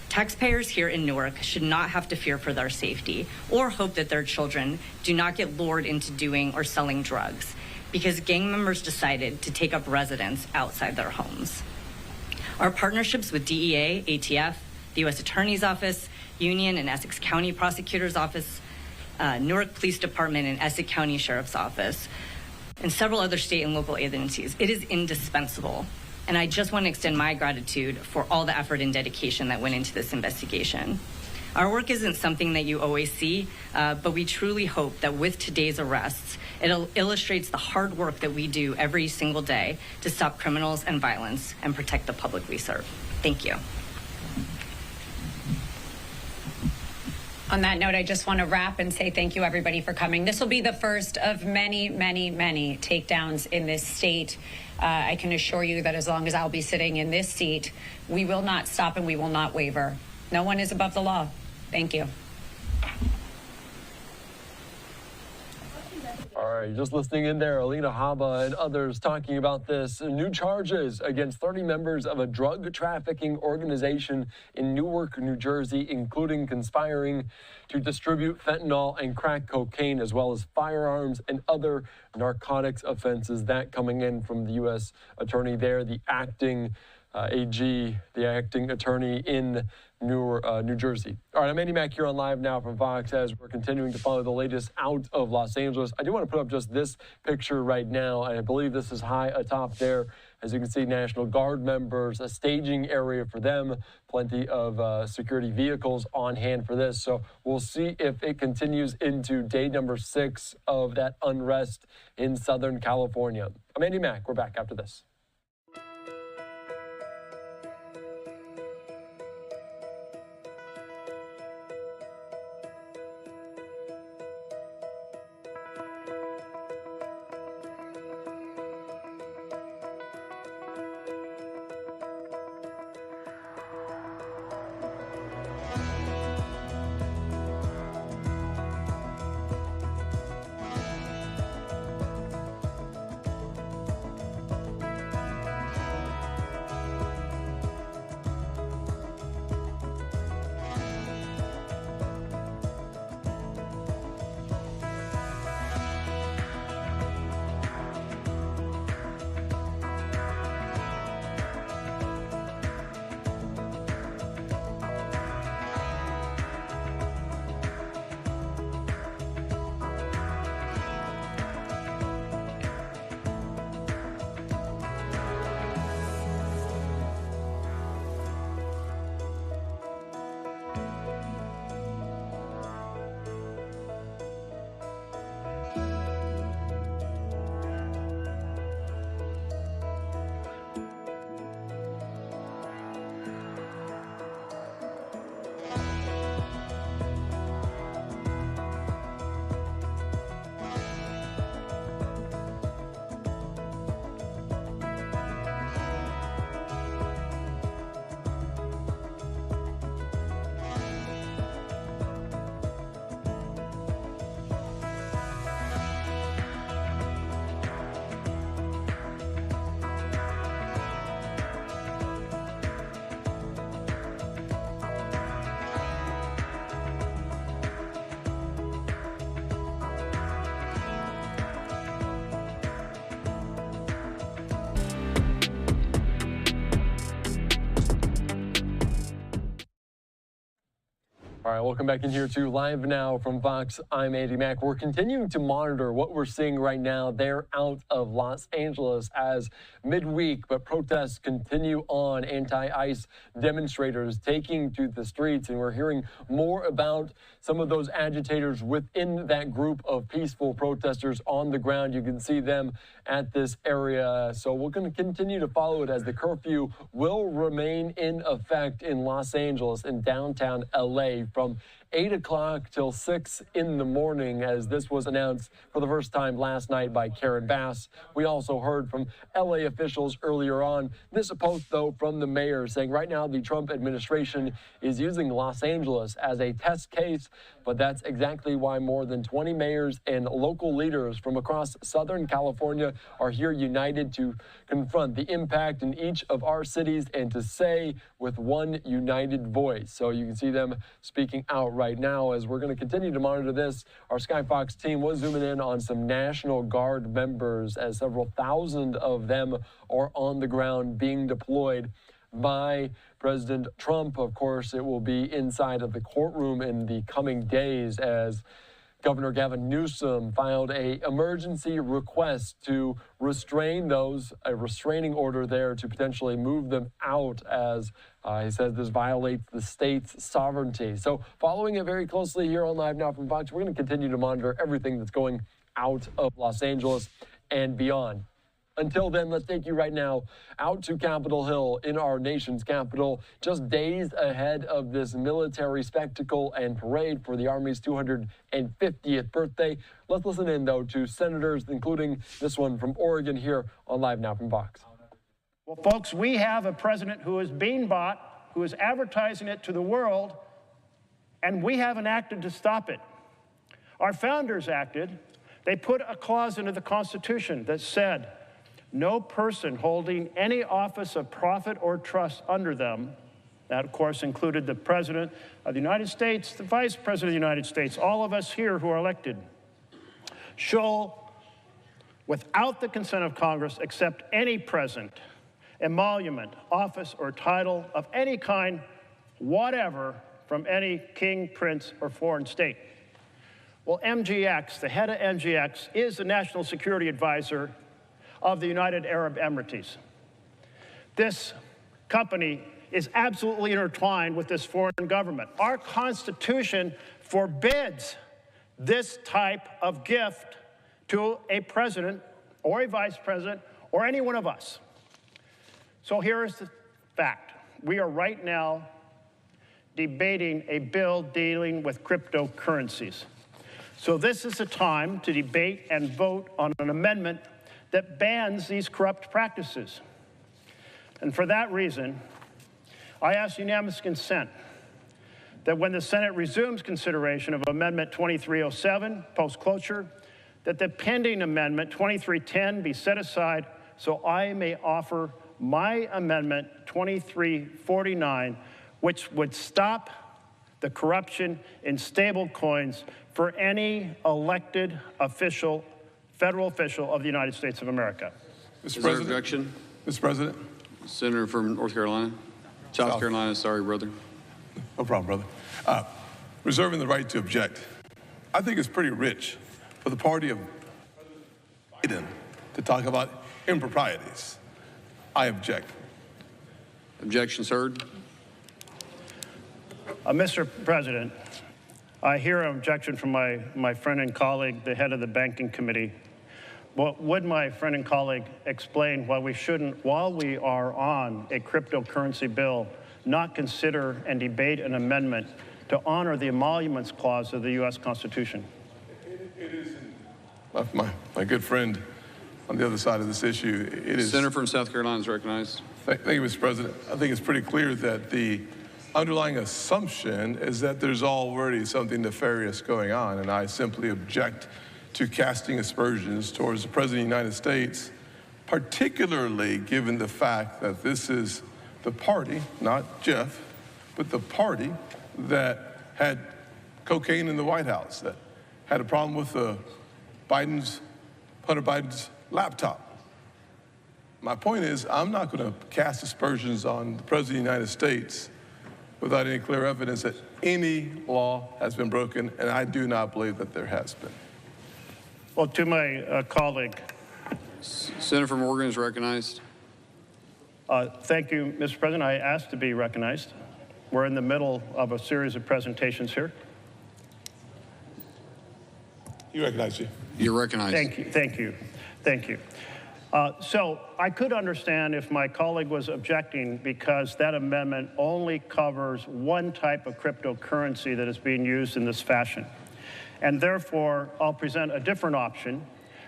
Taxpayers here in Newark should not have to fear for their safety or hope that their children do not get lured into doing or selling drugs because gang members decided to take up residence outside their homes. Our partnerships with DEA, ATF, the U.S. Attorney's Office, Union and Essex County Prosecutor's Office, Newark Police Department and Essex County Sheriff's Office, and several other state and local agencies, it is indispensable. And I just want to extend my gratitude for all the effort and dedication that went into this investigation. Our work isn't something that you always see, but we truly hope that with today's arrests, it illustrates the hard work that we do every single day to stop criminals and violence and protect the public we serve. Thank you. On that note, I just want to wrap and say thank you, everybody, for coming. This will be the first of many, many, many takedowns in this state. I can assure you that as long as I'll be sitting in this seat, we will not stop and we will not waver. No one is above the law. Thank you. All right, just listening in there, Alina Haba and others talking about this. New charges against 30 members of a drug trafficking organization in Newark, New Jersey, including conspiring to distribute fentanyl and crack cocaine, as well as firearms and other narcotics offenses. That coming in from the U.S. attorney there, the acting AG, the acting attorney in New Jersey. All right, I'm Andy Mack here on Live Now from Fox as we're continuing to follow the latest out of Los Angeles. I do want to put up just this picture right now, and I believe this is high atop there As you can see, National Guard members, a staging area for them, plenty of security vehicles on hand for this. So we'll see if it continues into day number 6 of that unrest in Southern California. I'm Andy Mack. We're back after this. All right, welcome back in here to Live Now from Fox. I'm Andy Mack. We're continuing to monitor what we're seeing right now there out of Los Angeles as midweek, but protests continue on. Anti-ICE demonstrators taking to the streets, and we're hearing more about some of those agitators within that group of peaceful protesters on the ground. You can see them at this area. So we're going to continue to follow it as the curfew will remain in effect in Los Angeles in downtown LA from 8 o'clock till 6 in the morning, as this was announced for the first time last night by Karen Bass. We also heard from LA officials earlier on. This a post, though, from the mayor saying right now the Trump administration is using Los Angeles as a test case, but that's exactly why more than 20 mayors and local leaders from across Southern California are here united to confront the impact in each of our cities and to say with one united voice. So you can see them speaking out right now as we're going to continue to monitor this. Our Sky Fox team was zooming in on some National Guard members as several thousand of them are on the ground being deployed by President Trump. Of course, it will be inside of the courtroom in the coming days as Governor Gavin Newsom filed an emergency request to restrain those, a restraining order there to potentially move them out as he says this violates the state's sovereignty. So following it very closely here on Live Now from Fox, we're going to continue to monitor everything that's going out of Los Angeles and beyond. Until then, let's take you right now out to Capitol Hill in our nation's capital, just days ahead of this military spectacle and parade for the Army's 250th birthday. Let's listen in, though, to senators, including this one from Oregon here on Live Now from Fox. Well, folks, we have a president who is being bought, who is advertising it to the world, and we haven't acted to stop it. Our founders acted. They put a clause into the Constitution that said, no person holding any office of profit or trust under them, that of course included the President of the United States, the Vice President of the United States, all of us here who are elected, shall, without the consent of Congress, accept any present, emolument, office, or title of any kind, whatever, from any king, prince, or foreign state. Well, MGX, the head of MGX, is the National Security Advisor of the United Arab Emirates. This company is absolutely intertwined with this foreign government. Our Constitution forbids this type of gift to a president or a vice president or any one of us. So here is the fact. We are right now debating a bill dealing with cryptocurrencies. So this is the time to debate and vote on an amendment that bans these corrupt practices. And for that reason, I ask unanimous consent that when the Senate resumes consideration of Amendment 2307, post-closure, that the pending Amendment 2310 be set aside so I may offer my Amendment 2349, which would stop the corruption in stable coins for any elected official, federal official of the United States of America. Mr. President. Objection? Mr. President. Senator from North Carolina. South Carolina, sorry, brother. No problem, brother. Reserving the right to object. I think it's pretty rich for the party of Biden to talk about improprieties. I object. Objection, sir. Mr. President, I hear an objection from my friend and colleague, the head of the Banking Committee. Well, would my friend and colleague explain why we shouldn't, while we are on a cryptocurrency bill, not consider and debate an amendment to honor the emoluments clause of the U.S. Constitution? It is my good friend on the other side of this issue. It is. Senator from South Carolina is recognized. Thank you, Mr. President. I think it's pretty clear that the underlying assumption is that there's already something nefarious going on, and I simply object to casting aspersions towards the President of the United States, particularly given the fact that this is the party, not Jeff, but the party that had cocaine in the White House, that had a problem with Hunter Biden's laptop. My point is, I'm not going to cast aspersions on the President of the United States without any clear evidence that any law has been broken, and I do not believe that there has been. Well, to my colleague. Senator from Oregon is recognized. Thank you, Mr. President. I asked to be recognized. We're in the middle of a series of presentations here. You recognize you. You're recognized. Thank you, thank you, thank you. So I could understand if my colleague was objecting because that amendment only covers one type of cryptocurrency that is being used in this fashion. And therefore, I'll present a different option,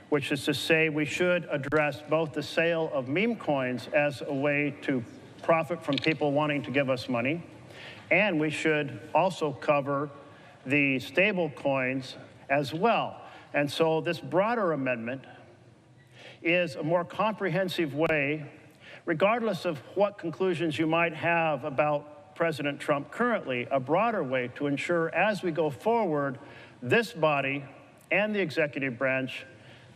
which is to say we should address both the sale of meme coins as a way to profit from people wanting to give us money, and we should also cover the stable coins as well. And so this broader amendment is a more comprehensive way, regardless of what conclusions you might have about President Trump currently, a broader way to ensure as we go forward, this body and the executive branch,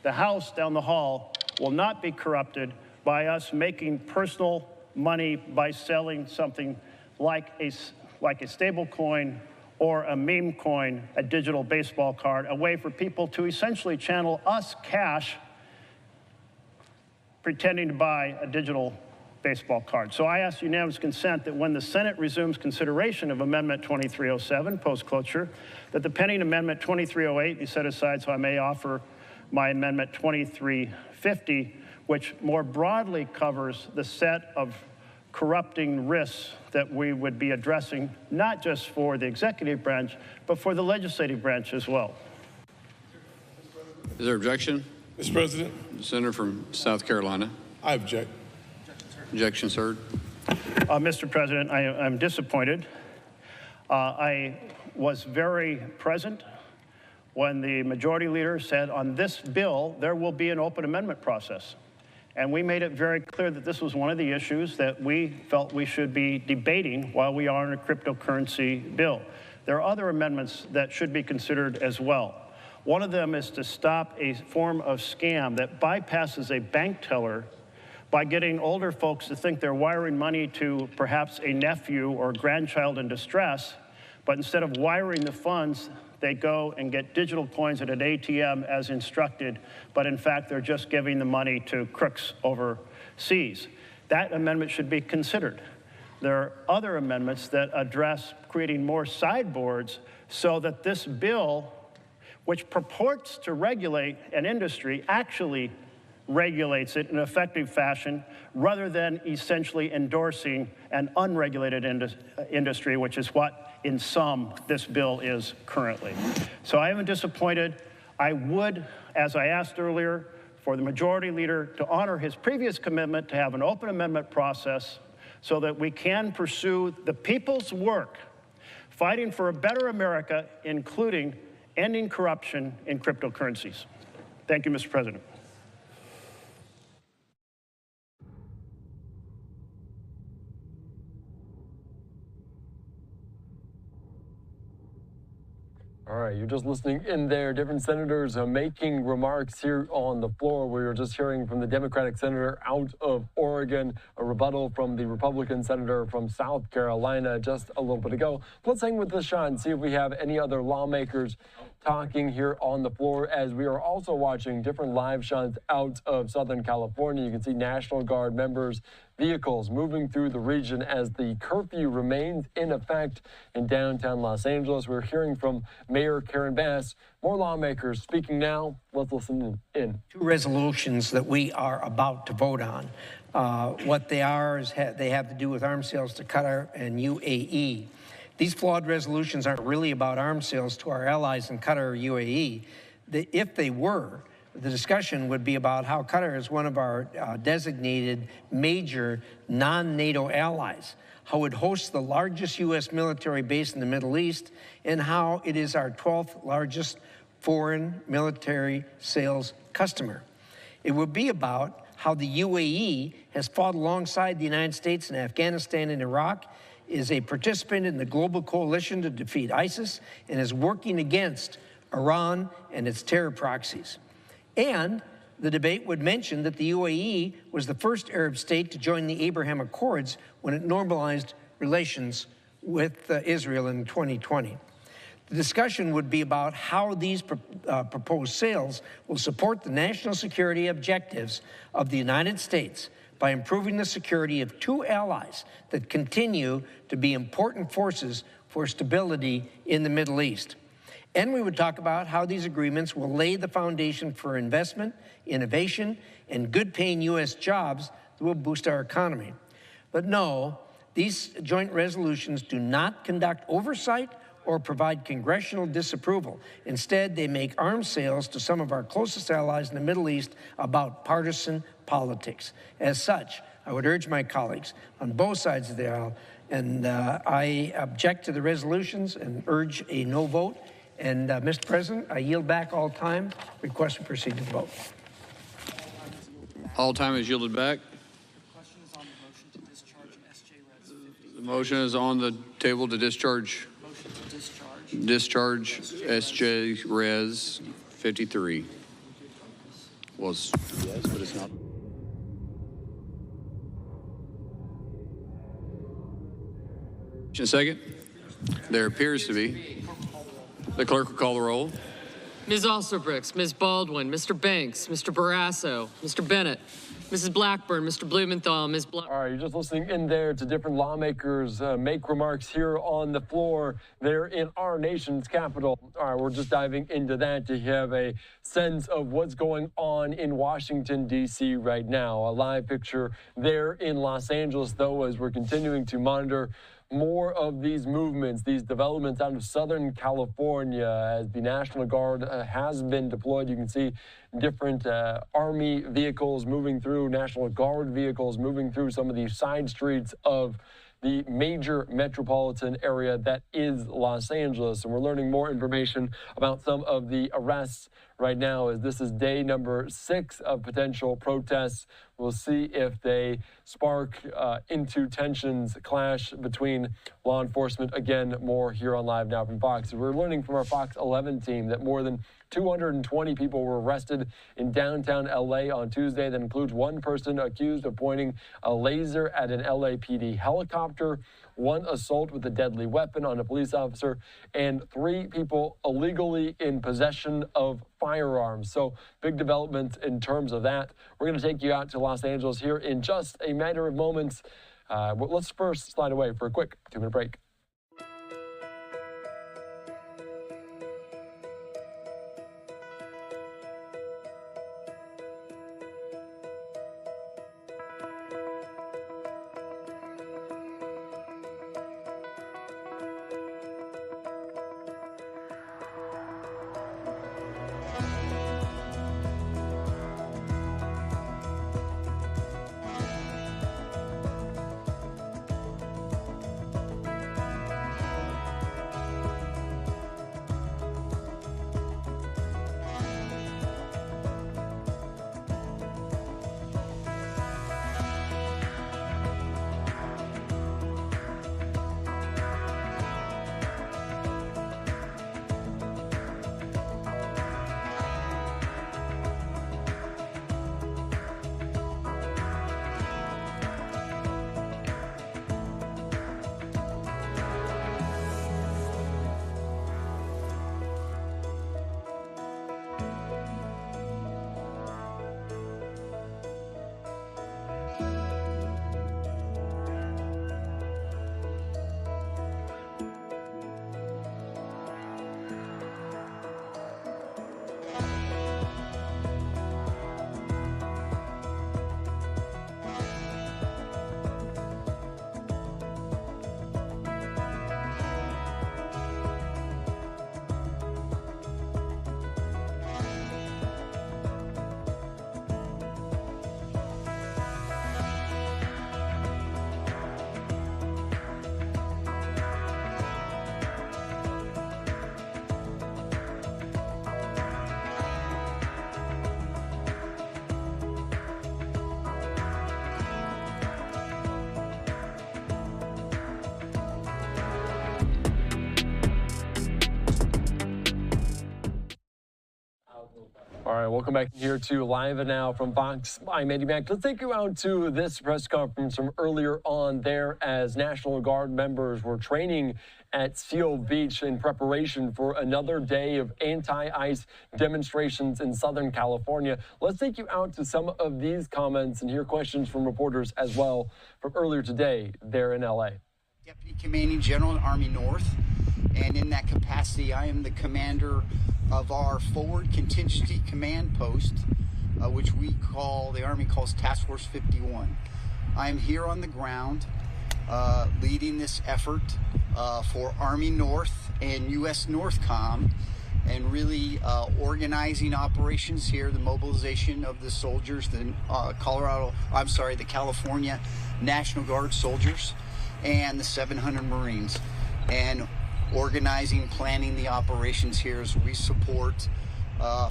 the House down the hall, will not be corrupted by us making personal money by selling something like a stable coin or a meme coin, a digital baseball card, a way for people to essentially channel us cash pretending to buy a digital baseball card. So I ask unanimous consent that when the Senate resumes consideration of Amendment 2307, post-closure, that the pending Amendment 2308 be set aside so I may offer my Amendment 2350, which more broadly covers the set of corrupting risks that we would be addressing, not just for the executive branch, but for the legislative branch as well. Is there objection? Mr. President. Senator from South Carolina. I object. Objection, sir. Mr. President, I'm disappointed. I was very present when the majority leader said on this bill there will be an open amendment process. And we made it very clear that this was one of the issues that we felt we should be debating while we are in a cryptocurrency bill. There are other amendments that should be considered as well. One of them is to stop a form of scam that bypasses a bank teller by getting older folks to think they're wiring money to perhaps a nephew or grandchild in distress, but instead of wiring the funds, they go and get digital coins at an ATM as instructed, but in fact, they're just giving the money to crooks overseas. that amendment should be considered. There are other amendments that address creating more sideboards so that this bill, which purports to regulate an industry, actually regulates it in an effective fashion rather than essentially endorsing an unregulated industry, which is what, in sum, this bill is currently. So I am disappointed. I would, as I asked earlier, for the majority leader to honor his previous commitment to have an open amendment process so that we can pursue the people's work fighting for a better America, including ending corruption in cryptocurrencies. Thank you, Mr. President. All right, you're just listening in there. Different senators are making remarks here on the floor. We were just hearing from the Democratic senator out of Oregon, a rebuttal from the Republican senator from South Carolina just a little bit ago. Let's hang with this shot and see if we have any other lawmakers talking here on the floor, as we are also watching different live shots out of Southern California. You can see National Guard members, vehicles moving through the region as the curfew remains in effect in downtown Los Angeles. We're hearing from Mayor Karen Bass. More lawmakers speaking now. Let's listen in. Two resolutions that we are about to vote on. What they are is they have to do with arms sales to Qatar and UAE. These flawed resolutions aren't really about arms sales to our allies in Qatar or UAE. If they were, the discussion would be about how Qatar is one of our designated major non-NATO allies, how it hosts the largest U.S. military base in the Middle East, and how it is our 12th largest foreign military sales customer. It would be about how the UAE has fought alongside the United States in Afghanistan and Iraq, is a participant in the global coalition to defeat ISIS, and is working against Iran and its terror proxies. And the debate would mention that the UAE was the first Arab state to join the Abraham Accords when it normalized relations with Israel in 2020. The discussion would be about how these proposed sales will support the national security objectives of the United States by improving the security of two allies that continue to be important forces for stability in the Middle East. And we would talk about how these agreements will lay the foundation for investment, innovation, and good-paying U.S. jobs that will boost our economy. But no, these joint resolutions do not conduct oversight or provide congressional disapproval. Instead, they make arms sales to some of our closest allies in the Middle East about partisan politics. As such, I would urge my colleagues on both sides of the aisle, and I object to the resolutions and urge a no vote. And Mr. President, I yield back all time. Request to proceed to the vote. All time is yielded back. The motion is on the table to discharge SJ Res 53. Was yes, but it's not. A second. There appears to be. The clerk will call the roll. Ms. Alsobrooks, Ms. Baldwin, Mr. Banks, Mr. Barrasso, Mr. Bennett, Mrs. Blackburn, Mr. Blumenthal, Ms. All right, you're just listening in there to different lawmakers make remarks here on the floor there in our nation's capital. All right, we're just diving into that to have a sense of what's going on in Washington, D.C. right now. A live picture there in Los Angeles, though, as we're continuing to monitor more of these movements, these developments out of Southern California as the National Guard has been deployed. You can see different Army vehicles moving through, National Guard vehicles moving through some of these side streets of the major metropolitan area that is Los Angeles. And we're learning more information about some of the arrests right now, as this is day number 6 of potential protests. We'll see if they spark into tensions, clash between law enforcement. Again, more here on Live Now from Fox. We're learning from our Fox 11 team that more than 220 people were arrested in downtown LA on Tuesday. That includes one person accused of pointing a laser at an LAPD helicopter. 1 assault with a deadly weapon on a police officer, and 3 people illegally in possession of firearms. So big development in terms of that. We're going to take you out to Los Angeles here in just a matter of moments. Let's first slide away for a quick 2-minute break. All right, welcome back here to Live and Now from Fox. I'm Eddie Mack. Let's take you out to this press conference from earlier on there as National Guard members were training at Seal Beach in preparation for another day of anti-ICE demonstrations in Southern California. Let's take you out to some of these comments and hear questions from reporters as well from earlier today there in LA. Deputy Commanding General in Army North, and in that capacity I am the commander of our forward contingency command post, which the Army calls Task Force 51. I am here on the ground leading this effort for Army North and U.S. Northcom, and really organizing operations here, the mobilization of the soldiers, the California National Guard soldiers and the 700 Marines, and organizing, planning the operations here as we support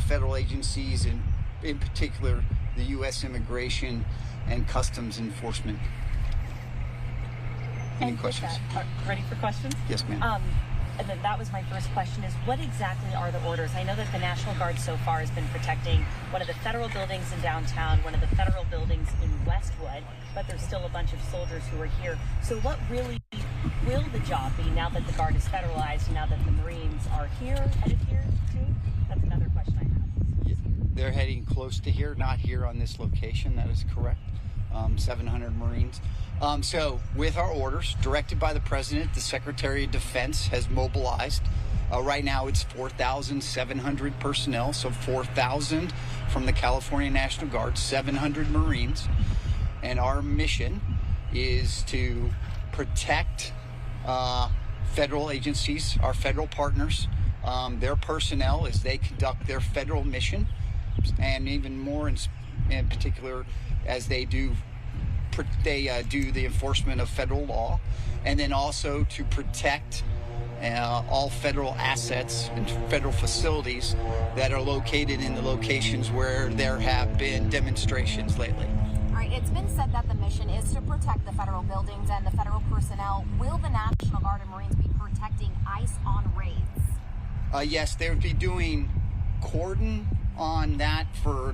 federal agencies, and in particular the U.S. Immigration and Customs Enforcement. Any questions? Ready for questions? Yes, ma'am. And then that was my first question, is what exactly are the orders? I know that the National Guard so far has been protecting one of the federal buildings in downtown, one of the federal buildings in Westwood, but there's still a bunch of soldiers who are here. So what really will the job be now that the Guard is federalized, now that the Marines are headed here too? That's another question I have. They're heading close to here, not here on this location, that is correct. 700 Marines. So with our orders directed by the President, the Secretary of Defense has mobilized. Right now it's 4,700 personnel, so 4,000 from the California National Guard, 700 Marines. And our mission is to protect federal agencies, our federal partners, their personnel as they conduct their federal mission, and even more in particular as they do the enforcement of federal law, and then also to protect all federal assets and federal facilities that are located in the locations where there have been demonstrations lately. All right, it's been said that the mission is to protect the federal buildings and the federal personnel. Will the National Guard and Marines be protecting ICE on raids? Yes, they would be doing cordon on that,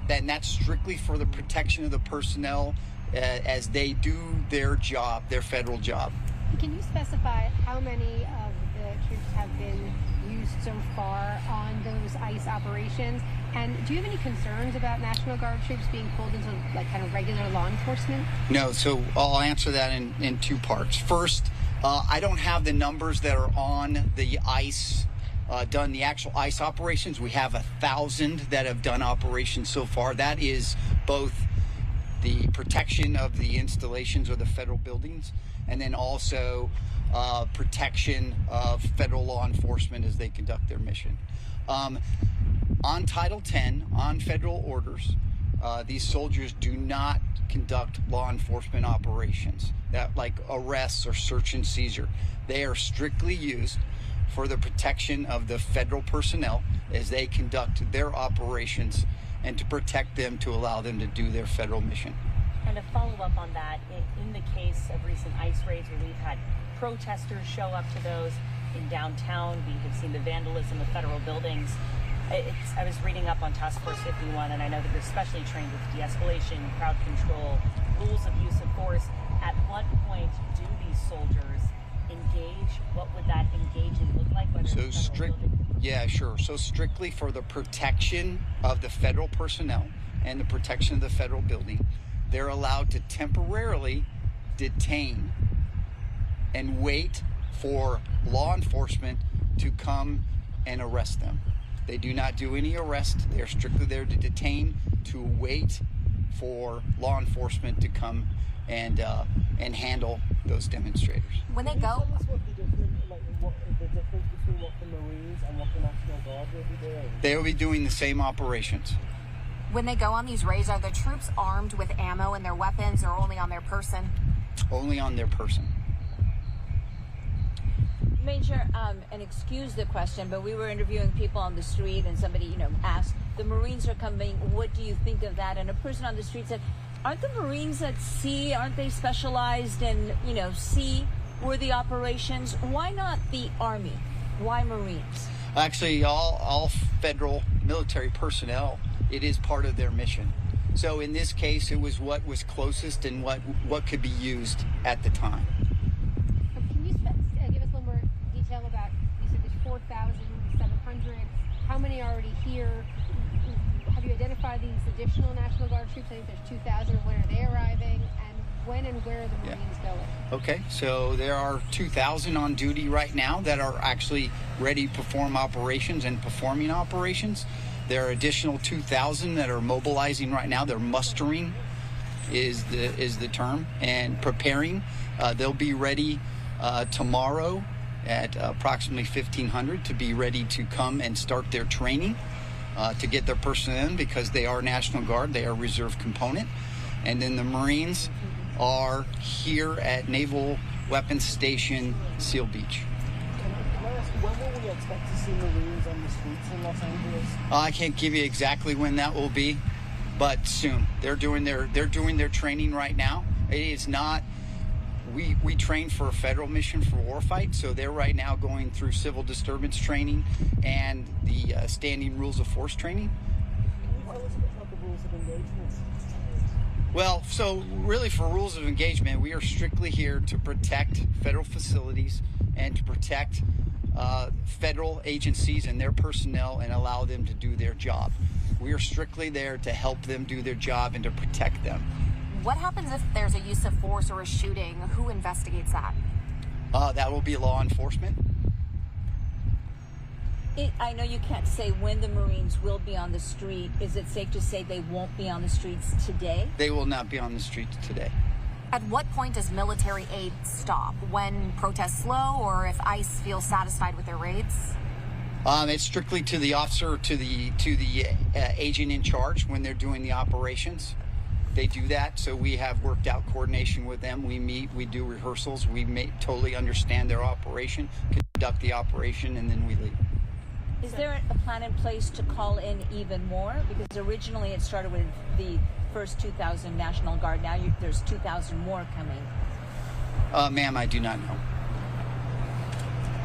and that's strictly for the protection of the personnel as they do their job, their federal job. Can you specify how many of the troops have been used so far on those ICE operations? And do you have any concerns about National Guard troops being pulled into like kind of regular law enforcement? No, so I'll answer that in two parts. First, I don't have the numbers that are on the ICE, done the actual ICE operations. We have 1,000 that have done operations so far. That is both the protection of the installations or the federal buildings, and then also protection of federal law enforcement as they conduct their mission. On Title 10, on federal orders, these soldiers do not conduct law enforcement operations, that like arrests or search and seizure. They are strictly used for the protection of the federal personnel as they conduct their operations and to protect them, to allow them to do their federal mission. And to follow up on that, in the case of recent ICE raids where we've had protesters show up to those in downtown, we have seen the vandalism of federal buildings. I was reading up on Task Force 51, and I know that you're specially trained with de-escalation, crowd control, rules of use of force. At what point do these soldiers engage? What would that engaging look like? Yeah, sure. So strictly for the protection of the federal personnel and the protection of the federal building, they're allowed to temporarily detain and wait for law enforcement to come and arrest them. They do not do any arrest. They're strictly there to detain, to wait for law enforcement to come and handle those demonstrators. When they go, what the difference between what the Marines and what the National Guard will be doing? They will be doing the same operations. When they go on these raids, are the troops armed with ammo and their weapons, or only on their person? Only on their person. Major, and excuse the question, but we were interviewing people on the street, and somebody, asked, the Marines are coming, what do you think of that? And a person on the street said, aren't the Marines at sea? Aren't they specialized in, sea-worthy operations? Why not the Army? Why Marines? Actually, all federal military personnel, it is part of their mission. So in this case, it was what was closest and what could be used at the time. Can you give us a little more detail about, you said there's 4,700. How many are already here? Have you identified these additional National Guard troops? I think there's 2,000. When are they arriving? And when and where are the Marines going? Okay, so there are 2,000 on duty right now that are actually ready to perform operations and performing operations. There are additional 2,000 that are mobilizing right now. They're mustering is the term, and preparing. They'll be ready tomorrow at approximately 1,500 to be ready to come and start their training to get their personnel in, because they are National Guard. They are reserve component. And then the Marines are here at Naval Weapons Station, Seal Beach. When will we expect to see Marines on the streets in Los Angeles? I can't give you exactly when that will be, but soon. They're doing their training right now. It is not. We train for a federal mission for warfight, so they're right now going through civil disturbance training and the standing rules of force training. Can you tell us a bit about the rules of engagement? Well, so really for rules of engagement, we are strictly here to protect federal facilities and to protect federal agencies and their personnel and allow them to do their job. We are strictly there to help them do their job and to protect them. What happens if there's a use of force or a shooting? Who investigates that? That will be law enforcement. I know you can't say when the Marines will be on the street. Is it safe to say they won't be on the streets today? They will not be on the streets today. At what point does military aid stop? When protests slow, or if ICE feels satisfied with their raids? It's strictly to the officer, to the agent in charge when they're doing the operations. They do that, so we have worked out coordination with them. We meet, we do rehearsals, we totally understand their operation, conduct the operation, and then we leave. Is there a plan in place to call in even more? Because originally it started with the first 2,000 National Guard. Now there's 2,000 more coming. Ma'am, I do not know.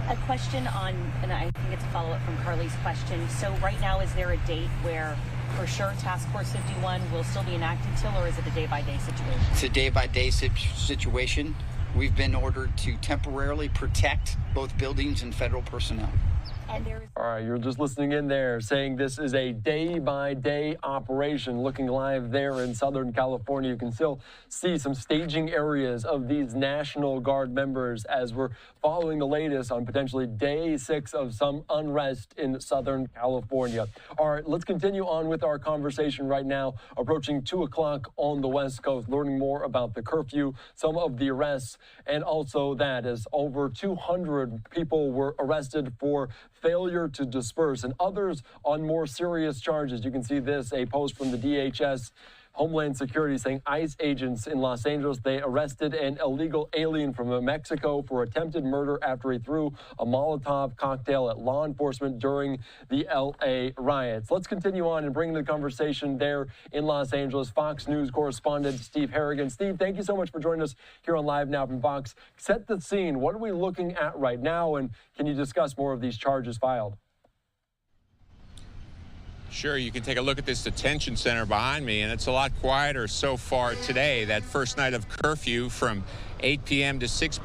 A question on, and I think it's a follow-up from Carly's question. So right now, is there a date where for sure Task Force 51 will still be enacted till, or is it a day-by-day situation? It's a day-by-day situation. we've been ordered to temporarily protect both buildings and federal personnel. All right, you're just listening in there, saying this is a day-by-day operation. Looking live there in Southern California, you can still see some staging areas of these National Guard members as we're following the latest on potentially day 6 of some unrest in Southern California. All right, let's continue on with our conversation right now, approaching 2 o'clock on the West Coast, learning more about the curfew, some of the arrests, and also that as over 200 people were arrested for failure to disperse and others on more serious charges. You can see this, a post from the DHS Homeland Security saying ICE agents in Los Angeles, they arrested an illegal alien from Mexico for attempted murder after he threw a Molotov cocktail at law enforcement during the LA riots. Let's continue on and bring the conversation there in Los Angeles. Fox News correspondent Steve Harrigan. Steve, thank you so much for joining us here on Live Now from Fox. Set the scene. What are we looking at right now, and can you discuss more of these charges filed? Sure, you can take a look at this detention center behind me, and it's a lot quieter so far today. That first night of curfew from 8 p.m. to 6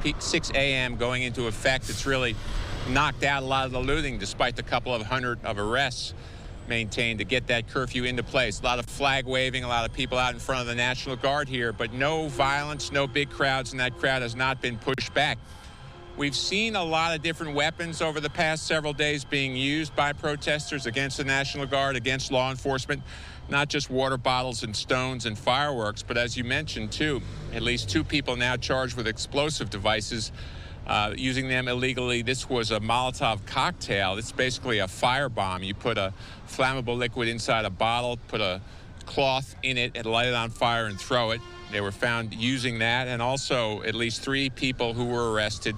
a.m. going into effect, it's really knocked out a lot of the looting, despite the couple of hundred of arrests maintained to get that curfew into place. A lot of flag waving, a lot of people out in front of the National Guard here, but no violence, no big crowds, and that crowd has not been pushed back. We've seen a lot of different weapons over the past several days being used by protesters against the National Guard, against law enforcement, not just water bottles and stones and fireworks, but as you mentioned, too, at least 2 people now charged with explosive devices, using them illegally. This was a Molotov cocktail. It's basically a firebomb. You put a flammable liquid inside a bottle, put a cloth in it, and light it on fire and throw it. They were found using that, and also at least 3 people who were arrested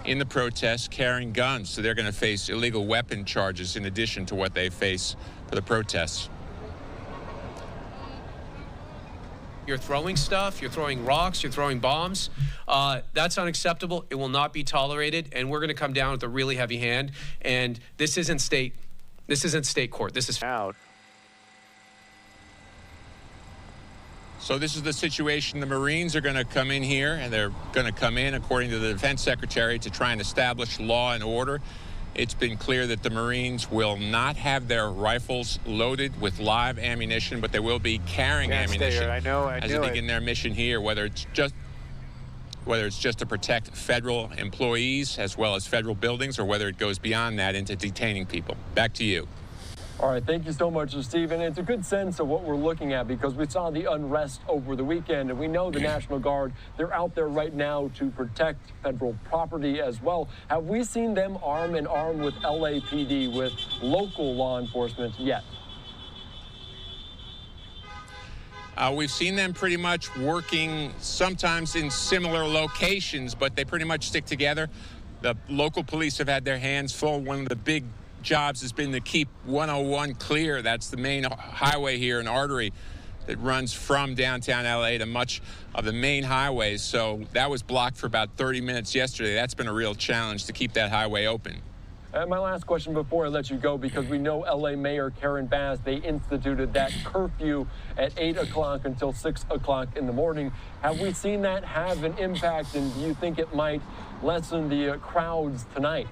in the protests carrying guns. So they're going to face illegal weapon charges in addition to what they face for the protests. You're throwing stuff, you're throwing rocks, you're throwing bombs. That's unacceptable. It will not be tolerated, and we're going to come down with a really heavy hand. And this isn't state court. This is out. So this is the situation. The Marines are going to come in here, and they're going to come in, according to the Defense Secretary, to try and establish law and order. It's been clear that the Marines will not have their rifles loaded with live ammunition, but they will be carrying ammunition as they begin their mission here, whether it's just to protect federal employees as well as federal buildings, or whether it goes beyond that into detaining people. Back to you. All right, thank you so much, Stephen. It's a good sense of what we're looking at because we saw the unrest over the weekend, and we know the National Guard, they're out there right now to protect federal property as well. Have we seen them arm in arm with LAPD, with local law enforcement yet? We've seen them pretty much working sometimes in similar locations, but they pretty much stick together. The local police have had their hands full. One of the big jobs has been to keep 101 clear. That's the main highway here, an artery that runs from downtown LA to much of the main highways. So that was blocked for about 30 minutes yesterday. That's been a real challenge to keep that highway open. My last question before I let you go, because we know LA Mayor Karen Bass, they instituted that curfew at 8 o'clock until 6 o'clock in the morning. Have we seen that have an impact, and do you think it might lessen the crowds tonight?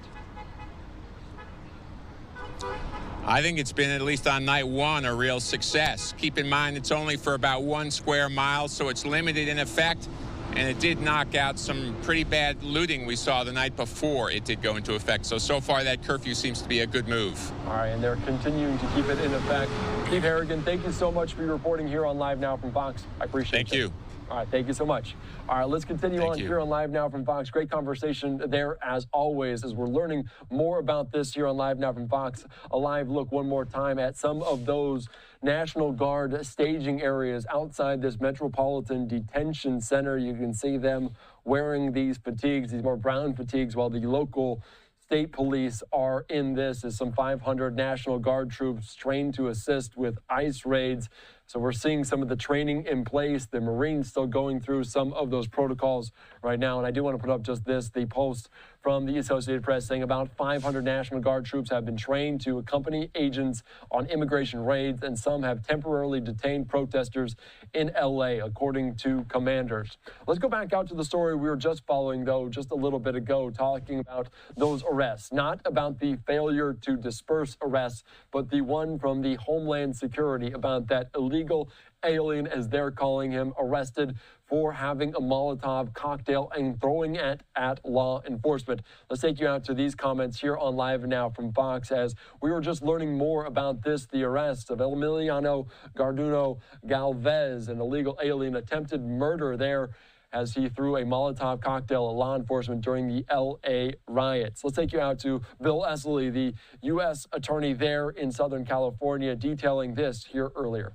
I think it's been, at least on night 1, a real success. Keep in mind, it's only for about 1 square mile, so it's limited in effect, and it did knock out some pretty bad looting we saw the night before it did go into effect. So far, that curfew seems to be a good move. All right, and they're continuing to keep it in effect. Steve Harrigan, thank you so much for your reporting here on Live Now from Fox. I appreciate it. Thank you. All right, thank you so much. All right, let's continue on here on Live Now from Fox. Great conversation there, as always, as we're learning more about this here on Live Now from Fox. A live look one more time at some of those National Guard staging areas outside this Metropolitan Detention Center. You can see them wearing these fatigues, these more brown fatigues, while the local state police are in this, as some 500 National Guard troops trained to assist with ICE raids. So we're seeing some of the training in place. The Marines still going through some of those protocols right now. And I do want to put up just this, the post from the Associated Press saying about 500 National Guard troops have been trained to accompany agents on immigration raids, and some have temporarily detained protesters in LA, according to commanders. Let's go back out to the story we were just following, though, just a little bit ago, talking about those arrests, not about the failure to disperse arrests, but the one from the Homeland Security about that illegal alien, as they're calling him, arrested for having a Molotov cocktail and throwing it at law enforcement. Let's take you out to these comments here on Live Now from Fox as we were just learning more about this, the arrest of Emiliano Garduno Galvez, an illegal alien, attempted murder there as he threw a Molotov cocktail at law enforcement during the L.A. riots. Let's take you out to Bill Esseley, the U.S. attorney there in Southern California, detailing this here earlier.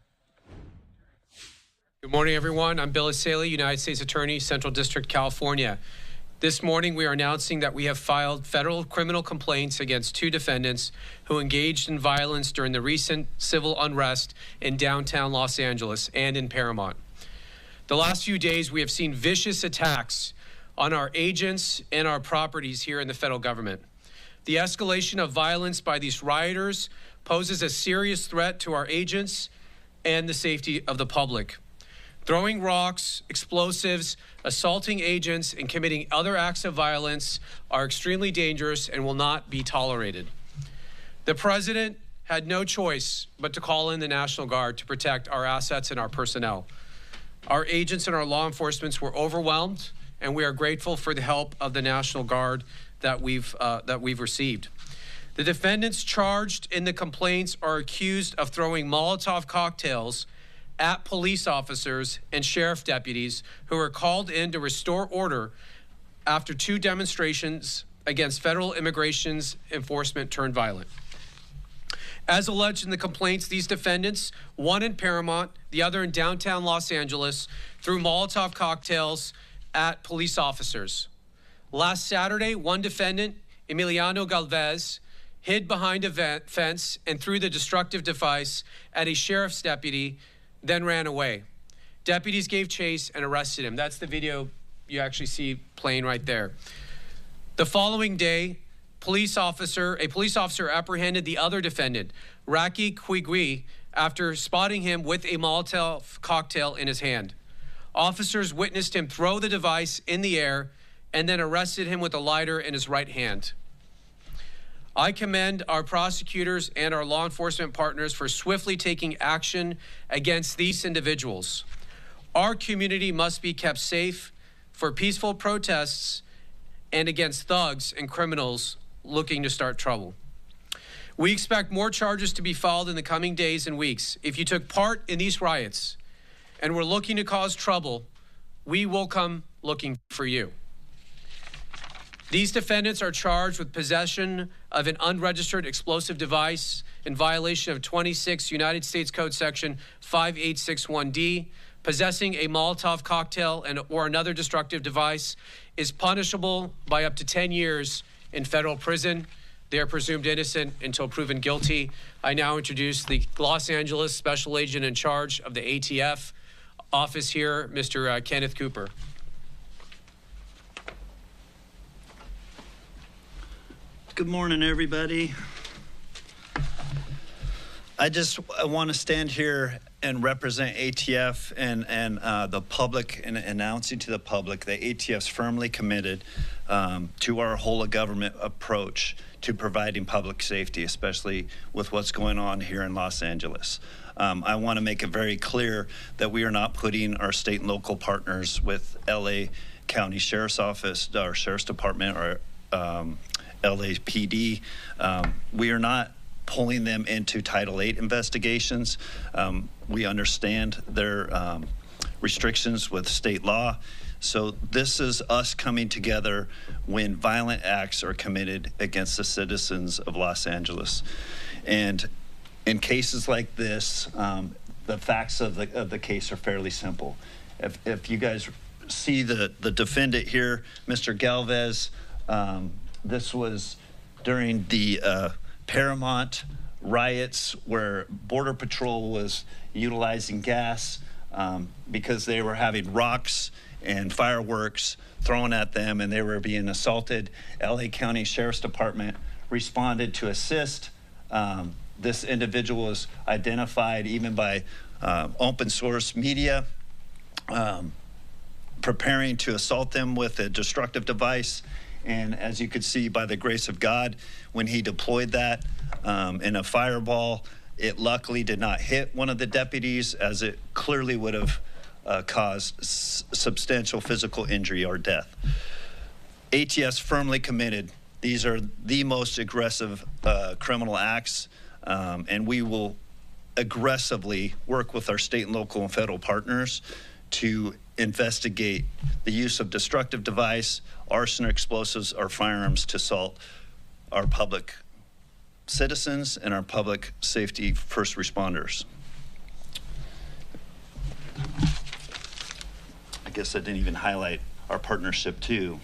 Good morning, everyone. I'm Bill Esseley, United States Attorney, Central District, California. This morning, we are announcing that we have filed federal criminal complaints against 2 defendants who engaged in violence during the recent civil unrest in downtown Los Angeles and in Paramount. The last few days, we have seen vicious attacks on our agents and our properties here in the federal government. The escalation of violence by these rioters poses a serious threat to our agents and the safety of the public. Throwing rocks, explosives, assaulting agents, and committing other acts of violence are extremely dangerous and will not be tolerated. The president had no choice but to call in the National Guard to protect our assets and our personnel. Our agents and our law enforcement were overwhelmed, and we are grateful for the help of the National Guard that we've received. The defendants charged in the complaints are accused of throwing Molotov cocktails at police officers and sheriff deputies who were called in to restore order after 2 demonstrations against federal immigration enforcement turned violent. As alleged in the complaints, these defendants, one in Paramount, the other in downtown Los Angeles, threw Molotov cocktails at police officers. Last Saturday, one defendant, Emiliano Galvez, hid behind a fence and threw the destructive device at a sheriff's deputy, then ran away. Deputies gave chase and arrested him. That's the video you actually see playing right there. The following day, a police officer apprehended the other defendant, Raki Quigui, after spotting him with a Molotov cocktail in his hand. Officers witnessed him throw the device in the air and then arrested him with a lighter in his right hand. I commend our prosecutors and our law enforcement partners for swiftly taking action against these individuals. Our community must be kept safe for peaceful protests and against thugs and criminals looking to start trouble. We expect more charges to be filed in the coming days and weeks. If you took part in these riots and were looking to cause trouble, we will come looking for you. These defendants are charged with possession of an unregistered explosive device in violation of 26 United States Code Section 5861D. Possessing a Molotov cocktail or another destructive device is punishable by up to 10 years in federal prison. They are presumed innocent until proven guilty. I now introduce the Los Angeles Special Agent in charge of the ATF office here, Mr. Kenneth Cooper. Good morning, everybody. I want to stand here and represent ATF and the public and announcing to the public that ATF's firmly committed to our whole of government approach to providing public safety, especially with what's going on here in Los Angeles. I want to make it very clear that we are not putting our state and local partners with LA County Sheriff's Office, our Sheriff's Department, or LAPD. We are not pulling them into Title VIII investigations. We understand their restrictions with state law. So this is us coming together when violent acts are committed against the citizens of Los Angeles. And in cases like this, the facts of the case are fairly simple. If you guys see the defendant here, Mr. Galvez, this was during the Paramount riots where Border Patrol was utilizing gas because they were having rocks and fireworks thrown at them and they were being assaulted. LA County Sheriff's Department responded to assist. This individual was identified even by open source media, preparing to assault them with a destructive device. And as you could see, by the grace of God, when he deployed that in a fireball, it luckily did not hit one of the deputies, as it clearly would have caused substantial physical injury or death. ATS firmly committed. These are the most aggressive criminal acts, and we will aggressively work with our state and local and federal partners to investigate the use of destructive device, arson or explosives or firearms to assault our public citizens and our public safety first responders. I guess I didn't even highlight our partnership too.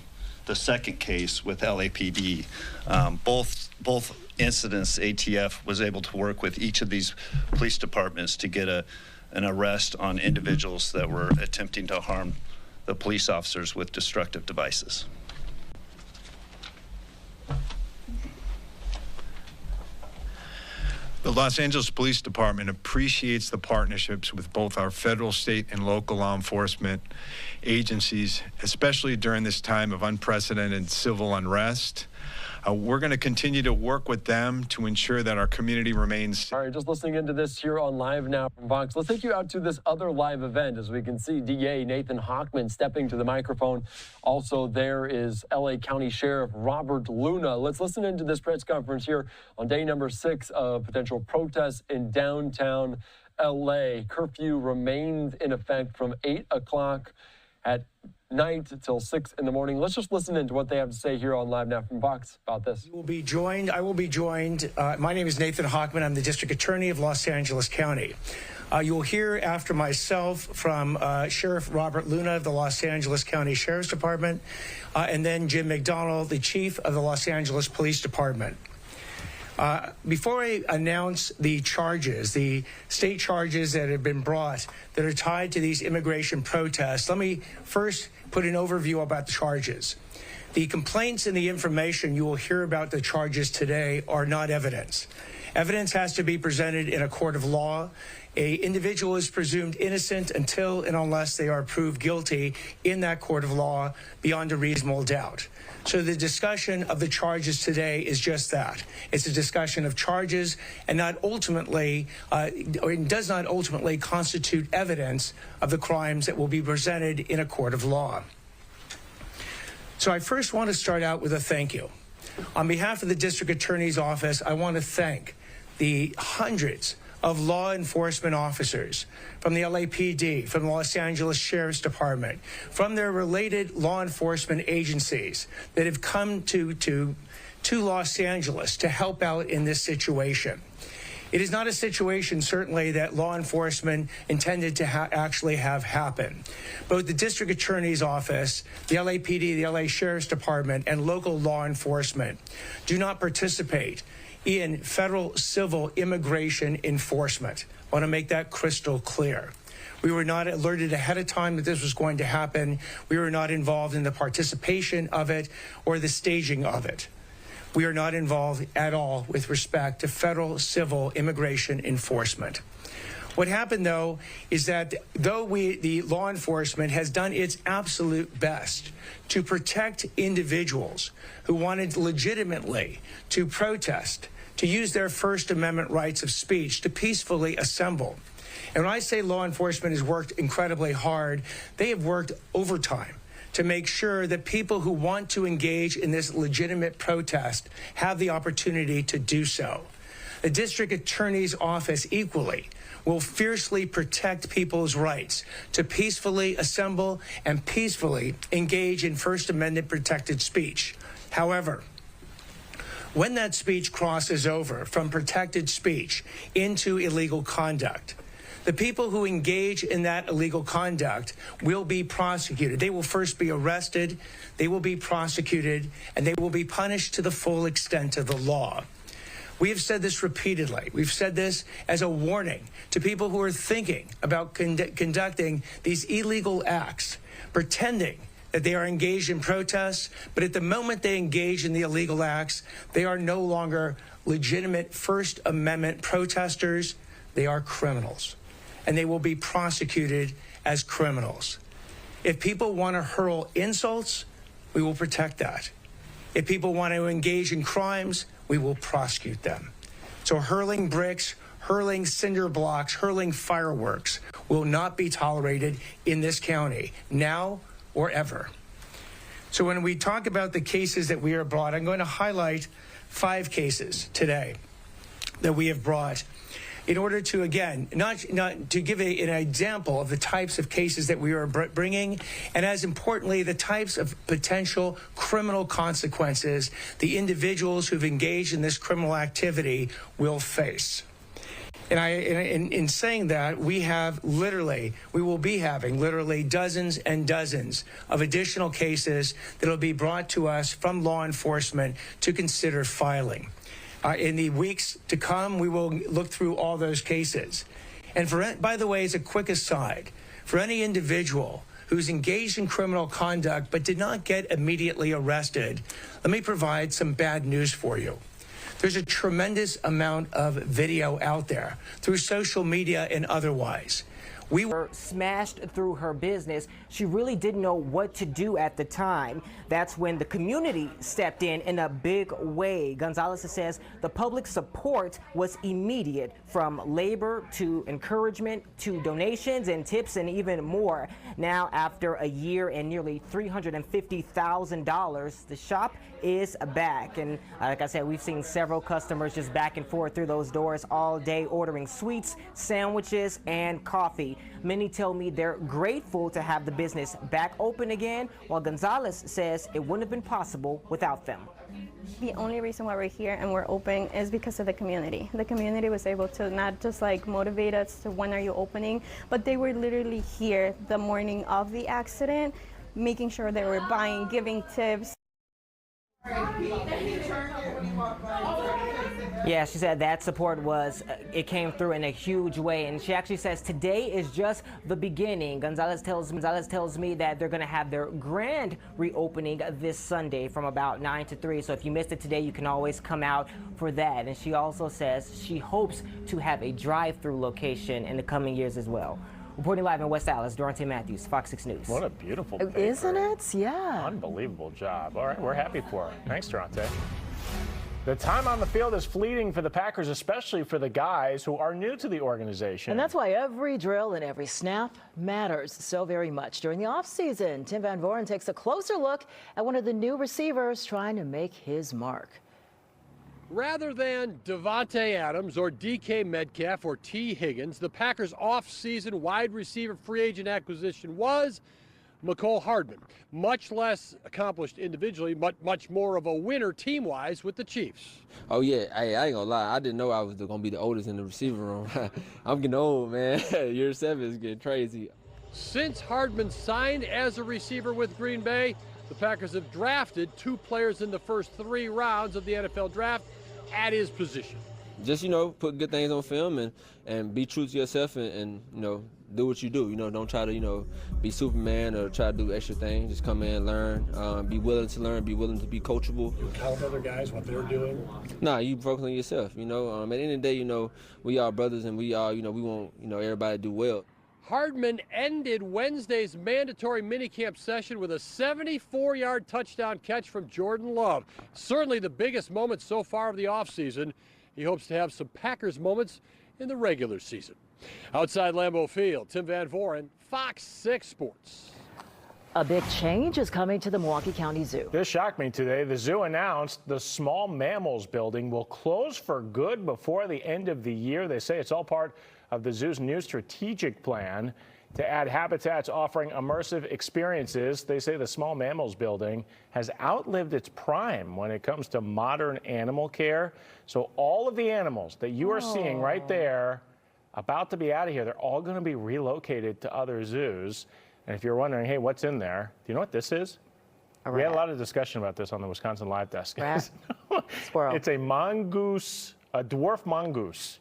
The second case with LAPD, both incidents, ATF was able to work with each of these police departments to get an arrest on individuals that were attempting to harm the police officers with destructive devices. The Los Angeles Police Department appreciates the partnerships with both our federal, state, and local law enforcement agencies, especially during this time of unprecedented civil unrest. We're going to continue to work with them to ensure that our community remains. All right, just listening into this here on Live Now from Fox. Let's take you out to this other live event. As we can see, DA Nathan Hochman stepping to the microphone. Also, there is LA County Sheriff Robert Luna. Let's listen into this press conference here on day number 6 of potential protests in downtown LA. Curfew remains in effect from 8 o'clock at night till 6 in the morning. Let's just listen into what they have to say here on Live Now from Fox about this. I will be joined. My name is Nathan Hochman. I'm the District Attorney of Los Angeles County. You will hear after myself from Sheriff Robert Luna of the Los Angeles County Sheriff's Department, and then Jim McDonald, the Chief of the Los Angeles Police Department. Before I announce the charges, the state charges that have been brought that are tied to these immigration protests, let me first put an overview about the charges. The complaints and the information you will hear about the charges today are not evidence. Evidence has to be presented in a court of law. An individual is presumed innocent until and unless they are proved guilty in that court of law beyond a reasonable doubt. So the discussion of the charges today is just that. It's a discussion of charges and not ultimately, or it does not ultimately constitute evidence of the crimes that will be presented in a court of law. So I first want to start out with a thank you. On behalf of the District Attorney's Office, I want to thank the hundreds of law enforcement officers from the LAPD, from the Los Angeles Sheriff's Department, from their related law enforcement agencies that have come to Los Angeles to help out in this situation. It is not a situation, certainly, that law enforcement intended to actually have happen. Both the District Attorney's Office, the LAPD, the LA Sheriff's Department, and local law enforcement do not participate in federal civil immigration enforcement. I want to make that crystal clear. We were not alerted ahead of time that this was going to happen. We were not involved in the participation of it or the staging of it. We are not involved at all with respect to federal civil immigration enforcement. What happened, though, is that though the law enforcement has done its absolute best to protect individuals who wanted legitimately to protest, to use their First Amendment rights of speech, to peacefully assemble. And when I say law enforcement has worked incredibly hard, they have worked overtime to make sure that people who want to engage in this legitimate protest have the opportunity to do so. The District Attorney's Office equally will fiercely protect people's rights to peacefully assemble and peacefully engage in First Amendment protected speech. However, when that speech crosses over from protected speech into illegal conduct, the people who engage in that illegal conduct will be prosecuted. They will first be arrested, they will be prosecuted, and they will be punished to the full extent of the law. We have said this repeatedly. We've said this as a warning to people who are thinking about conducting these illegal acts, pretending that they are engaged in protests, but at the moment they engage in the illegal acts, they are no longer legitimate First Amendment protesters. They are criminals, and they will be prosecuted as criminals. If people want to hurl insults, we will protect that. If people want to engage in crimes, we will prosecute them. So hurling bricks, hurling cinder blocks, hurling fireworks will not be tolerated in this county, now or ever. So when we talk about the cases that we are brought, I'm going to highlight 5 cases today that we have brought in order to, again, not to give an example of the types of cases that we are bringing, and as importantly, the types of potential criminal consequences the individuals who've engaged in this criminal activity will face. And in saying that, we will be having literally dozens and dozens of additional cases that will be brought to us from law enforcement to consider filing. In the weeks to come, we will look through all those cases. And by the way, as a quick aside, for any individual who's engaged in criminal conduct but did not get immediately arrested, let me provide some bad news for you. There's a tremendous amount of video out there through social media and otherwise. We were smashed through her business. She really didn't know what to do at the time. That's when the community stepped in a big way. Gonzalez says the public support was immediate, from labor to encouragement to donations and tips and even more. Now, after a year and nearly $350,000, the shop is back. And like I said, we've seen several customers just back and forth through those doors all day, ordering sweets, sandwiches, and coffee. Many tell me they're grateful to have the business back open again, while Gonzalez says it wouldn't have been possible without them. The only reason why we're here and we're open is because of the community. The community was able to not just like motivate us to when are you opening, but they were literally here the morning of the accident, making sure they were buying, giving tips. Yeah, she said that support it came through in a huge way, and she actually says today is just the beginning. Gonzalez tells me that they're going to have their grand reopening this Sunday from about 9 to 3. So if you missed it today, you can always come out for that. And she also says she hopes to have a drive-through location in the coming years as well. Reporting live in West Allis, Dorante Matthews, FOX 6 News. What a beautiful paper. Isn't it? Yeah. Unbelievable job. All right, we're happy for her. Thanks, Dorante. The time on the field is fleeting for the Packers, especially for the guys who are new to the organization. And that's why every drill and every snap matters so very much. During the offseason, Tim Van Voren takes a closer look at one of the new receivers trying to make his mark. Rather than Devontae Adams or DK Metcalf or T. Higgins, the Packers' offseason wide receiver free agent acquisition was Mecole Hardman. Much less accomplished individually, but much more of a winner team-wise with the Chiefs. Oh, yeah. Hey, I ain't gonna lie. I didn't know I was going to be the oldest in the receiver room. I'm getting old, man. Year 7 is getting crazy. Since Hardman signed as a receiver with Green Bay, the Packers have drafted 2 players in the first 3 rounds of the NFL draft at his position. Just, put good things on film and be true to yourself and do what you do. Don't try to, be Superman or try to do extra things. Just come in, learn, be willing to learn, be willing to be coachable. You count other guys, what they're doing? Nah, you focus on yourself, At the end of the day, we are brothers and we all, we want, everybody to do well. Hardman ended Wednesday's mandatory minicamp session with a 74-yard touchdown catch from Jordan Love. Certainly the biggest moment so far of the offseason. He hopes to have some Packers moments in the regular season. Outside Lambeau Field, Tim Van Voren, FOX 6 Sports. A big change is coming to the Milwaukee County Zoo. This shocked me today. The zoo announced the small mammals building will close for good before the end of the year. They say it's all part of the zoo's new strategic plan to add habitats offering immersive experiences. They say the small mammals building has outlived its prime when it comes to modern animal care. So all of the animals that you are seeing right there about to be out of here, they're all going to be relocated to other zoos. And if you're wondering, hey, what's in there? Do you know what this is? We had a lot of discussion about this on the Wisconsin Live Desk. Squirrel. It's a mongoose A dwarf mongoose.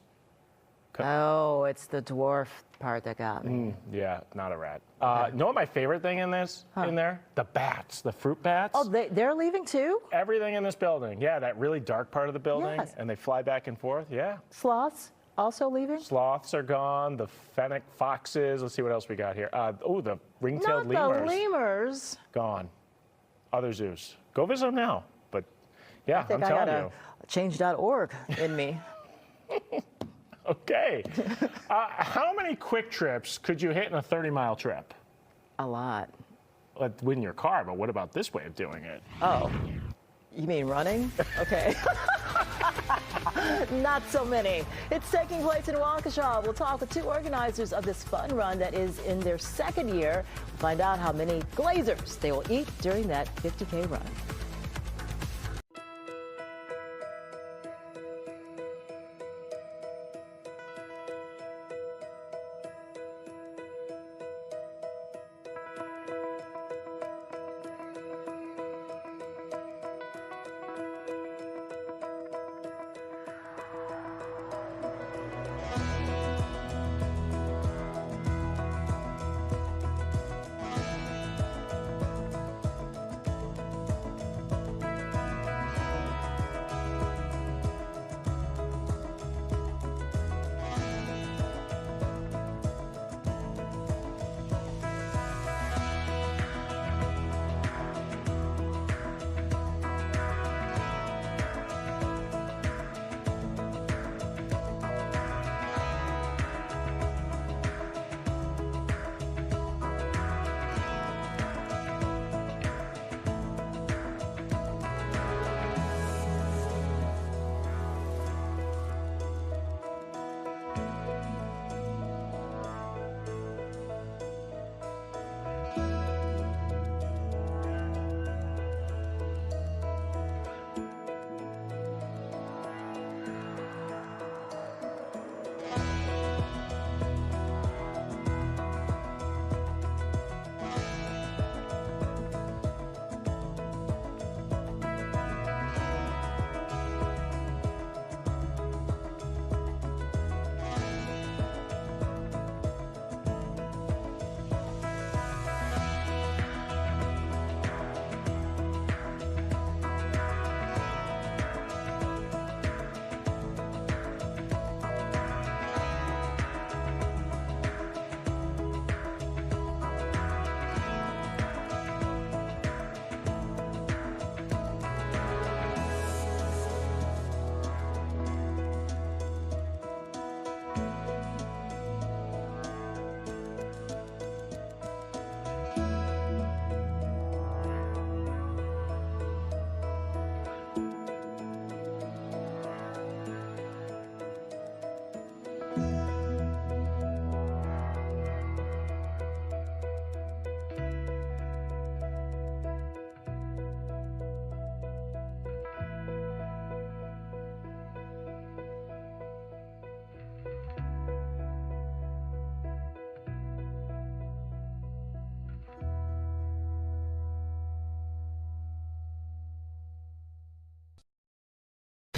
Oh, it's the dwarf part that got me. Yeah, not a rat. You know what my favorite thing in this, in there? The bats, the fruit bats. Oh, they're leaving too? Everything in this building. Yeah, that really dark part of the building. Yes. And they fly back and forth. Yeah. Sloths also leaving? Sloths are gone. The fennec foxes. Let's see what else we got here. Oh, the ring-tailed lemurs. Not the lemurs. Gone. Other zoos. Go visit them now. But yeah, I think I'm telling I you. got a change.org in me. Okay. How many quick trips could you hit in a 30-mile trip? A lot. In your car, but what about this way of doing it? Oh, you mean running? Okay. Not so many. It's taking place in Waukesha. We'll talk with 2 organizers of this fun run that is in their 2nd year. We'll find out how many Glazers they will eat during that 50K run.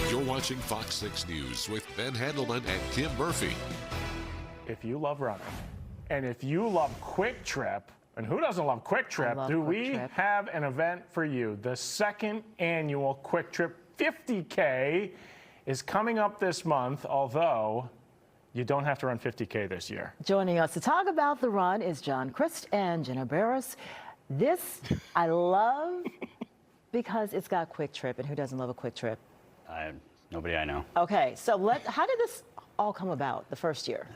You're watching Fox 6 News with Ben Handelman and Kim Murphy. If you love running, and if you love Quick Trip, and who doesn't love Quick Trip, have an event for you. The 2nd annual Quick Trip 50K is coming up this month, although you don't have to run 50K this year. Joining us to talk about the run is John Christ and Jenna Barris. This I love because it's got Quick Trip, and who doesn't love a Quick Trip? Nobody I know. Okay, so how did this all come about the first year?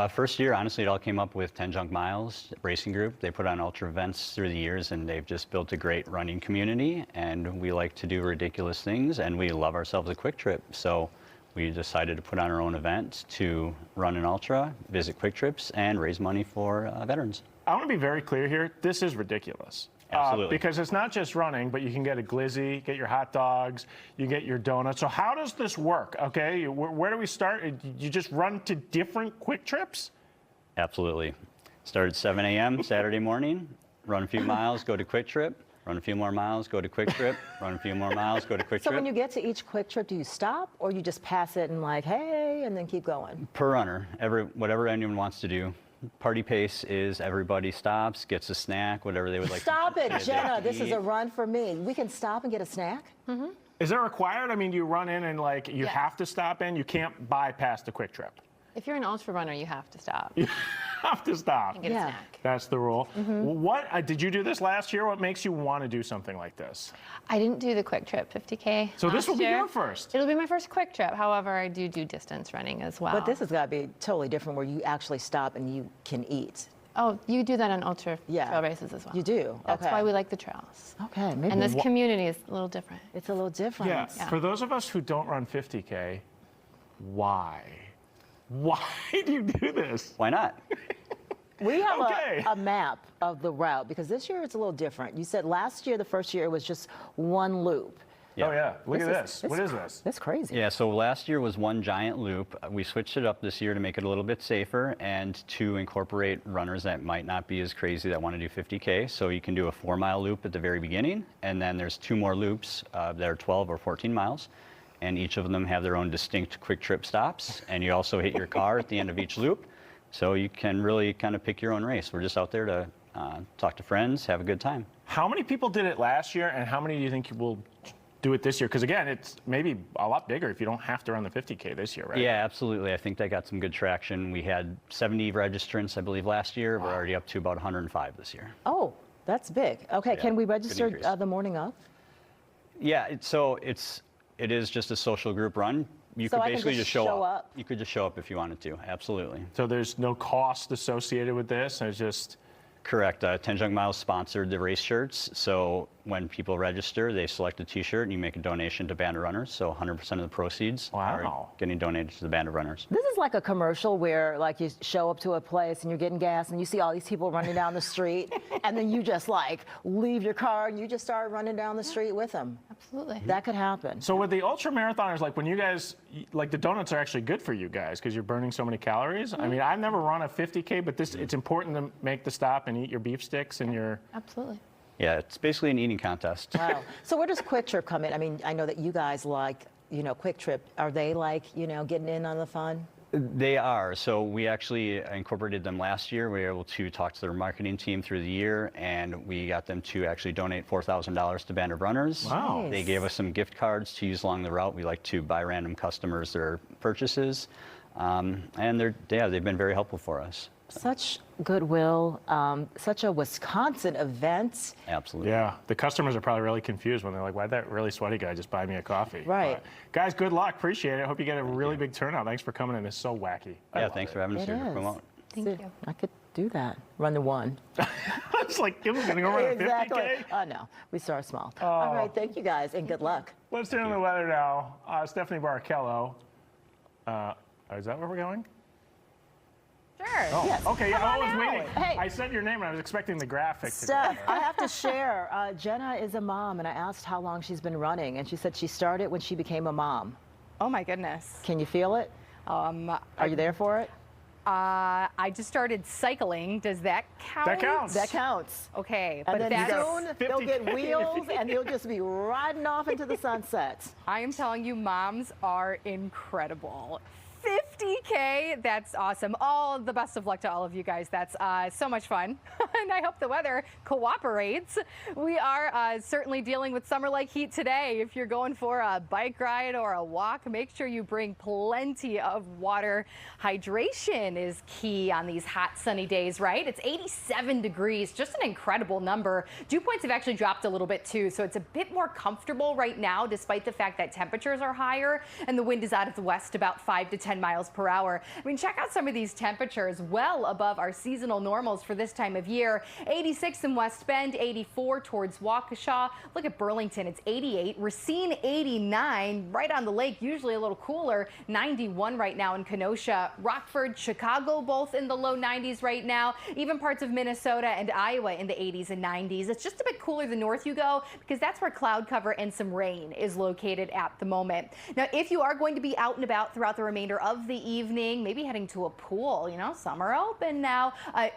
First year, honestly, it all came up with 10 Junk Miles Racing Group. They put on ultra events through the years, and they've just built a great running community, and we like to do ridiculous things, and we love ourselves a Quick Trip. So we decided to put on our own event to run an ultra, visit Quick Trips, and raise money for veterans. I want to be very clear here. This is ridiculous. Absolutely. Because it's not just running, but you can get a glizzy, get your hot dogs, you get your donuts. So how does this work? Okay, where do we start? You just run to different Quick Trips? Absolutely. Start at 7 a.m. Saturday morning, run a few miles, go to Quick Trip, run a few more miles, go to Quick Trip, run a few more miles, go to Quick So Trip. when you get to each Quick Trip, do you stop or you just pass it and like, hey, and then keep going? Per runner, whatever anyone wants to do. Party pace is everybody stops, gets a snack, whatever they would like. Stop it, to Jenna. This is eat. a run for me. We can stop and get a snack? Mm-hmm. Is that required? I mean, do you run in and like you have to stop in? You can't bypass the Quick Trip. If you're an ultra runner, you have to stop. You have to stop. And get a snack. That's the rule. Mhm. What did you do this last year? What makes you want to do something like this? I didn't do the Quick Trip 50K. So this last will be year. your first. It'll be my first Quick Trip. However, I do distance running as well. But this has got to be totally different where you actually stop and you can eat. Oh, you do that on ultra trail races as well. You do? That's okay. why we like the trails. Okay, maybe. And this community is a little different. It's a little different. Yeah. For those of us who don't run 50K, why? Why do you do this? Why not? We have a map of the route because this year it's a little different. You said last year, the first year, it was just one loop. Oh, yeah. Look at this. What is this? That's crazy. Yeah, so last year was one giant loop. We switched it up this year to make it a little bit safer and to incorporate runners that might not be as crazy that want to do 50K. So you can do a 4-mile loop at the very beginning, and then there's 2 more loops that are 12 or 14 miles. And each of them have their own distinct Quick Trip stops. And you also hit your car at the end of each loop. So you can really kind of pick your own race. We're just out there to talk to friends, have a good time. How many people did it last year, and how many do you think will do it this year? Because again, it's maybe a lot bigger if you don't have to run the 50K this year, right? Yeah, absolutely. I think that got some good traction. We had 70 registrants, I believe, last year. We're already up to about 105 this year. Oh, that's big. Okay, Yeah, can we good register increase. the morning of? Yeah, it is just a social group run. You So could I can basically just just show show up. You could just show up if you wanted to. Absolutely. So there's no cost associated with this. It's just correct. 10 Junk Miles sponsored the race shirts. So when people register, they select a T-shirt and you make a donation to Band of Runners. So 100% of the proceeds are getting donated to the Band of Runners. This is like a commercial where like you show up to a place and you're getting gas and you see all these people running down the street and then you just like leave your car and you just start running down the street with them. Absolutely. That could happen. So with the ultra marathoners, like when you guys, like the donuts are actually good for you guys because you're burning so many calories. I mean, I've never run a 50K, but it's important to make the stop and eat your beef sticks and your. Absolutely. Yeah, it's basically an eating contest. Wow. So where does Quick Trip come in? I mean, I know that you guys like, Quick Trip. Are they like, getting in on the fun? They are. So we actually incorporated them last year. We were able to talk to their marketing team through the year, and we got them to actually donate $4,000 to Band of Runners. Wow. Nice. They gave us some gift cards to use along the route. We like to buy random customers their purchases, and they've been very helpful for us. Such goodwill, such a Wisconsin event. Absolutely. Yeah, the customers are probably really confused when they're like, why'd that really sweaty guy just buy me a coffee? Right. But, guys, good luck. Appreciate it. Hope you get a really big turnout. Thanks for coming in. It's so wacky. Yeah, thanks for having us here to promote. Thank you. I could do that. Run the one. It's like, I'm going to go run a 50K? Exactly. No, we start small. All right, thank you guys, and good luck. Let's turn to the weather now. Stephanie Barkello. Is that where we're going? Sure. Oh, Yes. okay. Yeah, Come I on was out. waiting. Hey. I said your name and I was expecting the graphic. Steph, I have to share. Jenna is a mom, and I asked how long she's been running, and she said she started when she became a mom. Oh my goodness. Can you feel it? Are you there for it? I just started cycling. Does that count? That counts. That counts. Okay, And but then that's soon they'll get wheels, and they'll just be riding off into the sunset. I am telling you, moms are incredible. 50K, that's awesome. All the best of luck to all of you guys. That's so much fun. And I hope the weather cooperates. We are certainly dealing with summer-like heat today. If you're going for a bike ride or a walk, make sure you bring plenty of water. Hydration is key on these hot, sunny days, right? It's 87 degrees, just an incredible number. Dew points have actually dropped a little bit too, so it's a bit more comfortable right now, despite the fact that temperatures are higher and the wind is out of the west about 5 to 10 miles per hour. I mean, check out some of these temperatures well above our seasonal normals for this time of year. 86 in West Bend, 84 towards Waukesha. Look at Burlington, it's 88. Racine, 89. Right on the lake, usually a little cooler. 91 right now in Kenosha. Rockford, Chicago, both in the low 90s right now. Even parts of Minnesota and Iowa in the 80s and 90s. It's just a bit cooler the north you go because that's where cloud cover and some rain is located at the moment. Now, if you are going to be out and about throughout the remainder of the the evening, maybe heading to a pool. You know, some are open now.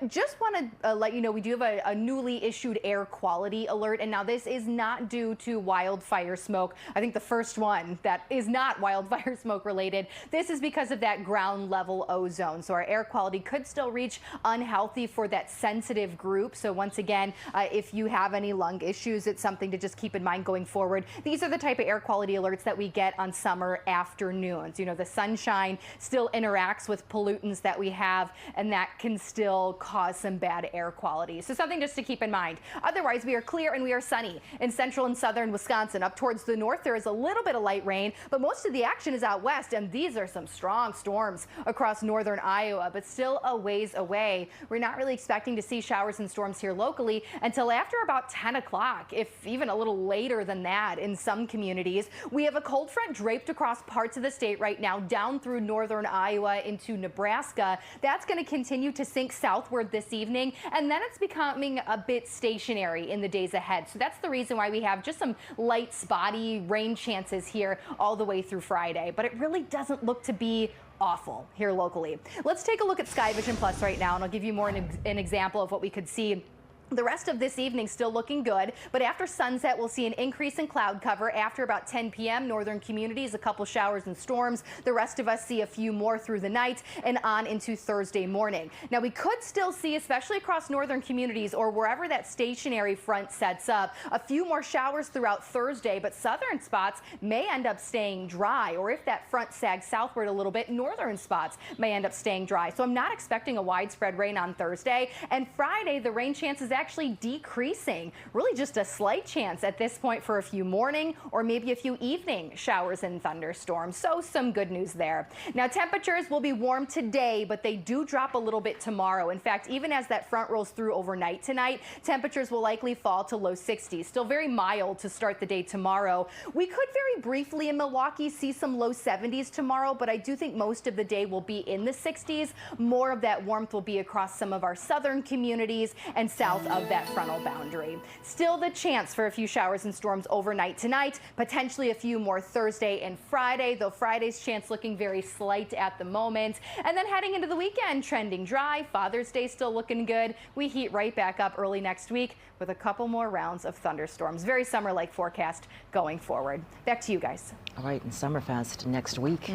Just want to let you know we do have a newly issued air quality alert, and now this is not due to wildfire smoke. I think the first one that is not wildfire smoke related. This is because of that ground level ozone. So our air quality could still reach unhealthy for that sensitive group. So once again, if you have any lung issues, it's something to just keep in mind going forward. These are the type of air quality alerts that we get on summer afternoons. You know, the sunshine still interacts with pollutants that we have, and that can still cause some bad air quality. So something just to keep in mind. Otherwise, we are clear and we are sunny in central and southern Wisconsin. Up towards the north, there is a little bit of light rain, but most of the action is out west, and these are some strong storms across northern Iowa, but still a ways away. We're not really expecting to see showers and storms here locally until after about 10 o'clock, if even a little later than that in some communities. We have a cold front draped across parts of the state right now, down through northern Iowa into Nebraska. That's going to continue to sink southward this evening, and then it's becoming a bit stationary in the days ahead. So that's the reason why we have just some light spotty rain chances here all the way through Friday. But it really doesn't look to be awful here locally. Let's take a look at Sky Vision Plus right now, and I'll give you more an example of what we could see. The rest of this evening still looking good, but after sunset, we'll see an increase in cloud cover. After about 10 p.m., northern communities, a couple showers and storms. The rest of us see a few more through the night and on into Thursday morning. Now, we could still see, especially across northern communities or wherever that stationary front sets up, a few more showers throughout Thursday, but southern spots may end up staying dry, or if that front sags southward a little bit, northern spots may end up staying dry. So I'm not expecting a widespread rain on Thursday. And Friday, the rain chances actually decreasing. Really just a slight chance at this point for a few morning or maybe a few evening showers and thunderstorms. So some good news there. Now, temperatures will be warm today, but they do drop a little bit tomorrow. In fact, even as that front rolls through overnight tonight, temperatures will likely fall to low 60s. Still very mild to start the day tomorrow. We could very briefly in Milwaukee see some low 70s tomorrow, but I do think most of the day will be in the 60s. More of that warmth will be across some of our southern communities and south of that frontal boundary. Still the chance for a few showers and storms overnight tonight, potentially a few more Thursday and Friday, though Friday's chance looking very slight at the moment. And then heading into the weekend, trending dry. Father's Day still looking good. We heat right back up early next week with a couple more rounds of thunderstorms. Very summer-like forecast going forward. Back to you guys. All right, and Summerfest next week.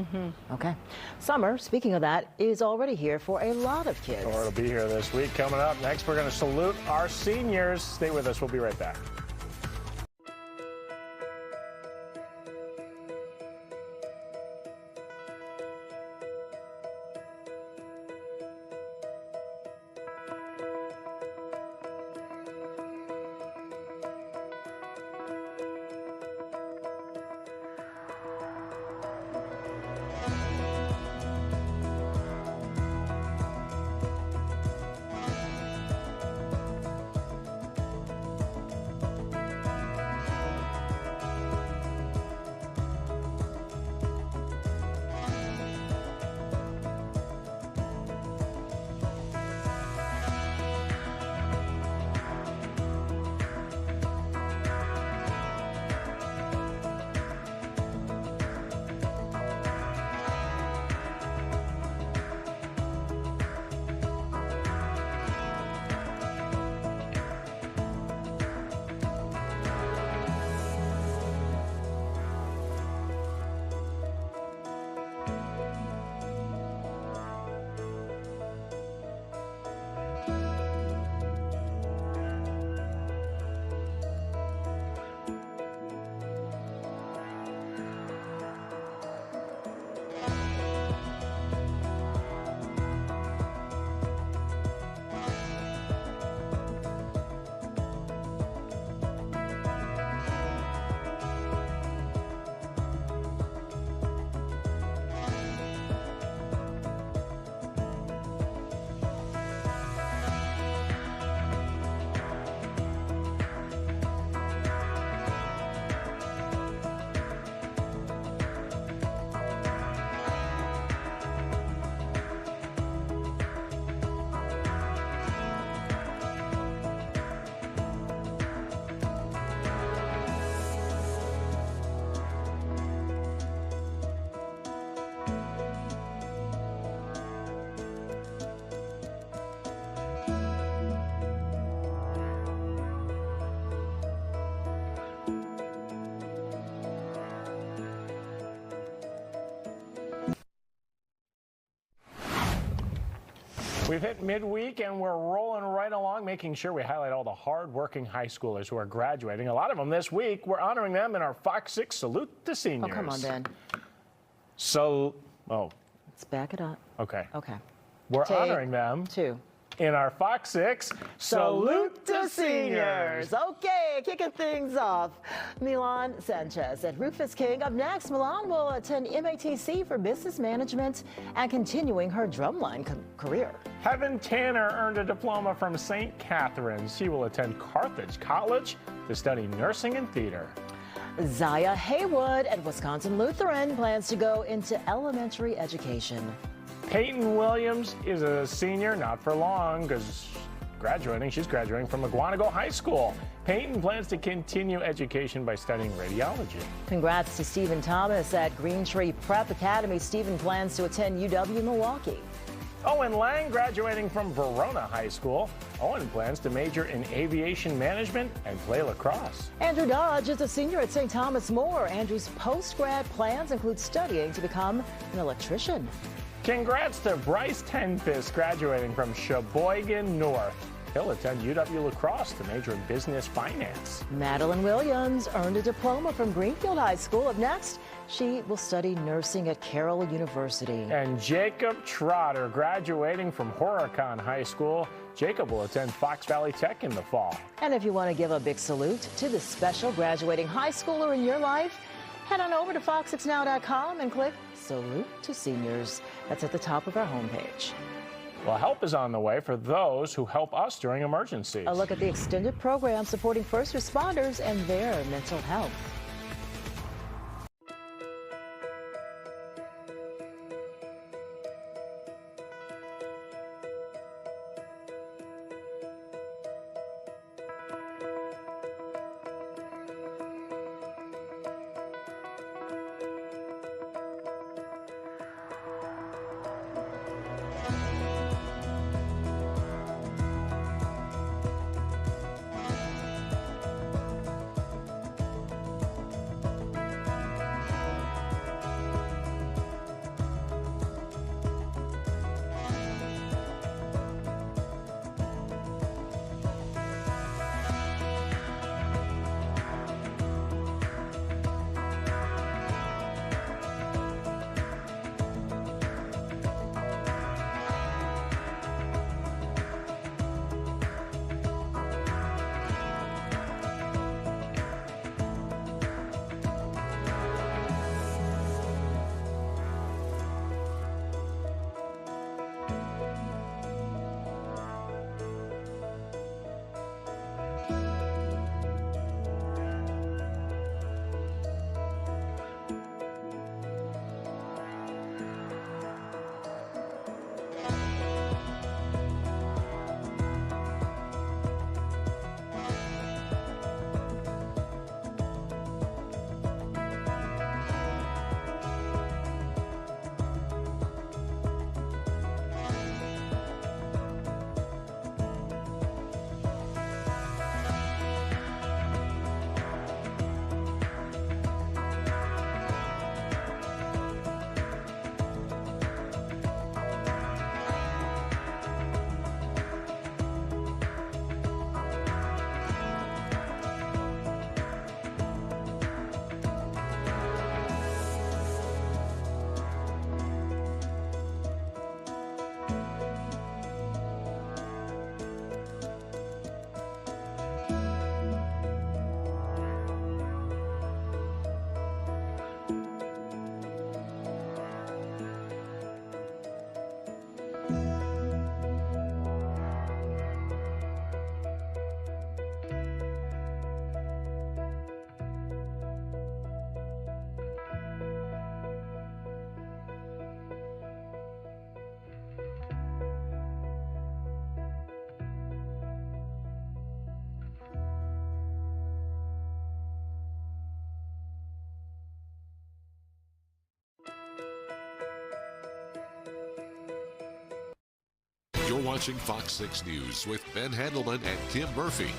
Okay. Summer, speaking of that, is already here for a lot of kids. Or it'll be here this week. Coming up next, we're going to salute our seniors. Stay with us. We'll be right back. We've hit midweek and we're rolling right along, making sure we highlight all the hard-working high schoolers who are graduating. A lot of them this week. We're honoring them in our Fox 6 Salute to Seniors. Oh, come on, Ben. So, let's back it up. Okay. Okay. We're Take honoring them. 2. In our Fox 6 Salute to Seniors. Okay, kicking things off. Milan Sanchez and Rufus King. Up next, Milan will attend MATC for business management and continuing her drumline career. Heaven Tanner earned a diploma from St. Catherine's. She will attend Carthage College to study nursing and theater. Zaya Haywood at Wisconsin Lutheran plans to go into elementary education. Peyton Williams is a senior, not for long, because she's graduating from McGuanago High School. Peyton plans to continue education by studying radiology. Congrats to Stephen Thomas at Green Tree Prep Academy. Stephen plans to attend UW Milwaukee. Owen Lang graduating from Verona High School. Owen plans to major in aviation management and play lacrosse. Andrew Dodge is a senior at St. Thomas More. Andrew's post-grad plans include studying to become an electrician. Congrats to Bryce Tenfist graduating from Sheboygan North. He'll attend UW Lacrosse to major in business finance. Madeline Williams earned a diploma from Greenfield High School. Up next, she will study nursing at Carroll University. And Jacob Trotter graduating from Horicon High School. Jacob will attend Fox Valley Tech in the fall. And if you want to give a big salute to the special graduating high schooler in your life, head on over to fox6now.com and click Salute to Seniors. That's at the top of our homepage. Well, help is on the way for those who help us during emergencies. A look at the extended program supporting first responders and their mental health. You're watching Fox 6 News with Ben Handelman and Kim Murphy.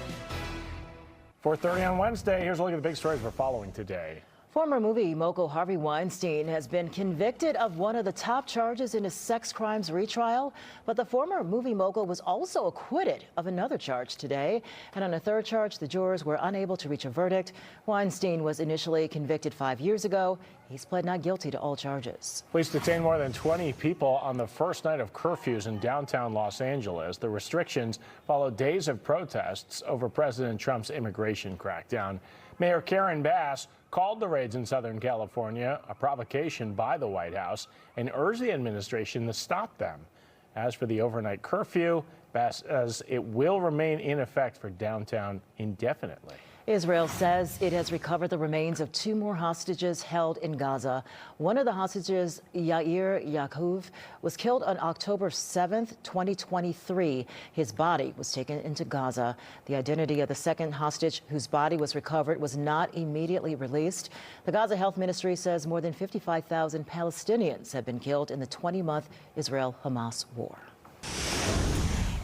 4:30 on Wednesday. Here's a look at the big stories we're following today. Former movie mogul Harvey Weinstein has been convicted of one of the top charges in his sex crimes retrial, but the former movie mogul was also acquitted of another charge today. And on a third charge, the jurors were unable to reach a verdict. Weinstein was initially convicted 5 years ago. He's pled not guilty to all charges. Police detained more than 20 people on the first night of curfews in downtown Los Angeles. The restrictions followed days of protests over President Trump's immigration crackdown. Mayor Karen Bass called the raids in Southern California a provocation by the White House and urged the administration to stop them. As for the overnight curfew, Bass says it will remain in effect for downtown indefinitely. Israel says it has recovered the remains of 2 more hostages held in Gaza. One of the hostages, Yair Yaakov, was killed on October 7th, 2023. His body was taken into Gaza. The identity of the second hostage, whose body was recovered, was not immediately released. The Gaza Health Ministry says more than 55,000 Palestinians have been killed in the 20-month Israel-Hamas war.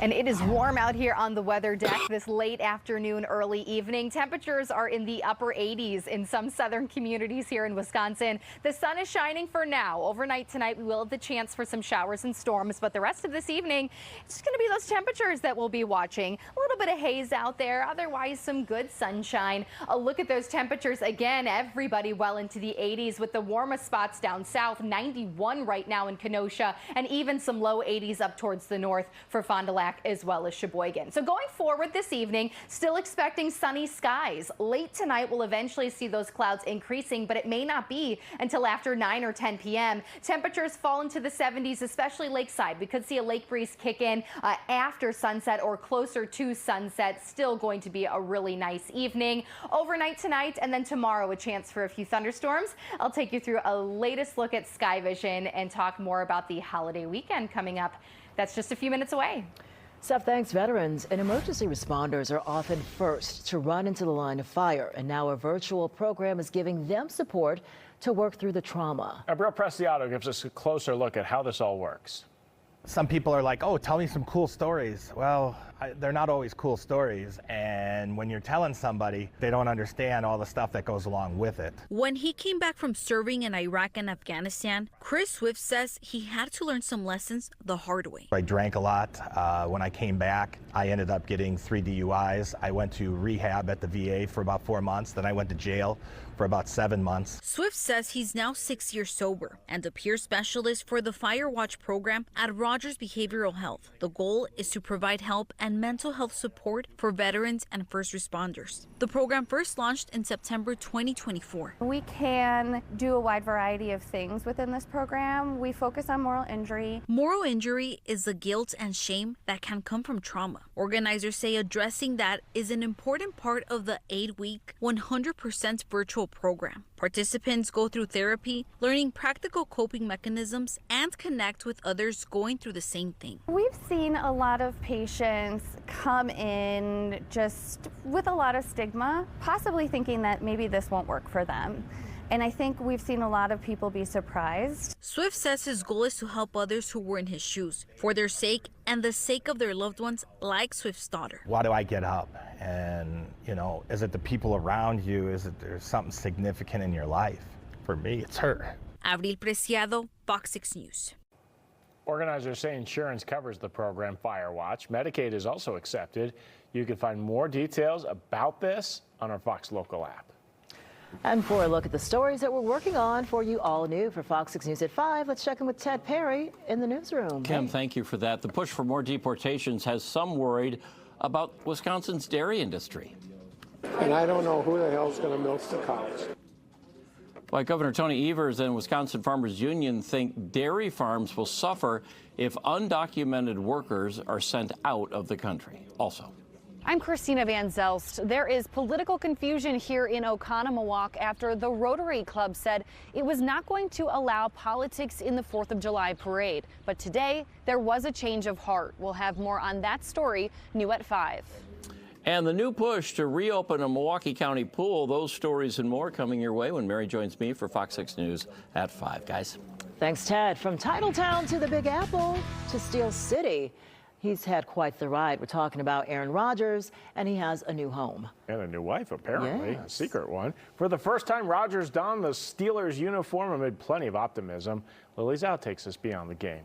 And it is warm out here on the weather deck this late afternoon, early evening. Temperatures are in the upper 80s in some southern communities here in Wisconsin. The sun is shining for now. Overnight tonight, we will have the chance for some showers and storms, but the rest of this evening, it's just going to be those temperatures that we'll be watching. A little bit of haze out there, otherwise some good sunshine. A look at those temperatures again, everybody well into the 80s with the warmest spots down south, 91 right now in Kenosha, and even some low 80s up towards the north for Fond du Lac as well as Sheboygan. So going forward this evening, still expecting sunny skies. Late tonight, we'll eventually see those clouds increasing, but it may not be until after 9 or 10 p.m. Temperatures fall into the 70s, especially lakeside. We could see a lake breeze kick in after sunset or closer to sunset. Still going to be a really nice evening. Overnight tonight and then tomorrow, a chance for a few thunderstorms. I'll take you through a latest look at sky vision and talk more about the holiday weekend coming up. That's just a few minutes away. Steph, thanks. Veterans and emergency responders are often first to run into the line of fire, and now a virtual program is giving them support to work through the trauma. Abril Preciado gives us a closer look at how this all works. Some people are like, oh, tell me some cool stories. Well, they're not always cool stories. And when you're telling somebody, they don't understand all the stuff that goes along with it. When he came back from serving in Iraq and Afghanistan, Chris Swift says he had to learn some lessons the hard way. I drank a lot. When I came back, I ended up getting 3 DUIs. I went to rehab at the VA for about 4 months. Then I went to jail for about 7 months. Swift says he's now 6 years sober and a peer specialist for the Fire Watch program at Rogers Behavioral Health. The goal is to provide help and mental health support for veterans and first responders. The program first launched in September 2024. We can do a wide variety of things within this program. We focus on moral injury. Moral injury is the guilt and shame that can come from trauma. Organizers say addressing that is an important part of the 8-week, 100% virtual program. Participants go through therapy, learning practical coping mechanisms, and connect with others going through the same thing. We've seen a lot of patients come in just with a lot of stigma, possibly thinking that maybe this won't work for them. And I think we've seen a lot of people be surprised. Swift says his goal is to help others who were in his shoes for their sake and the sake of their loved ones, like Swift's daughter. Why do I get up? And, you know, is it the people around you? Is it there's something significant in your life? For me, it's her. Abril Preciado, FOX 6 News. Organizers say insurance covers the program Fire Watch. Medicaid is also accepted. You can find more details about this on our Fox Local app. And for a look at the stories that we're working on for you all new for Fox 6 News at 5, let's check in with Ted Perry in the newsroom. Kim, thank you for that. The push for more deportations has some worried about Wisconsin's dairy industry. And I don't know who the hell's going to milk the cows. Like Governor Tony Evers and Wisconsin Farmers Union think dairy farms will suffer if undocumented workers are sent out of the country. Also, I'm Christina Van Zelst. There is political confusion here in Oconomowoc after the Rotary Club said it was not going to allow politics in the 4th of July parade. But today, there was a change of heart. We'll have more on that story new at 5. And the new push to reopen a Milwaukee County pool, those stories and more coming your way when Mary joins me for Fox 6 News at 5, guys. Thanks, Ted. From Titletown to the Big Apple to Steel City, He's had quite the ride. We're talking about Aaron Rodgers, and he has a new home. And a new wife, apparently. Yes. A secret one. For the first time, Rodgers donned the Steelers uniform amid plenty of optimism. Lily Zhao takes us beyond the game.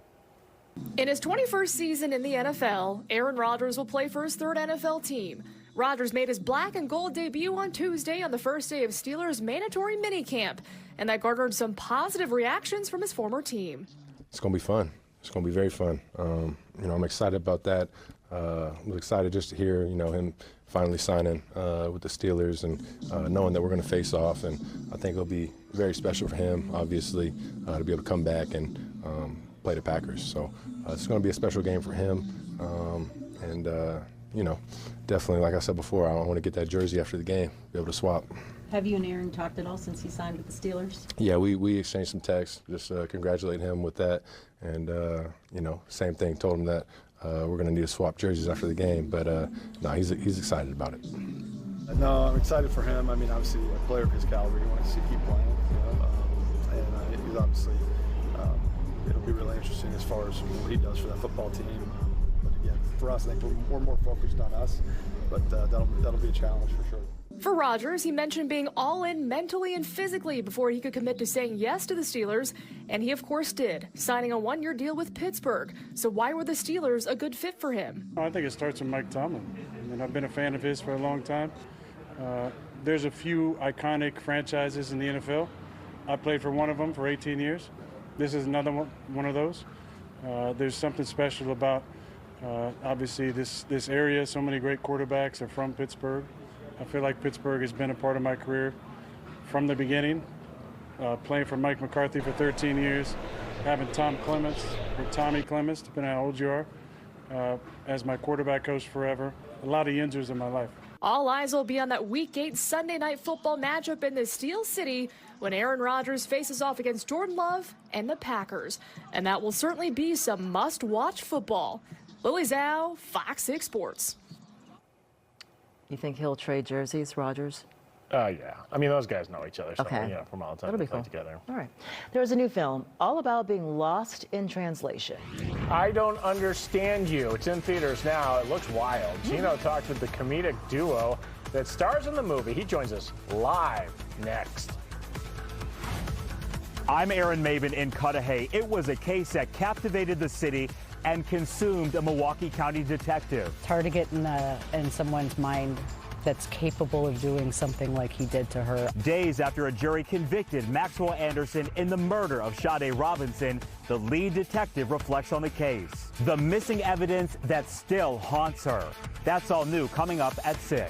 In his 21st season in the NFL, Aaron Rodgers will play for his third NFL team. Rodgers made his black and gold debut on Tuesday on the first day of Steelers' mandatory minicamp, and that garnered some positive reactions from his former team. It's going to be fun. It's going to be very fun. I'm excited about that. I'm excited just to hear, him finally signing with the Steelers and knowing that we're going to face off. And I think it'll be very special for him, obviously, to be able to come back and play the Packers. So it's going to be a special game for him. Definitely, like I said before, I want to get that jersey after the game, be able to swap. Have you and Aaron talked at all since he signed with the Steelers? Yeah, we exchanged some texts, just congratulating him with that. And, same thing, told him that we're going to need to swap jerseys after the game. But, no, he's excited about it. No, I'm excited for him. I mean, obviously, a player of his caliber, you want to see keep playing. And he's obviously, it'll be really interesting as far as what he does for that football team. But again, for us, I think we're more focused on us. But that'll be a challenge for sure. For Rodgers, he mentioned being all in mentally and physically before he could commit to saying yes to the Steelers, and he of course did, signing a one-year deal with Pittsburgh. So why were the Steelers a good fit for him? I think it starts with Mike Tomlin. I've been a fan of his for a long time. There's a few iconic franchises in the NFL. I played for one of them for 18 years. This is another one of those. There's something special about, obviously, this area. So many great quarterbacks are from Pittsburgh. I feel like Pittsburgh has been a part of my career from the beginning, playing for Mike McCarthy for 13 years, having Tom Clements, or Tommy Clements, depending on how old you are, as my quarterback coach forever. A lot of Yinzers in my life. All eyes will be on that Week 8 Sunday Night Football matchup in the Steel City when Aaron Rodgers faces off against Jordan Love and the Packers. And that will certainly be some must-watch football. Lily Zhao, Fox 6 Sports. You think he'll trade jerseys, Rodgers? Yeah. I mean, those guys know each other. So, Okay. from all the time That'll they be play cool. together. All right. There's a new film all about being lost in translation. I Don't Understand You. It's in theaters now. It looks wild. Gino talked with the comedic duo that stars in the movie. He joins us live next. I'm Aaron Maben in Cudahy. It was a case that captivated the city and consumed a Milwaukee County detective. It's hard to get in someone's mind that's capable of doing something like he did to her. Days after a jury convicted Maxwell Anderson in the murder of Sade Robinson, the lead detective reflects on the case. The missing evidence that still haunts her. That's all new coming up at 6.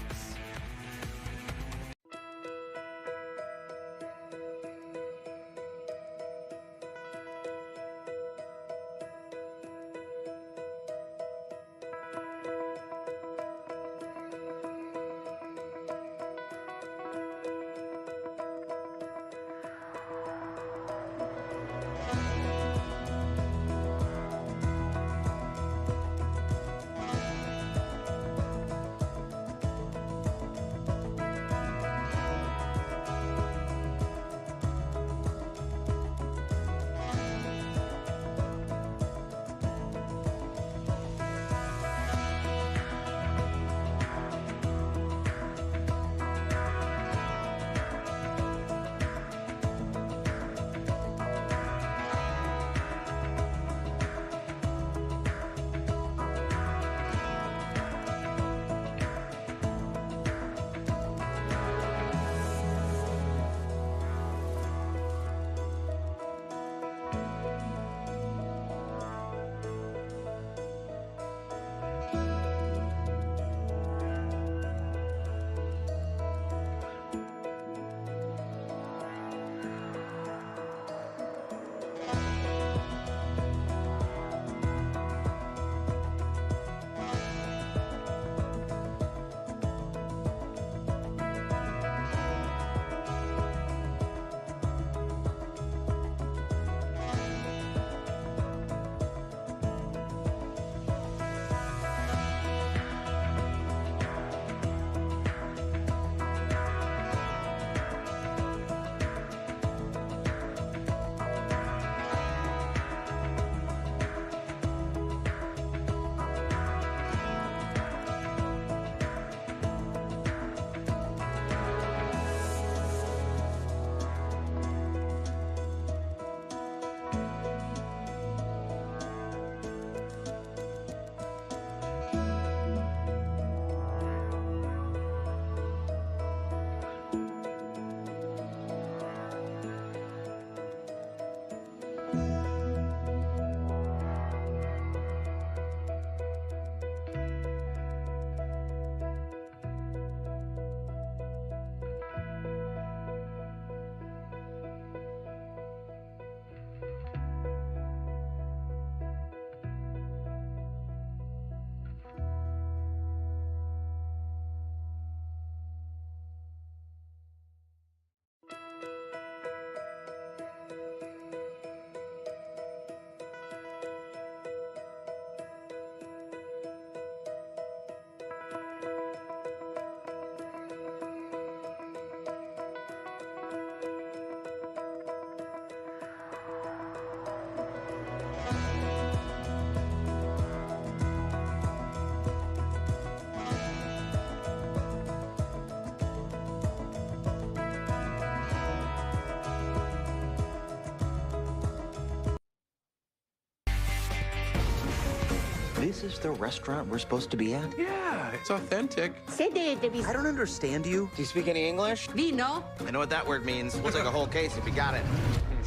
This is the restaurant we're supposed to be at? Yeah, it's authentic. I don't understand you. Do you speak any English? Vino. I know what that word means. We'll take a whole case if you got it.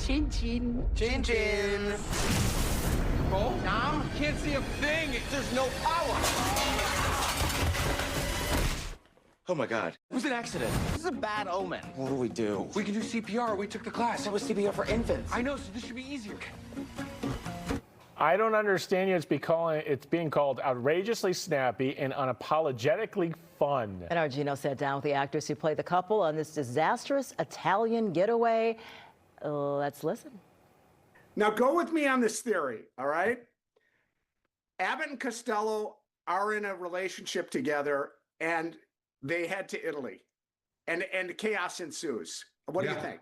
Chin chin. Chin chin. Oh, Tom, can't see a thing. There's no power. Oh my God. It was an accident. This is a bad omen. What do we do? We can do CPR. We took the class. That was CPR for infants. I know, so this should be easier. I don't understand you. It's being called outrageously snappy and unapologetically fun. And our Gino sat down with the actors who play the couple on this disastrous Italian getaway. Let's listen. Now go with me on this theory, all right? Abbott and Costello are in a relationship together and they head to Italy and chaos ensues. What do you think?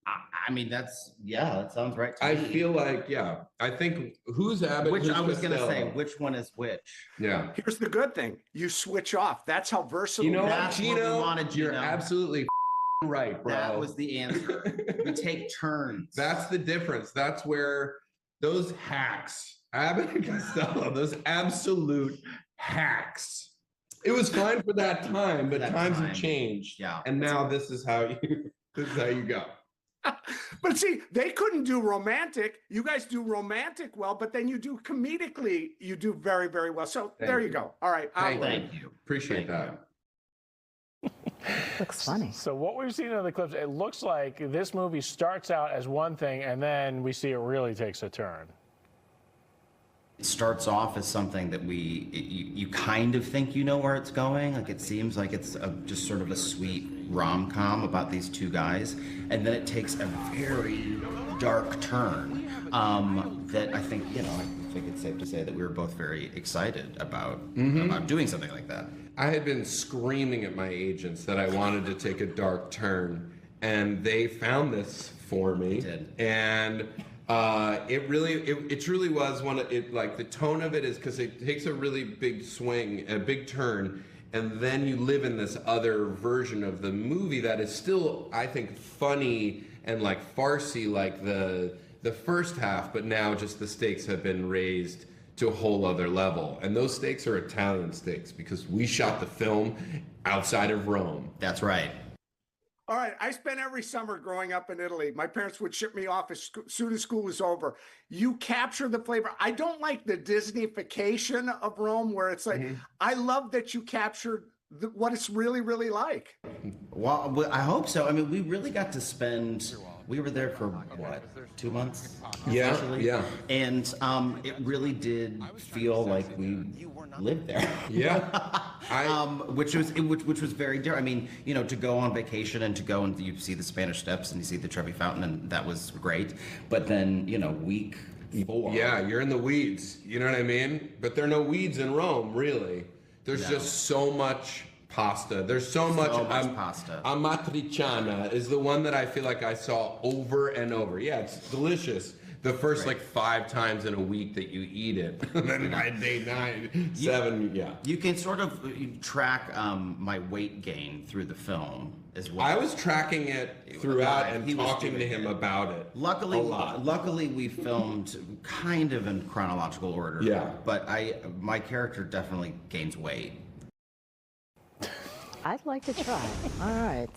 I mean, that sounds right to I me. feel like, I think who's Abbott? Which who's I was going to Costello? say, which one is which? Yeah. Here's the good thing. You switch off. That's how versatile. You know what, That's what we Gino? wanted, You're Gino. absolutely right, bro. That was the answer. We take turns. That's the difference. That's where those hacks, Abbott and Costello, those absolute hacks. It was fine for that time, but times have changed. Yeah. And now this is how you go. But see, they couldn't do romantic. You guys do romantic well, but then you do comedically, you do very, very well. So there you go. All right. Thank you. Appreciate that. Looks funny. So what we've seen in the clips, it looks like this movie starts out as one thing and then we see it really takes a turn. It starts off as something that you kind of think you know where it's going. Like it seems like it's just sort of a sweet rom-com about these two guys, and then it takes a very dark turn that I think it's safe to say that we were both very excited about doing something like that. I had been screaming at my agents that I wanted to take a dark turn, and they found this for me. And it truly was like the tone of it is because it takes a really big swing, a big turn, and then you live in this other version of the movie that is still, I think, funny and like farcy like the first half, but now just the stakes have been raised to a whole other level. And those stakes are Italian stakes because we shot the film outside of Rome. That's right. All right. I spent every summer growing up in Italy. My parents would ship me off as soon as school was over. You capture the flavor. I don't like the Disneyfication of Rome where it's like, I love that you captured what it's really, really like. Well, I hope so. I mean, we really got to spend, we were there for what, 2 months? Yeah, essentially? yeah. And it really did feel like we lived there. Yeah. Which was very different. I mean, to go on vacation and to go and you see the Spanish Steps and you see the Trevi Fountain, and that was great. But then, week 4. Yeah, you're in the weeds. You know what I mean? But there are no weeds in Rome, really. There's just so much pasta. There's so much pasta. Amatriciana is the one that I feel like I saw over and over. Yeah, it's delicious. The first like 5 times in a week that you eat it. And then by day 9, 7, yeah. You can sort of track my weight gain through the film as well. I was tracking it throughout and talking to him about it. Luckily we filmed kind of in chronological order. Yeah. But my character definitely gains weight. I'd like to try. All right.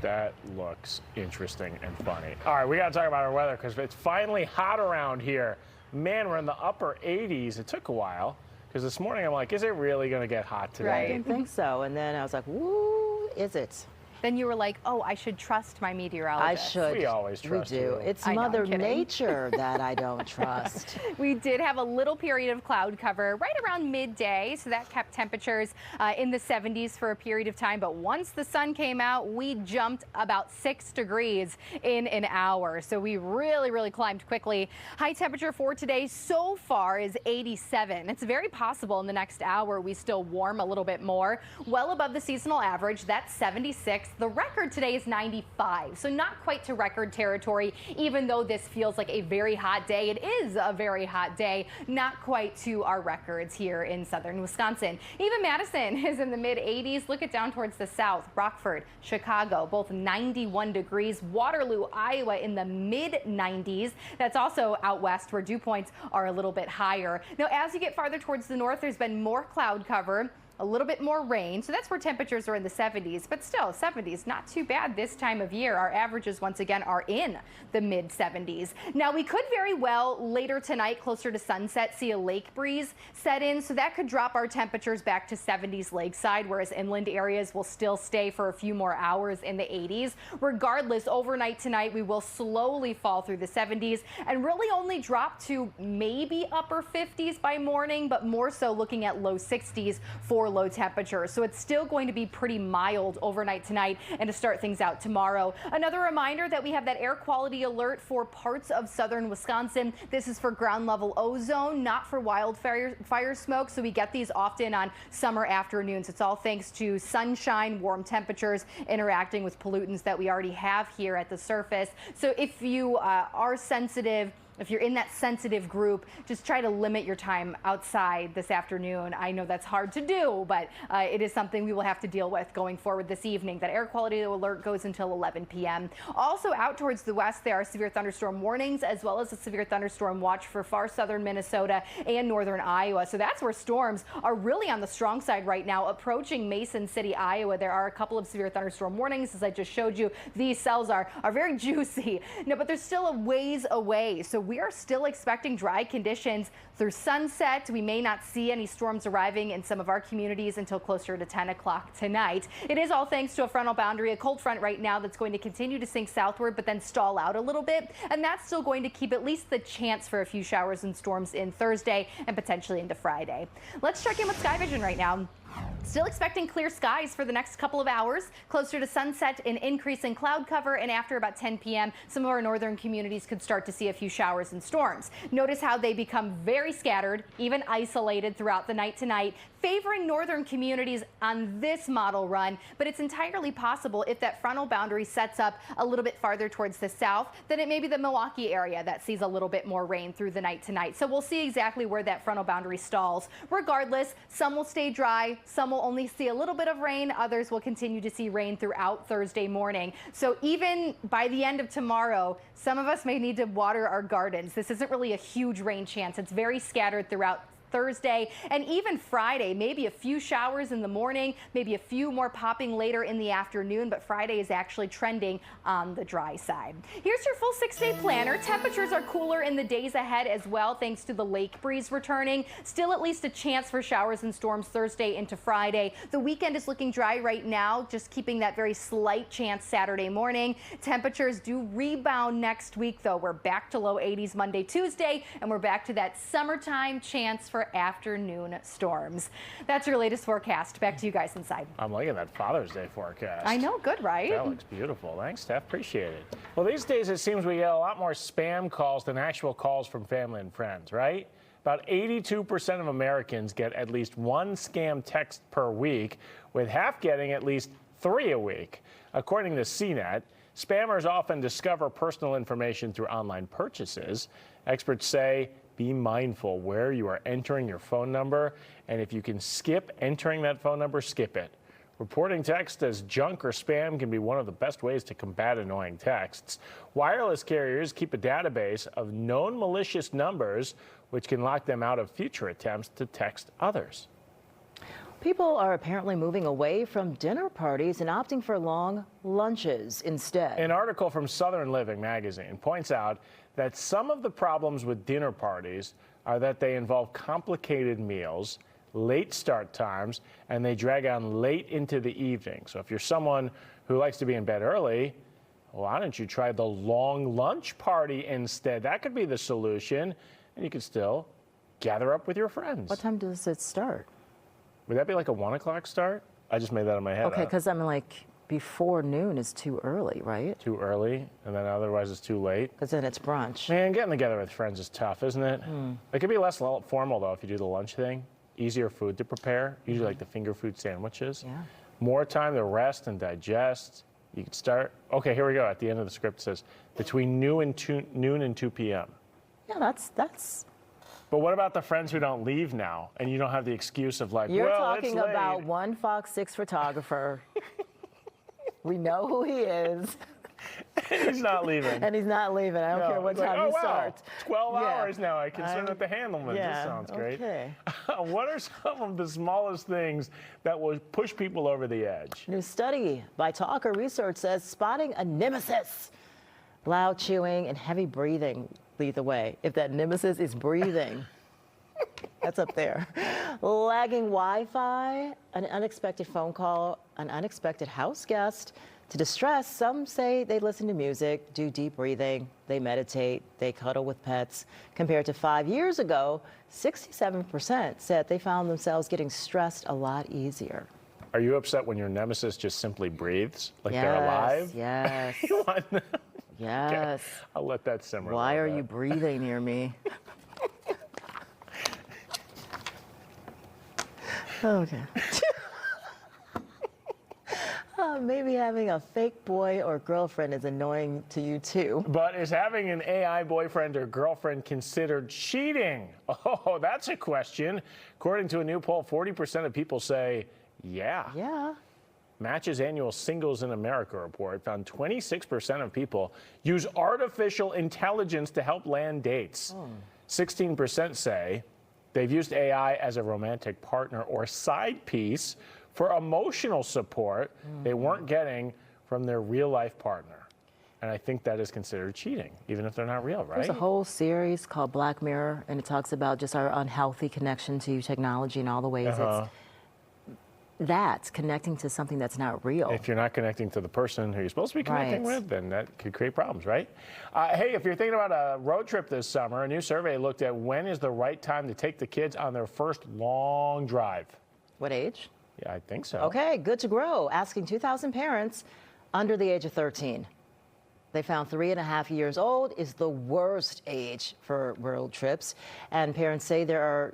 That looks interesting and funny. All right, we got to talk about our weather because it's finally hot around here. Man, we're in the upper 80s. It took a while because this morning I'm like, is it really going to get hot today? I didn't think so. And then I was like, woo, is it? Then you were like, oh, I should trust my meteorologist. I should. We always trust We do. you. It's I know, I'm Mother kidding. Nature that I don't trust. We did have a little period of cloud cover right around midday, so that kept temperatures in the 70s for a period of time. But once the sun came out, we jumped about 6 degrees in an hour. So we really, really climbed quickly. High temperature for today so far is 87. It's very possible in the next hour we still warm a little bit more. Well above the seasonal average, that's 76. The record today is 95, so not quite to record territory, even though this feels like a very hot day. It is a very hot day, not quite to our records here in southern Wisconsin. Even Madison is in the mid-80s. Look at down towards the south. Rockford, Chicago, both 91 degrees. Waterloo, Iowa in the mid-90s. That's also out west where dew points are a little bit higher. Now, as you get farther towards the north, there's been more cloud cover, a little bit more rain, so that's where temperatures are in the 70s, but still 70s, not too bad this time of year. Our averages once again are in the mid 70s. Now we could very well later tonight, closer to sunset, see a lake breeze set in, so that could drop our temperatures back to 70s lakeside, whereas inland areas will still stay for a few more hours in the 80s. Regardless, overnight tonight we will slowly fall through the 70s and really only drop to maybe upper 50s by morning, but more so looking at low 60s for low temperatures. So it's still going to be pretty mild overnight tonight and to start things out tomorrow. Another reminder that we have that air quality alert for parts of southern Wisconsin. This is for ground level ozone, not for wildfire smoke. So we get these often on summer afternoons. It's all thanks to sunshine, warm temperatures interacting with pollutants that we already have here at the surface. So if you are sensitive, if you're in that sensitive group, just try to limit your time outside this afternoon. I know that's hard to do, but it is something we will have to deal with going forward this evening. That air quality alert goes until 11 p.m. Also out towards the west, there are severe thunderstorm warnings as well as a severe thunderstorm watch for far southern Minnesota and northern Iowa. So that's where storms are really on the strong side right now, approaching Mason City, Iowa. There are a couple of severe thunderstorm warnings, as I just showed you. These cells are very juicy. No, but they're still a ways away. So we are still expecting dry conditions through sunset. We may not see any storms arriving in some of our communities until closer to 10 o'clock tonight. It is all thanks to a frontal boundary, a cold front right now that's going to continue to sink southward but then stall out a little bit. And that's still going to keep at least the chance for a few showers and storms in Thursday and potentially into Friday. Let's check in with Sky Vision right now. Still expecting clear skies for the next couple of hours, closer to sunset, an increase in cloud cover, and after about 10 p.m., some of our northern communities could start to see a few showers and storms. Notice how they become very scattered, even isolated throughout the night tonight, favoring northern communities on this model run, but it's entirely possible if that frontal boundary sets up a little bit farther towards the south, then it may be the Milwaukee area that sees a little bit more rain through the night tonight. So we'll see exactly where that frontal boundary stalls. Regardless, some will stay dry, some will only see a little bit of rain, others will continue to see rain throughout Thursday morning. So even by the end of tomorrow, some of us may need to water our gardens. This isn't really a huge rain chance. It's very scattered throughout Thursday and even Friday. Maybe a few showers in the morning, maybe a few more popping later in the afternoon, but Friday is actually trending on the dry side. Here's your full 6-day planner. Temperatures are cooler in the days ahead as well, thanks to the lake breeze returning. Still at least a chance for showers and storms Thursday into Friday. The weekend is looking dry right now, just keeping that very slight chance Saturday morning. Temperatures do rebound next week, though. We're back to low 80s Monday, Tuesday, and we're back to that summertime chance for afternoon storms. That's your latest forecast. Back to you guys inside. I'm liking that Father's Day forecast. I know, good, right? That looks beautiful. Thanks, Steph. Appreciate it. Well, these days it seems we get a lot more spam calls than actual calls from family and friends, right? About 82% of Americans get at least one scam text per week, with half getting at least 3 a week. According to CNET, spammers often discover personal information through online purchases. Experts say be mindful where you are entering your phone number, and if you can skip entering that phone number, skip it. Reporting text as junk or spam can be one of the best ways to combat annoying texts. Wireless carriers keep a database of known malicious numbers, which can lock them out of future attempts to text others. People are apparently moving away from dinner parties and opting for long lunches instead. An article from Southern Living magazine points out that some of the problems with dinner parties are that they involve complicated meals, late start times, and they drag on late into the evening. So if you're someone who likes to be in bed early, why don't you try the long lunch party instead? That could be the solution, and you could still gather up with your friends. What time does it start? Would that be like a 1 o'clock start? I just made that in my head. Okay, because I'm like, before noon is too early, right? Too early, and then otherwise it's too late. Because then it's brunch. Man, getting together with friends is tough, isn't it? It could be less formal, though, if you do the lunch thing. Easier food to prepare, usually like the finger food sandwiches. Yeah. more time to rest and digest. You could start. Okay, here we go. At the end of the script it says between noon and 2 p.m. Yeah, that's. But what about the friends who don't leave now, and you don't have the excuse of like, You're well, talking it's late. about one Fox 6 photographer. We know who he is. He's not leaving. And he's not leaving. I don't care what time he starts. 12 hours now. I can sit at the Handelman. Yeah, This sounds great. Okay. What are some of the smallest things that will push people over the edge? New study by Talker Research says spotting a nemesis. Loud chewing and heavy breathing lead the way. If that nemesis is breathing, that's up there. Lagging Wi-Fi, an unexpected phone call, an unexpected house guest. To distress, some say they listen to music, do deep breathing, they meditate, they cuddle with pets. Compared to 5 years ago, 67% said they found themselves getting stressed a lot easier. Are you upset when your nemesis just simply breathes? Like they're alive? Yes. Yes. Okay, I'll let that simmer. Why are you breathing near me? Okay. Maybe having a fake boy or girlfriend is annoying to you too. But is having an AI boyfriend or girlfriend considered cheating? Oh, that's a question. According to a new poll, 40% of people say, yeah. Yeah. Match's annual Singles in America report found 26% of people use artificial intelligence to help land dates. 16% say they've used AI as a romantic partner or side piece for emotional support they weren't getting from their real-life partner. And I think that is considered cheating, even if they're not real, right? There's a whole series called Black Mirror, and it talks about just our unhealthy connection to technology and all the ways that's connecting to something that's not real. If you're not connecting to the person who you're supposed to be connecting with, then that could create problems, right? Hey, if you're thinking about a road trip this summer, a new survey looked at when is the right time to take the kids on their first long drive. What age? Yeah, I think so. Okay, good to grow. Asking 2,000 parents under the age of 13. They found 3.5 years old is the worst age for road trips. And parents say they're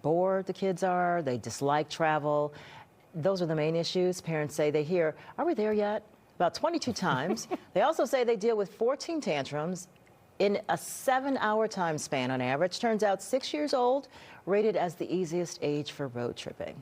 bored, the kids are, they dislike travel. Those are the main issues. Parents say they hear, are we there yet? About 22 times. They also say they deal with 14 tantrums in a 7-hour time span on average. Turns out 6 years old, rated as the easiest age for road tripping.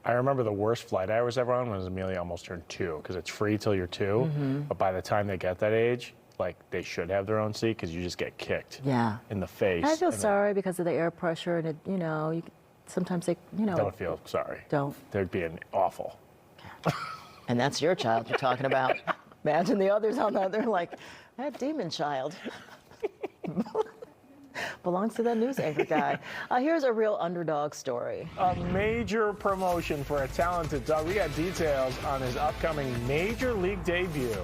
I remember the worst flight I was ever on was Amelia almost turned 2, because it's free till you're 2. But by the time they get that age, like they should have their own seat because you just get kicked in the face. I feel sorry because of the air pressure and it, sometimes they, Don't feel sorry. Don't. They'd be awful. And that's your child you're talking about. Imagine the others on that. They're like, that demon child belongs to that news anchor guy. Here's a real underdog story. A major promotion for a talented dog. We got details on his upcoming major league debut.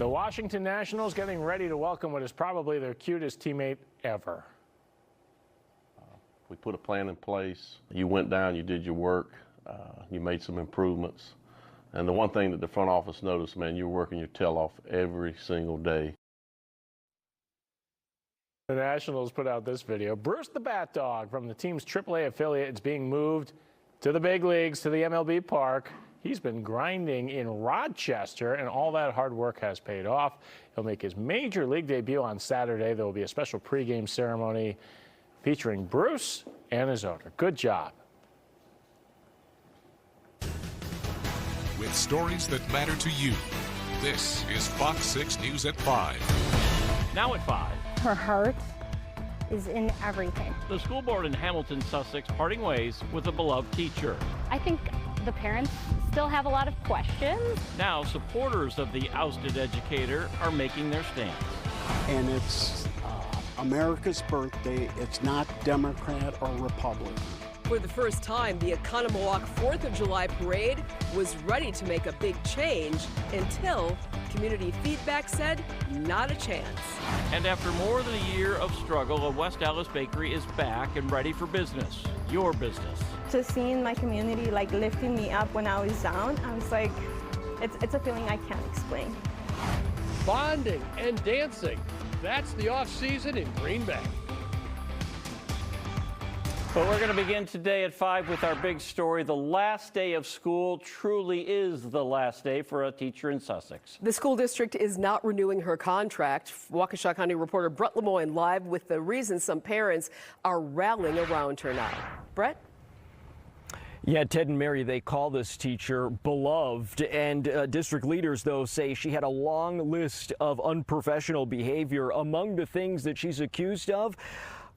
The Washington Nationals getting ready to welcome what is probably their cutest teammate ever. We put a plan in place. You went down, you did your work, you made some improvements. And the one thing that the front office noticed, man, you were working your tail off every single day. The Nationals put out this video. Bruce the Bat Dog from the team's AAA affiliate is being moved to the big leagues, to the MLB park. He's been grinding in Rochester, and all that hard work has paid off. He'll make his major league debut on Saturday. There will be a special pregame ceremony featuring Bruce and his owner. Good job. With stories that matter to you, this is Fox 6 News at 5. Now at 5. Her heart is in everything. The school board in Hamilton, Sussex, parting ways with a beloved teacher. I think the parents still have a lot of questions. Now, supporters of the ousted educator are making their stance. And it's America's birthday. It's not Democrat or Republican. For the first time, the Oconomowoc 4th of July parade was ready to make a big change until community feedback said not a chance. And after more than a year of struggle, a West Dallas bakery is back and ready for business. Your business. Just seeing my community like lifting me up when I was down, I was like, it's a feeling I can't explain. Bonding and dancing. That's the off season in Green Bay. But we're going to begin today at 5 with our big story. The last day of school truly is the last day for a teacher in Sussex. The school district is not renewing her contract. Waukesha County reporter Brett Lemoyne live with the reason some parents are rallying around her now. Brett? Yeah, Ted and Mary, they call this teacher beloved, and district leaders, though, say she had a long list of unprofessional behavior. Among the things that she's accused of,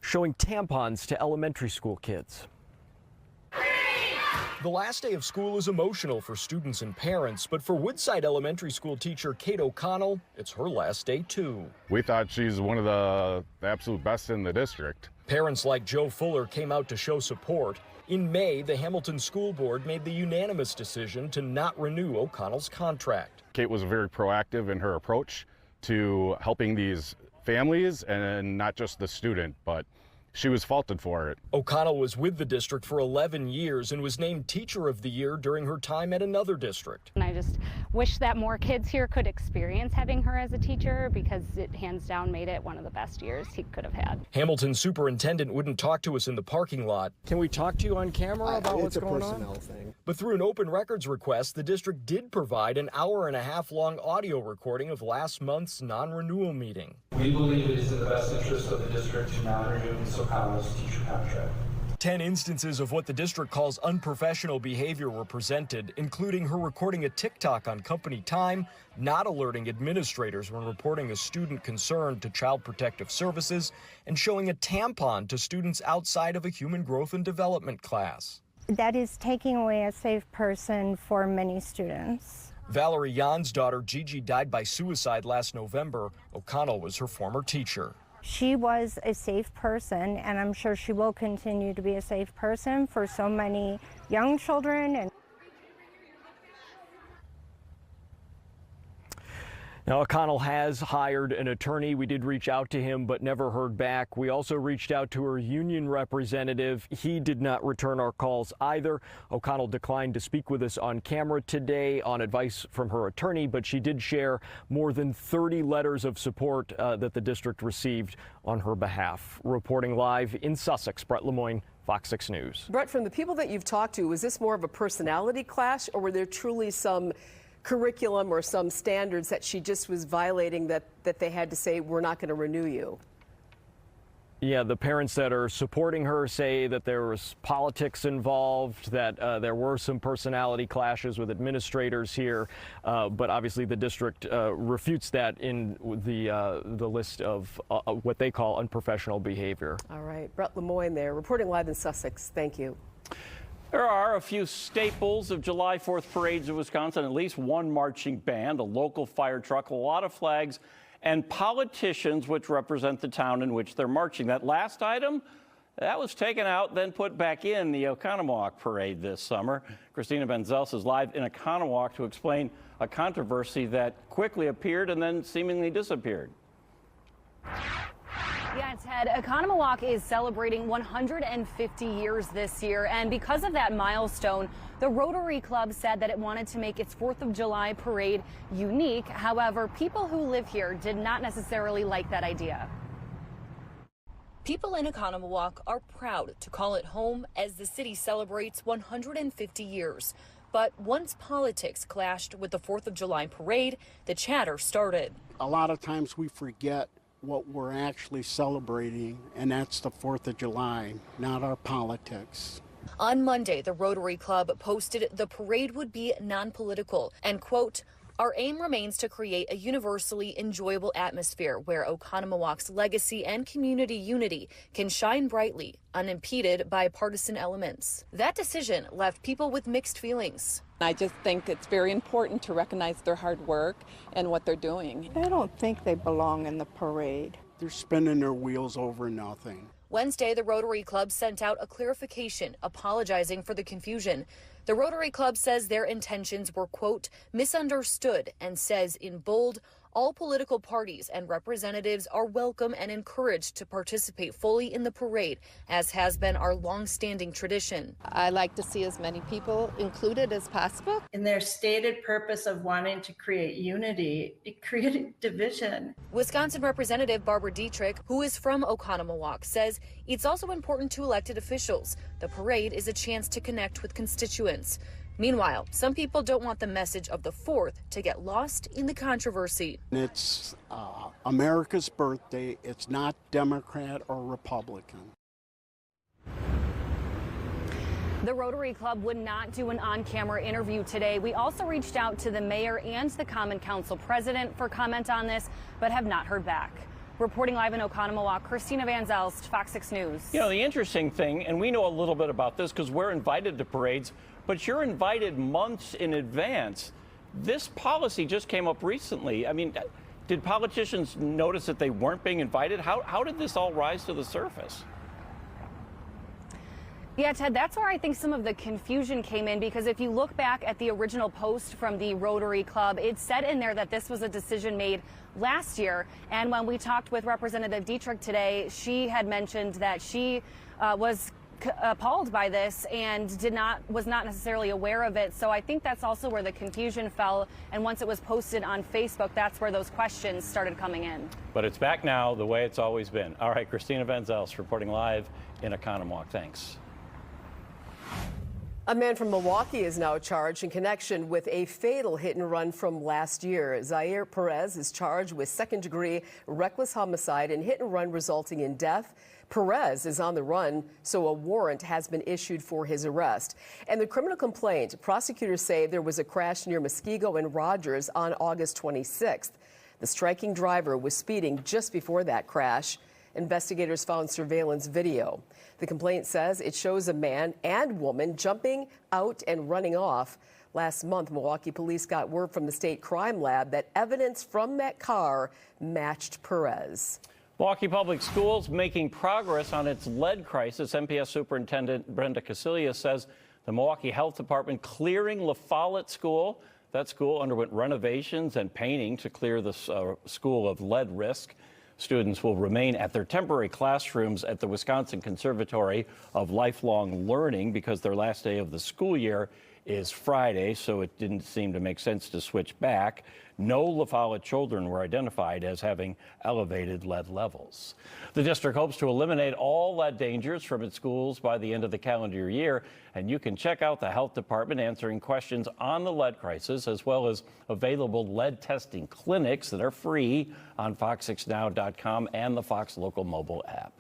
showing tampons to elementary school kids. The last day of school is emotional for students and parents, but for Woodside Elementary School teacher Kate O'Connell, it's her last day too. We thought she's one of the absolute best in the district. Parents like Joe Fuller came out to show support. In May, the Hamilton School Board made the unanimous decision to not renew O'Connell's contract. Kate was very proactive in her approach to helping these families and not just the student, but she was faulted for it. O'Connell was with the district for 11 years and was named Teacher of the Year during her time at another district. And I just wish that more kids here could experience having her as a teacher, because it hands down made it one of the best years he could have had. Hamilton superintendent wouldn't talk to us in the parking lot. Can we talk to you on camera about what's going on? It's a personnel thing. But through an open records request, the district did provide an hour-and-a-half-long audio recording of last month's non-renewal meeting. We believe it is in the best interest of the district to not renew Ms. O'Connell's teacher contract. 10 instances of what the district calls unprofessional behavior were presented, including her recording a TikTok on company time, not alerting administrators when reporting a student concerned to Child Protective Services, and showing a tampon to students outside of a human growth and development class. That is taking away a safe person for many students. Valerie Yan's daughter Gigi died by suicide last November. O'Connell was her former teacher. She was a safe person, and I'm sure she will continue to be a safe person for so many young children. And now, O'Connell has hired an attorney. We did reach out to him, but never heard back. We also reached out to her union representative. He did not return our calls either. O'Connell declined to speak with us on camera today on advice from her attorney, but she did share more than 30 letters of support that the district received on her behalf. Reporting live in Sussex, Brett Lemoyne, Fox 6 News. Brett, from the people that you've talked to, was this more of a personality clash, or were there truly some curriculum or some standards that she just was violating that they had to say, we're not going to renew you? Yeah, the parents that are supporting her say that there was politics involved, that there were some personality clashes with administrators here, but obviously the district refutes that in the list of what they call unprofessional behavior. All right, Brett Lemoyne there, reporting live in Sussex. Thank you. There are a few staples of July 4th parades in Wisconsin, at least one marching band, a local fire truck, a lot of flags, and politicians which represent the town in which they're marching. That last item, That was taken out, then put back in the Oconomowoc parade this summer. Christina Benzels is live in Oconomowoc to explain a controversy that quickly appeared and then seemingly disappeared. Yeah, Ted, Oconomowoc is celebrating 150 years this year, and because of that milestone, the Rotary Club said that it wanted to make its 4th of July parade unique. However, people who live here did not necessarily like that idea. People in Oconomowoc are proud to call it home as the city celebrates 150 years. But once politics clashed with the 4th of July parade, the chatter started. A lot of times we forget what we're actually celebrating, and that's the 4th of July, not our politics. On Monday, the Rotary Club posted the parade would be non-political and, quote, our aim remains to create a universally enjoyable atmosphere where Oconomowoc's legacy and community unity can shine brightly, unimpeded by partisan elements. That decision left people with mixed feelings. I just think it's very important to recognize their hard work and what they're doing. I don't think they belong in the parade. They're spinning their wheels over nothing. Wednesday, the Rotary Club sent out a clarification apologizing for the confusion. The Rotary Club says their intentions were, quote, misunderstood, and says in bold, all political parties and representatives are welcome and encouraged to participate fully in the parade, as has been our long-standing tradition. I like to see as many people included as possible. In their stated purpose of wanting to create unity, it created division. Wisconsin Representative Barbara Dietrich, who is from Oconomowoc, says it's also important to elected officials. The parade is a chance to connect with constituents. Meanwhile, some people don't want the message of the 4th to get lost in the controversy. It's America's birthday. It's not Democrat or Republican. The Rotary Club would not do an on-camera interview today. We also reached out to the mayor and the Common Council president for comment on this, but have not heard back. Reporting live in Oconomowoc, Christina Van Zelst, FOX 6 News. You know, the interesting thing, and we know a little bit about this because we're invited to parades, but you're invited months in advance. This policy just came up recently. I mean, did politicians notice that they weren't being invited? How did this all rise to the surface? Yeah, Ted, that's where I think some of the confusion came in, because if you look back at the original post from the Rotary Club, it said in there that this was a decision made last year. And when we talked with Representative Dietrich today, she had mentioned that she was appalled by this and was not necessarily aware of it. So I think that's also where the confusion fell. And once it was posted on Facebook, that's where those questions started coming in. But it's back now the way it's always been. All right, Christina Van Zelst reporting live in Oconomowoc. Thanks. A man from Milwaukee is now charged in connection with a fatal hit and run from last year. Zaire Perez is charged with second-degree reckless homicide and hit and run resulting in death. Perez is on the run, so a warrant has been issued for his arrest. And the criminal complaint, prosecutors say there was a crash near Muskego and Rogers on August 26th. The striking driver was speeding just before that crash. Investigators found surveillance video. The complaint says it shows a man and woman jumping out and running off. Last month, Milwaukee police got word from the state crime lab that evidence from that car matched Perez. Milwaukee Public Schools making progress on its lead crisis. MPS Superintendent Brenda Casillas says the Milwaukee Health Department clearing La Follette School. That school underwent renovations and painting to clear the school of lead risk. Students will remain at their temporary classrooms at the Wisconsin Conservatory of Lifelong Learning because their last day of the school year is Friday, so it didn't seem to make sense to switch back. No La Follette children were identified as having elevated lead levels. The district hopes to eliminate all lead dangers from its schools by the end of the calendar year, and you can check out the health department answering questions on the lead crisis, as well as available lead testing clinics that are free on fox6now.com and the Fox Local mobile app.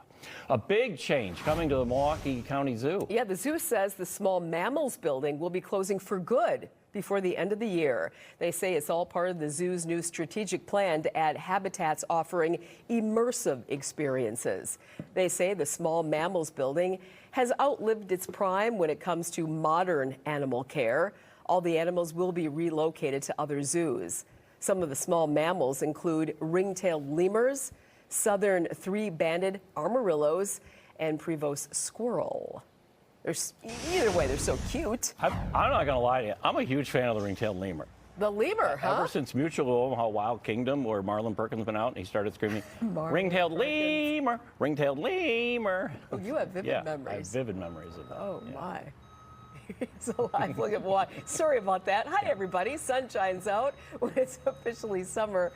A big change coming to the Milwaukee County Zoo. Yeah, the zoo says the small mammals building will be closing for good before the end of the year. They say it's all part of the zoo's new strategic plan to add habitats offering immersive experiences. They say the small mammals building has outlived its prime when it comes to modern animal care. All the animals will be relocated to other zoos. Some of the small mammals include ring-tailed lemurs, southern three-banded armadillos, and Prevost squirrel. Either way, they're so cute. I'm not going to lie to you. I'm a huge fan of the ringtail lemur. The lemur, huh? Ever since Mutual of Omaha Wild Kingdom, where Marlon Perkins went out and he started screaming, ring-tailed lemur, ring-tailed lemur. Oh, you have vivid memories. I have vivid memories of that. Oh, my. It's a live look at what. Sorry about that. Hi, everybody. Sun shines out when it's officially summer.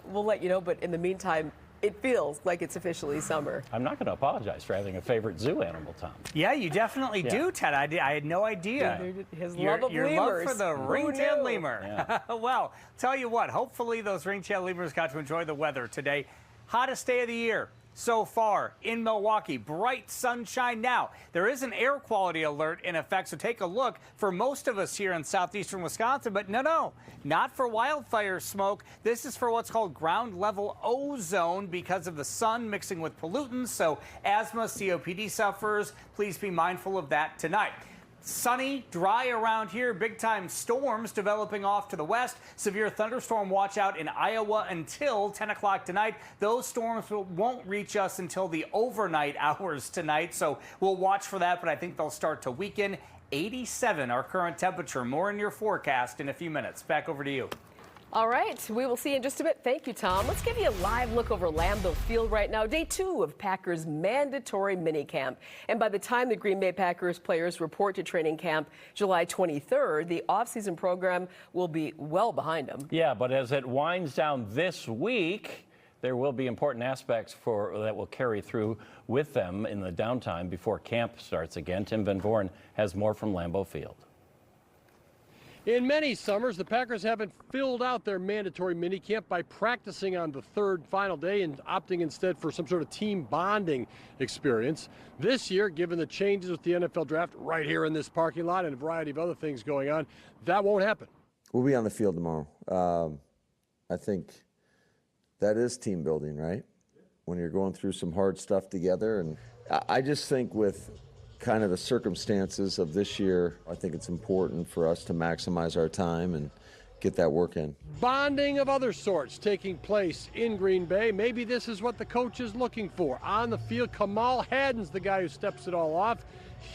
We'll let you know, but in the meantime, it feels like it's officially summer. I'm not going to apologize for having a favorite zoo animal, Tom. Yeah, you definitely do, Ted. I had no idea. His your love of your lemurs. love for the ring-tailed lemur. Yeah. Well, tell you what, hopefully those ring-tailed lemurs got to enjoy the weather today. Hottest day of the year so far in Milwaukee. Bright sunshine now. There is an air quality alert in effect, so take a look for most of us here in southeastern Wisconsin. But no, not for wildfire smoke. This is for what's called ground level ozone because of the sun mixing with pollutants. So asthma, COPD sufferers, please be mindful of that tonight. Sunny, dry around here, big-time storms developing off to the west. Severe thunderstorm watch out in Iowa until 10 o'clock tonight. Those storms won't reach us until the overnight hours tonight, so we'll watch for that, but I think they'll start to weaken. 87 our current temperature. More in your forecast in a few minutes. Back over to you. All right, we will see you in just a bit. Thank you, Tom. Let's give you a live look over Lambeau Field right now. Day 2 of Packers' mandatory minicamp. And by the time the Green Bay Packers players report to training camp July 23rd, the offseason program will be well behind them. Yeah, but as it winds down this week, there will be important aspects that will carry through with them in the downtime before camp starts again. Tim Van Voren has more from Lambeau Field. In many summers, the Packers haven't filled out their mandatory minicamp by practicing on the third final day and opting instead for some sort of team bonding experience. This year, given the changes with the NFL draft right here in this parking lot and a variety of other things going on, that won't happen. We'll be on the field tomorrow. I think that is team building, right? When you're going through some hard stuff together. And I just think with kind of the circumstances of this year, I think it's important for us to maximize our time and get that work in. Bonding of other sorts taking place in Green Bay. Maybe this is what the coach is looking for. On the field, Kamal Haddon's the guy who steps it all off,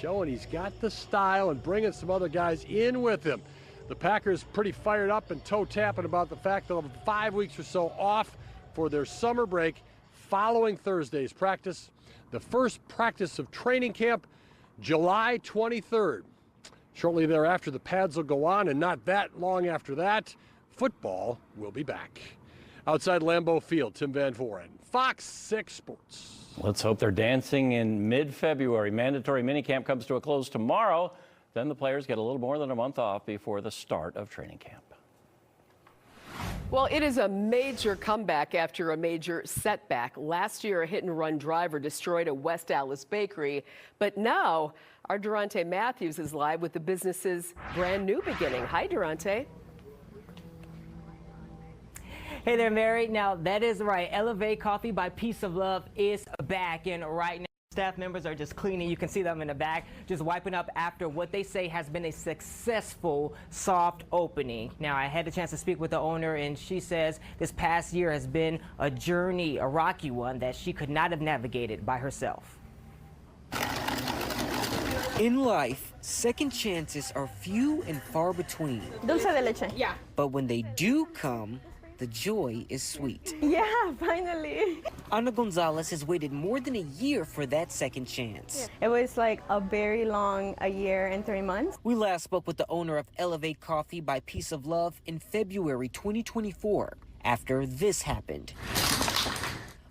showing he's got the style and bringing some other guys in with him. The Packers pretty fired up and toe-tapping about the fact they'll have 5 weeks or so off for their summer break following Thursday's practice. The first practice of training camp, July 23rd. Shortly thereafter, the pads will go on, and not that long after that, football will be back. Outside Lambeau Field, Tim Van Voren, Fox 6 Sports. Let's hope they're dancing in mid-February. Mandatory minicamp comes to a close tomorrow. Then the players get a little more than a month off before the start of training camp. Well, it is a major comeback after a major setback. Last year, a hit-and-run driver destroyed a West Allis bakery. But now, our Durante Matthews is live with the business's brand new beginning. Hi, Durante. Hey there, Mary. Now, that is right. Elevate Coffee by Piece of Love is back. And right now, staff members are just cleaning. You can see them in the back, just wiping up after what they say has been a successful soft opening. Now, I had the chance to speak with the owner, and she says this past year has been a journey, a rocky one, that she could not have navigated by herself. In life, second chances are few and far between. Dulce de leche. Yeah. But when they do come, the joy is sweet. Yeah, finally. Ana Gonzalez has waited more than a year for that second chance. It was like a very long, a year and 3 months. We last spoke with the owner of Elevate Coffee by Piece of Love in February 2024, after this happened.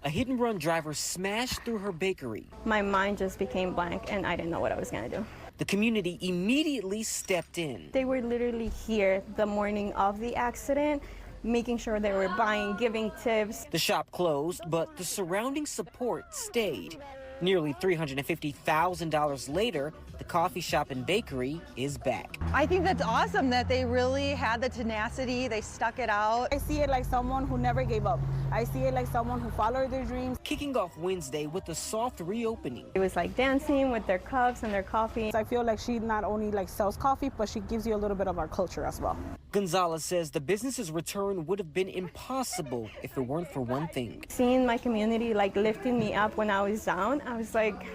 A hit-and-run driver smashed through her bakery. My mind just became blank, and I didn't know what I was going to do. The community immediately stepped in. They were literally here the morning of the accident, making sure they were buying, giving tips. The shop closed, but the surrounding support stayed. Nearly $350,000 later, the coffee shop and bakery is back. I think that's awesome that they really had the tenacity, they stuck it out. I see it like someone who never gave up. I see it like someone who followed their dreams. Kicking off Wednesday with a soft reopening. It was like dancing with their cups and their coffee. I feel like she not only like sells coffee, but she gives you a little bit of our culture as well. Gonzalez says the business's return would have been impossible if it weren't for one thing. Seeing my community like lifting me up when I was down, I was like,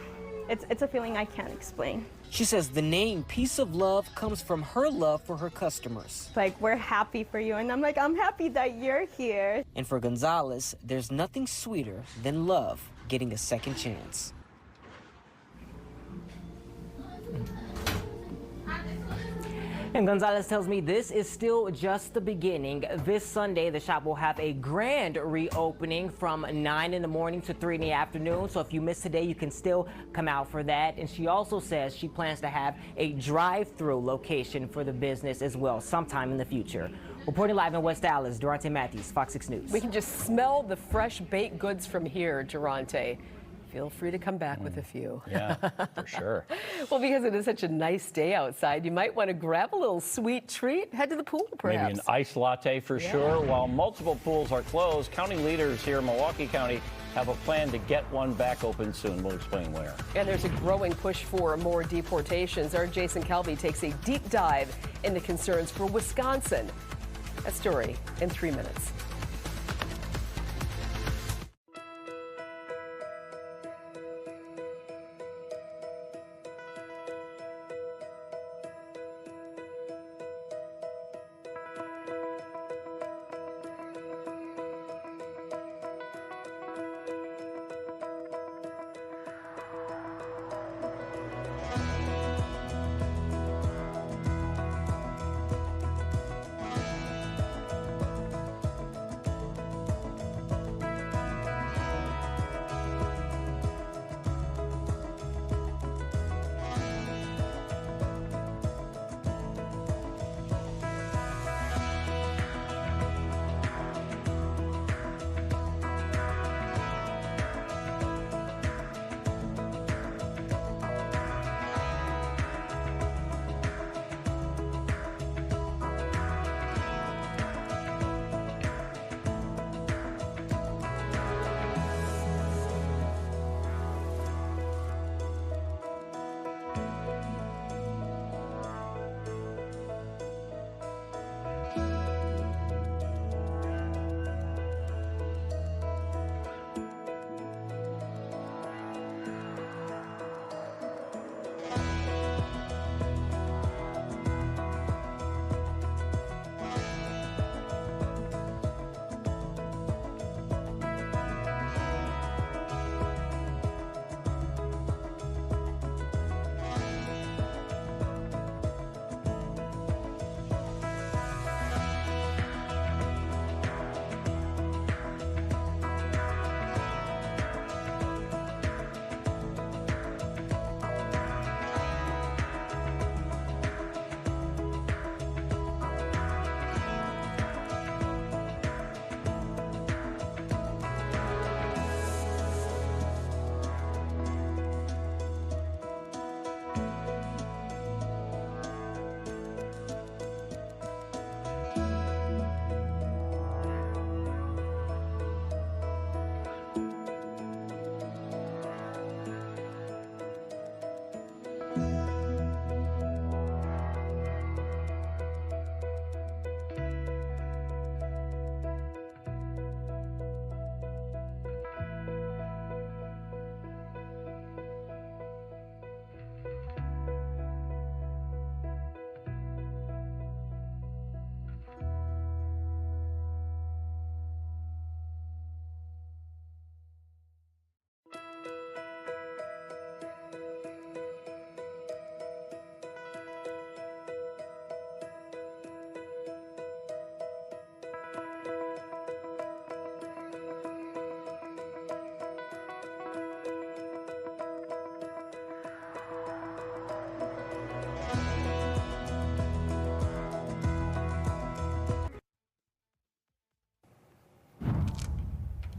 it's a feeling I can't explain. She says the name Piece of Love comes from her love for her customers. Like, we're happy for you, and I'm like, I'm happy that you're here. And for Gonzalez, there's nothing sweeter than love getting a second chance. And Gonzalez tells me this is still just the beginning. This Sunday, the shop will have a grand reopening from 9 in the morning to 3 in the afternoon. So if you missed today, you can still come out for that. And she also says she plans to have a drive-through location for the business as well sometime in the future. Reporting live in West Dallas, Durante Matthews, Fox 6 News. We can just smell the fresh baked goods from here, Durante. Feel free to come back with a few. Yeah, for sure. Well, because it is such a nice day outside, you might want to grab a little sweet treat, head to the pool perhaps. Maybe an iced latte for sure. While multiple pools are closed, county leaders here in Milwaukee County have a plan to get one back open soon. We'll explain where. And there's a growing push for more deportations. Our Jason Kelby takes a deep dive into concerns for Wisconsin. A story in 3 minutes.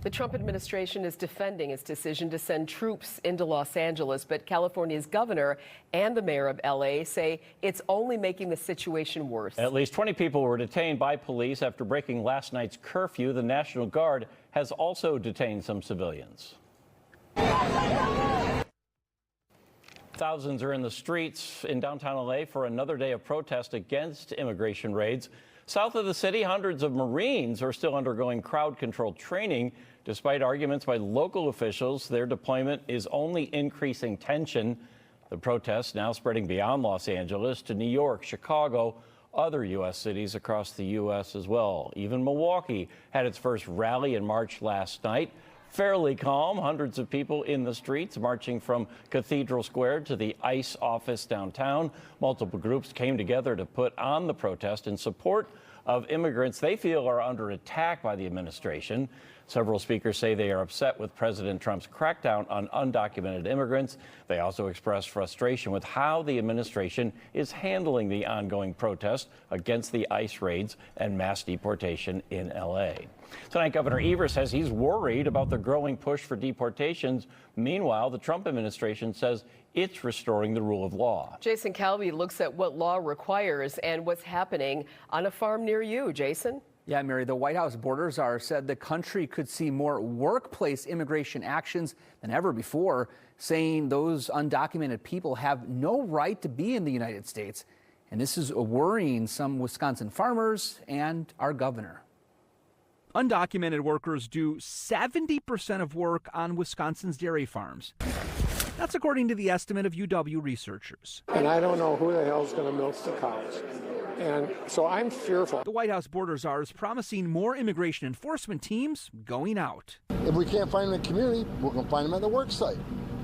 The Trump administration is defending its decision to send troops into Los Angeles, but California's governor and the mayor of LA say it's only making the situation worse. At least 20 people were detained by police after breaking last night's curfew. The National Guard has also detained some civilians. Thousands are in the streets in downtown LA for another day of protest against immigration raids. South of the city, hundreds of Marines are still undergoing crowd control training. Despite arguments by local officials, their deployment is only increasing tension. The protests now spreading beyond Los Angeles to New York, Chicago, other U.S. cities across the U.S. as well. Even Milwaukee had its first rally and march last night. Fairly calm, hundreds of people in the streets marching from Cathedral Square to the ICE office downtown. Multiple groups came together to put on the protest in support of immigrants they feel are under attack by the administration. Several speakers say they are upset with President Trump's crackdown on undocumented immigrants. They also expressed frustration with how the administration is handling the ongoing protest against the ICE raids and mass deportation in L.A. Tonight, Governor Evers says he's worried about the growing push for deportations. Meanwhile, the Trump administration says it's restoring the rule of law. Jason Calvi looks at what law requires and what's happening on a farm near you. Jason? Yeah, Mary, the White House border czar said the country could see more workplace immigration actions than ever before, saying those undocumented people have no right to be in the United States. And this is worrying some Wisconsin farmers and our governor. Undocumented workers do 70% of work on Wisconsin's dairy farms. That's according to the estimate of UW researchers. And I don't know who the hell's going to milk the cows. And so I'm fearful. The White House border czar is promising more immigration enforcement teams going out. If we can't find them in the community, we're going to find them at the work site.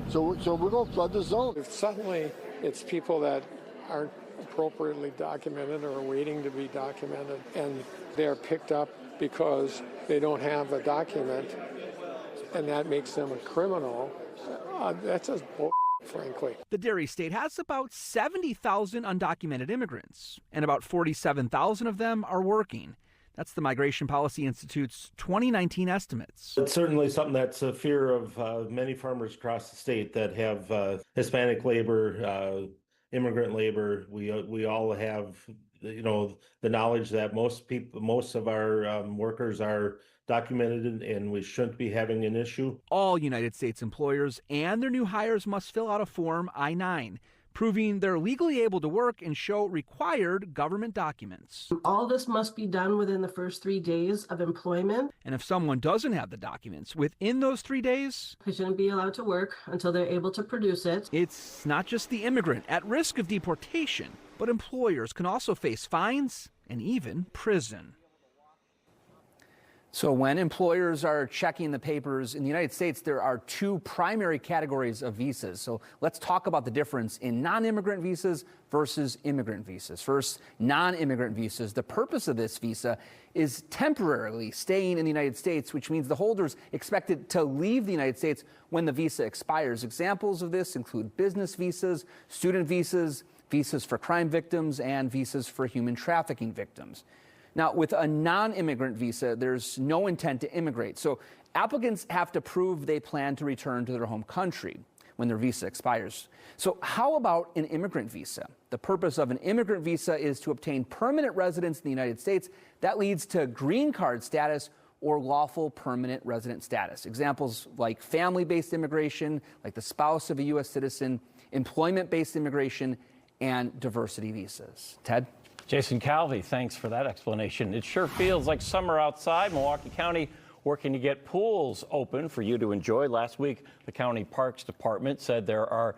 So we're going to flood the zone. If suddenly it's people that aren't appropriately documented or waiting to be documented, and they're picked up because they don't have a document, and that makes them a criminal, that's just bull, frankly. The dairy state has about 70,000 undocumented immigrants, and about 47,000 of them are working. That's the Migration Policy Institute's 2019 estimates. It's certainly something that's a fear of many farmers across the state that have Hispanic labor, immigrant labor. We all have, the knowledge that most of our workers are documented, and we shouldn't be having an issue. All United States employers and their new hires must fill out a Form I-9, proving they're legally able to work and show required government documents. All this must be done within the first 3 days of employment. And if someone doesn't have the documents within those 3 days, they shouldn't be allowed to work until they're able to produce it. It's not just the immigrant at risk of deportation, but employers can also face fines and even prison. So when employers are checking the papers in the United States, there are two primary categories of visas. So let's talk about the difference in non-immigrant visas versus immigrant visas. First, non-immigrant visas. The purpose of this visa is temporarily staying in the United States, which means the holder is expected to leave the United States when the visa expires. Examples of this include business visas, student visas, visas for crime victims, and visas for human trafficking victims. Now, with a non-immigrant visa, there's no intent to immigrate. So applicants have to prove they plan to return to their home country when their visa expires. So how about an immigrant visa? The purpose of an immigrant visa is to obtain permanent residence in the United States. That leads to green card status or lawful permanent resident status. Examples like family-based immigration, like the spouse of a U.S. citizen, employment-based immigration, and diversity visas. Ted? Jason Calvi, thanks for that explanation. It sure feels like summer outside. Milwaukee County working to get pools open for you to enjoy. Last week, the county parks department said there are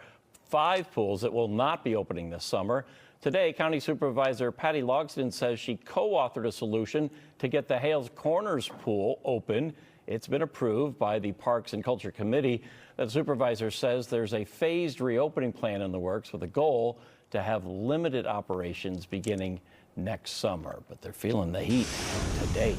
5 pools that will not be opening this summer. Today, County Supervisor Patty Logsdon says she co-authored a solution to get the Hales Corners pool open. It's been approved by the Parks and Culture Committee. The supervisor says there's a phased reopening plan in the works with a goal to have limited operations beginning next summer, but they're feeling the heat today.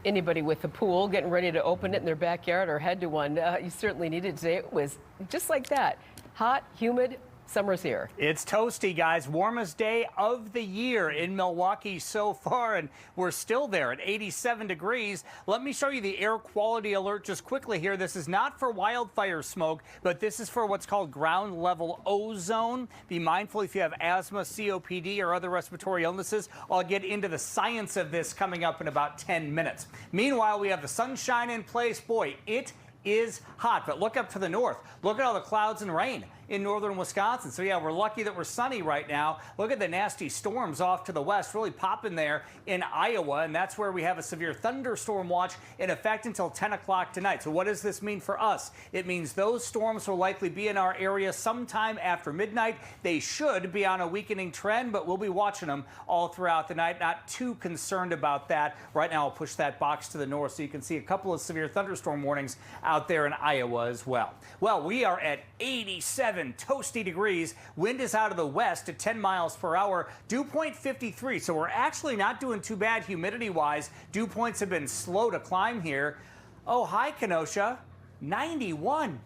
Anybody with a pool getting ready to open it in their backyard or head to one, you certainly needed today. It was just like that. Hot, humid, summer's here. It's toasty, guys. Warmest day of the year in Milwaukee so far, and we're still there at 87 degrees. Let me show you the air quality alert just quickly here. This is not for wildfire smoke, but this is for what's called ground level ozone. Be mindful if you have asthma, COPD, or other respiratory illnesses. I'll get into the science of this coming up in about 10 minutes. Meanwhile, we have the sunshine in place. Boy, it is hot, but look up to the north. Look at all the clouds and rain in northern Wisconsin. So yeah, we're lucky that we're sunny right now. Look at the nasty storms off to the west, really popping there in Iowa, and that's where we have a severe thunderstorm watch in effect until 10 o'clock tonight. So what does this mean for us? It means those storms will likely be in our area sometime after midnight. They should be on a weakening trend, but we'll be watching them all throughout the night. Not too concerned about that. Right now, I'll push that box to the north so you can see a couple of severe thunderstorm warnings out there in Iowa as well. Well, we are at 87 toasty degrees. Wind is out of the west at 10 miles per hour. Dew point 53. So we're actually not doing too bad humidity-wise. Dew points have been slow to climb here. Oh, hi, Kenosha. 91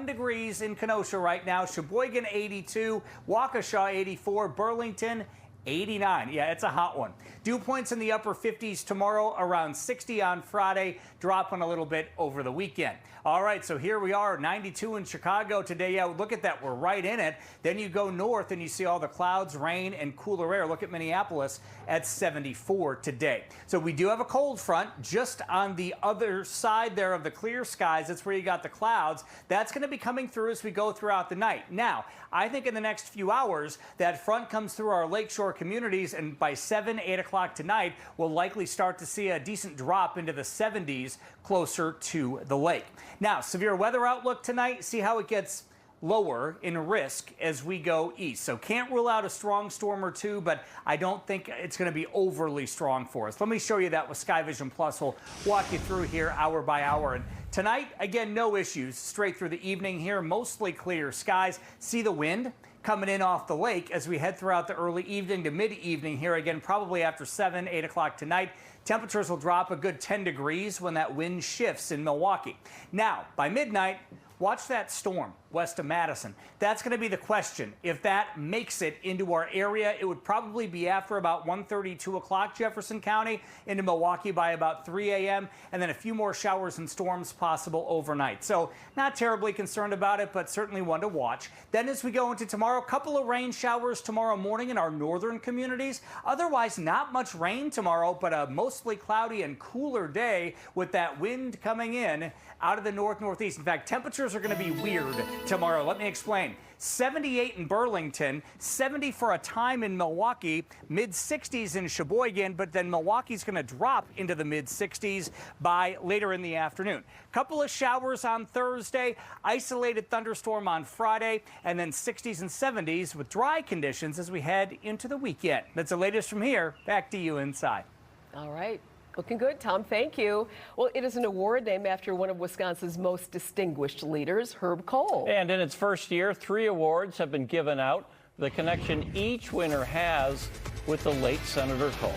degrees in Kenosha right now. Sheboygan 82, Waukesha 84, Burlington 89. Yeah, it's a hot one. Dew points in the upper 50s tomorrow, around 60 on Friday, dropping a little bit over the weekend. All right, so here we are, 92 in Chicago today. Yeah, look at that. We're right in it. Then you go north and you see all the clouds, rain, and cooler air. Look at Minneapolis at 74 today. So we do have a cold front just on the other side there of the clear skies. That's where you got the clouds. That's going to be coming through as we go throughout the night. Now, I think in the next few hours, that front comes through our lakeshore communities, and by 7, 8 o'clock tonight, we'll likely start to see a decent drop into the 70s closer to the lake. Now, severe weather outlook tonight, see how it gets lower in risk as we go east. So can't rule out a strong storm or two, but I don't think it's going to be overly strong for us. Let me show you that with Sky Vision Plus. We'll walk you through here hour by hour. And tonight, again, no issues straight through the evening here, mostly clear skies. See the wind coming in off the lake as we head throughout the early evening to mid-evening here again, probably after 7, 8 o'clock tonight. Temperatures will drop a good 10 degrees when that wind shifts in Milwaukee. Now, by midnight, watch that storm west of Madison. That's going to be the question. If that makes it into our area, it would probably be after about 1:30, 2 o'clock Jefferson County, into Milwaukee by about 3 a.m., and then a few more showers and storms possible overnight. So not terribly concerned about it, but certainly one to watch. Then as we go into tomorrow, a couple of rain showers tomorrow morning in our northern communities. Otherwise, not much rain tomorrow, but a mostly cloudy and cooler day with that wind coming in out of the northeast. In fact, temperatures are going to be weird tomorrow. Let me explain. 78 in Burlington, 70 for a time in Milwaukee, mid-60s in Sheboygan, but then Milwaukee's going to drop into the mid-60s by later in the afternoon. Couple of showers on Thursday, isolated thunderstorm on Friday, and then 60s and 70s with dry conditions as we head into the weekend. That's the latest from here. Back to you inside. All right. Looking good, Tom. Thank you. Well, it is an award named after one of Wisconsin's most distinguished leaders, Herb Kohl. And in its first year, 3 awards have been given out. The connection each winner has with the late Senator Kohl.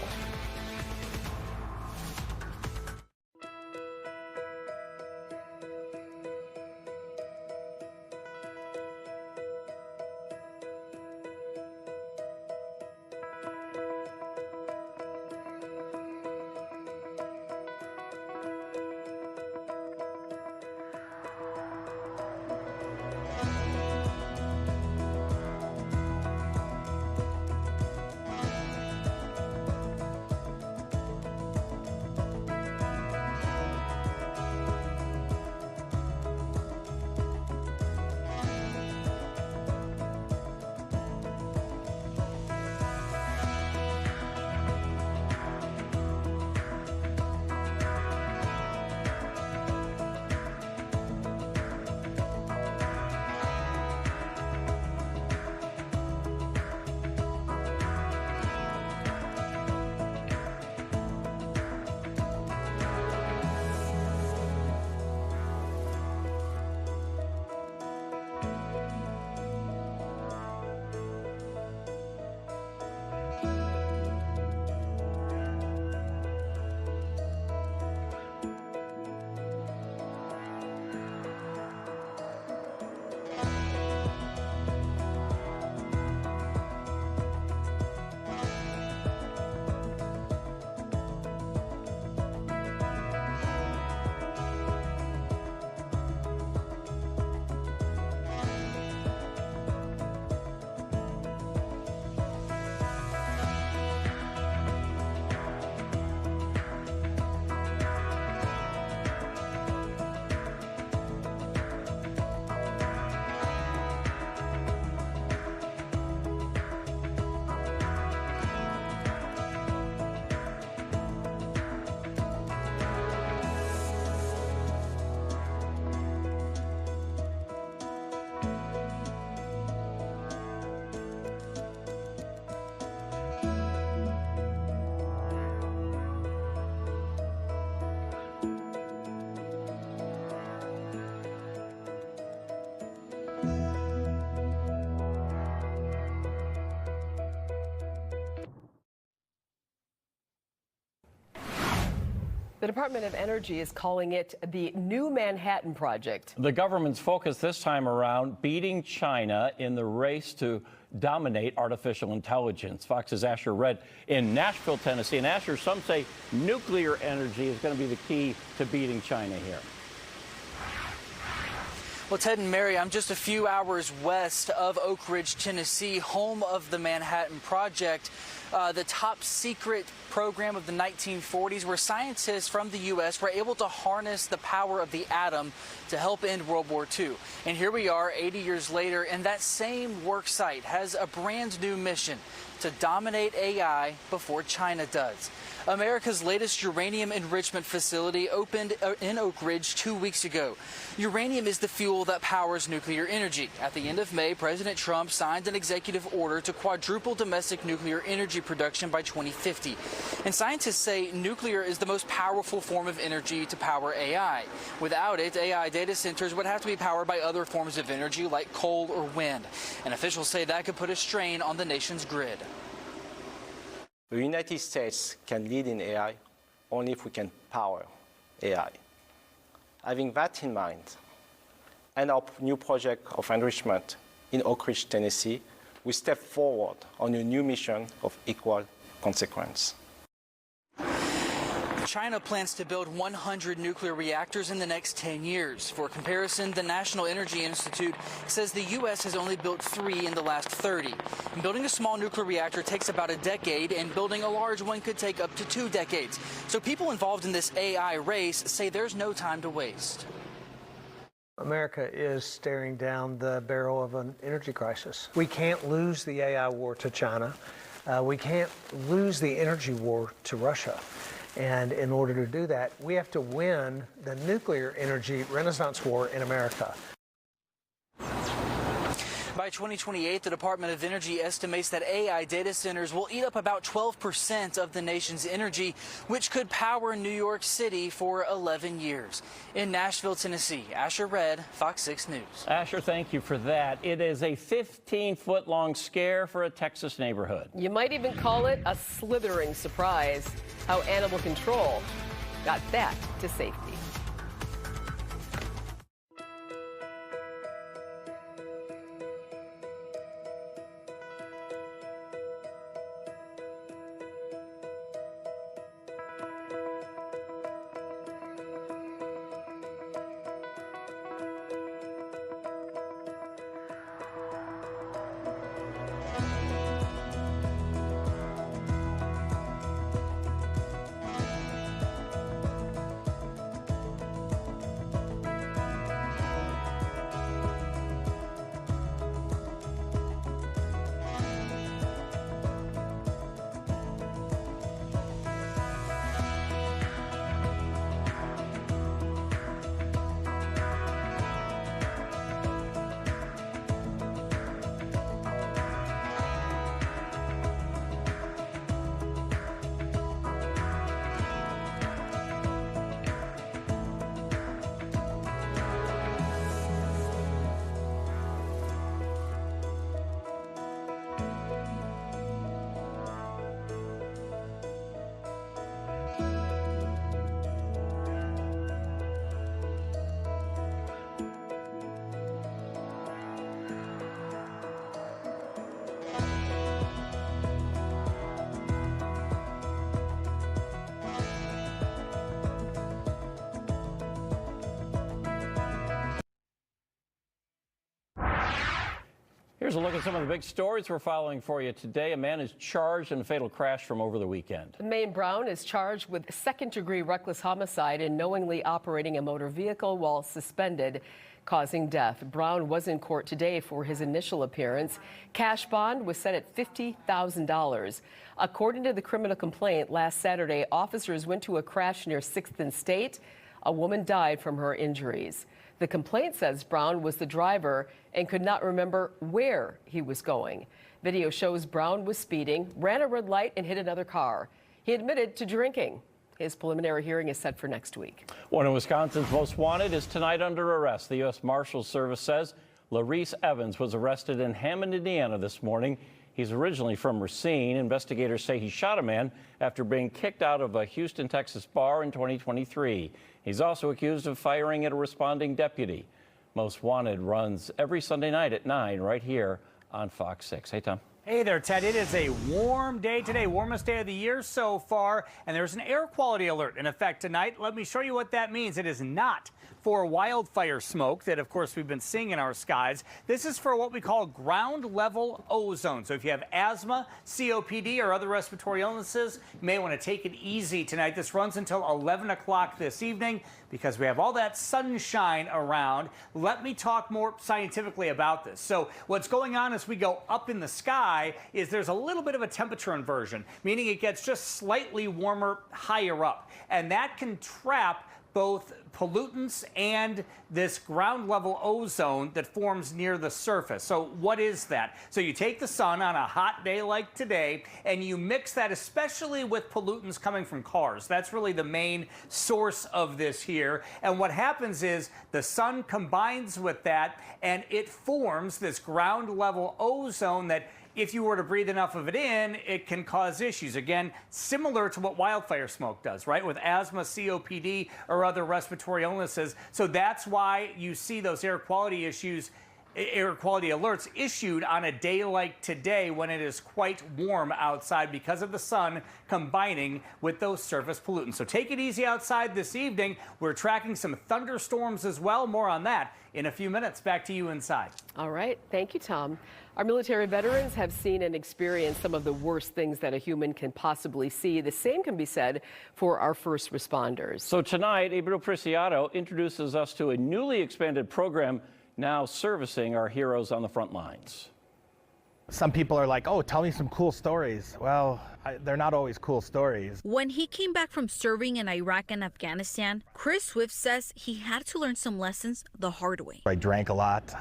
The Department of Energy is calling it the New Manhattan Project. The government's focus this time around beating China in the race to dominate artificial intelligence. Fox's Asher Red in Nashville, Tennessee. And Asher, some say nuclear energy is going to be the key to beating China here. Well, Ted and Mary, I'm just a few hours west of Oak Ridge, Tennessee, home of the Manhattan Project, the top secret program of the 1940s, where scientists from the U.S. were able to harness the power of the atom to help end World War II. And here we are 80 years later, and that same work site has a brand new mission: to dominate AI before China does. America's latest uranium enrichment facility opened in Oak Ridge 2 weeks ago. Uranium is the fuel that powers nuclear energy. At the end of May, President Trump signed an executive order to quadruple domestic nuclear energy production by 2050. And scientists say nuclear is the most powerful form of energy to power AI. Without it, AI data centers would have to be powered by other forms of energy like coal or wind. And officials say that could put a strain on the nation's grid. The United States can lead in AI only if we can power AI. Having that in mind, and our new project of enrichment in Oak Ridge, Tennessee, we step forward on a new mission of equal consequence. China plans to build 100 nuclear reactors in the next 10 years. For comparison, the National Energy Institute says the U.S. has only built 3 in the last 30. And building a small nuclear reactor takes about a decade, and building a large one could take up to 2 decades. So people involved in this AI race say there's no time to waste. America is staring down the barrel of an energy crisis. We can't lose the AI war to China. We can't lose the energy war to Russia. And in order to do that, we have to win the nuclear energy renaissance war in America. By 2028, the Department of Energy estimates that AI data centers will eat up about 12% of the nation's energy, which could power New York City for 11 years. In Nashville, Tennessee, Asher Red, Fox 6 News. Asher, thank you for that. It is a 15-foot-long scare for a Texas neighborhood. You might even call it a slithering surprise. How animal control got that to safety. Here's a look at some of the big stories we're following for you today. A man is charged in a fatal crash from over the weekend. Maine Brown is charged with second-degree reckless homicide and knowingly operating a motor vehicle while suspended, causing death. Brown was in court today for his initial appearance. Cash bond was set at $50,000. According to the criminal complaint, last Saturday, officers went to a crash near 6th and State. A woman died from her injuries. The complaint says Brown was the driver and could not remember where he was going. Video shows Brown was speeding, ran a red light, and hit another car. He admitted to drinking. His preliminary hearing is set for next week. One of Wisconsin's most wanted is tonight under arrest. The U.S. Marshals Service says Larice Evans was arrested in Hammond, Indiana this morning. He's originally from Racine. Investigators say he shot a man after being kicked out of a Houston, Texas bar in 2023. He's also accused of firing at a responding deputy. Most Wanted runs every Sunday night at 9 right here on Fox 6. Hey, Tom. Hey there, Ted. It is a warm day today, warmest day of the year so far, and there's an air quality alert in effect tonight. Let me show you what that means. It is not for wildfire smoke that, of course, we've been seeing in our skies. This is for what we call ground level ozone. So if you have asthma, COPD, or other respiratory illnesses, you may want to take it easy tonight. This runs until 11 o'clock this evening because we have all that sunshine around. Let me talk more scientifically about this. So what's going on as we go up in the sky is there's a little bit of a temperature inversion, meaning it gets just slightly warmer higher up, and that can trap both pollutants and this ground level ozone that forms near the surface. So what is that? So you take the sun on a hot day like today and you mix that, especially with pollutants coming from cars. That's really the main source of this here. And what happens is the sun combines with that and it forms this ground level ozone that if you were to breathe enough of it in, it can cause issues. Again, similar to what wildfire smoke does, right? With asthma, COPD, or other respiratory illnesses. So that's why you see those air quality alerts issued on a day like today when it is quite warm outside because of the sun combining with those surface pollutants. So take it easy outside this evening. We're tracking some thunderstorms as well. More on that in a few minutes. Back to you inside. All right. Thank you, Tom. Our military veterans have seen and experienced some of the worst things that a human can possibly see. The same can be said for our first responders. So tonight, Gabriel Preciado introduces us to a newly expanded program now servicing our heroes on the front lines. Some people are like, oh, tell me some cool stories. Well, they're not always cool stories. When he came back from serving in Iraq and Afghanistan, Chris Swift says he had to learn some lessons the hard way. I drank a lot.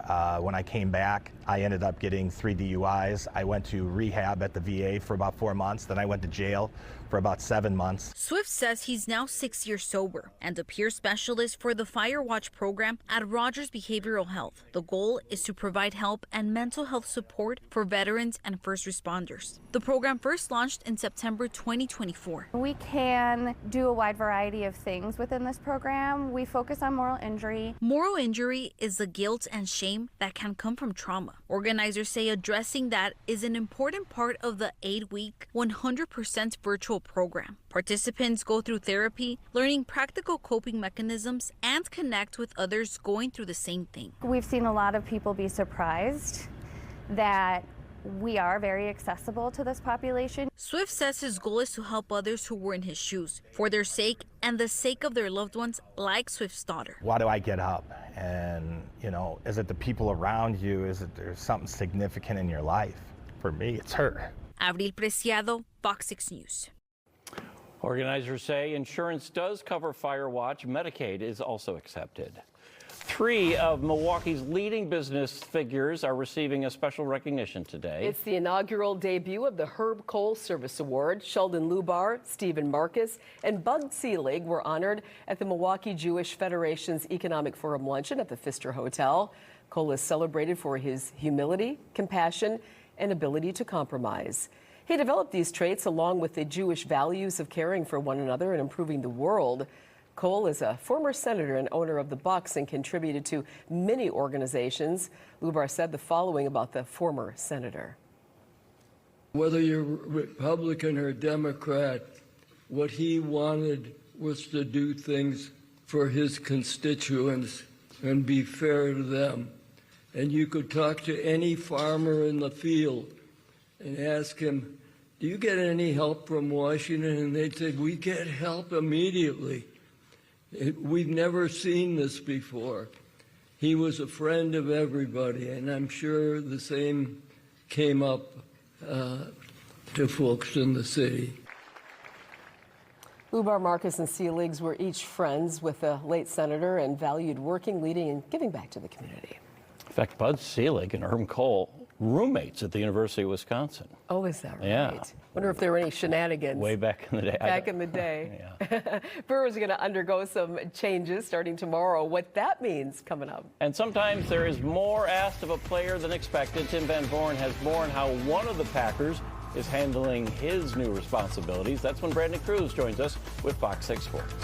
When I came back, I ended up getting 3 DUIs. I went to rehab at the VA for about 4 months. Then I went to jail for about 7 months. Swift says he's now 6 years sober and a peer specialist for the Fire Watch program at Rogers Behavioral Health. The goal is to provide help and mental health support for veterans and first responders. The program first launched in September 2024. We can do a wide variety of things within this program. We focus on moral injury. Moral injury is the guilt and shame that can come from trauma. Organizers say addressing that is an important part of the 8-week, 100% virtual program. Participants go through therapy, learning practical coping mechanisms, and connect with others going through the same thing. We've seen a lot of people be surprised that we are very accessible to this population. Swift says his goal is to help others who were in his shoes for their sake and the sake of their loved ones, like Swift's daughter. Why do I get up? And, is it the people around you? Is it there's something significant in your life? For me, it's her. Abril Preciado, Fox 6 News. Organizers say insurance does cover Fire Watch. Medicaid is also accepted. 3 of Milwaukee's leading business figures are receiving a special recognition today. It's the inaugural debut of the Herb Cole Service Award. Sheldon Lubar, Stephen Marcus, and Bud Selig were honored at the Milwaukee Jewish Federation's Economic Forum luncheon at the Pfister Hotel. Cole is celebrated for his humility, compassion, and ability to compromise. He developed these traits along with the Jewish values of caring for one another and improving the world. Cole is a former senator and owner of the Bucks and contributed to many organizations. Lubar said the following about the former senator. Whether you're Republican or Democrat, what he wanted was to do things for his constituents and be fair to them. And you could talk to any farmer in the field and ask him, do you get any help from Washington? And they'd say, we get help immediately. We've never seen this before. He was a friend of everybody, and I'm sure the same came up to folks in the city. Lubar, Marcus, and Seligs were each friends with the late senator and valued working, leading, and giving back to the community. In fact, Bud Selig and Herb Cole roommates at the University of Wisconsin. Oh, is that right? Yeah. Wonder if there were any shenanigans. Way back in the day. Back in the day. Yeah. Brewers are going to undergo some changes starting tomorrow. What that means coming up. And sometimes there is more asked of a player than expected. Tim Van Vooren has more on how one of the Packers is handling his new responsibilities. That's when Brandon Cruz joins us with Fox 6 Sports.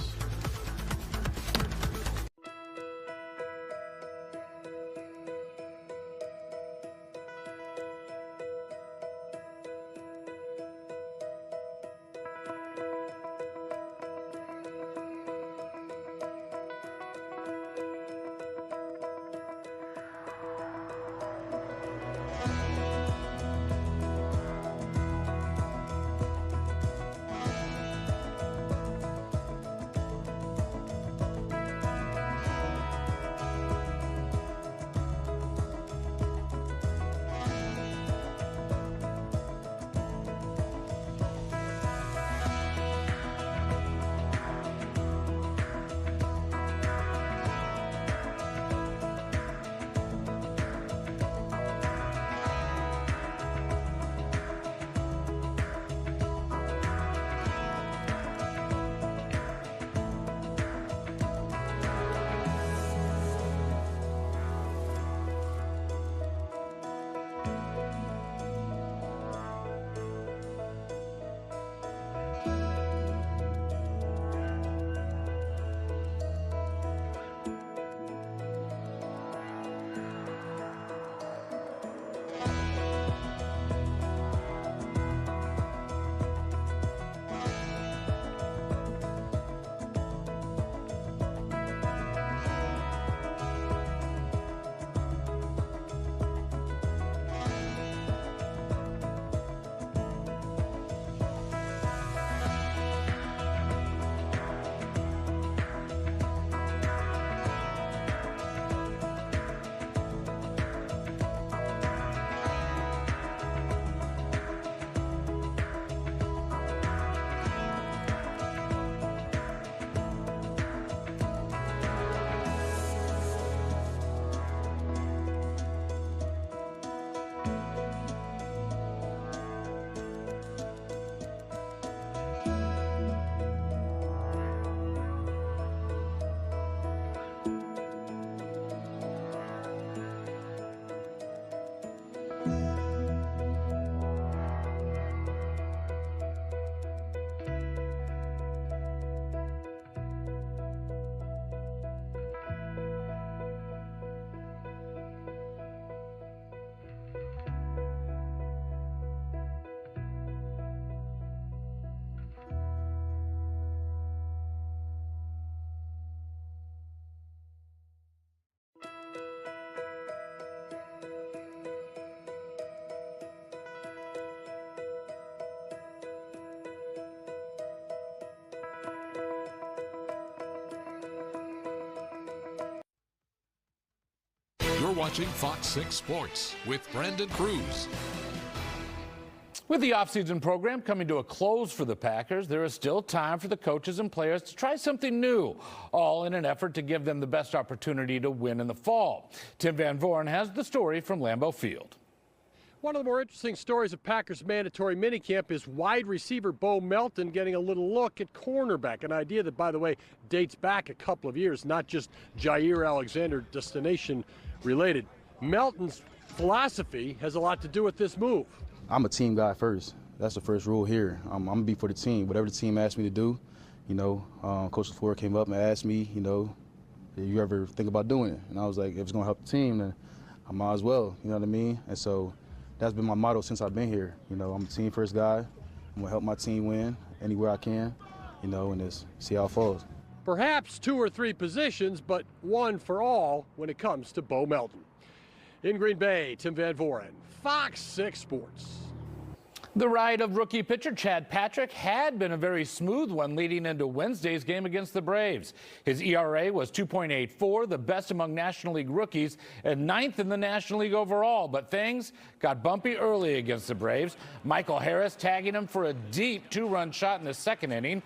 You're watching Fox 6 Sports with Brandon Cruz. With the offseason program coming to a close for the Packers, there is still time for the coaches and players to try something new, all in an effort to give them the best opportunity to win in the fall. Tim Van Vooren has the story from Lambeau Field. One of the more interesting stories of Packers mandatory minicamp is wide receiver Bo Melton getting a little look at cornerback, an idea that, by the way, dates back a couple of years, not just Jair Alexander destination related. Melton's philosophy has a lot to do with this move. I'm a team guy first. That's the first rule here. I'm going to be for the team. Whatever the team asked me to do, Coach LaFleur came up and asked me, did you ever think about doing it? And I was like, if it's going to help the team, then I might as well, you know what I mean? And so that's been my motto since I've been here. I'm a team first guy. I'm going to help my team win anywhere I can, and just see how it falls. Perhaps 2 or 3 positions, but one for all when it comes to Bo Melton. In Green Bay, Tim Van Vooren, Fox 6 Sports. The ride of rookie pitcher Chad Patrick had been a very smooth one leading into Wednesday's game against the Braves. His ERA was 2.84, the best among National League rookies, and 9th in the National League overall. But things got bumpy early against the Braves. Michael Harris tagging him for a deep 2-run shot in the second inning.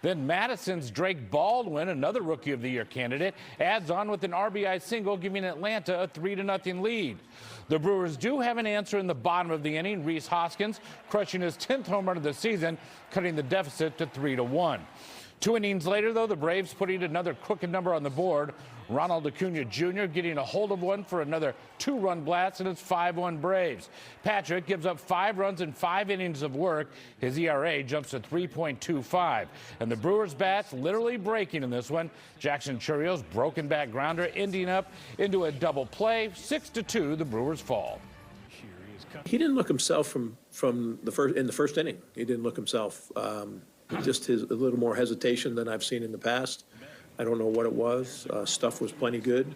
Then Madison's Drake Baldwin, another Rookie of the Year candidate, adds on with an RBI single, giving Atlanta a 3-0 lead. The Brewers do have an answer in the bottom of the inning. Rhys Hoskins crushing his 10th home run of the season, cutting the deficit to 3-1. 2 innings later, though, the Braves putting another crooked number on the board. Ronald Acuna Jr. getting a hold of one for another 2-run blast, and it's 5-1 Braves. Patrick gives up 5 runs in 5 innings of work. His ERA jumps to 3.25. And the Brewers' bats literally breaking in this one. Jackson Churrio's broken back grounder ending up into a double play. 6-2, the Brewers fall. He didn't look himself from the first inning. He didn't look himself. Just a little more hesitation than I've seen in the past. I don't know what it was. Stuff was plenty good.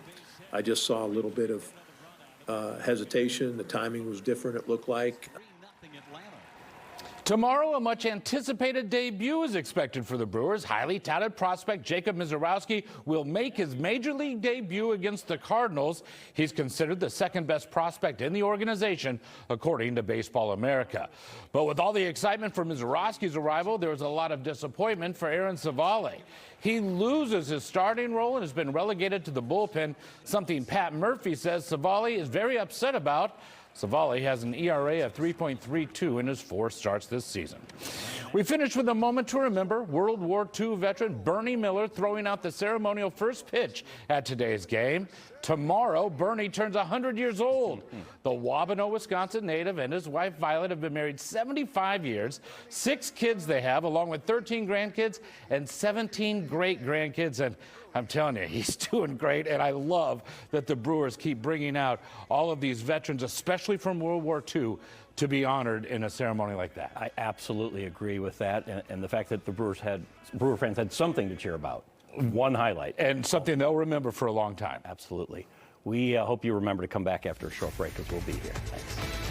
I just saw a little bit of hesitation. The timing was different, it looked like. Tomorrow, a much-anticipated debut is expected for the Brewers. Highly touted prospect Jacob Misiorowski will make his Major League debut against the Cardinals. He's considered the second-best prospect in the organization, according to Baseball America. But with all the excitement for Misiorowski's arrival, there was a lot of disappointment for Aaron Savali. He loses his starting role and has been relegated to the bullpen, something Pat Murphy says Savali is very upset about. Savali has an ERA of 3.32 in his 4 starts this season. We finish with a moment to remember World War II veteran Bernie Miller throwing out the ceremonial first pitch at today's game. Tomorrow, Bernie turns 100 years old. The Wabano, Wisconsin native and his wife Violet have been married 75 years. 6 kids they have, along with 13 grandkids and 17 great-grandkids. And I'm telling you, he's doing great, and I love that the Brewers keep bringing out all of these veterans, especially from World War II, to be honored in a ceremony like that. I absolutely agree with that, and the fact that the Brewer fans had something to cheer about. One highlight. And something they'll remember for a long time. Absolutely. We hope you remember to come back after a short break, because we'll be here. Thanks.